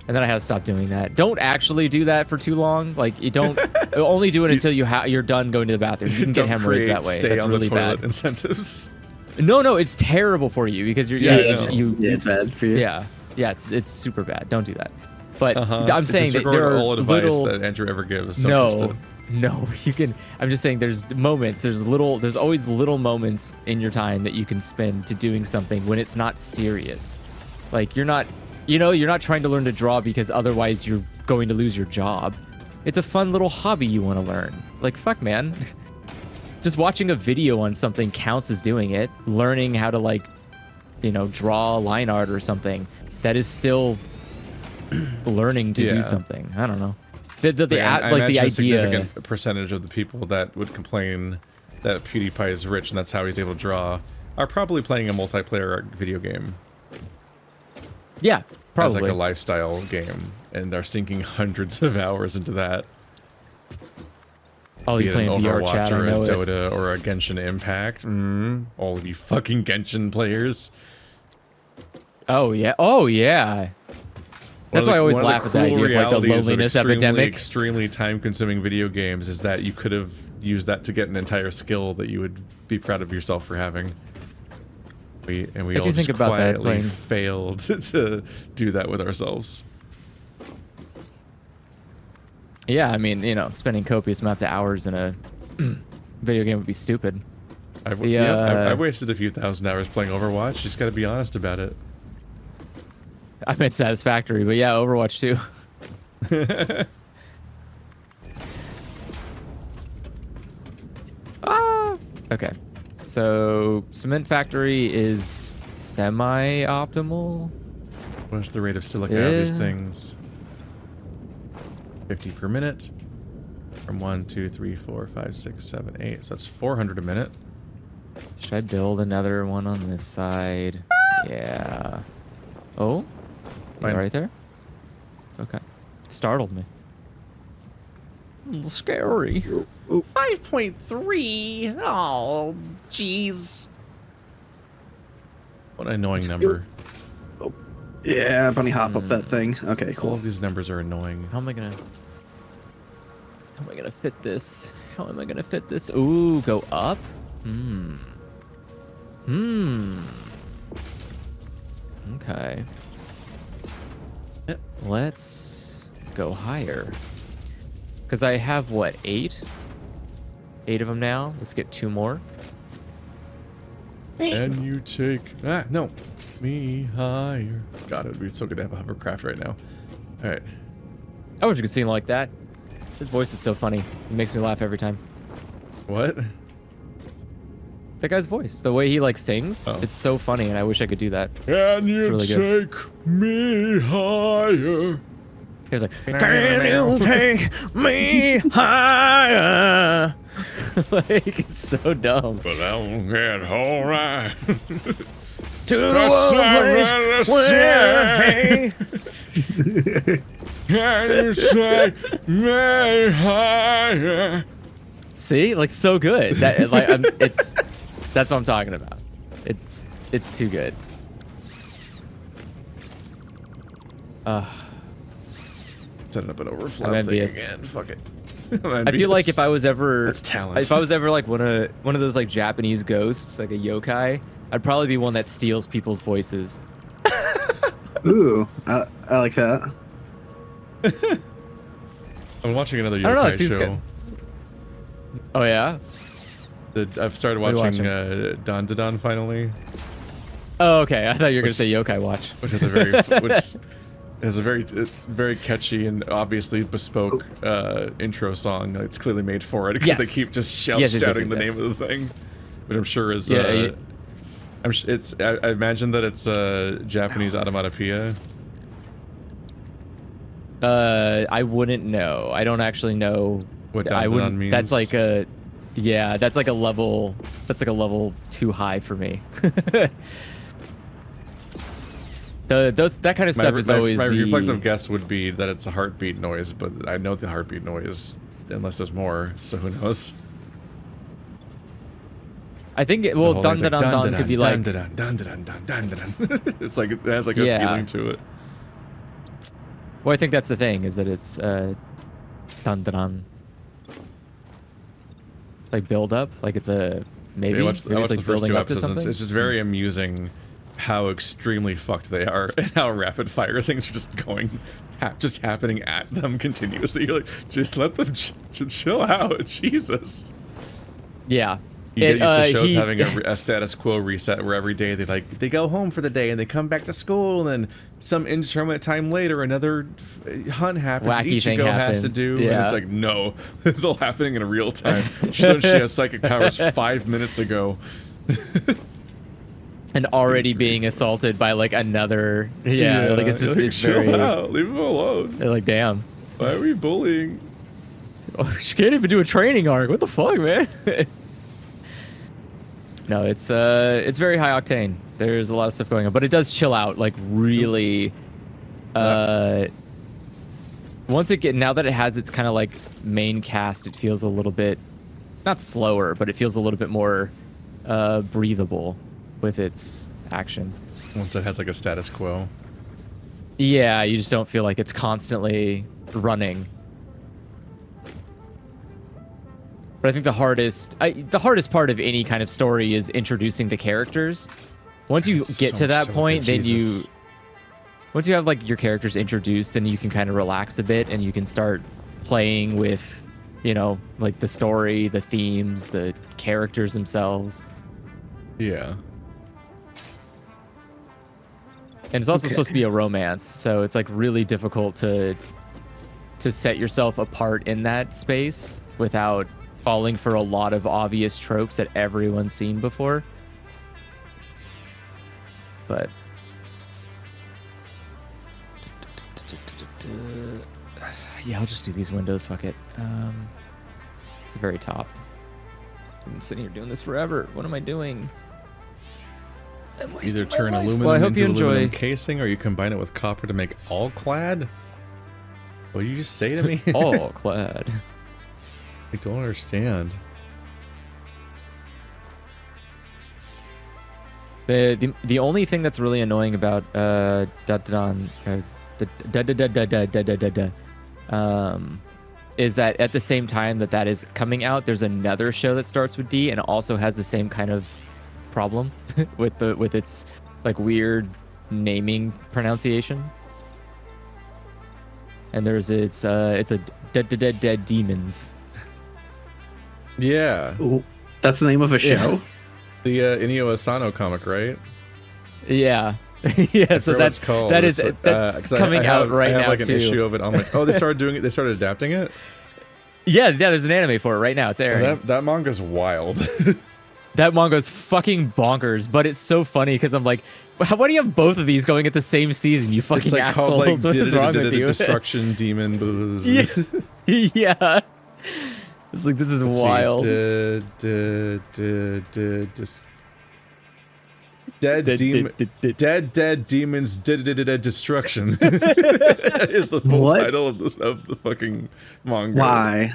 and then I had to stop doing that. Don't actually do that for too long. Like you don't only do it until you're done going to the bathroom. You can get Don't hemorrhoids create that way. stay That's on really the toilet bad. incentives. No, it's terrible for you because you're Yeah, I know. It's bad for you. yeah, it's super bad. Don't do that. But Uh-huh. I'm saying that Disregard there are all advice little, that Andrew ever gives. Don't trust it. No, you can. I'm just saying there's moments, there's always little moments in your time that you can spend to doing something when it's not serious. Like you're not trying to learn to draw because otherwise you're going to lose your job. It's a fun little hobby you want to learn. Like fuck, man. Just watching a video on something counts as doing it. Learning how to like, draw line art or something. That is still learning to Yeah. do something. I don't know. The I like the imagine a idea. significant percentage of the people that would complain that PewDiePie is rich and that's how he's able to draw are probably playing a multiplayer video game Yeah, as probably. like a lifestyle game, and they're sinking hundreds of hours into that. Oh, Be you're it an playing VR Overwatch chat. or I a know it. Dota or a Genshin Impact. All of you fucking Genshin players. Oh yeah. Oh yeah. That's why I always laugh at the idea of like the loneliness epidemic. Extremely time-consuming video games is that you could have used that to get an entire skill that you would be proud of yourself for having. We I all do just think about that, quietly playing- failed to do that with ourselves. Yeah, I mean, spending copious amounts of hours in a video game would be stupid. I've The, wasted a few thousand hours playing Overwatch. Just got to be honest about it. I meant Satisfactory, but yeah, Overwatch too. Okay. So cement factory is semi-optimal. What's the rate of silica out of these Yeah. things? 50 per minute. From 1, 2, 3, 4, 5, 6, 7, 8. So that's 400 a minute. Should I build another one on this side? Yeah. Oh? You Fine. right there? Okay. Startled me. A little scary. 5.3. Oh, jeez. What an annoying number. Yeah, bunny hop up that thing. Okay, All cool. of these numbers are annoying. How am I gonna... How am I gonna fit this? How am I gonna fit this? Ooh, go up? Okay. Let's go higher. Because I have, what, 8? 8 of them now. Let's get 2 more. And you take me higher. God, it would be so good to have a hovercraft right now. All right. I wish you could see him like that. His voice is so funny. It makes me laugh every time. What? That guy's voice, the way he like sings, it's so funny, and I wish I could do that. Can you really good. take me higher? He was like, "Can you take me higher?" Like, it's so dumb. But I won't get all right. To a That's place where Can you take me higher? See, like so good. That like that's what I'm talking about. It's too good. Setting up an overflow I'm thing envious. again. Fuck it. I feel like if I was ever That's talent. if I was ever like one of those like Japanese ghosts, like a yokai, I'd probably be one that steals people's voices. Ooh, I like that. I'm watching another I don't know, it yokai seems show. good. Oh yeah? I've started What are you watching Don to Don finally, Oh, okay. I thought you were gonna say Yokai Watch. which is a very very catchy and obviously bespoke intro song. It's clearly made for it because they Yes. keep just Yes, shouting the yes. name of the thing, which I'm sure is. Yeah, I imagine that it's Japanese onomatopoeia. I wouldn't know. I don't actually know. What I Don wouldn't. means. That's like a. Yeah, that's like a level. That's like a level too high for me. That kind of stuff is always my the reflexive guess would be that it's a heartbeat noise, but I know the heartbeat noise unless there's more. So who knows? I think The well, whole dun thing's dun dun dun could be like. dun dun dun dun dun dun dun. It's like it has like a Yeah. feeling to it. Well, I think that's the thing is that it's dun dun dun. Like build up, like it's a maybe. I watched maybe it's the like first building two up to episodes. something. It's just very amusing how extremely fucked they are and how rapid fire things are just going, just happening at them continuously. You're like, just let them chill out, Jesus. Yeah. You get used to shows having a status quo reset where every day they go home for the day and they come back to school and then some indeterminate time later another hunt happens that Wacky thing Ichigo has to happens. do and Yeah. it's like no, it's all happening in real time. She thought she has psychic powers 5 minutes ago. And already being assaulted by like another like it's just like, it's chill very out, leave him alone. they're like damn. Why are we bullying? Oh, she can't even do a training arc. What the fuck, man? No, it's very high octane. There's a lot of stuff going on, but it does chill out like really. Now that it has its kind of like main cast, it feels a little bit not slower, but it feels a little bit more breathable with its action. Once it has like a status quo. Yeah, you just don't feel like it's constantly running. But I think the hardest part of any kind of story is introducing the characters. Once you get to that point, then once you have like your characters introduced, then you can kind of relax a bit and you can start playing with, like the story, the themes, the characters themselves. Yeah. And it's also supposed to be a romance, so it's like really difficult to set yourself apart in that space without falling for a lot of obvious tropes that everyone's seen before. But yeah, I'll just do these windows. Fuck it. It's the very top. I've been sitting here doing this forever. What am I doing? I'm wasting Either my turn life. aluminum Well, I hope into you enjoy. aluminum casing or you combine it with copper to make all clad? What did you just say to me? All clad. I don't understand. The only thing that's really annoying about is that at the same time that is coming out, there's another show that starts with D and also has the same kind of problem with its like weird naming pronunciation. And it's a dead demons. Yeah. Ooh, that's the name of a show. The Inio Asano comic, right? Yeah. Yeah, so That's called. that's 'cause coming out right I have now like an too. issue of it. I'm like, oh, they started doing it. They started adapting it. Yeah, there's an anime for it right now. It's airing. That manga's wild. That manga's fucking bonkers, but it's so funny because I'm like, why do you have both of these going at the same season? You fucking It's like assholes! called like What is wrong with you? destruction demon. Yeah. Yeah. It's like this is Let's see. wild. Dead demons destruction is the full What? title of the fucking manga. Why?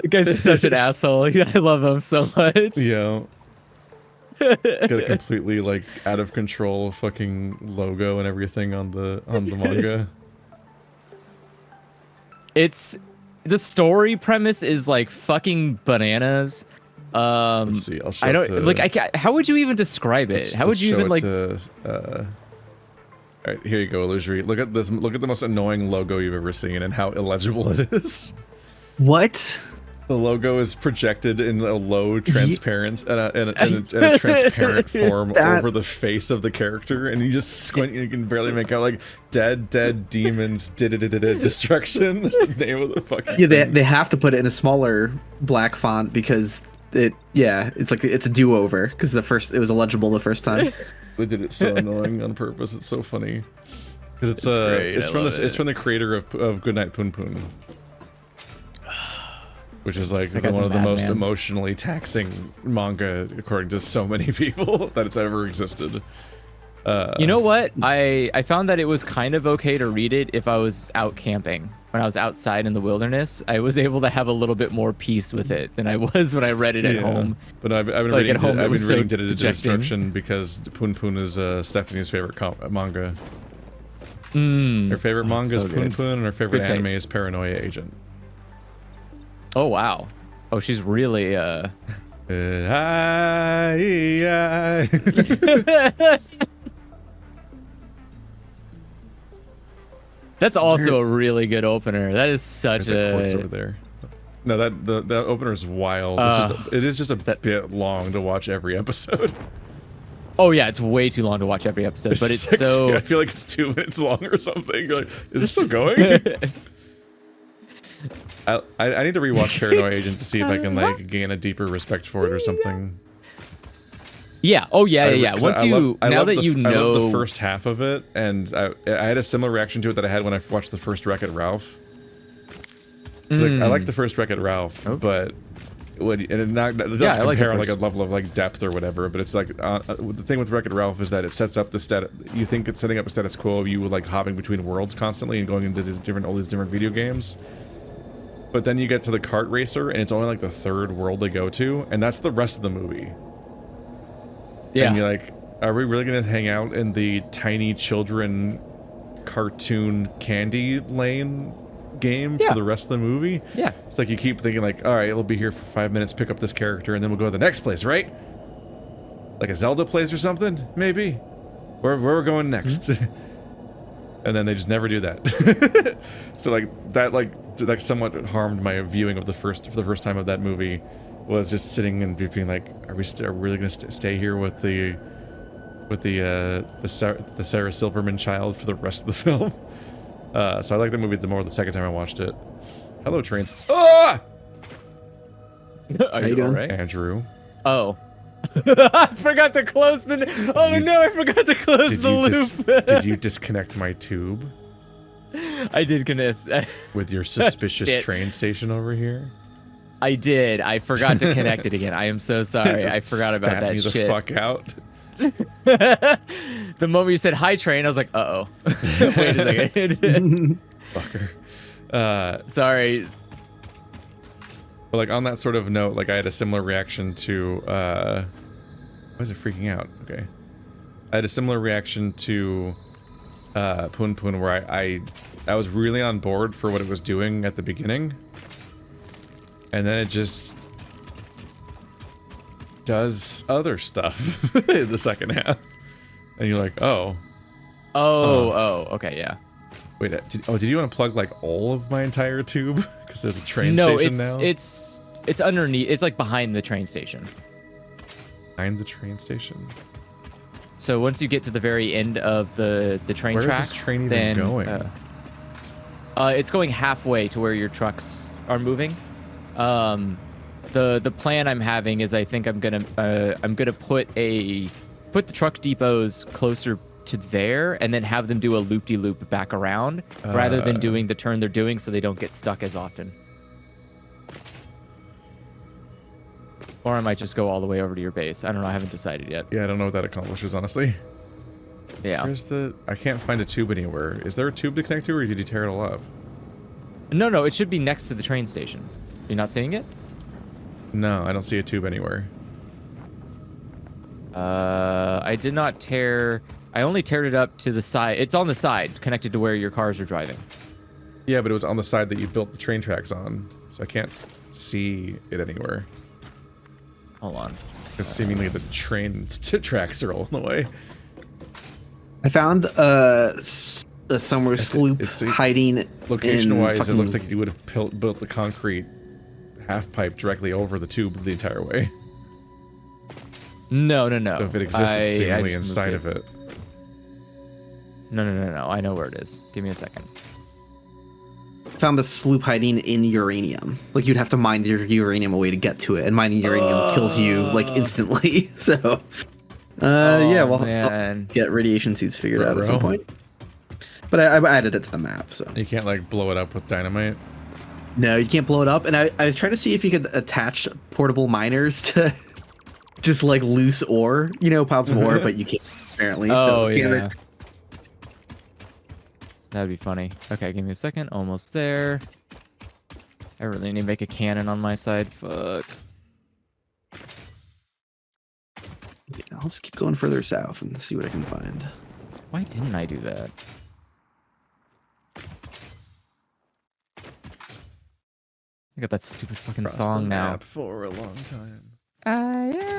That guy's such an asshole. I love him so much. Yeah. Got a completely like out of control fucking logo and everything on the manga. It's the story premise is like fucking bananas. Let's see. I'll show I it don't to, like. I can't, how would you even describe it? How would let's you show even it like? To, all right, here you go, Illusory. Look at this. Look at the most annoying logo you've ever seen and how illegible it is. What? The logo is projected in a low transparent in a transparent form over the face of the character, and you just squint, you can barely make out like dead demons destruction. That's the name of the fucking Yeah, thing. they have to put it in a smaller black font because it's like it's a do-over because it was illegible the first time. They did it so annoying on purpose. It's so funny. 'Cause it's great. it's I from love it's it. from the creator of Goodnight Poon Poon. Which is like That guy's one a of the most madman. emotionally taxing manga, according to so many people, that it's ever existed. You know what? I found that it was kind of okay to read it if I was out camping. When I was outside in the wilderness, I was able to have a little bit more peace with it than I was when I read it at home. But I've been Like, reading, at home, it I've was been so reading Did It dejecting. Destruction because Poon Poon is Stephanie's favorite manga. Mm. Her favorite Oh, manga it's is so Poon good. Poon, and her favorite Good anime taste. is Paranoia Agent. Oh wow. Oh, she's really That's also a really good opener. That is such The quartz over a there. No, the opener is wild. It is just a bit long to watch every episode. Oh yeah, it's way too long to watch every episode, but it's sick, so too. I feel like it's 2 minutes long or something. You're like, is this still going? I need to rewatch Paranoia Agent to see if I can like gain a deeper respect for it or something. Yeah. Oh yeah. 'Cause Once I you love now that you I love the know first half of it, and I had a similar reaction to it that I had when I watched the first Wreck-It Ralph. It's like, I like the first Wreck-It Ralph, but it doesn't I like the compare on like a first. level of like depth or whatever. But it's like the thing with Wreck-It Ralph is that it sets up you think it's setting up a status quo of you like hopping between worlds constantly and going into all these different video games. But then you get to the kart racer, and it's only like the third world they go to, and that's the rest of the movie. yeah. And you're like, are we really gonna hang out in the tiny children cartoon candy lane game Yeah. for the rest of the movie? Yeah. It's like you keep thinking like, all right, we'll be here for 5 minutes, pick up this character, and then we'll go to the next place, right? Like a Zelda place or something, maybe? Where we're going next? And then they just never do that. So like that somewhat harmed my viewing of for the first time of that movie. Was just sitting and being like, are we really gonna stay here with the Sarah Silverman child for the rest of the film? So I like the movie more the second time I watched it. Hello, trains. Ah! Are you you doing? alright? Andrew, Oh. I forgot to close the. Oh You- no! I forgot to close did the you loop. did you disconnect my tube I did connect. with your suspicious Shit. train station over here? I did. I forgot to connect it again. I am so sorry. I Just forgot about spat that me the shit. fuck out. The moment you said hi train, I was like, uh oh. Wait a second. Fucker. Sorry. But like on that sort of note, like I had a similar reaction to why is it freaking out? Okay. I had a similar reaction to Poon Poon where I was really on board for what it was doing at the beginning. and then it just does other stuff in the second half. And you're like, oh. Okay, yeah. Wait, did you unplug like all of my entire tube? Because there's a train station now? No, it's underneath. It's like behind the train station. Behind the train station? So once you get to the very end of the train Where tracks, is this train even then, going? It's going halfway to where your trucks are moving. The plan I'm having is I think I'm gonna put the truck depots closer to there and then have them do a loop-de-loop back around rather than doing the turn they're doing so they don't get stuck as often. Or I might just go all the way over to your base. I don't know. I haven't decided yet. Yeah, I don't know what that accomplishes, honestly. Yeah. I can't find a tube anywhere. Is there a tube to connect to, or did you tear it all up? No, it should be next to the train station. You're not seeing it? No, I don't see a tube anywhere. I did not tear... I only teared it up to the side. It's on the side, connected to where your cars are driving. Yeah, but it was on the side that you built the train tracks on, so I can't see it anywhere. Hold on. Because seemingly the train tracks are all in the way. I found somewhere Sloop hiding. Location-wise, it looks like you would have built the concrete half pipe directly over the tube the entire way. No. So if it exists seemingly inside of it. No. I know where it is. Give me a second. Found a sloop hiding in uranium. Like you'd have to mine your uranium away to get to it, and mining uranium kills you like instantly. So, yeah, well, I'll get radiation seeds figured out at some point. But I added it to the map, so you can't like blow it up with dynamite. No, you can't blow it up. And I was trying to see if you could attach portable miners to just like loose ore, piles of ore, but you can't apparently. Oh, so, damn it. That'd be funny. Okay, give me a second. Almost there. I really need to make a cannon on my side. Fuck. Yeah, I'll just keep going further south and see what I can find. Why didn't I do that? I got that stupid fucking song the now. Map for a long time. Yeah.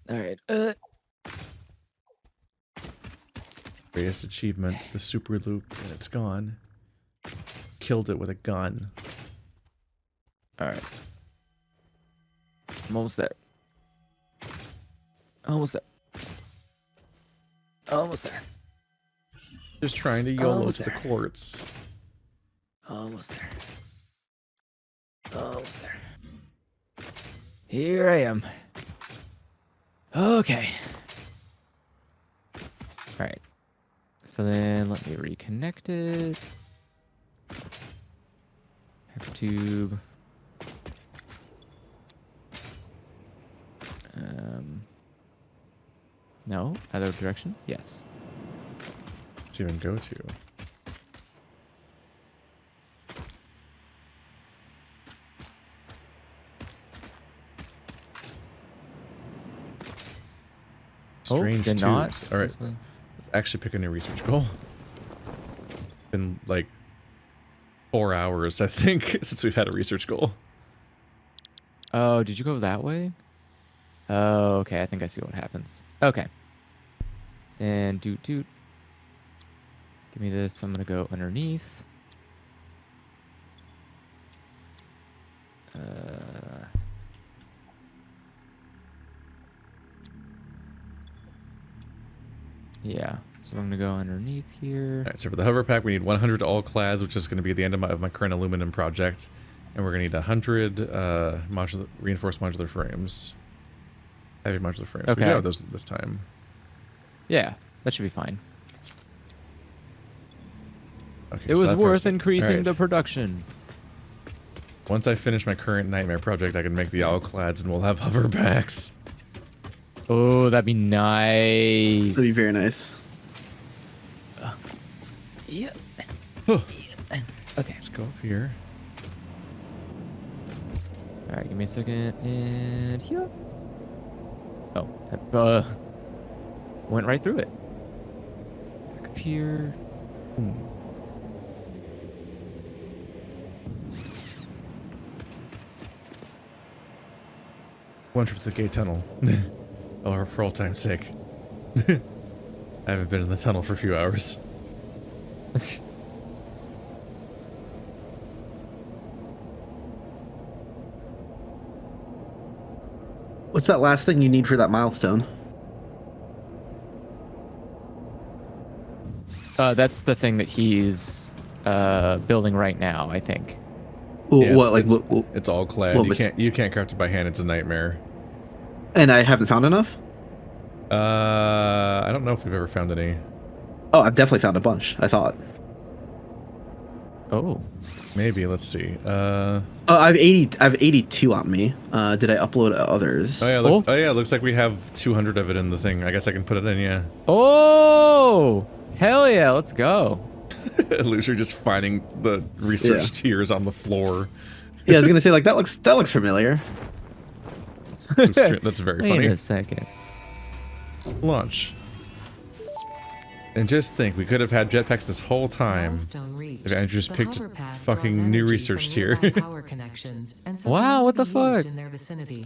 All right. Greatest achievement, the super loop, and it's gone. Killed it with a gun. All right. I'm almost there. Almost there. Almost there. Just trying to YOLO Almost to the there. quartz. Almost there. Almost there. Here I am. Okay. All right. So then let me reconnect it. Hypertube. No, other direction. Yes. Let's even go to. Strange did tubes. not. All right, let's actually pick a new research goal. Been like 4 hours, I think, since we've had a research goal. Oh, did you go that way? Oh, okay. I think I see what happens. Okay. Then doot. Give me this. I'm gonna go underneath. Yeah. So I'm gonna go underneath here. All right, so for the hover pack, we need 100 all clads, which is going to be the end of my current aluminum project, and we're going to need 100 reinforced modular frames, heavy modular frames. Okay. We do have those this time. Yeah, that should be fine. Okay, It so was that worth part's- increasing all right. the production. Once I finish my current nightmare project, I can make the all clads, and we'll have hover packs. Oh, that'd be nice. That'd be very nice. Yeah. Okay, Okay. let's go up here. All right, give me a second. And here. Oh, that went right through it. up here. One trip to the gate tunnel. Or for all time's sake. I haven't been in the tunnel for a few hours. What's that last thing you need for that milestone? That's the thing that he's building right now, I think. Yeah, What like what, it's all clad. You can't craft it by hand. It's a nightmare. and I haven't found enough? I don't know if we've ever found any. Oh, I've definitely found a bunch, I thought. Oh. Maybe, let's see. I've 82 on me. Did I upload others? Oh yeah, looks like we have 200 of it in the thing. I guess I can put it in, yeah. Oh! Hell yeah, let's go. Loser just finding the research tiers on the floor. Yeah, I was gonna say like that looks familiar. That's very Wait funny. a second. Launch. And just think, we could have had jetpacks this whole time. Milestone reached. If Andrew just The picked hover path fucking draws new energy research from tier. nearby power connections, and so Wow, can what the be used fuck? in their vicinity.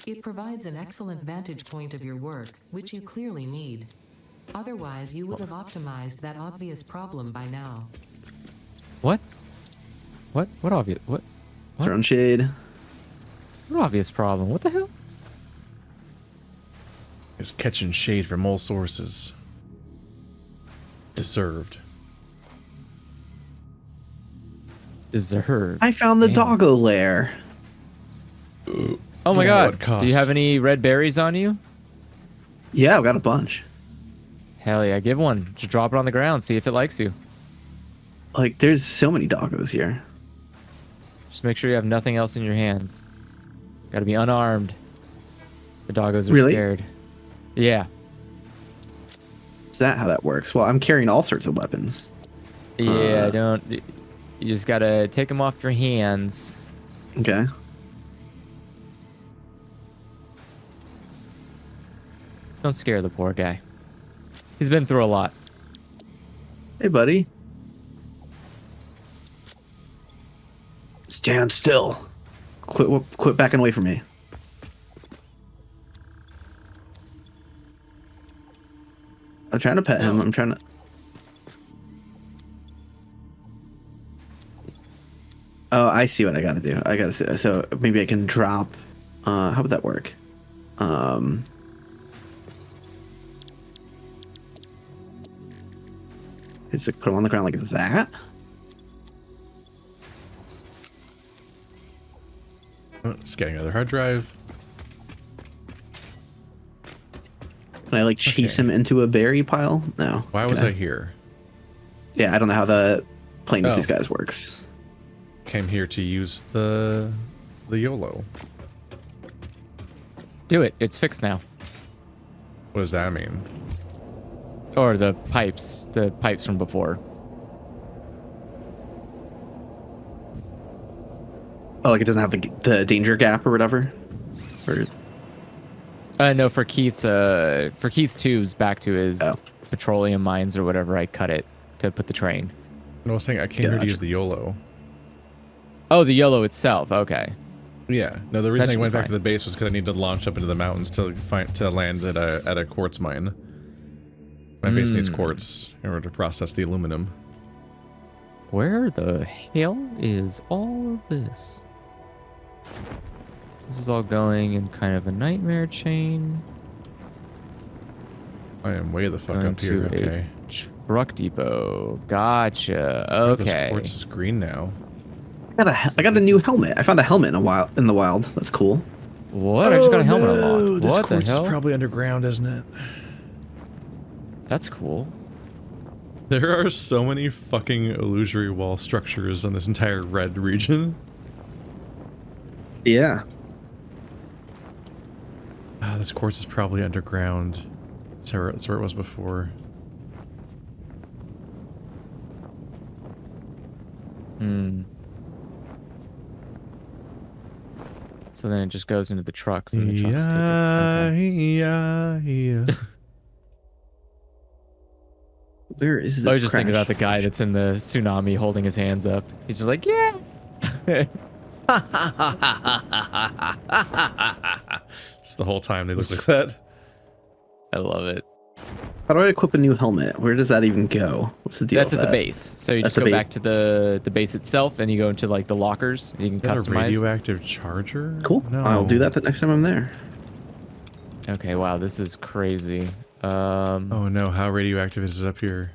It provides an excellent vantage point of your work, which you clearly need. Otherwise, you would have optimized that obvious problem by now. What? What obvious? What Throne shade. What obvious problem? What the hell? Is catching shade from all sources. Deserved. Deserved. I found the Damn. doggo lair. Oh my Yeah, god. what Do you cost? have any red berries on you? Yeah, I've got a bunch. Hell yeah, give one. Just drop it on the ground, see if it likes you. Like, there's so many doggos here. Just make sure you have nothing else in your hands. Gotta be unarmed. The doggos are Really? scared. Yeah. Is that how that works? Well, I'm carrying all sorts of weapons. Yeah, don't... You just gotta take them off your hands. Okay. Don't scare the poor guy. He's been through a lot. Hey, buddy. Stand still. Quit backing away from me. I'm trying to pet him. I'm trying to... Oh, I see what I gotta do. I gotta see. So maybe I can drop... how would that work? Just like put him on the ground like that? Scanning another hard drive. Can I like chase Okay. him into a berry pile? No. Why Can was I here? Yeah, I don't know how the playing with Oh. these guys works. Came here to use the YOLO. Do it. It's fixed now. What does that mean? Or the pipes. The pipes from before. Oh, like it doesn't have the danger gap or whatever? Or... No, for Keith's tubes back to his Oh. petroleum mines or whatever, I cut it to put the train. No, I was saying I came here to Gotcha. use the YOLO. Oh, the YOLO itself. Okay. Yeah. No, the reason That I should went be back to fine. the base was because I needed to launch up into the mountains to land at a quartz mine. My base needs quartz in order to process the aluminum. Where the hell is all of this? This is all going in kind of a nightmare chain. I am way the fuck Going up here. to Okay. a truck depot. Gotcha. Oh, this Okay. quartz is green now. I got a new helmet. I found a helmet in the wild. That's cool. What? I just got a helmet unlocked. This What the quartz hell? is probably underground, isn't it? That's cool. There are so many fucking illusory wall structures on this entire red region. Yeah. Ah, this quartz is probably underground. That's where it was before. Hmm. So then it just goes into the trucks and the trucks take it. Okay. Yeah. Where is this? I was just thinking crash? about the guy that's in the tsunami holding his hands up. He's just like, yeah. Just the whole time they look like that. I love it. How do I equip a new helmet? Where does that even go? What's the deal? That's with at the that? base. So you That's just the go base. back to the base itself, and you go into like the lockers. And you can Is that a customize. radioactive charger? Cool. No. I'll do that the next time I'm there. Okay, wow, this is crazy. Oh no, how radioactive is it up here?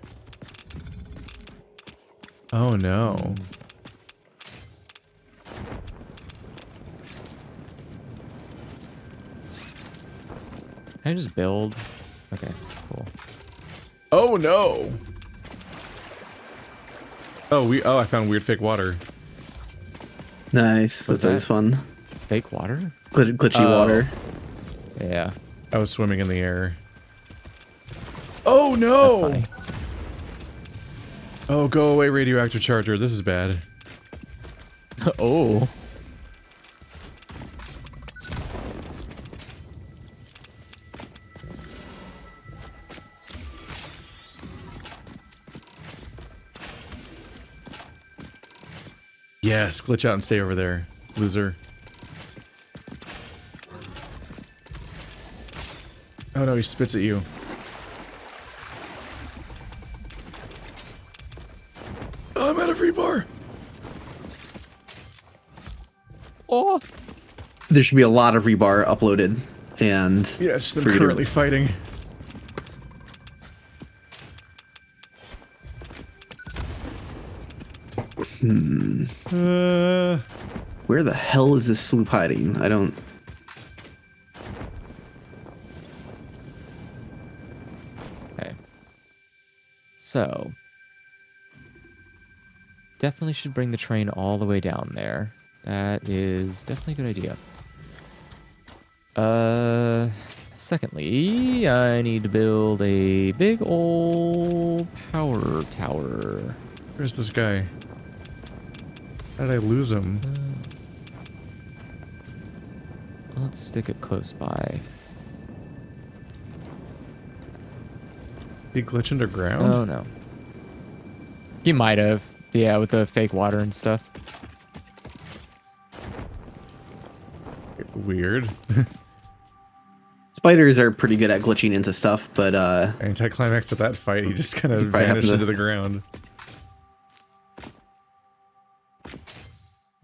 Oh no. Can I just build? Okay, cool. Oh no. Oh, I found weird fake water. Nice. What's That's always fun. Fake water? Glitchy Oh. water. Yeah, I was swimming in the air. Oh no! that's funny. Oh, go away, radioactive charger. This is bad. Oh. Yes, glitch out and stay over there, loser. Oh no, he spits at you. Oh, I'm out of rebar. Oh. There should be a lot of rebar uploaded, and Yes, I'm for you to- currently fighting. Where the hell is this sloop hiding? I don't. Okay. So. Definitely should bring the train all the way down there. That is definitely a good idea. Secondly, I need to build a big old power tower. Where's this guy? How did I lose him? Let's stick it close by. Did he glitch underground? Oh no. He might have. Yeah, with the fake water and stuff. Weird. Spiders are pretty good at glitching into stuff, but Anticlimax to that fight, he just kind of probably vanished happened into to- the ground.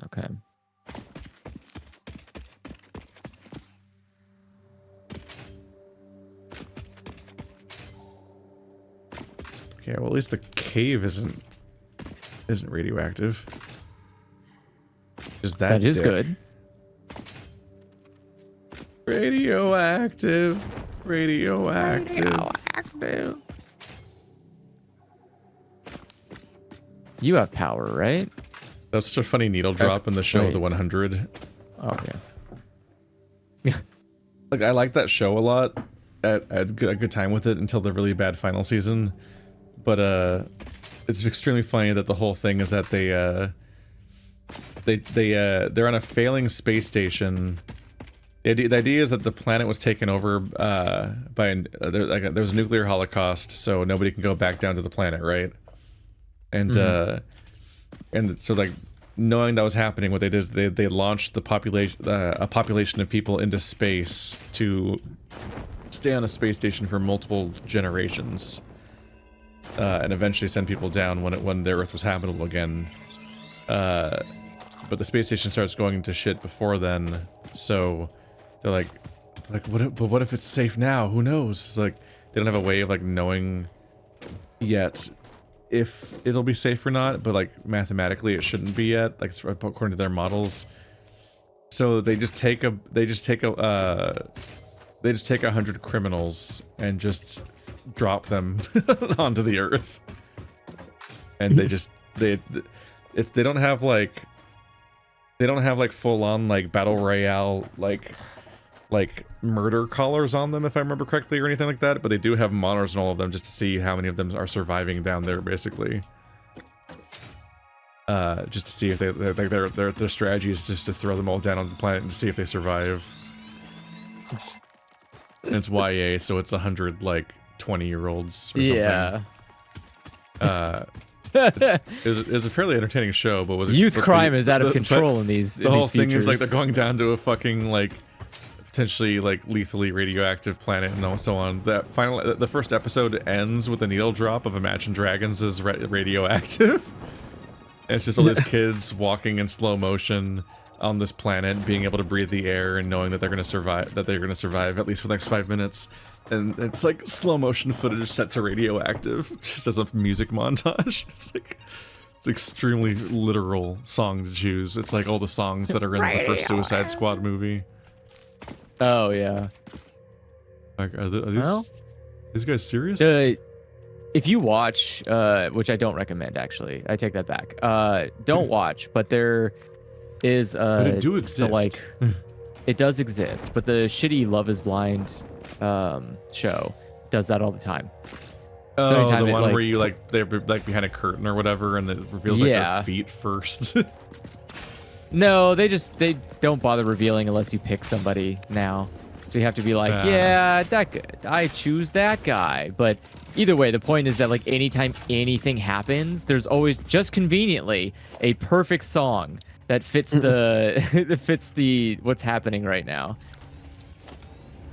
Okay. Okay, well at least the cave isn't radioactive. Just that. That is dick. good. Radioactive. Radioactive. You have power, right? That's such a funny needle drop in the show, wait. The 100. Oh yeah. Like I like that show a lot. I had a good time with it until the really bad final season. But it's extremely funny that the whole thing is that they're on a failing space station. The idea is that the planet was taken over by there was a nuclear holocaust, so nobody can go back down to the planet, right? And and so like knowing that was happening, what they did is they launched the population a population of people into space to stay on a space station for multiple generations, and eventually send people down when the Earth was habitable again. But the space station starts going to shit before then, so they're like what if it's safe now? Who knows? It's like they don't have a way of like knowing yet if it'll be safe or not, but like mathematically it shouldn't be yet, like according to their models. So they just take 100 criminals and just drop them onto the Earth, and they don't have like full on like battle royale like murder collars on them, if I remember correctly, or anything like that, but they do have monitors on all of them just to see how many of them are surviving down there, basically. Just to see if their strategy is just to throw them all down on the planet and see if they survive. And it's YA, so it's 100 like 20-year-olds or something. Yeah. It's a fairly entertaining show, but was Youth but crime is out of but control in these. The in whole these thing is like features. they're going down to a fucking like potentially like lethally radioactive planet and so on. The first episode ends with a needle drop of Imagine Dragons is radioactive. And it's just all these kids walking in slow motion on this planet, being able to breathe the air and knowing that they're going to survive. That they're going to survive at least for the next 5 minutes. And it's like slow motion footage set to radioactive, just as a music montage. It's extremely literal song to choose. It's like all the songs that are in the first Suicide Squad movie. Oh yeah. Like, are Well, these guys serious? If you watch, which I don't recommend actually, I take that back. Don't watch, but there is But it do the, exist. like, it does exist, but the shitty Love Is Blind show does that all the time. Oh, So anytime the it, one like, where you like they're like behind a curtain or whatever, and it reveals like Yeah. their feet first. No, they don't bother revealing unless you pick somebody now. So you have to be like, yeah, I choose that guy. But either way, the point is that like anytime anything happens, there's always just conveniently a perfect song that fits the what's happening right now.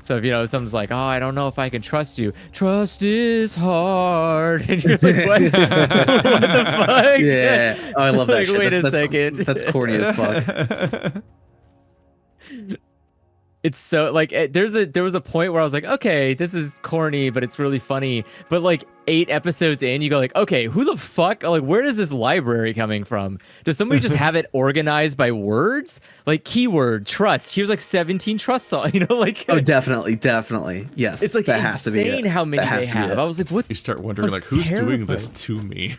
So if someone's like, oh, I don't know if I can trust you. Trust is hard. And you're like, what? What the fuck? Yeah. Oh, I love that Like, shit. wait a That's second. That's corny as fuck. It's so like there was a point where I was like, okay, this is corny, but it's really funny. But like 8 episodes in, you go like, okay, who the fuck? Like, where is this library coming from? Does somebody just have it organized by words? Like keyword trust. Here's like 17 trust songs. Like Oh, definitely. Yes. it's like that has to be insane it. how many That has they to be have. it. I was like, what? You start wondering That's like, who's doing this terrible. to me?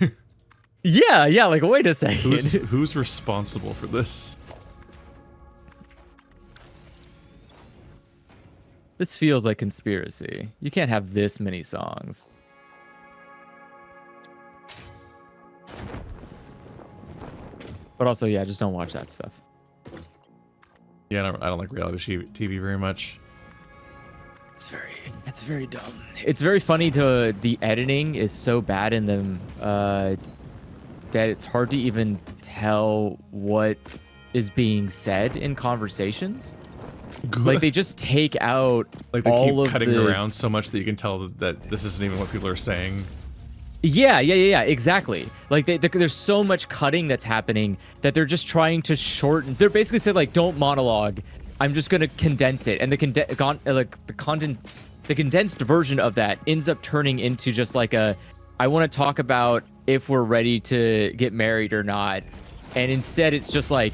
Yeah. Like, wait a second. who's responsible for this? This feels like conspiracy. You can't have this many songs. But also, yeah, just don't watch that stuff. Yeah, I don't like reality TV very much. It's very dumb. It's very funny the editing is so bad in them that it's hard to even tell what is being said in conversations. Like they just take out Like they all keep of cutting the... around so much that you can tell that this isn't even what people are saying. Yeah, exactly. Like there's so much cutting that's happening that they're just trying to shorten. They're basically said like, don't monologue. I'm just gonna condense it, and the condensed version of that ends up turning into just like I want to talk about if we're ready to get married or not, and instead it's just like,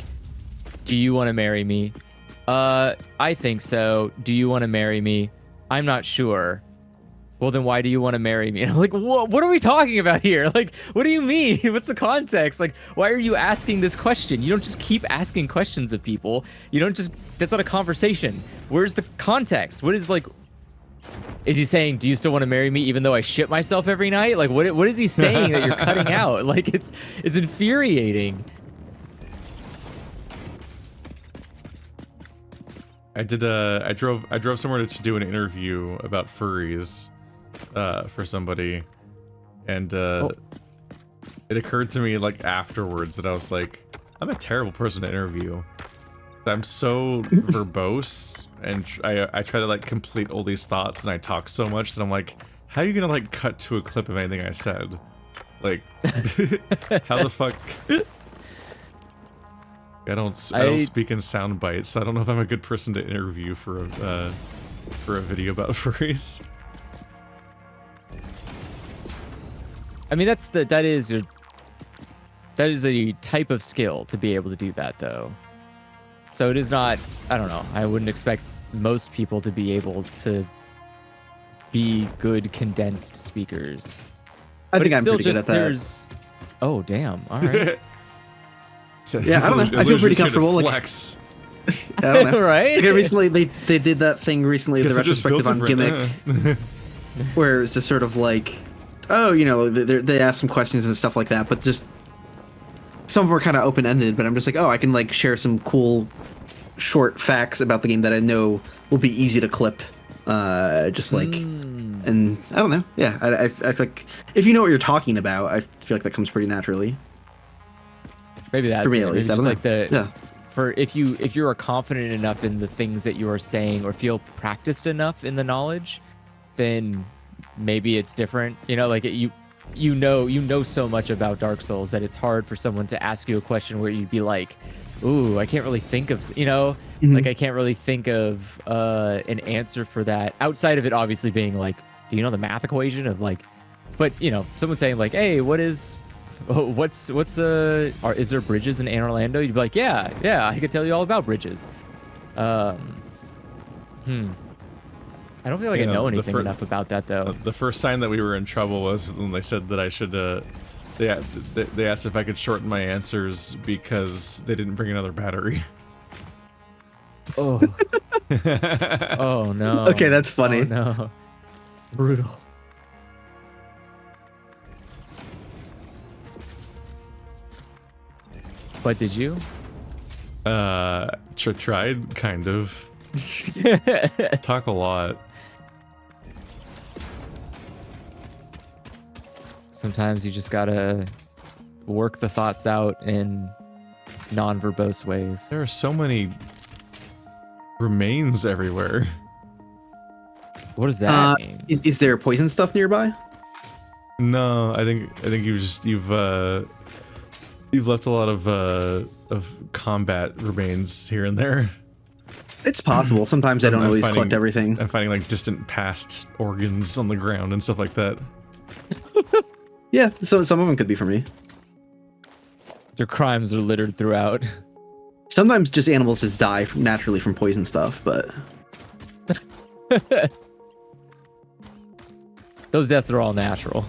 do you want to marry me? I think so. Do you want to marry me? I'm not sure. Well, then why do you want to marry me? And I'm like, what are we talking about here? Like, what do you mean? What's the context? Like, why are you asking this question? You don't just keep asking questions of people. You don't just, that's not a conversation. Where's the context? What is like, is he saying, do you still want to marry me even though I shit myself every night? Like, what is he saying that you're cutting out? Like, it's infuriating. I drove somewhere to do an interview about furries for somebody, and it occurred to me like afterwards that I was like, I'm a terrible person to interview. I'm so verbose, and I try to like complete all these thoughts, and I talk so much that I'm like, how are you gonna like cut to a clip of anything I said? Like, how the fuck? I don't speak in sound bites, so I don't know if I'm a good person to interview for a video about furries. I mean, that is a type of skill to be able to do that, though. So it is not, I don't know, I wouldn't expect most people to be able to be good condensed speakers. I think it's I'm still pretty good just at that. Oh, damn. All right. Yeah, I don't know. I feel pretty comfortable. Like, flex. I don't know. Right? Like, recently, they did that thing recently, the Guess I just built retrospective on different, Gimmick, where it's just sort of like, oh, they ask some questions and stuff like that, but just some of them are kind of open-ended, but I'm just like, oh, I can like share some cool short facts about the game that I know will be easy to clip. Just like And I don't know. Yeah, I feel like if you know what you're talking about, I feel like that comes pretty naturally. Maybe that's For me, it. at Maybe least. I just don't like know. the Yeah. for if you are confident enough in the things that you are saying or feel practiced enough in the knowledge, then maybe it's different. You know, like you know so much about Dark Souls that it's hard for someone to ask you a question where you'd be like, "Ooh, I can't really think of," you know, like I can't really think of an answer for that outside of it obviously being like, do you know the math equation of like, but you know, someone saying like, "Hey, what's is there bridges in Anne Orlando?" You'd be like, yeah, I could tell you all about bridges. I don't feel like I know anything enough about that though. The first sign that we were in trouble was when they said that I should. They asked if I could shorten my answers because they didn't bring another battery. Oh. Oh no. Okay, that's funny. Oh, no. Brutal. What did you? Tried, kind of. Talk a lot. Sometimes you just gotta work the thoughts out in non-verbose ways. There are so many remains everywhere. What does that mean? Is there poison stuff nearby? No, I think you've left a lot of combat remains here and there. It's possible. Sometimes I don't always collect everything. I'm finding like distant past organs on the ground and stuff like that. Yeah, so some of them could be for me. Their crimes are littered throughout. Sometimes just animals just die naturally from poison stuff, but Those deaths are all natural.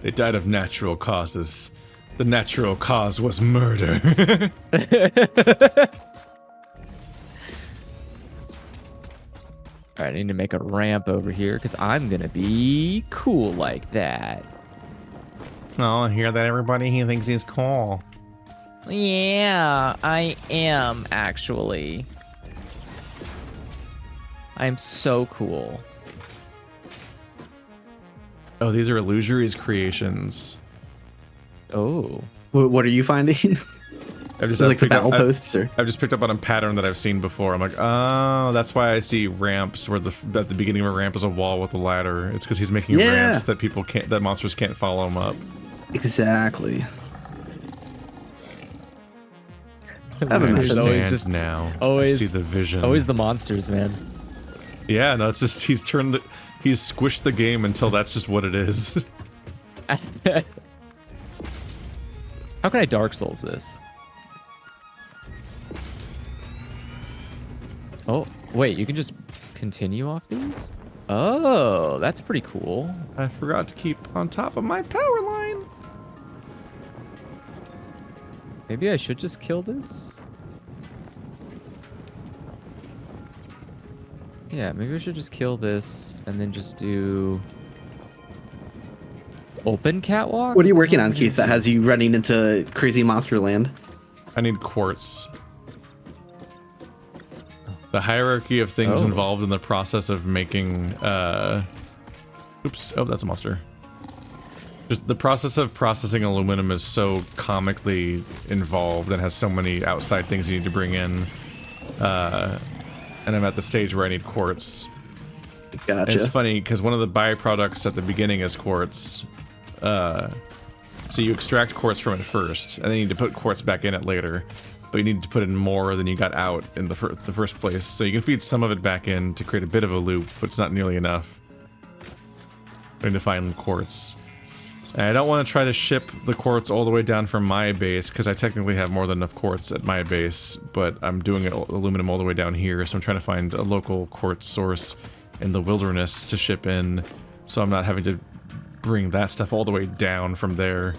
They died of natural causes. The natural cause was murder. All right, I need to make a ramp over here because I'm gonna be cool like that. Oh, hear that, everybody? He thinks he's cool. Yeah, I am actually. I'm so cool. Oh, these are Illusory's creations. Oh. what are you finding? I've just Like the picked up- battle posts, or I've just picked up on a pattern that I've seen before. I'm like, oh, that's why I see ramps where at the beginning of a ramp is a wall with a ladder. It's because he's making Yeah. ramps that monsters can't follow him up. exactly. I have a I method. always understand just- now. always- I see the vision. Always the monsters, man. Yeah, no, it's just he's squished the game until that's just what it is. How can I Dark Souls this? Oh, wait, you can just continue off these? Oh, that's pretty cool. I forgot to keep on top of my power line. Maybe I should just kill this? Yeah, maybe I should just kill this and then just do open catwalk? What are you working on, Keith, that has you running into crazy monster land? I need quartz. The hierarchy of things Oh. involved in the process of making, oops, oh, that's a monster. Just the process of processing aluminum is so comically involved and has so many outside things you need to bring in. And I'm at the stage where I need quartz. Gotcha. It's funny, because one of the byproducts at the beginning is quartz. So you extract quartz from it first, and then you need to put quartz back in it later. But you need to put in more than you got out in the first place. So you can feed some of it back in to create a bit of a loop, but it's not nearly enough. I need to find quartz. And I don't want to try to ship the quartz all the way down from my base, because I technically have more than enough quartz at my base, but I'm doing aluminum all the way down here, so I'm trying to find a local quartz source in the wilderness to ship in, so I'm not having to bring that stuff all the way down from there.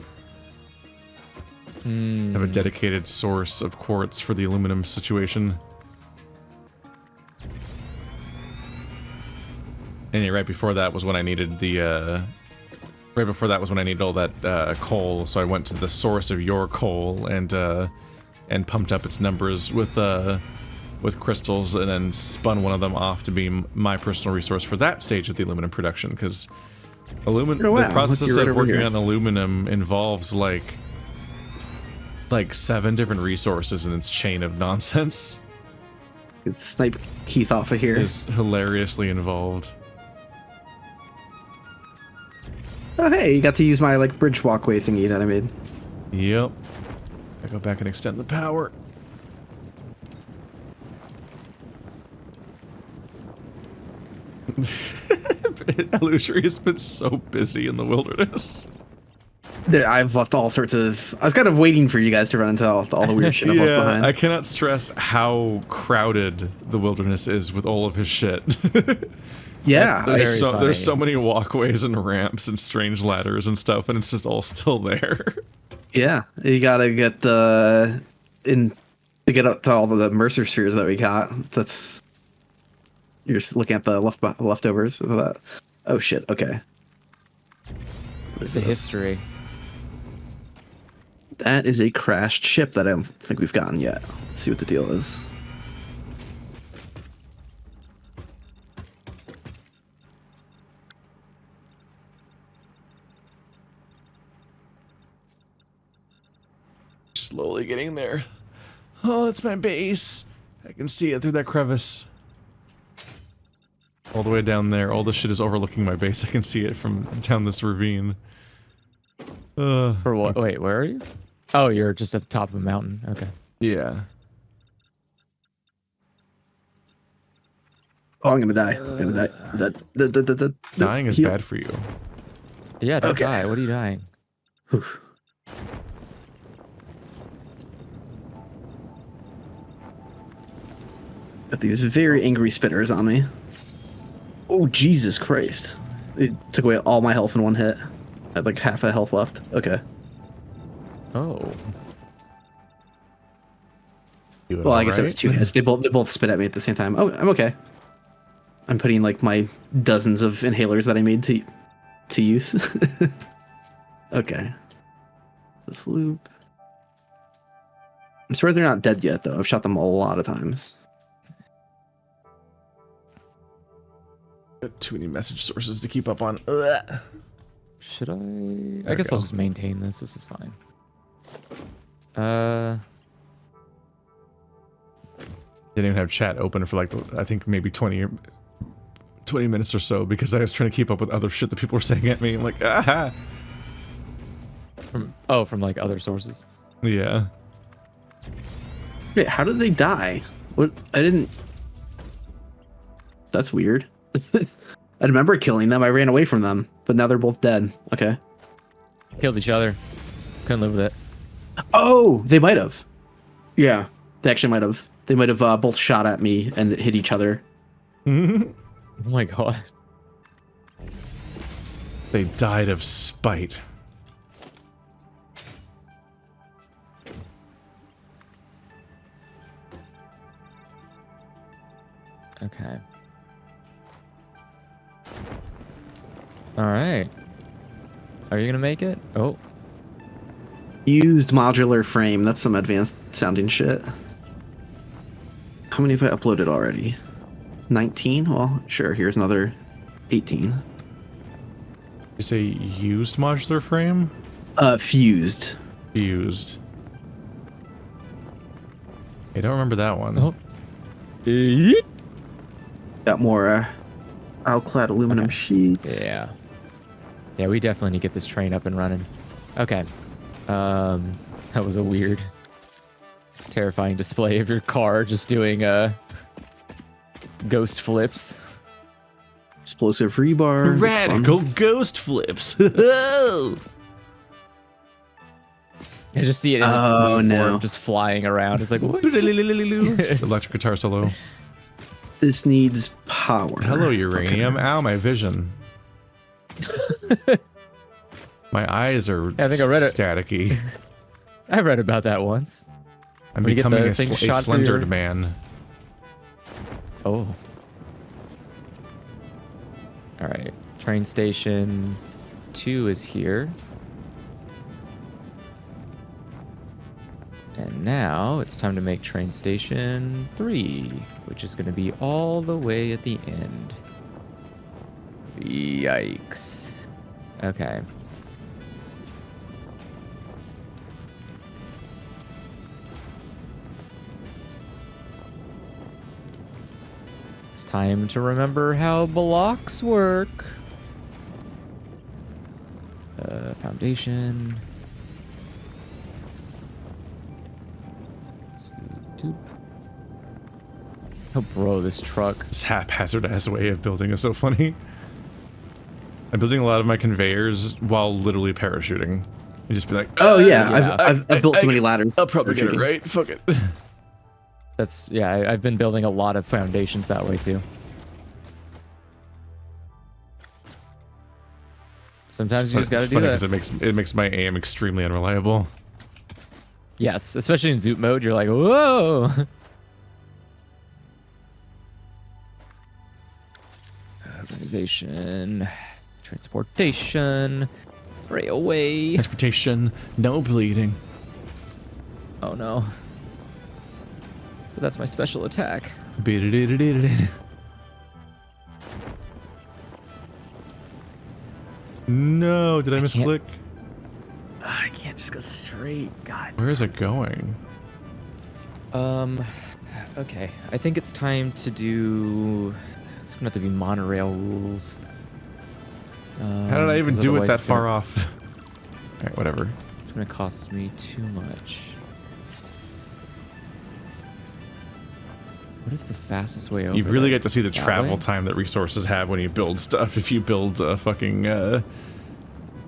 Have a dedicated source of quartz for the aluminum situation. And yeah, right before that was when I needed the, right before that was when I needed all that coal, so I went to the source of your coal and pumped up its numbers with with crystals and then spun one of them off to be my personal resource for that stage of the aluminum production, because aluminum, Oh, wow. the process Look, you're right of over working here. on aluminum involves like 7 different resources in its chain of nonsense. Could snipe Keith off of here. Is hilariously involved. Oh, hey, you got to use my like bridge walkway thingy that I made. Yep. I go back and extend the power. Illusory has been so busy in the wilderness. I've left all sorts of. I was kind of waiting for you guys to run into all the weird shit I've left behind. I cannot stress how crowded the wilderness is with all of his shit. Yeah, That's There's very funny. so many walkways and ramps and strange ladders and stuff, and it's just all still there. yeah. You gotta get the in to get up to all the Mercer spheres that we got. That's you're just looking at the leftovers of that. Oh shit. Okay. What It's is a this? history. That is a crashed ship that I don't think we've gotten yet. Let's see what the deal is. Slowly getting there. Oh, that's my base. I can see it through that crevice. All the way down there. All this shit is overlooking my base. I can see it from down this ravine. For what? Wait, where are you? Oh, you're just at the top of a mountain. Okay. Yeah. Oh, I'm gonna die. I'm gonna die. Is that the Dying is heal? bad for you. Yeah, don't Okay. die. What are you dying? Whew. Got these very angry spitters on me. Oh, Jesus Christ. It took away all my health in one hit. I had like half a health left. Okay. Oh. Well, I guess it was 2 hits. They both spit at me at the same time. Oh, I'm okay. I'm putting like my dozens of inhalers that I made to use. Okay. This loop. I'm surprised they're not dead yet, though. I've shot them a lot of times. Got too many message sources to keep up on. Ugh. Should I? I we guess go. I'll just maintain this. This is fine. Didn't even have chat open for like, I think maybe 20 minutes or so, because I was trying to keep up with other shit that people were saying at me. I'm like, ah. from like other sources. Yeah. Wait, how did they die? What? I didn't. That's weird. I remember killing them. I ran away from them, but now they're both dead. Okay. Killed each other. Couldn't live with it. Oh, they might have. Yeah, they actually might have. They might have both shot at me and hit each other. Oh my god. They died of spite. Okay. All right. Are you gonna make it? Oh. Used modular frame. That's some advanced sounding shit. How many have I uploaded already? 19? Well, sure. Here's another 18. You say used modular frame? Fused. Used. I don't remember that one. Oh. Got more outclad aluminum sheets. Yeah. Yeah, we definitely need to get this train up and running. Okay. That was a weird, terrifying display of your car just doing ghost flips. Explosive rebar. That's fun. ghost flips. I just see it in its Oh, blue no. form just flying around. It's like, what? Electric guitar solo. This needs power. Hello, uranium. Ow, my vision. My eyes are I think I read it. staticky. I read about that once. I'm When you get becoming the a thing shot through slendered your- man. Oh. All right. Train station 2 is here. And now it's time to make train station 3, which is going to be all the way at the end. Yikes. Okay. It's time to remember how blocks work. Foundation. Oh, bro, this truck. This haphazard ass way of building is so funny. I'm building a lot of my conveyors while literally parachuting. You just be like, Oh yeah, yeah. I've built so many ladders. I'll probably get it parachuting. right. Fuck it. That's, yeah, I've been building a lot of foundations that way too. Sometimes you just gotta It's do funny that. because it makes my aim extremely unreliable. Yes, especially in Zoop mode, you're like, whoa! Organization, transportation, railway. Transportation, no bleeding. Oh no. But that's my special attack. No, did I can't- misclick? I can't just go straight. God. Where is it going? Okay. I think it's time to do. It's gonna have to be monorail rules. How did I even 'cause do it otherwise that it's gonna- far off? Alright, whatever. It's gonna cost me too much. What is the fastest way over? You really there? get to see the That travel way? time that resources have when you build stuff. If you build a fucking,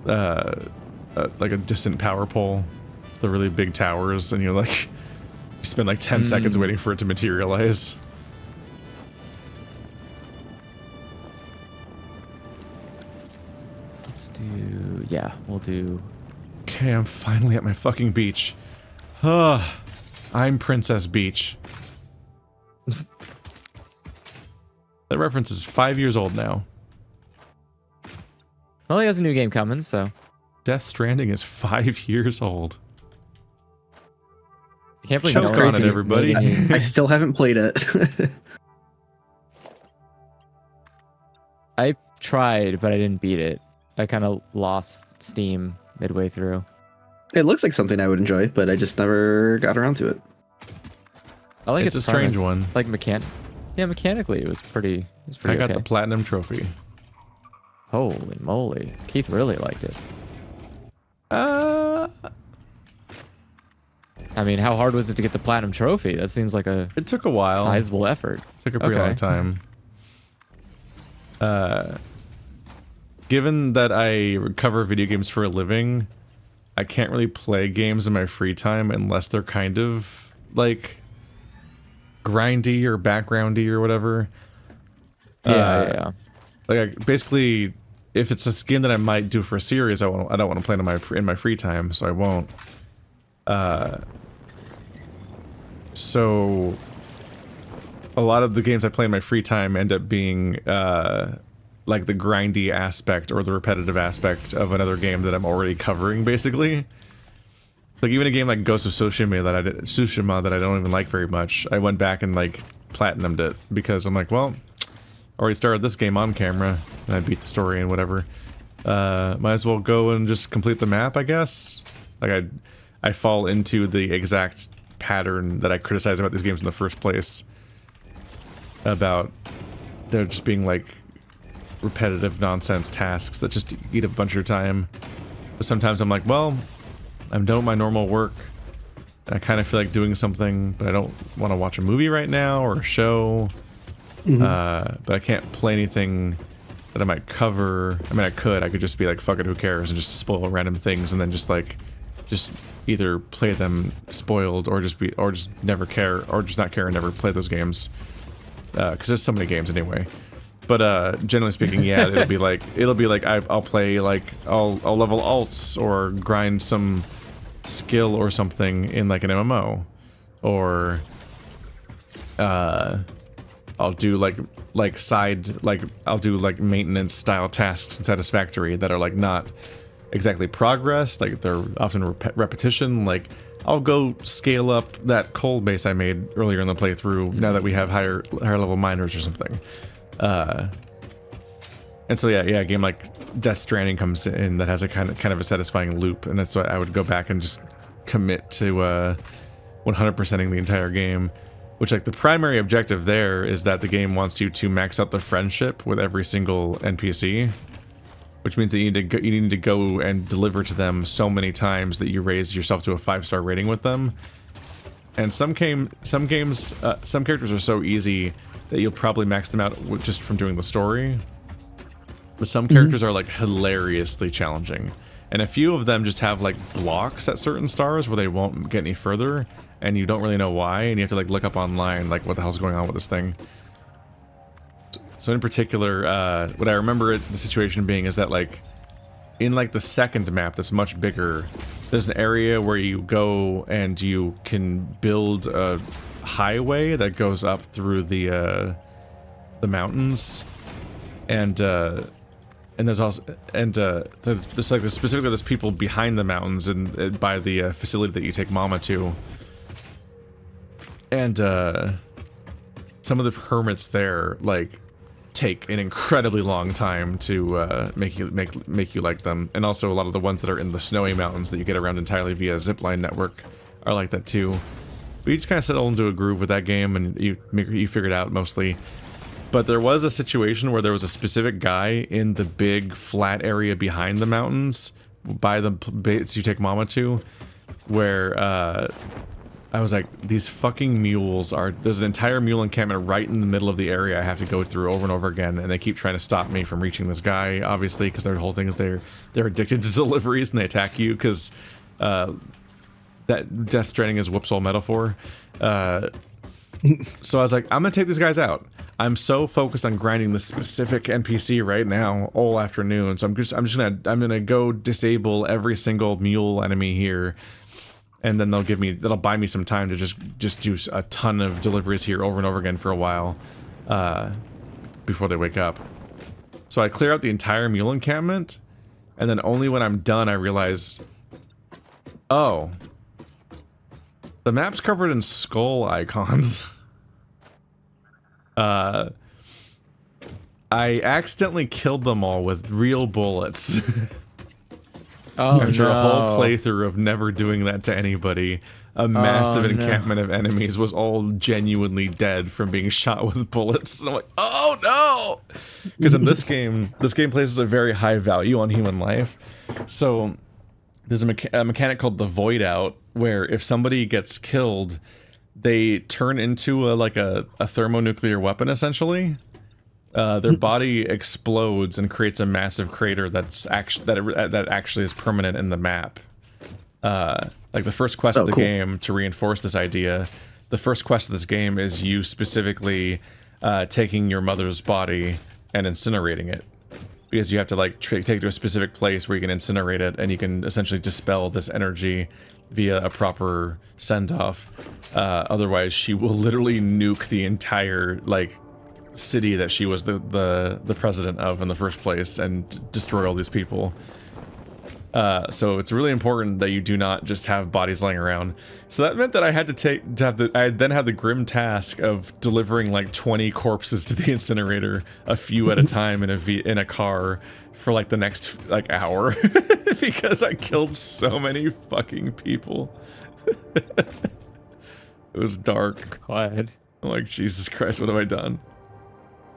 like a distant power pole, the really big towers, and you're like, you spend like 10 seconds waiting for it to materialize. Let's do. Yeah, we'll do. Okay, I'm finally at my fucking beach. I'm Princess Beach. That reference is 5 years old now. Well, he has a new game coming, so Death Stranding is 5 years old. I can't believe Choke no on one's it, made everybody. a game. I still haven't played it. I tried, but I didn't beat it. I kind of lost steam midway through. It looks like something I would enjoy, but I just never got around to it. I like It's its a strange premise. one. Like mechanically, it was pretty. It was I pretty got okay. the platinum trophy. Holy moly, Keith really liked it. I mean, how hard was it to get the platinum trophy? That seems like a It took a while. sizable effort. Took a pretty Okay. long time. Given that I cover video games for a living, I can't really play games in my free time unless they're kind of like grindy or backgroundy or whatever. Yeah. Like basically, if it's a game that I might do for a series, I don't want to play it in my free time, so I won't. So a lot of the games I play in my free time end up being like the grindy aspect or the repetitive aspect of another game that I'm already covering, basically. Like even a game like Ghost of Tsushima that I don't even like very much, I went back and like platinumed it because I'm like, well, I already started this game on camera and I beat the story and whatever. Might as well go and just complete the map, I guess. Like I fall into the exact pattern that I criticize about these games in the first place. About there just being like repetitive nonsense tasks that just eat up a bunch of your time. But sometimes I'm like, well, I'm done with my normal work. And I kind of feel like doing something, but I don't want to watch a movie right now or a show. But I can't play anything that I might cover. I mean, I could just be like, fuck it, who cares, and just spoil random things, and then just either play them spoiled or just never care, or just not care and never play those games. Because there's so many games anyway. But generally speaking, yeah, it'll be like I'll play like I'll level alts or grind some skill or something in like an MMO, or I'll do I'll do like maintenance style tasks in Satisfactory that are like not exactly progress, like they're often repetition. Like I'll go scale up that coal base I made earlier in the playthrough now that we have higher level miners or something. And so yeah, a game like Death Stranding comes in that has a kind of a satisfying loop, and that's why I would go back and just commit to 100%ing the entire game. Which, like, the primary objective there is that the game wants you to max out the friendship with every single NPC, which means that you need to go and deliver to them so many times that you raise yourself to a 5-star rating with them. And some characters are so easy that you'll probably max them out just from doing the story. But some characters are like hilariously challenging. And a few of them just have like blocks at certain stars where they won't get any further, and you don't really know why, and you have to like look up online like what the hell's going on with this thing. So in particular, what I remember the situation being is that like in like the second map that's much bigger, there's an area where you go and you can build a highway that goes up through the mountains, and there's also so there's like specifically there's people behind the mountains and by the facility that you take Mama to, and some of the permits there like take an incredibly long time to make you like them, and also a lot of the ones that are in the snowy mountains that you get around entirely via zipline network are like that too. But you just kind of settle into a groove with that game, and you figure it out mostly. But there was a situation where there was a specific guy in the big flat area behind the mountains by the base you take Mama to, where I was like, these fucking mules are... There's an entire mule encampment right in the middle of the area I have to go through over and over again, and they keep trying to stop me from reaching this guy, obviously, because their whole thing is they're addicted to deliveries and they attack you, because that Death Stranding is Whoopsole metaphor. So I was like, I'm gonna take these guys out. I'm so focused on grinding this specific NPC right now all afternoon, so I'm just gonna go disable every single mule enemy here, and then that'll buy me some time to just do a ton of deliveries here over and over again for a while before they wake up. So I clear out the entire mule encampment, and then only when I'm done I realize, oh, the map's covered in skull icons. I accidentally killed them all with real bullets. Oh, After no. a whole playthrough of never doing that to anybody, a massive encampment of enemies was all genuinely dead from being shot with bullets. And I'm like, oh no! Because in this game places a very high value on human life. So there's a mechanic called the Void Out, where if somebody gets killed, they turn into a thermonuclear weapon, essentially. Their body explodes and creates a massive crater that actually is permanent in the map. Like the first quest of the game, to reinforce this idea, the first quest of this game is you specifically taking your mother's body and incinerating it. Because you have to like take it to a specific place where you can incinerate it, and you can essentially dispel this energy via a proper send-off. Otherwise, she will literally nuke the entire like city that she was the president of in the first place and destroy all these people. So it's really important that you do not just have bodies laying around. So that meant that I had to I then had the grim task of delivering like 20 corpses to the incinerator, a few at a time in a car for like the next like hour because I killed so many fucking people. It was dark. God. I'm like, Jesus Christ, what have I done?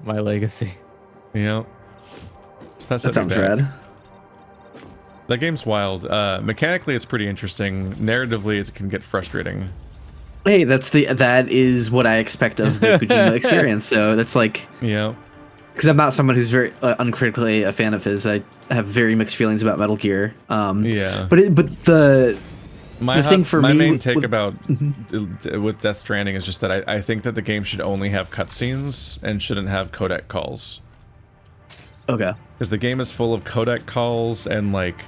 My legacy. Yeah. So That sounds rad. That game's wild. Mechanically, it's pretty interesting. Narratively, it can get frustrating. Hey, that is what I expect of the Kojima experience. So that's like, Yeah. because I'm not someone who's very uncritically a fan of his. I have very mixed feelings about Metal Gear. Yeah. But the thing for my me main take about with Death Stranding is just that I think that the game should only have cutscenes and shouldn't have codec calls. Okay. Because the game is full of codec calls and like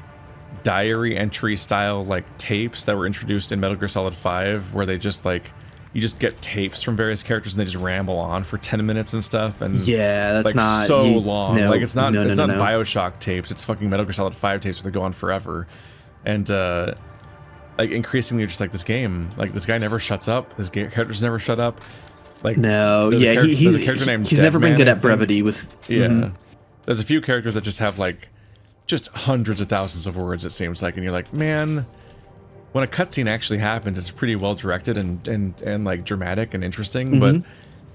diary entry style like tapes that were introduced in Metal Gear Solid 5, where they just like you just get tapes from various characters and they just ramble on for 10 minutes and stuff, and yeah, that's like not so long. No, like it's not no, BioShock tapes, it's fucking Metal Gear Solid 5 tapes that go on forever. And like increasingly just like this game, like this guy never shuts up. This characters never shut up. Like No, there's a yeah, there's a character named he's never been Deadman, good I at think. brevity with. Yeah. Mhm. There's a few characters that just have like just hundreds of thousands of words, it seems like, and you're like, man, when a cutscene actually happens, it's pretty well directed and like dramatic and interesting, but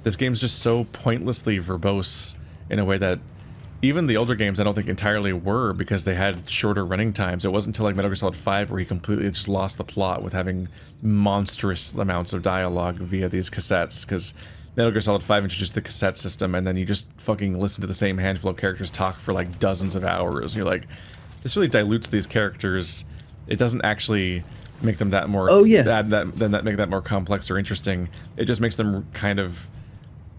this game's just so pointlessly verbose in a way that even the older games I don't think entirely were, because they had shorter running times. It wasn't until like Metal Gear Solid 5 where he completely just lost the plot with having monstrous amounts of dialogue via these cassettes, because Metal Gear Solid 5 introduced the cassette system, and then you just fucking listen to the same handful of characters talk for like dozens of hours. And you're like, this really dilutes these characters. It doesn't actually make them that more make that more complex or interesting. It just makes them kind of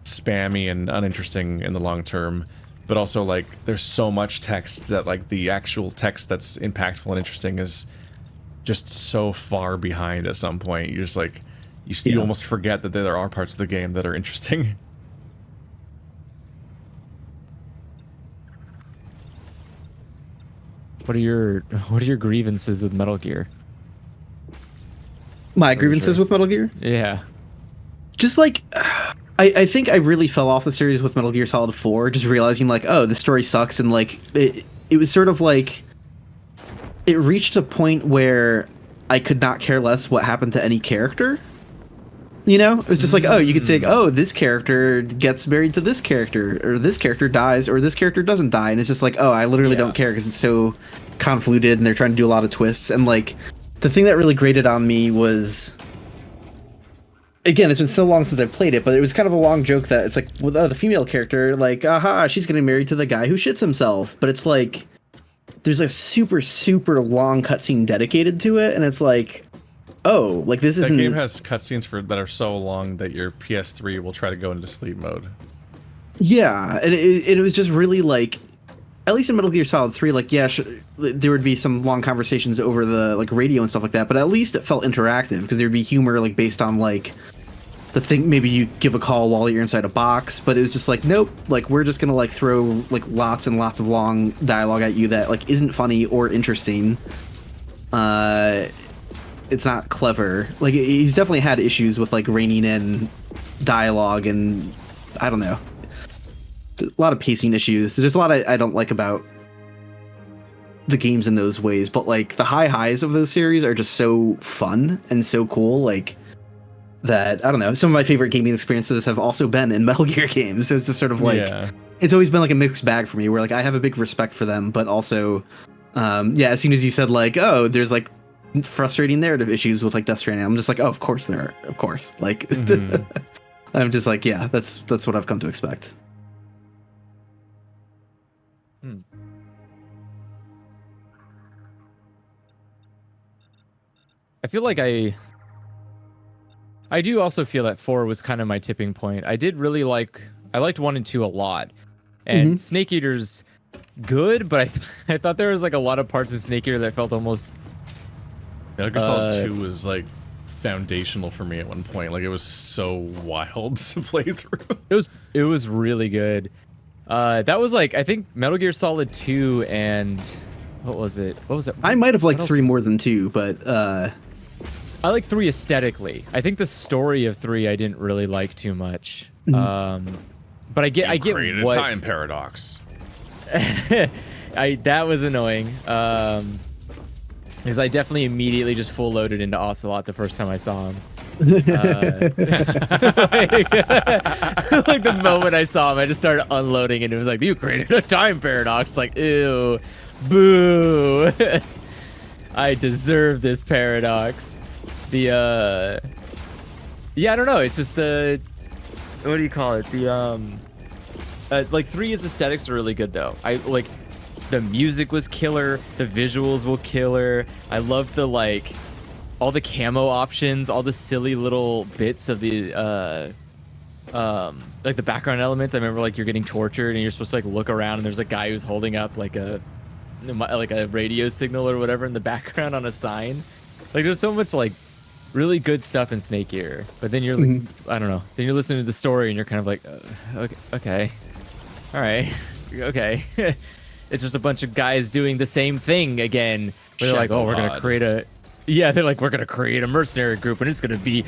spammy and uninteresting in the long term. But also, like, there's so much text that, like, the actual text that's impactful and interesting is just so far behind at some point. You're just like, you almost forget that there are parts of the game that are interesting. What are your grievances with Metal Gear? My grievances with Metal Gear? Yeah. Just like, I think I really fell off the series with Metal Gear Solid 4, just realizing like, oh, the story sucks, and like, it was sort of like, it reached a point where I could not care less what happened to any character. You know? It was just like, oh, you could say, oh, this character gets married to this character, or this character dies, or this character doesn't die, and it's just like, oh, I literally don't care because it's so convoluted, and they're trying to do a lot of twists, and like, the thing that really grated on me was, again, it's been so long since I've played it, but it was kind of a long joke that it's like, well, the female character, like, aha, she's getting married to the guy who shits himself. But it's like, there's a super, super long cutscene dedicated to it, and it's like, oh, like this isn't... That game has cutscenes that are so long that your PS3 will try to go into sleep mode. Yeah, and it was just really like, at least in Metal Gear Solid 3, like, yeah, there would be some long conversations over the like radio and stuff like that, but at least it felt interactive because there'd be humor like based on like the thing. Maybe you give a call while you're inside a box, but it was just like, nope, like we're just gonna like throw like lots and lots of long dialogue at you that like isn't funny or interesting. It's not clever. Like he's definitely had issues with like reining in dialogue, and I don't know, a lot of pacing issues. There's a lot I don't like about the games in those ways, but like the highs of those series are just so fun and so cool, like that, I don't know, some of my favorite gaming experiences have also been in Metal Gear games. So it's just sort of like, it's always been like a mixed bag for me, where like I have a big respect for them, but also as soon as you said like, oh, there's like frustrating narrative issues with like Death Stranding, I'm just like, oh, of course there are, of course, like I'm just like, yeah, that's what I've come to expect. I feel like I do also feel that 4 was kind of my tipping point. I liked 1 and 2 a lot. And Snake Eater's good, but I thought there was like a lot of parts of Snake Eater that felt almost... Metal Gear Solid 2 was like foundational for me at one point. Like it was so wild to play through. It was really good. That was like, I think Metal Gear Solid 2 and... What was it? I might have liked 3 more than 2, but... I like 3 aesthetically. I think the story of 3 I didn't really like too much. But I get created what... a time paradox. That was annoying. Because I definitely immediately just full loaded into Ocelot the first time I saw him. Like the moment I saw him, I just started unloading, and it was like, you created a time paradox. Like, ew, boo. I deserve this paradox. Yeah, I don't know. It's just the, what do you call it? Like 3's aesthetics are really good though. I like, the music was killer. The visuals were killer. I love the like, all the camo options, all the silly little bits of the like the background elements. I remember like you're getting tortured and you're supposed to like look around and there's a guy who's holding up like a radio signal or whatever in the background on a sign. Like there's so much like really good stuff in Snake Eater, but then you're like, I don't know. Then you're listening to the story and you're kind of like, okay, all right, okay. It's just a bunch of guys doing the same thing again. They're like, oh, we're gonna create a Yeah, they're like, we're gonna create a mercenary group, and it's gonna be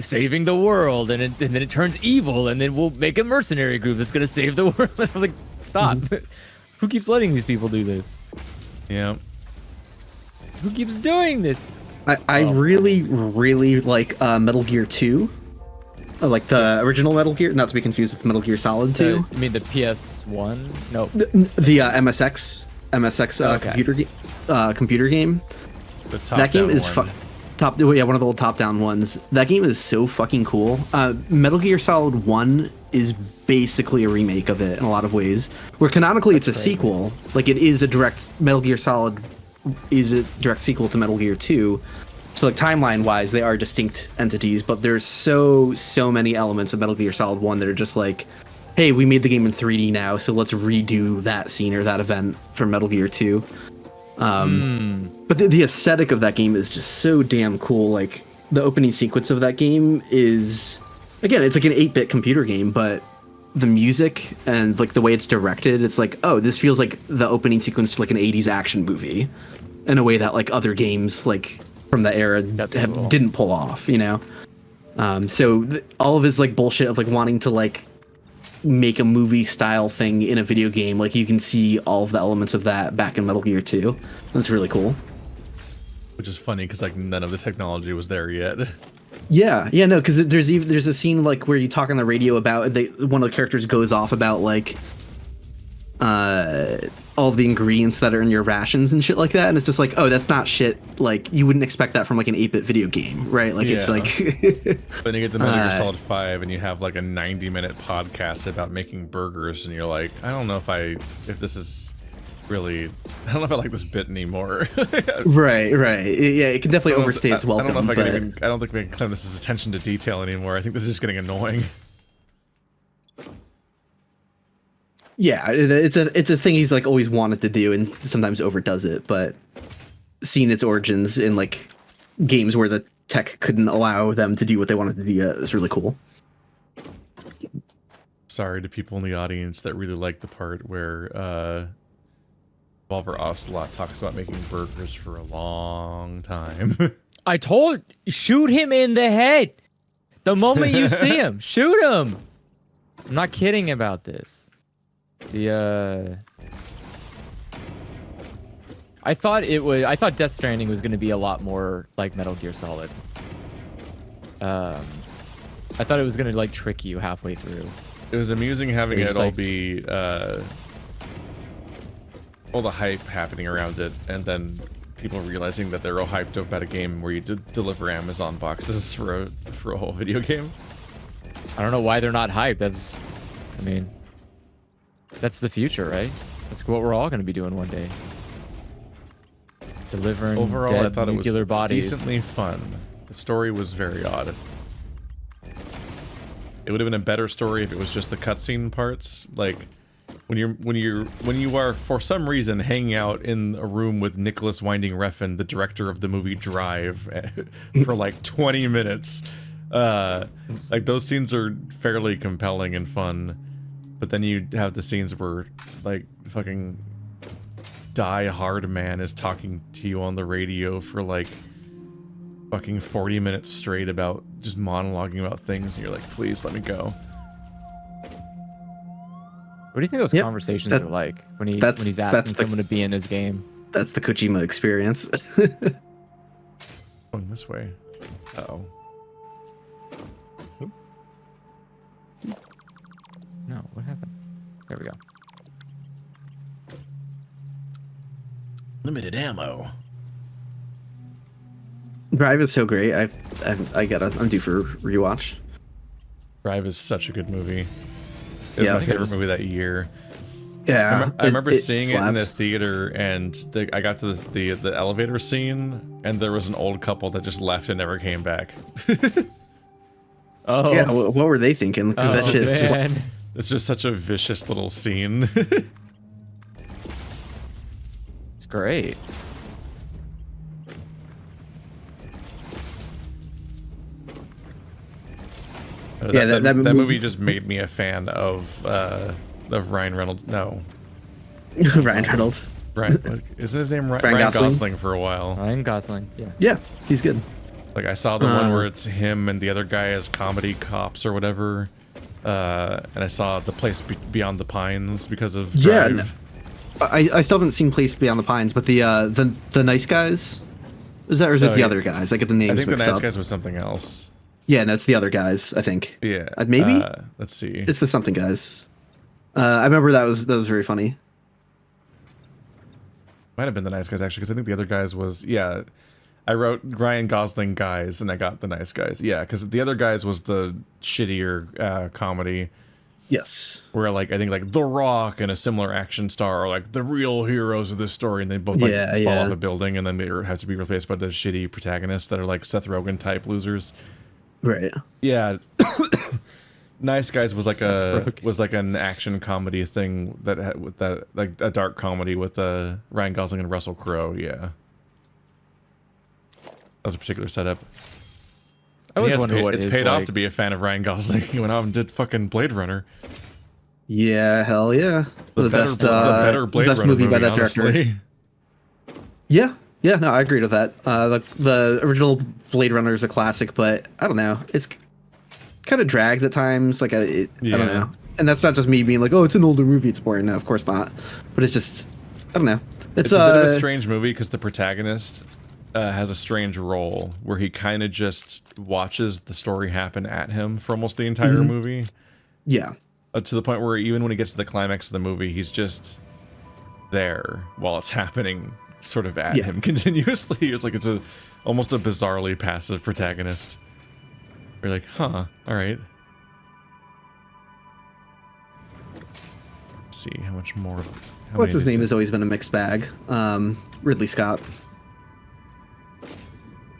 saving the world, and then it turns evil, and then we'll make a mercenary group that's gonna save the world. I'm like, stop! Who keeps letting these people do this? Yeah. Who keeps doing this? I really, really like Metal Gear 2. Like the original Metal Gear, not to be confused with Metal Gear Solid 2. You mean the PS1? No. The MSX Okay. computer game. The top That game down is one. one of the old top-down ones. That game is so fucking cool. Metal Gear Solid 1 is basically a remake of it in a lot of ways. Where canonically it's a sequel. Like it is a direct Metal Gear Solid is a direct sequel to Metal Gear 2. So like timeline-wise, they are distinct entities, but there's so many elements of Metal Gear Solid 1 that are just like, hey, we made the game in 3D now, so let's redo that scene or that event from Metal Gear 2. But the aesthetic of that game is just so damn cool. Like the opening sequence of that game is, again, it's like an 8-bit computer game, but the music and like the way it's directed, it's like, oh, this feels like the opening sequence to like an 80s action movie in a way that like other games like from the era Cool. didn't pull off, you know? All of his like bullshit of like wanting to like make a movie style thing in a video game, like you can see all of the elements of that back in Metal Gear 2. That's really cool. Which is funny because like none of the technology was there yet. Yeah, no, because there's a scene like where you talk on the radio about one of the characters goes off about like all of the ingredients that are in your rations and shit like that, and it's just like, oh, that's not shit. Like you wouldn't expect that from like an 8-bit video game, right? Like it's Yeah. like Then you get the Metal Gear Solid 5 and you have like a 90-minute podcast about making burgers and you're like, I don't know if this is really, I don't know if I like this bit anymore. right. Yeah, it can definitely overstay its I welcome. don't know if I but- can even, I don't think we can claim this as attention to detail anymore. I think this is just getting annoying. Yeah, it's a thing he's like always wanted to do and sometimes overdoes it, but seeing its origins in like games where the tech couldn't allow them to do what they wanted to do is really cool. Sorry to people in the audience that really like the part where Volver Ocelot talks about making burgers for a long time. Shoot him in the head. The moment you see him, shoot him. I'm not kidding about this. I thought Death Stranding was going to be a lot more like Metal Gear Solid. I thought it was going to like trick you halfway through. It was amusing having You're it just all like- be all the hype happening around it, and then people realizing that they're all hyped up about a game where you deliver Amazon boxes for a whole video game. I don't know why they're not hyped. That's the future, right? That's what we're all going to be doing one day. Delivering Overall, dead I thought it was nuclear bodies. decently fun. The story was very odd. It would have been a better story if it was just the cutscene parts. Like when you are for some reason hanging out in a room with Nicholas Winding Refn, the director of the movie Drive, for like 20 minutes. Like those scenes are fairly compelling and fun. But then you have the scenes where, like, fucking Die Hard Man is talking to you on the radio for, like, fucking 40 minutes straight about just monologuing about things, and you're like, please let me go. What do you think those Yep, conversations that- are like when he's that's asking the- someone to be in his game? That's the Kojima experience. Going this way. Uh-oh. No, what happened? There we go. Limited ammo. Drive is so great. I'm due for rewatch. Drive is such a good movie. It was Yeah, my it favorite was- movie that year. Yeah, I remember seeing it in the slaps. theater, and I got to the elevator scene, and there was an old couple that just left and never came back. Oh, Yeah, what were they thinking? 'Cause that shit is just man. It's just such a vicious little scene. It's great. Yeah, that that movie just made me a fan of Ryan Reynolds. No, Ryan Reynolds. Right. Like, isn't his name Ryan Ryan Gosling? Gosling for a while? Ryan Gosling. Yeah. Yeah, he's good. Like I saw the one where it's him and the other guy as comedy cops or whatever. And I saw The Place Beyond the Pines because of Yeah, Drive. I still haven't seen Place Beyond the Pines, but the Nice Guys, is that, or is it Oh, the yeah. other guys? I get the names I think The mixed Nice up. Guys was something else. Yeah, no, it's the other guys. I think. Yeah. Maybe Let's see. it's the something guys. I remember that was very funny. Might have been The Nice Guys actually, because I think the other guys was I wrote Ryan Gosling guys and I got The Nice Guys. Yeah, because the other guys was the shittier comedy Yes. where like I think like The Rock and a similar action star are like the real heroes of this story, and they both like fall off a building and then they have to be replaced by the shitty protagonists that are like Seth Rogen type losers. Right. Yeah. Nice Guys was like an action comedy thing that had with that like a dark comedy with Ryan Gosling and Russell Crowe. Yeah, that was a particular setup. I always It's wonder what it's is, paid off like- to be a fan of Ryan Gosling. He went out and did fucking Blade Runner. Yeah, hell yeah. The best Blade best Runner movie by that director. honestly. Yeah, no, I agree with that. The original Blade Runner is a classic, but I don't know, it's kind of drags at times. Like I don't know, and that's not just me being like, oh, it's an older movie, it's boring. No, of course not. But it's just, I don't know. It's a bit of a strange movie because the protagonist has a strange role where he kind of just watches the story happen at him for almost the entire movie. Yeah. To the point where even when he gets to the climax of the movie, he's just there while it's happening, sort of at him continuously. It's like it's almost a bizarrely passive protagonist. You're like, huh, all right. Let's see how much more. What's his name has always been a mixed bag. Ridley Scott.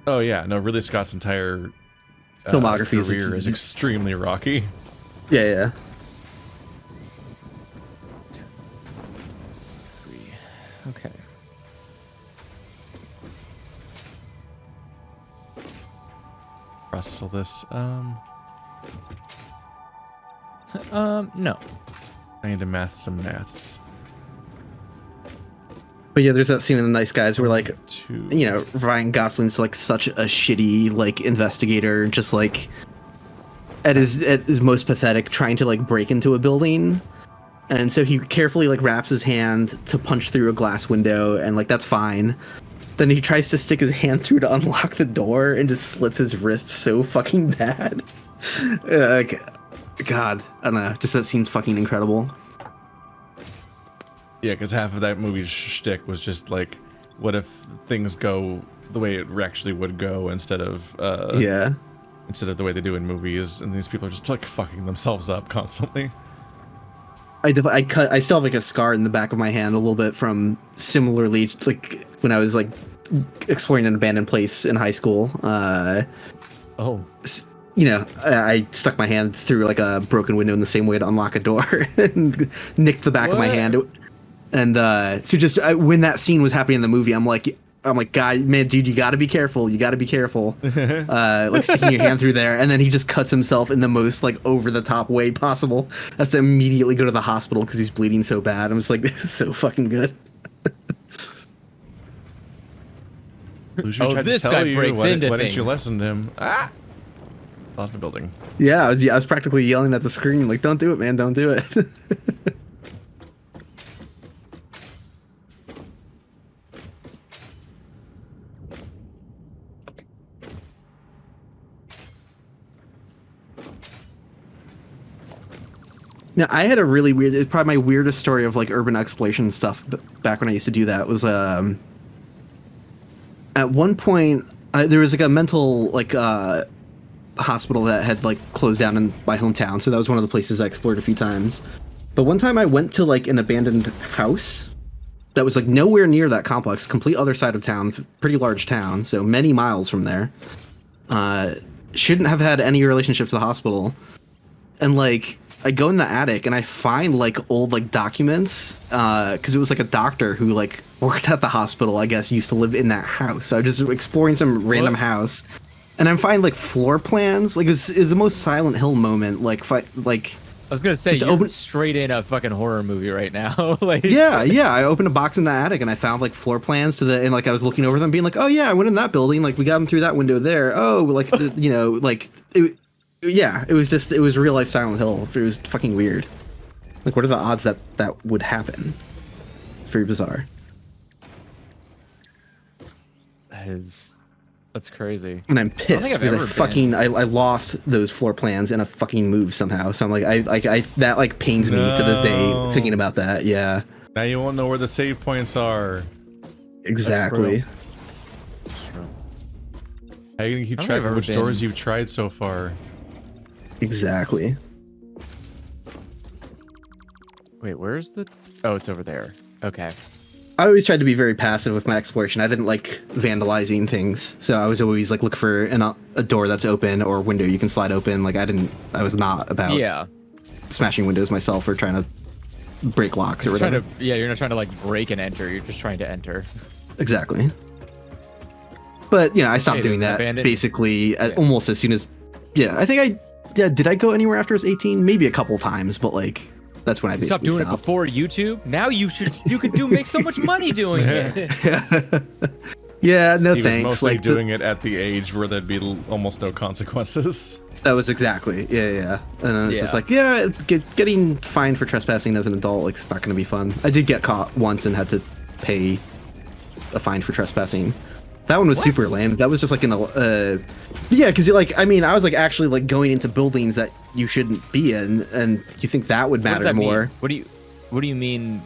Oh yeah, no, Ridley Scott's entire Filmography career is extremely rocky. Yeah. Okay. Process all this. No. I need to some maths. But yeah, there's that scene in The Nice Guys where like, Two. you know, Ryan Gosling's like such a shitty like investigator, just like at his most pathetic, trying to like break into a building. And so he carefully like wraps his hand to punch through a glass window, and like that's fine. Then he tries to stick his hand through to unlock the door and just slits his wrist so fucking bad. God, I don't know. Just that scene's fucking incredible. Yeah, because half of that movie's shtick was just like, what if things go the way it actually would go instead of instead of the way they do in movies, and these people are just like fucking themselves up constantly. I still have like a scar in the back of my hand a little bit from similarly like when I was like exploring an abandoned place in high school. Oh. You know, I stuck my hand through like a broken window in the same way to unlock a door and nicked the back of my hand. And so just when that scene was happening in the movie, I'm like, God, man, dude, you got to be careful. You got to be careful. Like sticking your hand through there. And then he just cuts himself in the most like over the top way possible. Has to immediately go to the hospital because he's bleeding so bad. I'm just like, this is so fucking good. This guy breaks into why things. didn't you listen to him? Ah! Off the building. Yeah, I was practically yelling at the screen like, don't do it, man, don't do it. Now, I had a really weird, it's probably my weirdest story of like urban exploration stuff back when I used to do that was at one point there was like a mental like hospital that had like closed down in my hometown, so that was one of the places I explored a few times. But one time I went to like an abandoned house that was like nowhere near that complex, complete other side of town, pretty large town, so many miles from there. Shouldn't have had any relationship to the hospital. And like I go in the attic and I find like old like documents because it was like a doctor who like worked at the hospital, I guess, used to live in that house. So I'm just exploring some random house, and I'm finding like floor plans. Like it's the most Silent Hill moment. Like I was gonna say Just you're open- straight in a fucking horror movie right now. Like, Yeah, yeah. I opened a box in the attic and I found like floor plans to the, and like I was looking over them, being like, oh yeah, I went in that building. Like we got them through that window there. Oh, like you know, like yeah, it was real life Silent Hill. It was fucking weird. Like, what are the odds that that would happen? It's very bizarre. That's crazy. And I'm think pissed I've because ever I fucking I lost those floor plans in a fucking move somehow. So I'm like I that like pains me to this day No. thinking about that. Yeah, Now you won't know where the save points are. exactly. How you gonna keep I don't track think I've of ever which doors been- you've tried so far? Exactly. Wait, where's the? Oh, it's over there. Okay. I always tried to be very passive with my exploration. I didn't like vandalizing things, so I was always like look for a door that's open or a window you can slide open. Like I was not about Yeah. smashing windows myself or trying to break locks or Trying whatever. to, yeah, you're not trying to like break and enter. You're just trying to enter. Exactly. But you know, I stopped Okay, doing there's an that abandoned- basically almost as soon as. Yeah, I think did I go anywhere after I was 18? Maybe a couple times, but like that's when I You basically stopped doing it stopped. before YouTube. Now you could make so much money doing it. Yeah, no He was thanks. mostly Like doing it at the age where there'd be almost no consequences. that was exactly yeah. And I was just Yeah. like, yeah, getting fined for trespassing as an adult, like it's not going to be fun. I did get caught once and had to pay a fine for trespassing. That one was super lame. That was just like in a yeah, because like I mean I was like actually like going into buildings that you shouldn't be in, and you think that would What does matter that mean? more? What do you mean?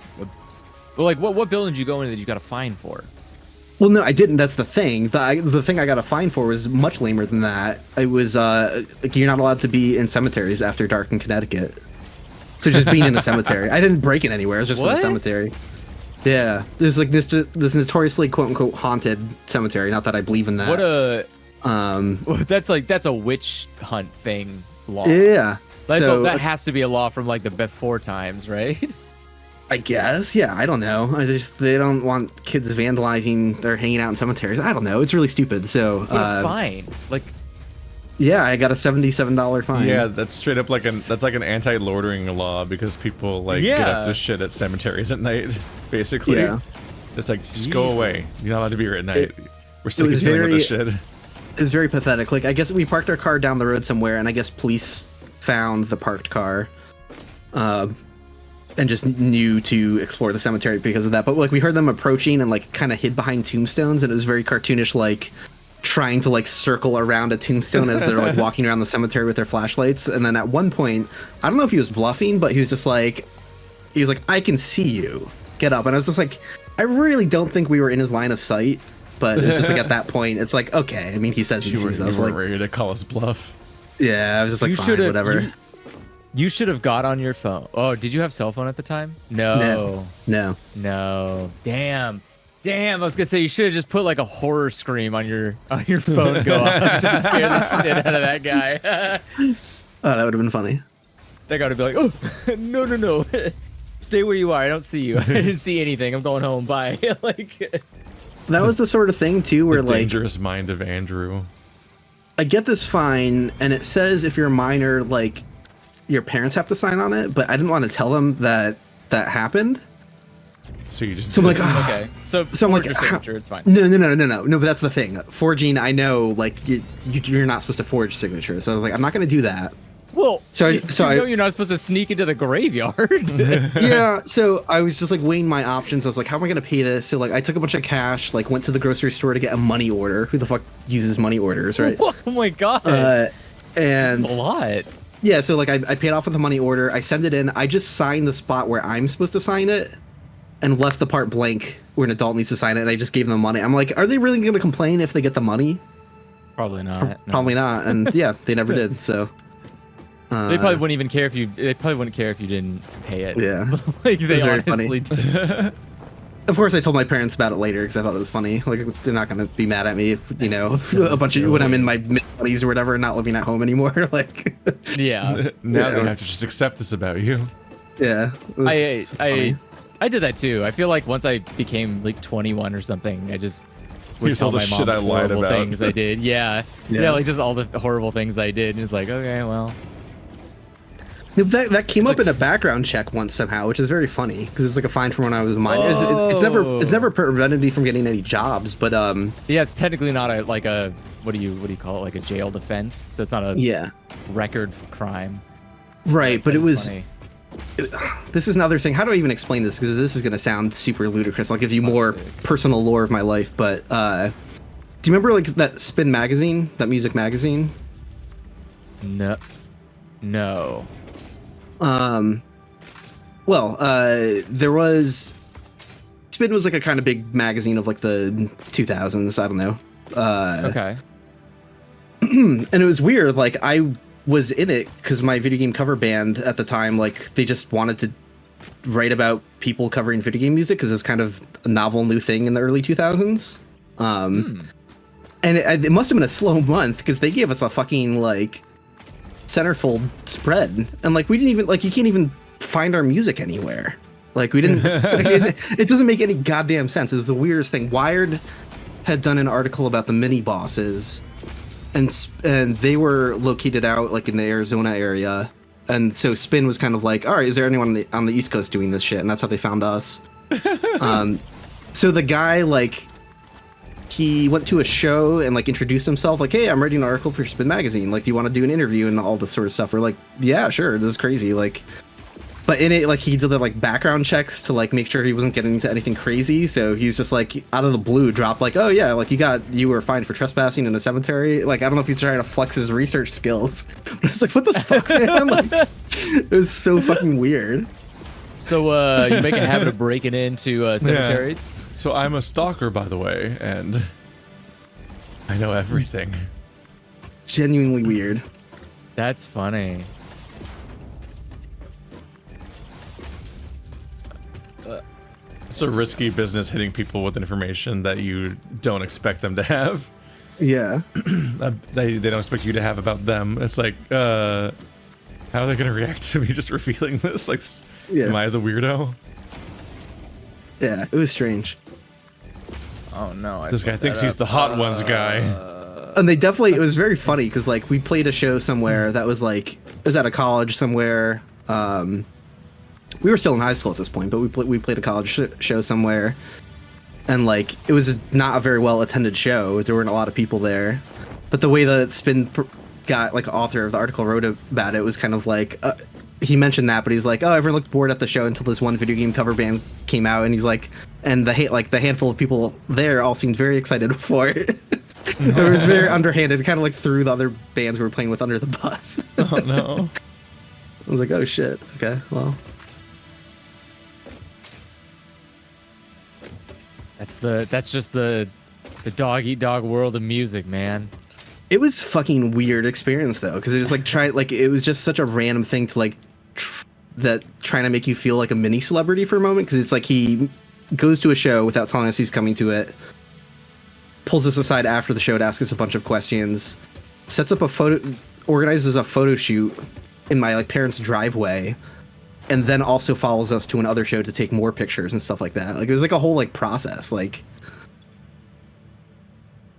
Well, like what building did you go in that you got a fine for? Well, no, I didn't. That's the thing. The thing I got a fine for was much lamer than that. It was like you're not allowed to be in cemeteries after dark in Connecticut. So just being in a cemetery. I didn't break it anywhere. I was just in a What? cemetery. Yeah, there's like this notoriously quote unquote haunted cemetery. Not that I believe in that. What a that's a witch hunt thing law. Yeah. So that has to be a law from like the before times, right? I guess. Yeah. I don't know. They don't want kids vandalizing or hanging out in cemeteries. I don't know. It's really stupid. So What a fine. Like yeah, I got a $77 fine. Yeah, that's straight up like that's like an anti-loitering law because people like get up Yeah. to shit at cemeteries at night, basically. Yeah. It's like just go away. You're not allowed to be here at night. We're sick of was dealing with this very- shit. It's very pathetic. Like, I guess we parked our car down the road somewhere, and I guess police found the parked car, and just knew to explore the cemetery because of that. But like, we heard them approaching and like kind of hid behind tombstones, and it was very cartoonish, like trying to like circle around a tombstone as they're like walking around the cemetery with their flashlights. And then at one point, I don't know if he was bluffing, but he was like, "I can see you. Get up." And I was just like, I really don't think we were in his line of sight. But it's just like at that point, it's like, okay. I mean, he says he You sees us. weren't Like, ready to call us bluff. yeah, I was just like, fine, whatever. You should have got on your phone. Oh, did you have cell phone at the time? No. No. Damn. I was gonna say you should have just put like a horror scream on your phone go off just scare the shit out of that guy. Oh, that would have been funny. That guy would be like, oh no. Stay where you are. I don't see you. I didn't see anything. I'm going home. Bye. Like That was the sort of thing too, where The like dangerous mind of Andrew. I get this fine, and it says if you're a minor, like your parents have to sign on it, but I didn't want to tell them that happened. So you just So I'm like, did. ah. okay. So I'm forge like, your signature. It's fine. No, but that's the thing. Forging, I know, like you're not supposed to forge signatures, so I was like, I'm not going to do that. Well, So you know you're not supposed to sneak into the graveyard. Yeah, so I was just like weighing my options. I was like, how am I going to pay this? So like I took a bunch of cash, like went to the grocery store to get a money order. Who the fuck uses money orders, right? Oh my god. And That's a lot. yeah, so like I paid off with a money order. I send it in. I just signed the spot where I'm supposed to sign it and left the part blank where an adult needs to sign it. And I just gave them the money. I'm like, are they really going to complain if they get the money? Probably not. no. Probably not. And yeah, they never did. So They probably wouldn't even care if you. They probably wouldn't care if you didn't pay it. yeah. Like they was very funny. honestly did. Of course, I told my parents about it later because I thought it was funny. Like they're not going to be mad at me, if, you know, a bunch of when I'm in my mid-20s or whatever, not living at home anymore. Like, Yeah. Now they Yeah. have to just accept this about you. yeah. it's funny. I did that too. I feel like once I became like 21 or something, I just would Here's all tell the my mom shit I lied horrible about. things I did. Yeah. Yeah. Yeah, like just all the horrible things I did. And it's like, okay, well. That came up in a background check once somehow, which is very funny because it's like a fine from when I was a minor. It's never prevented me from getting any jobs, but Yeah, it's technically not a what do you call it, like a jail defense? So it's not a record crime. Right, but it was. Funny. This is another thing. How do I even explain this? Because this is going to sound super ludicrous. I'll give you more personal lore of my life, but do you remember like that Spin magazine, that music magazine? No. Well, there was Spin was like a kind of big magazine of like the 2000s. I don't know. Okay. And it was weird. Like I was in it because my video game cover band at the time, like they just wanted to write about people covering video game music because it was kind of a novel new thing in the early 2000s. And it must have been a slow month because they gave us a fucking like centerfold spread, and like we didn't even like you can't even find our music anywhere. Like we didn't. Like, it doesn't make any goddamn sense. It was the weirdest thing. Wired had done an article about the mini bosses. And they were located out like in the Arizona area, and so Spin was kind of like, all right, is there anyone on the East Coast doing this shit? And that's how they found us. So the guy like he went to a show and like introduced himself, like, hey, I'm writing an article for Spin magazine. Like, do you want to do an interview and all this sort of stuff? We're like, yeah, sure. This is crazy. Like. But in it, like, he did the, like, background checks to, like, make sure he wasn't getting into anything crazy. So he was just, like, out of the blue, dropped, like, oh, yeah, like, you were fined for trespassing in a cemetery. Like, I don't know if he's trying to flex his research skills. But it's like, what the fuck, man? Like, it was so fucking weird. So, you make a habit of breaking into cemeteries? Yeah. So I'm a stalker, by the way, and I know everything. Genuinely weird. That's funny. It's a risky business hitting people with information that you don't expect them to have. Yeah. They don't expect you to have about them. It's like, how are they going to react to me just revealing this? Like, am I the weirdo? Yeah, it was strange. Oh no! This guy thinks he's the hot ones guy. And they definitely, it was very funny because like we played a show somewhere that was like, it was at a college somewhere. We were still in high school at this point, but we played a college show somewhere, and like it was not a very well attended show. There weren't a lot of people there, but the way the Spin got like author of the article wrote about it was kind of like he mentioned that, but he's like, oh, everyone looked bored at the show until this one video game cover band came out, and he's like, and the handful of people there all seemed very excited for it. It was very underhanded, kind of like threw the other bands we were playing with under the bus. Oh no! I was like, oh shit. Okay, well. That's just the dog eat dog world of music, man. It was fucking weird experience though, because it was like it was just such a random thing to like trying to make you feel like a mini celebrity for a moment, because it's like he goes to a show without telling us he's coming to it, pulls us aside after the show to ask us a bunch of questions, sets up organizes a photo shoot in my like parents' driveway, and then also follows us to another show to take more pictures and stuff like that. Like it was like a whole like process. Like,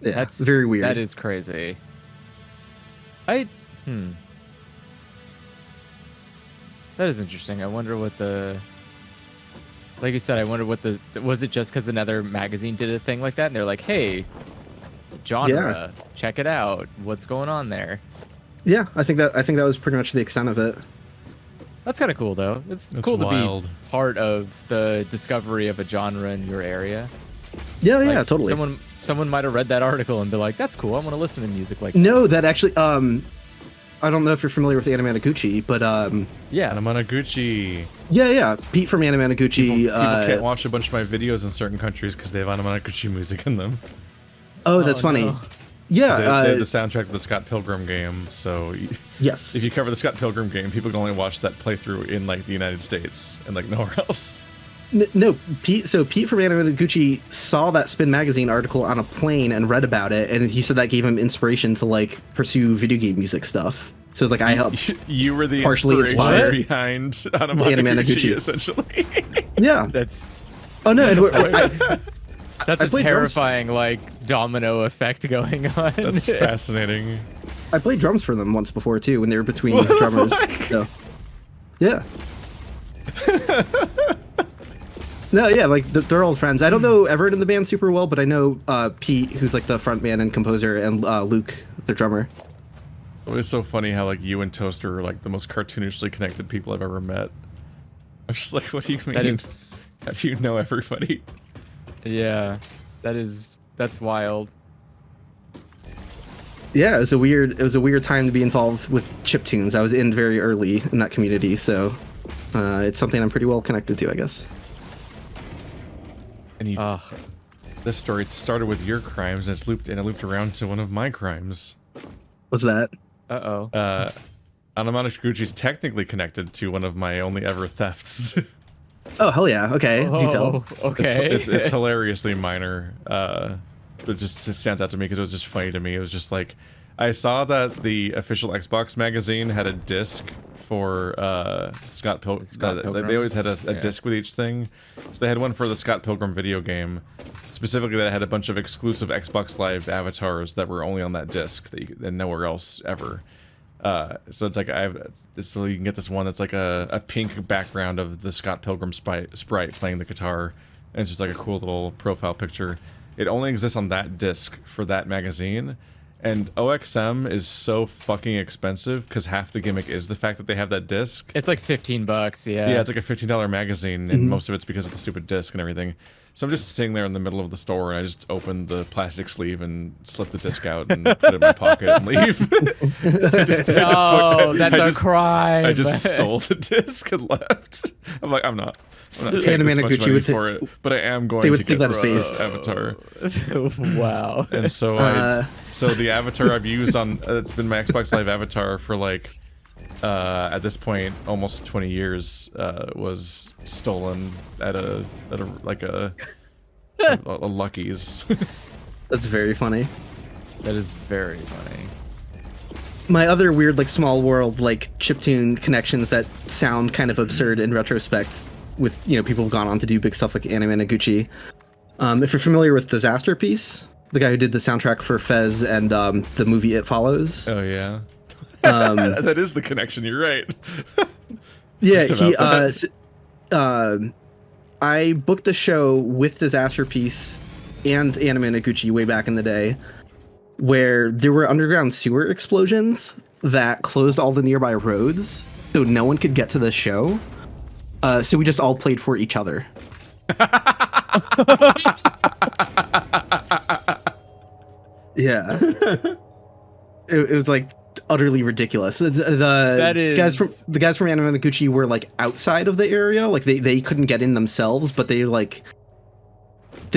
yeah, that's very weird. That is crazy. That is interesting. I wonder what like you said, I wonder was it just because another magazine did a thing like that and they're like, hey, genre, check it out. What's going on there? Yeah, I think that was pretty much the extent of it. That's kind of cool, though. It's cool wild to be part of the discovery of a genre in your area. Yeah, like, yeah, totally. Someone might have read that article and be like, "That's cool. I want to listen to music like." No, that actually. I don't know if you're familiar with Anamanaguchi, but yeah, Anamanaguchi. Yeah, Pete from Anamanaguchi. People can't watch a bunch of my videos in certain countries because they have Anamanaguchi music in them. Oh, that's funny. No. Yeah, they have the soundtrack of the Scott Pilgrim game. So yes, if you cover the Scott Pilgrim game, people can only watch that playthrough in like the United States and like nowhere else. No, Pete. So Pete from Anamanaguchi saw that Spin magazine article on a plane and read about it, and he said that gave him inspiration to like pursue video game music stuff. So like I helped. You were the partially inspiration behind Anamanaguchi, essentially. Yeah, that's. Oh no. That's a terrifying like domino effect going on. That's fascinating. I played drums for them once before too when they were between drummers. So. Yeah. No, yeah, like they're old friends. I don't know Everett in the band super well, but I know Pete, who's like the front man and composer, and Luke, the drummer. It was so funny how like you and Toaster are like the most cartoonishly connected people I've ever met. I'm just like, what do you mean? That is, How do you know everybody? yeah, that's wild. Yeah, it was a weird time to be involved with chiptunes. I was in very early in that community, so it's something I'm pretty well connected to, I guess. And you, Ugh. this story started with your crimes, and it looped around to one of my crimes. What's that? Uh-oh. Anamanaguchi's technically connected to one of my only ever thefts. Oh, hell yeah. Okay, do tell. Oh, okay. It's hilariously minor. It stands out to me because it was just funny to me. It was just like, I saw that the official Xbox magazine had a disc for Scott Pilgrim. They always had a disc with each thing. So they had one for the Scott Pilgrim video game, specifically that had a bunch of exclusive Xbox Live avatars that were only on that disc and nowhere else ever. So it's like so you can get this one that's like a pink background of the Scott Pilgrim sprite playing the guitar, and it's just like a cool little profile picture. It only exists on that disc for that magazine, and OXM is so fucking expensive because half the gimmick is the fact that they have that disc. It's like $15, yeah. Yeah, it's like a $15 magazine, and most of it's because of the stupid disc and everything. So I'm just sitting there in the middle of the store, and I just opened the plastic sleeve and slipped the disc out and put it in my pocket and leave. That's a crime. I just stole the disc and left. I'm like, I'm not paying this much Anamanaguchi money would for it, but I am going they would to think get that's this avatar. Wow. And so so the avatar I've used on it's been my Xbox Live avatar for like at this point almost 20 years was stolen at a Lucky's. That's very funny. That is very funny. My other weird, like, small world, like, chiptune connections that sound kind of absurd in retrospect with, you know, people who've gone on to do big stuff like Anamanaguchi. If you're familiar with Disaster Piece, the guy who did the soundtrack for Fez and the movie It Follows. Oh, yeah. That is the connection, you're right. Yeah, I booked a show with Disaster Piece and Anamanaguchi way back in the day, where there were underground sewer explosions that closed all the nearby roads, so no one could get to the show. So we just all played for each other. Yeah, it was like utterly ridiculous. The guys from Anamanaguchi were like outside of the area, like they couldn't get in themselves, but they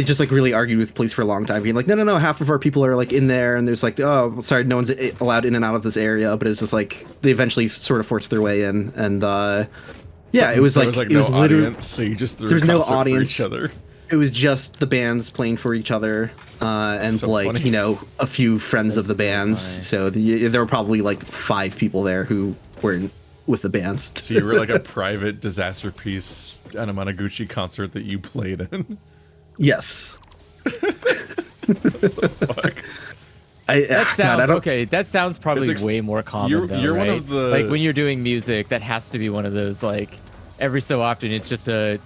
just like really argued with police for a long time, being like, no, half of our people are like in there, and there's like, oh, sorry, no one's allowed in and out of this area. But it's just like they eventually sort of forced their way in, and yeah, it was there like was it was no literally audience, so you just threw there's a no concert audience. for each other. It was just the bands playing for each other, and So like funny. you know, a few friends of the That's so bands. funny. So there were probably like 5 people there who were with the bands. So you were like a private Disaster Piece Anamanaguchi concert that you played in. Yes. Fuck. That sounds God, I don't. okay. That sounds probably It's way more common. you're though, one right? of the- like when you're doing music, that has to be one of those like every so often it's just a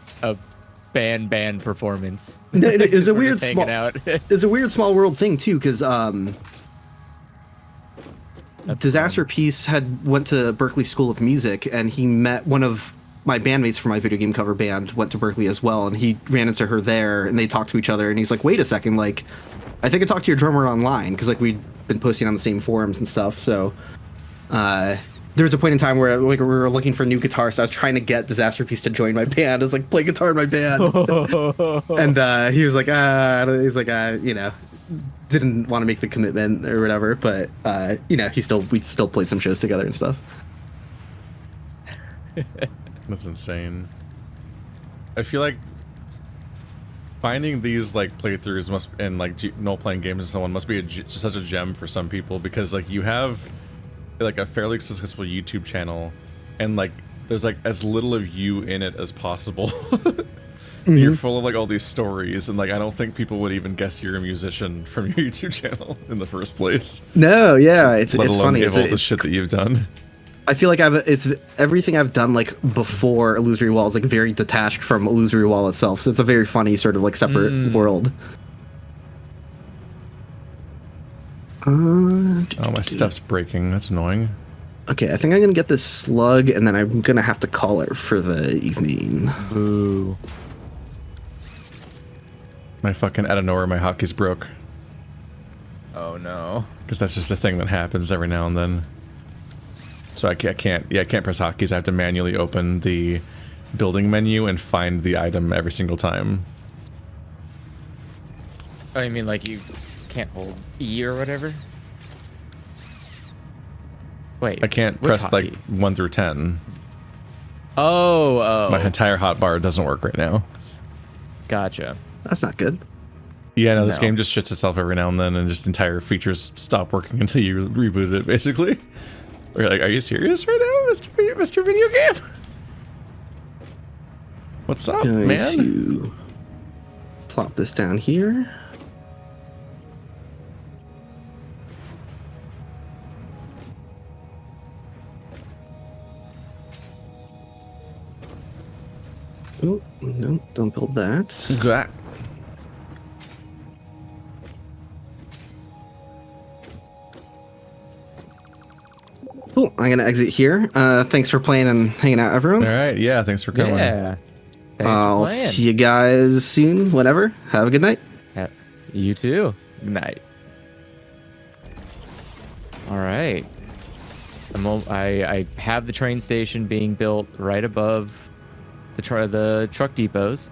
band performance. No, it was a We're weird just small. hanging out. It's a weird small world thing too, because That's Disaster Piece went to Berklee School of Music, and he met one of my bandmates for my video game cover band went to Berklee as well, and he ran into her there, and they talked to each other, and he's like, wait a second, like, I think I talked to your drummer online, because like we'd been posting on the same forums and stuff. So there was a point in time where like we were looking for a new guitar, so I was trying to get Disaster Piece to join my band. I was like, play guitar in my band. And he was like, you know, didn't want to make the commitment or whatever, but you know, we still played some shows together and stuff. That's insane. I feel like finding these like playthroughs and like playing games and so on must be just such a gem for some people, because like you have like a fairly successful YouTube channel, and like there's like as little of you in it as possible. You're full of like all these stories, and like I don't think people would even guess you're a musician from your YouTube channel in the first place. No, yeah, it's Let alone funny. give all the shit that you've done. I feel like it's everything I've done like before Illusory Wall is like very detached from Illusory Wall itself. So it's a very funny sort of like separate world. Oh, my stuff's breaking. That's annoying. Okay, I think I'm gonna get this slug, and then I'm gonna have to call it for the evening. Boo. My fucking out of nowhere, my hotkeys broke. Oh no. Because that's just a thing that happens every now and then. So I can't press hotkeys. I have to manually open the building menu and find the item every single time. Oh, you mean like you can't hold E or whatever? Wait. I can't which press like hotkey? 1 through 10. Oh. My entire hotbar doesn't work right now. Gotcha. That's not good. Yeah, no, this No. game just shits itself every now and then, and just entire features stop working until you reboot it, basically. You're like, are you serious right now, Mr. Video Game? What's up, Going man? to plop this down here. Oh, no, don't build that. Gah. Cool, I'm gonna exit here. Thanks for playing and hanging out, everyone. All right, yeah, thanks for coming. Yeah. Thanks I'll for playing. see you guys soon, whatever. Have a good night. You too. Good night. All right. I have the train station being built right above the truck depots.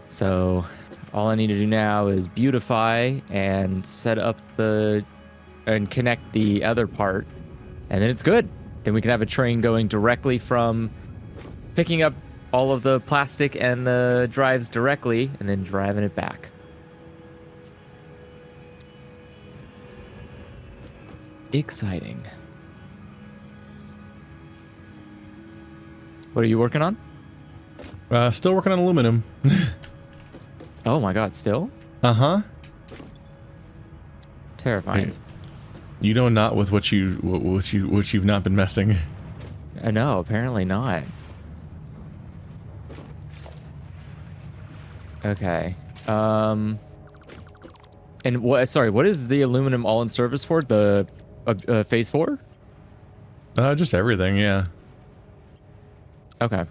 So all I need to do now is beautify and set up and connect the other part, and then it's good. Then we can have a train going directly from picking up all of the plastic and the drives directly and then driving it back. Exciting. What are you working on? Still working on aluminum. Oh my god, still? Uh-huh. Terrifying. You know, not with what you've not been messing. No, apparently not. Okay. And what? Sorry, what is the aluminum all in service for? The phase 4? Just everything, yeah. Okay.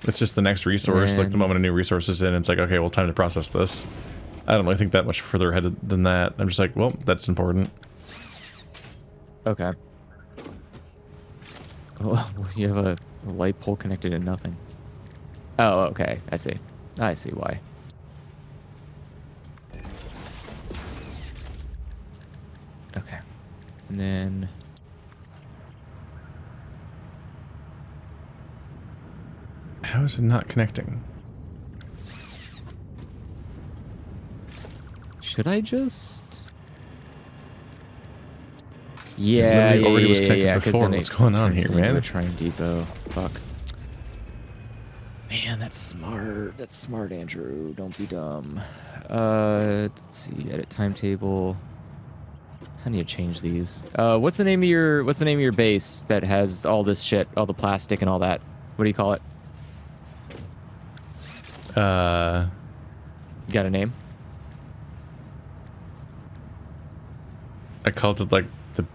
It's just the next resource. Like the And- moment a new resource is in, it's like, okay, well, time to process this. I don't really think that much further ahead than that. I'm just like, well, that's important. Okay. Oh, you have a light pole connected to nothing. Oh, okay. I see. I see why. Okay. And then... How is it not connecting? Should I just... It Yeah, literally already was connected 'cause before. then it What's going on turns here, into man? A train depot. Fuck. Man, that's smart. That's smart, Andrew. Don't be dumb. Let's see. Edit timetable. I need to change these. What's the name of your base that has all this shit, all the plastic and all that? What do you call it? You got a name? I called it like the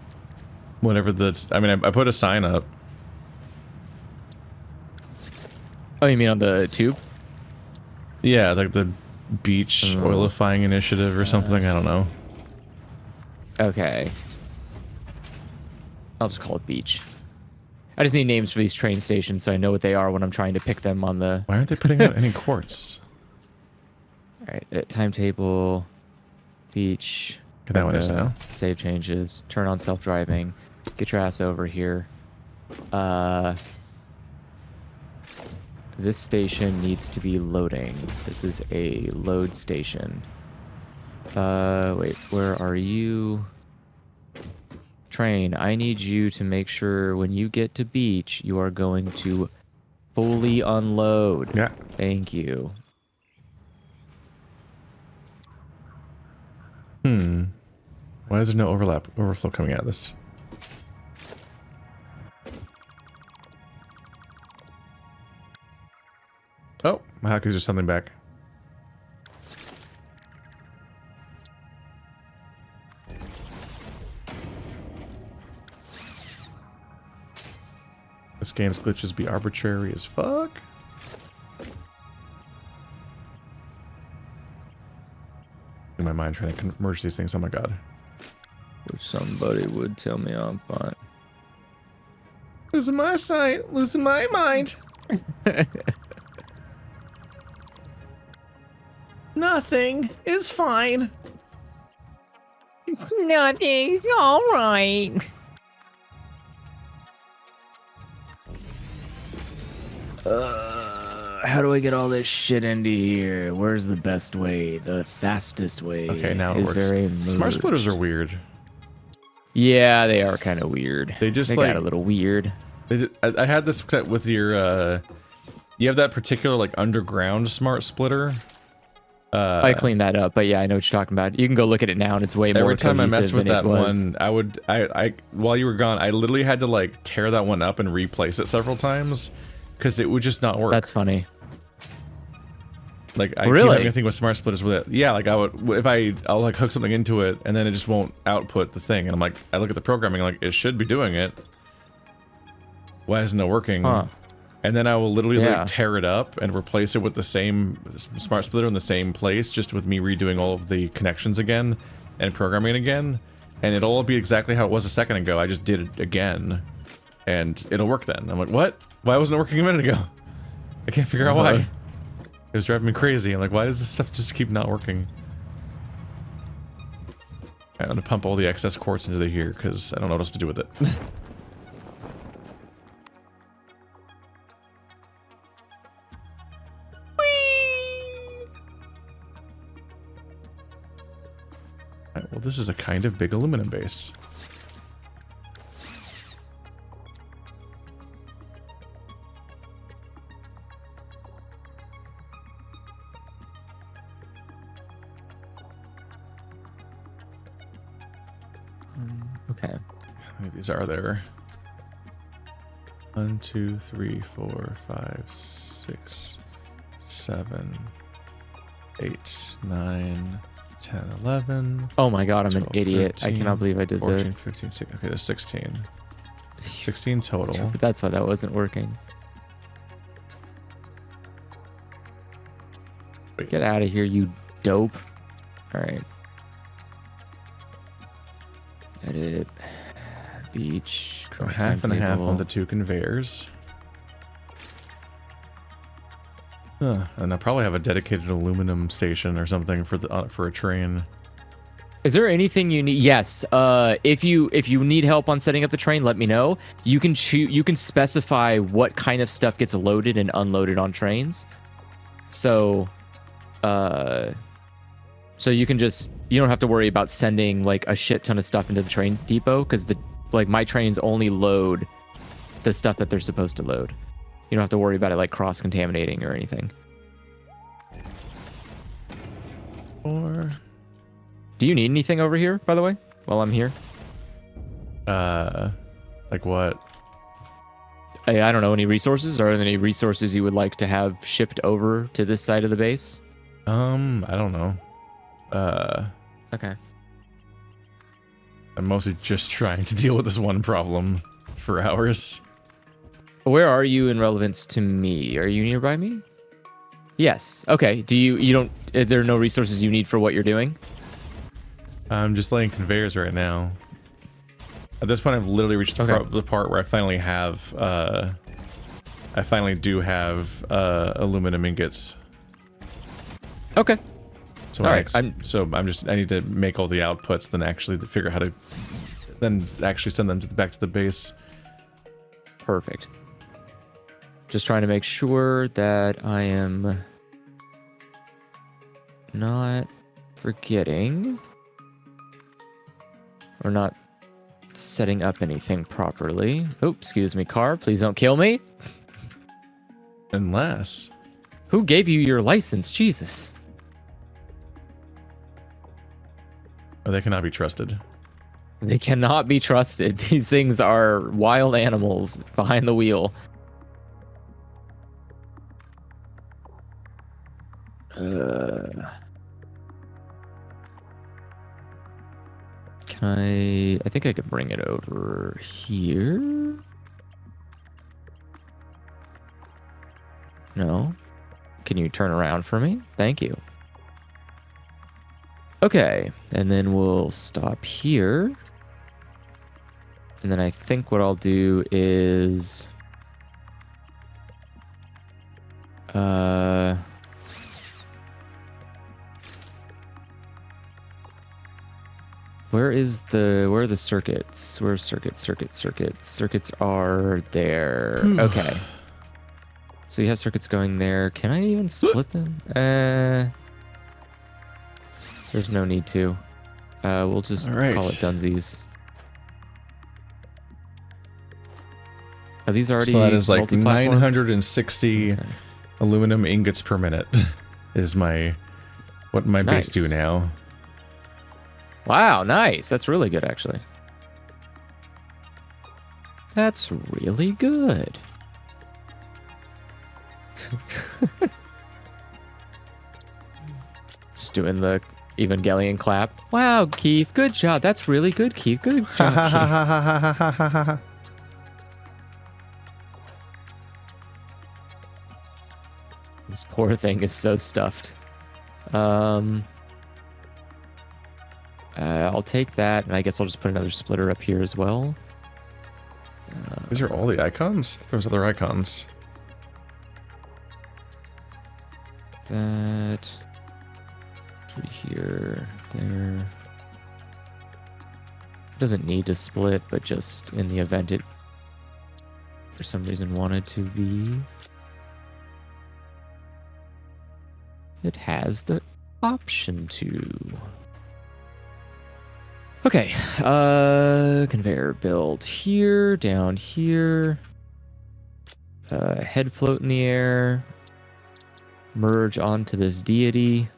whatever the. I mean, I put a sign up. Oh, you mean on the tube? Yeah, like the beach oilifying initiative or something. I don't know. Okay. I'll just call it beach. I just need names for these train stations so I know what they are when I'm trying to pick them on the... Why aren't they putting out any quartz? Alright, edit timetable, beach. Okay, that one is now. Save changes, turn on self-driving, get your ass over here. This station needs to be loading. This is a load station. Wait, where are you? Train, I need you to make sure when you get to beach, you are going to fully unload. Yeah. Thank you. Why is there no overflow coming out of this? How could there's something back? This game's glitches be arbitrary as fuck. In my mind, trying to merge these things. Oh my god. Wish somebody would tell me I'm fine. Losing my sight, losing my mind. Nothing is fine. Nothing's all right. How do I get all this shit into here? Where's the best way? The fastest way? Okay, now it Is works. there a Smart splitters are weird. Yeah, they are kind of weird. They just got a little weird. I had this with your. You have that particular like underground smart splitter. I cleaned that up, but yeah, I know what you're talking about. You can go look at it now, and it's way more. Every time I messed with that was. one, I while you were gone, I literally had to like tear that one up and replace it several times because it would just not work. That's funny. Like I Really? keep having a thing with smart splitters with it. Yeah, like I'll like hook something into it and then it just won't output the thing, and I'm like, I look at the programming like it should be doing it. Why isn't it working? Huh. And then I will literally Yeah. like tear it up and replace it with the same smart splitter in the same place, just with me redoing all of the connections again and programming it again, and it'll all be exactly how it was a second ago. I just did it again, and it'll work then. I'm like, what? Why wasn't it working a minute ago? I can't figure out why. It was driving me crazy. I'm like, why does this stuff just keep not working? I'm gonna pump all the excess quartz into here because I don't know what else to do with it. Alright, well, this is a kind of big aluminum base. Okay. How many of these are there? 1, 2, 3, 4, 5, 6, 7, 8, 9, 10, 11. Oh my god, I'm 12, an idiot. 13, I cannot believe I did 14, that. 15, 16. Okay, there's 16. 16 total. That's why that wasn't working. Wait. Get out of here, you dope. Alright. Edit. Beach. So half and a half timetable. on the 2 conveyors. And I'll probably have a dedicated aluminum station or something for the for a train. Is there anything you need? Yes. If you need help on setting up the train, let me know. You can you can specify what kind of stuff gets loaded and unloaded on trains. So, so you can you don't have to worry about sending like a shit ton of stuff into the train depot because my trains only load the stuff that they're supposed to load. You don't have to worry about it like cross-contaminating or anything. Or Do you need anything over here, by the way, while I'm here? like what? I don't know, any resources? Are there any resources you would like to have shipped over to this side of the base? I don't know. Okay. I'm mostly just trying to deal with this one problem for hours. Where are you in relevance to me? Are you nearby me? Yes. Okay. Is there no resources you need for what you're doing? I'm just laying conveyors right now. At this point, I've literally reached the part where I finally have, I finally do have aluminum ingots. Okay. So All right, I need to make all the outputs, then actually figure out how to, then actually send them back to the base. Perfect. Just trying to make sure that I am not forgetting or not setting up anything properly. Oh, excuse me, car. Please don't kill me. Unless. Who gave you your license? Jesus. Or they cannot be trusted. They cannot be trusted. These things are wild animals behind the wheel. Can I think I could bring it over here. No. Can you turn around for me? Thank you. Okay, and then we'll stop here. And then I think what I'll do is... where are the circuits? Where's circuits? Circuits are there. Okay. So you have circuits going there. Can I even split them? There's no need to. We'll just call it Dunsies. Are these already So that is like multi-platform? 960 aluminum ingots per minute is what my base do now. Wow, nice. That's really good, actually. That's really good. Just doing the Evangelion clap. Wow, Keith, good job. That's really good, Keith. Good job, Keith. This poor thing is so stuffed. I'll take that, and I guess I'll just put another splitter up here as well. These are all the icons? There's other icons. That. 3 here, there. Doesn't need to split, but just in the event it, for some reason, wanted to be. It has the option to. Okay, conveyor build here, down here. Head float in the air. Merge onto this deity.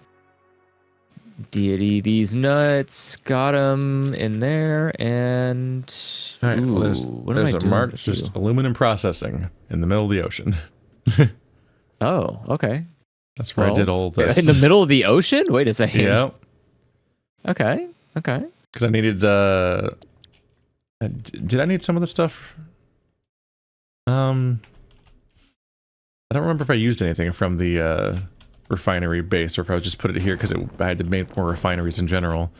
Deity these nuts. Got them in there, and... All right, ooh, well, what there's am I a doing mark, with just you? aluminum processing in the middle of the ocean. Oh, okay. That's where I did all this. In the middle of the ocean? Wait a second. Yeah. Okay, okay. Because I needed, did I need some of the stuff? I don't remember if I used anything from the refinery base or if I just put it here because I had to make more refineries in general.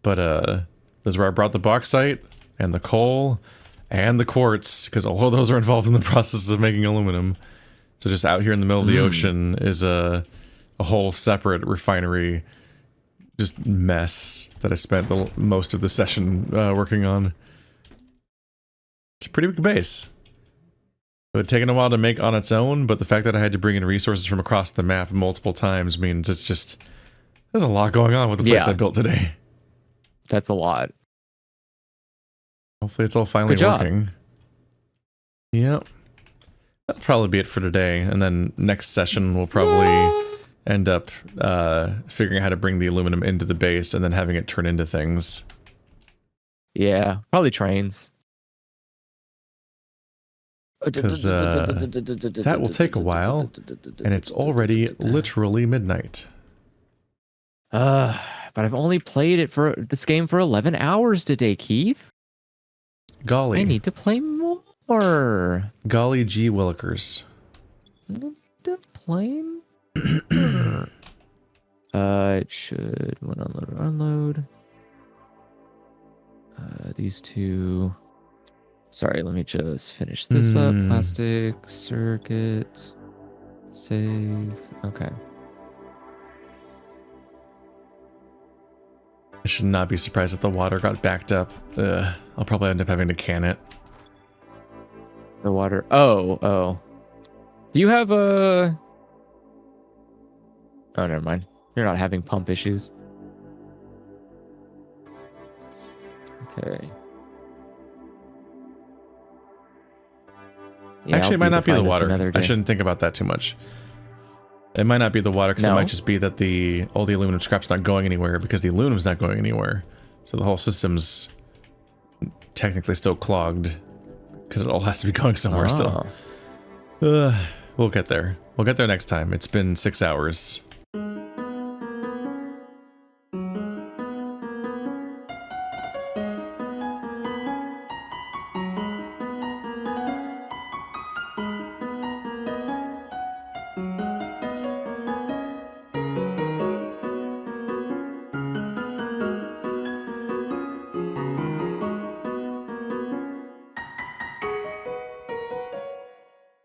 But this is where I brought the bauxite and the coal and the quartz because all of those are involved in the process of making aluminum. So just out here in the middle of the ocean is a whole separate refinery just mess that I spent most of the session working on. It's a pretty big base. It had taken a while to make on its own, but the fact that I had to bring in resources from across the map multiple times means it's just... there's a lot going on with the place I built today. That's a lot. Hopefully it's all finally working. Yep. That'll probably be it for today, and then next session we'll probably end up figuring out how to bring the aluminum into the base and then having it turn into things. Yeah, probably trains. Because that will take a while, and it's already literally midnight. But I've only played this game for 11 hours today, Keith. Golly. I need to play more. Golly gee willikers. I need to play more. It should unload. These two. Sorry, let me just finish this up. Plastic, circuit, save. Okay. I should not be surprised that the water got backed up. I'll probably end up having to can it. The water. Oh. Do you have a... oh, never mind. You're not having pump issues. Okay. Yeah, Actually, it might not be the find this water. another I day. shouldn't think about that too much. It might not be the water because it No? might just be that all the aluminum scrap's not going anywhere because the aluminum's not going anywhere. So the whole system's technically still clogged because it all has to be going somewhere still. We'll get there. We'll get there next time. It's been 6 hours.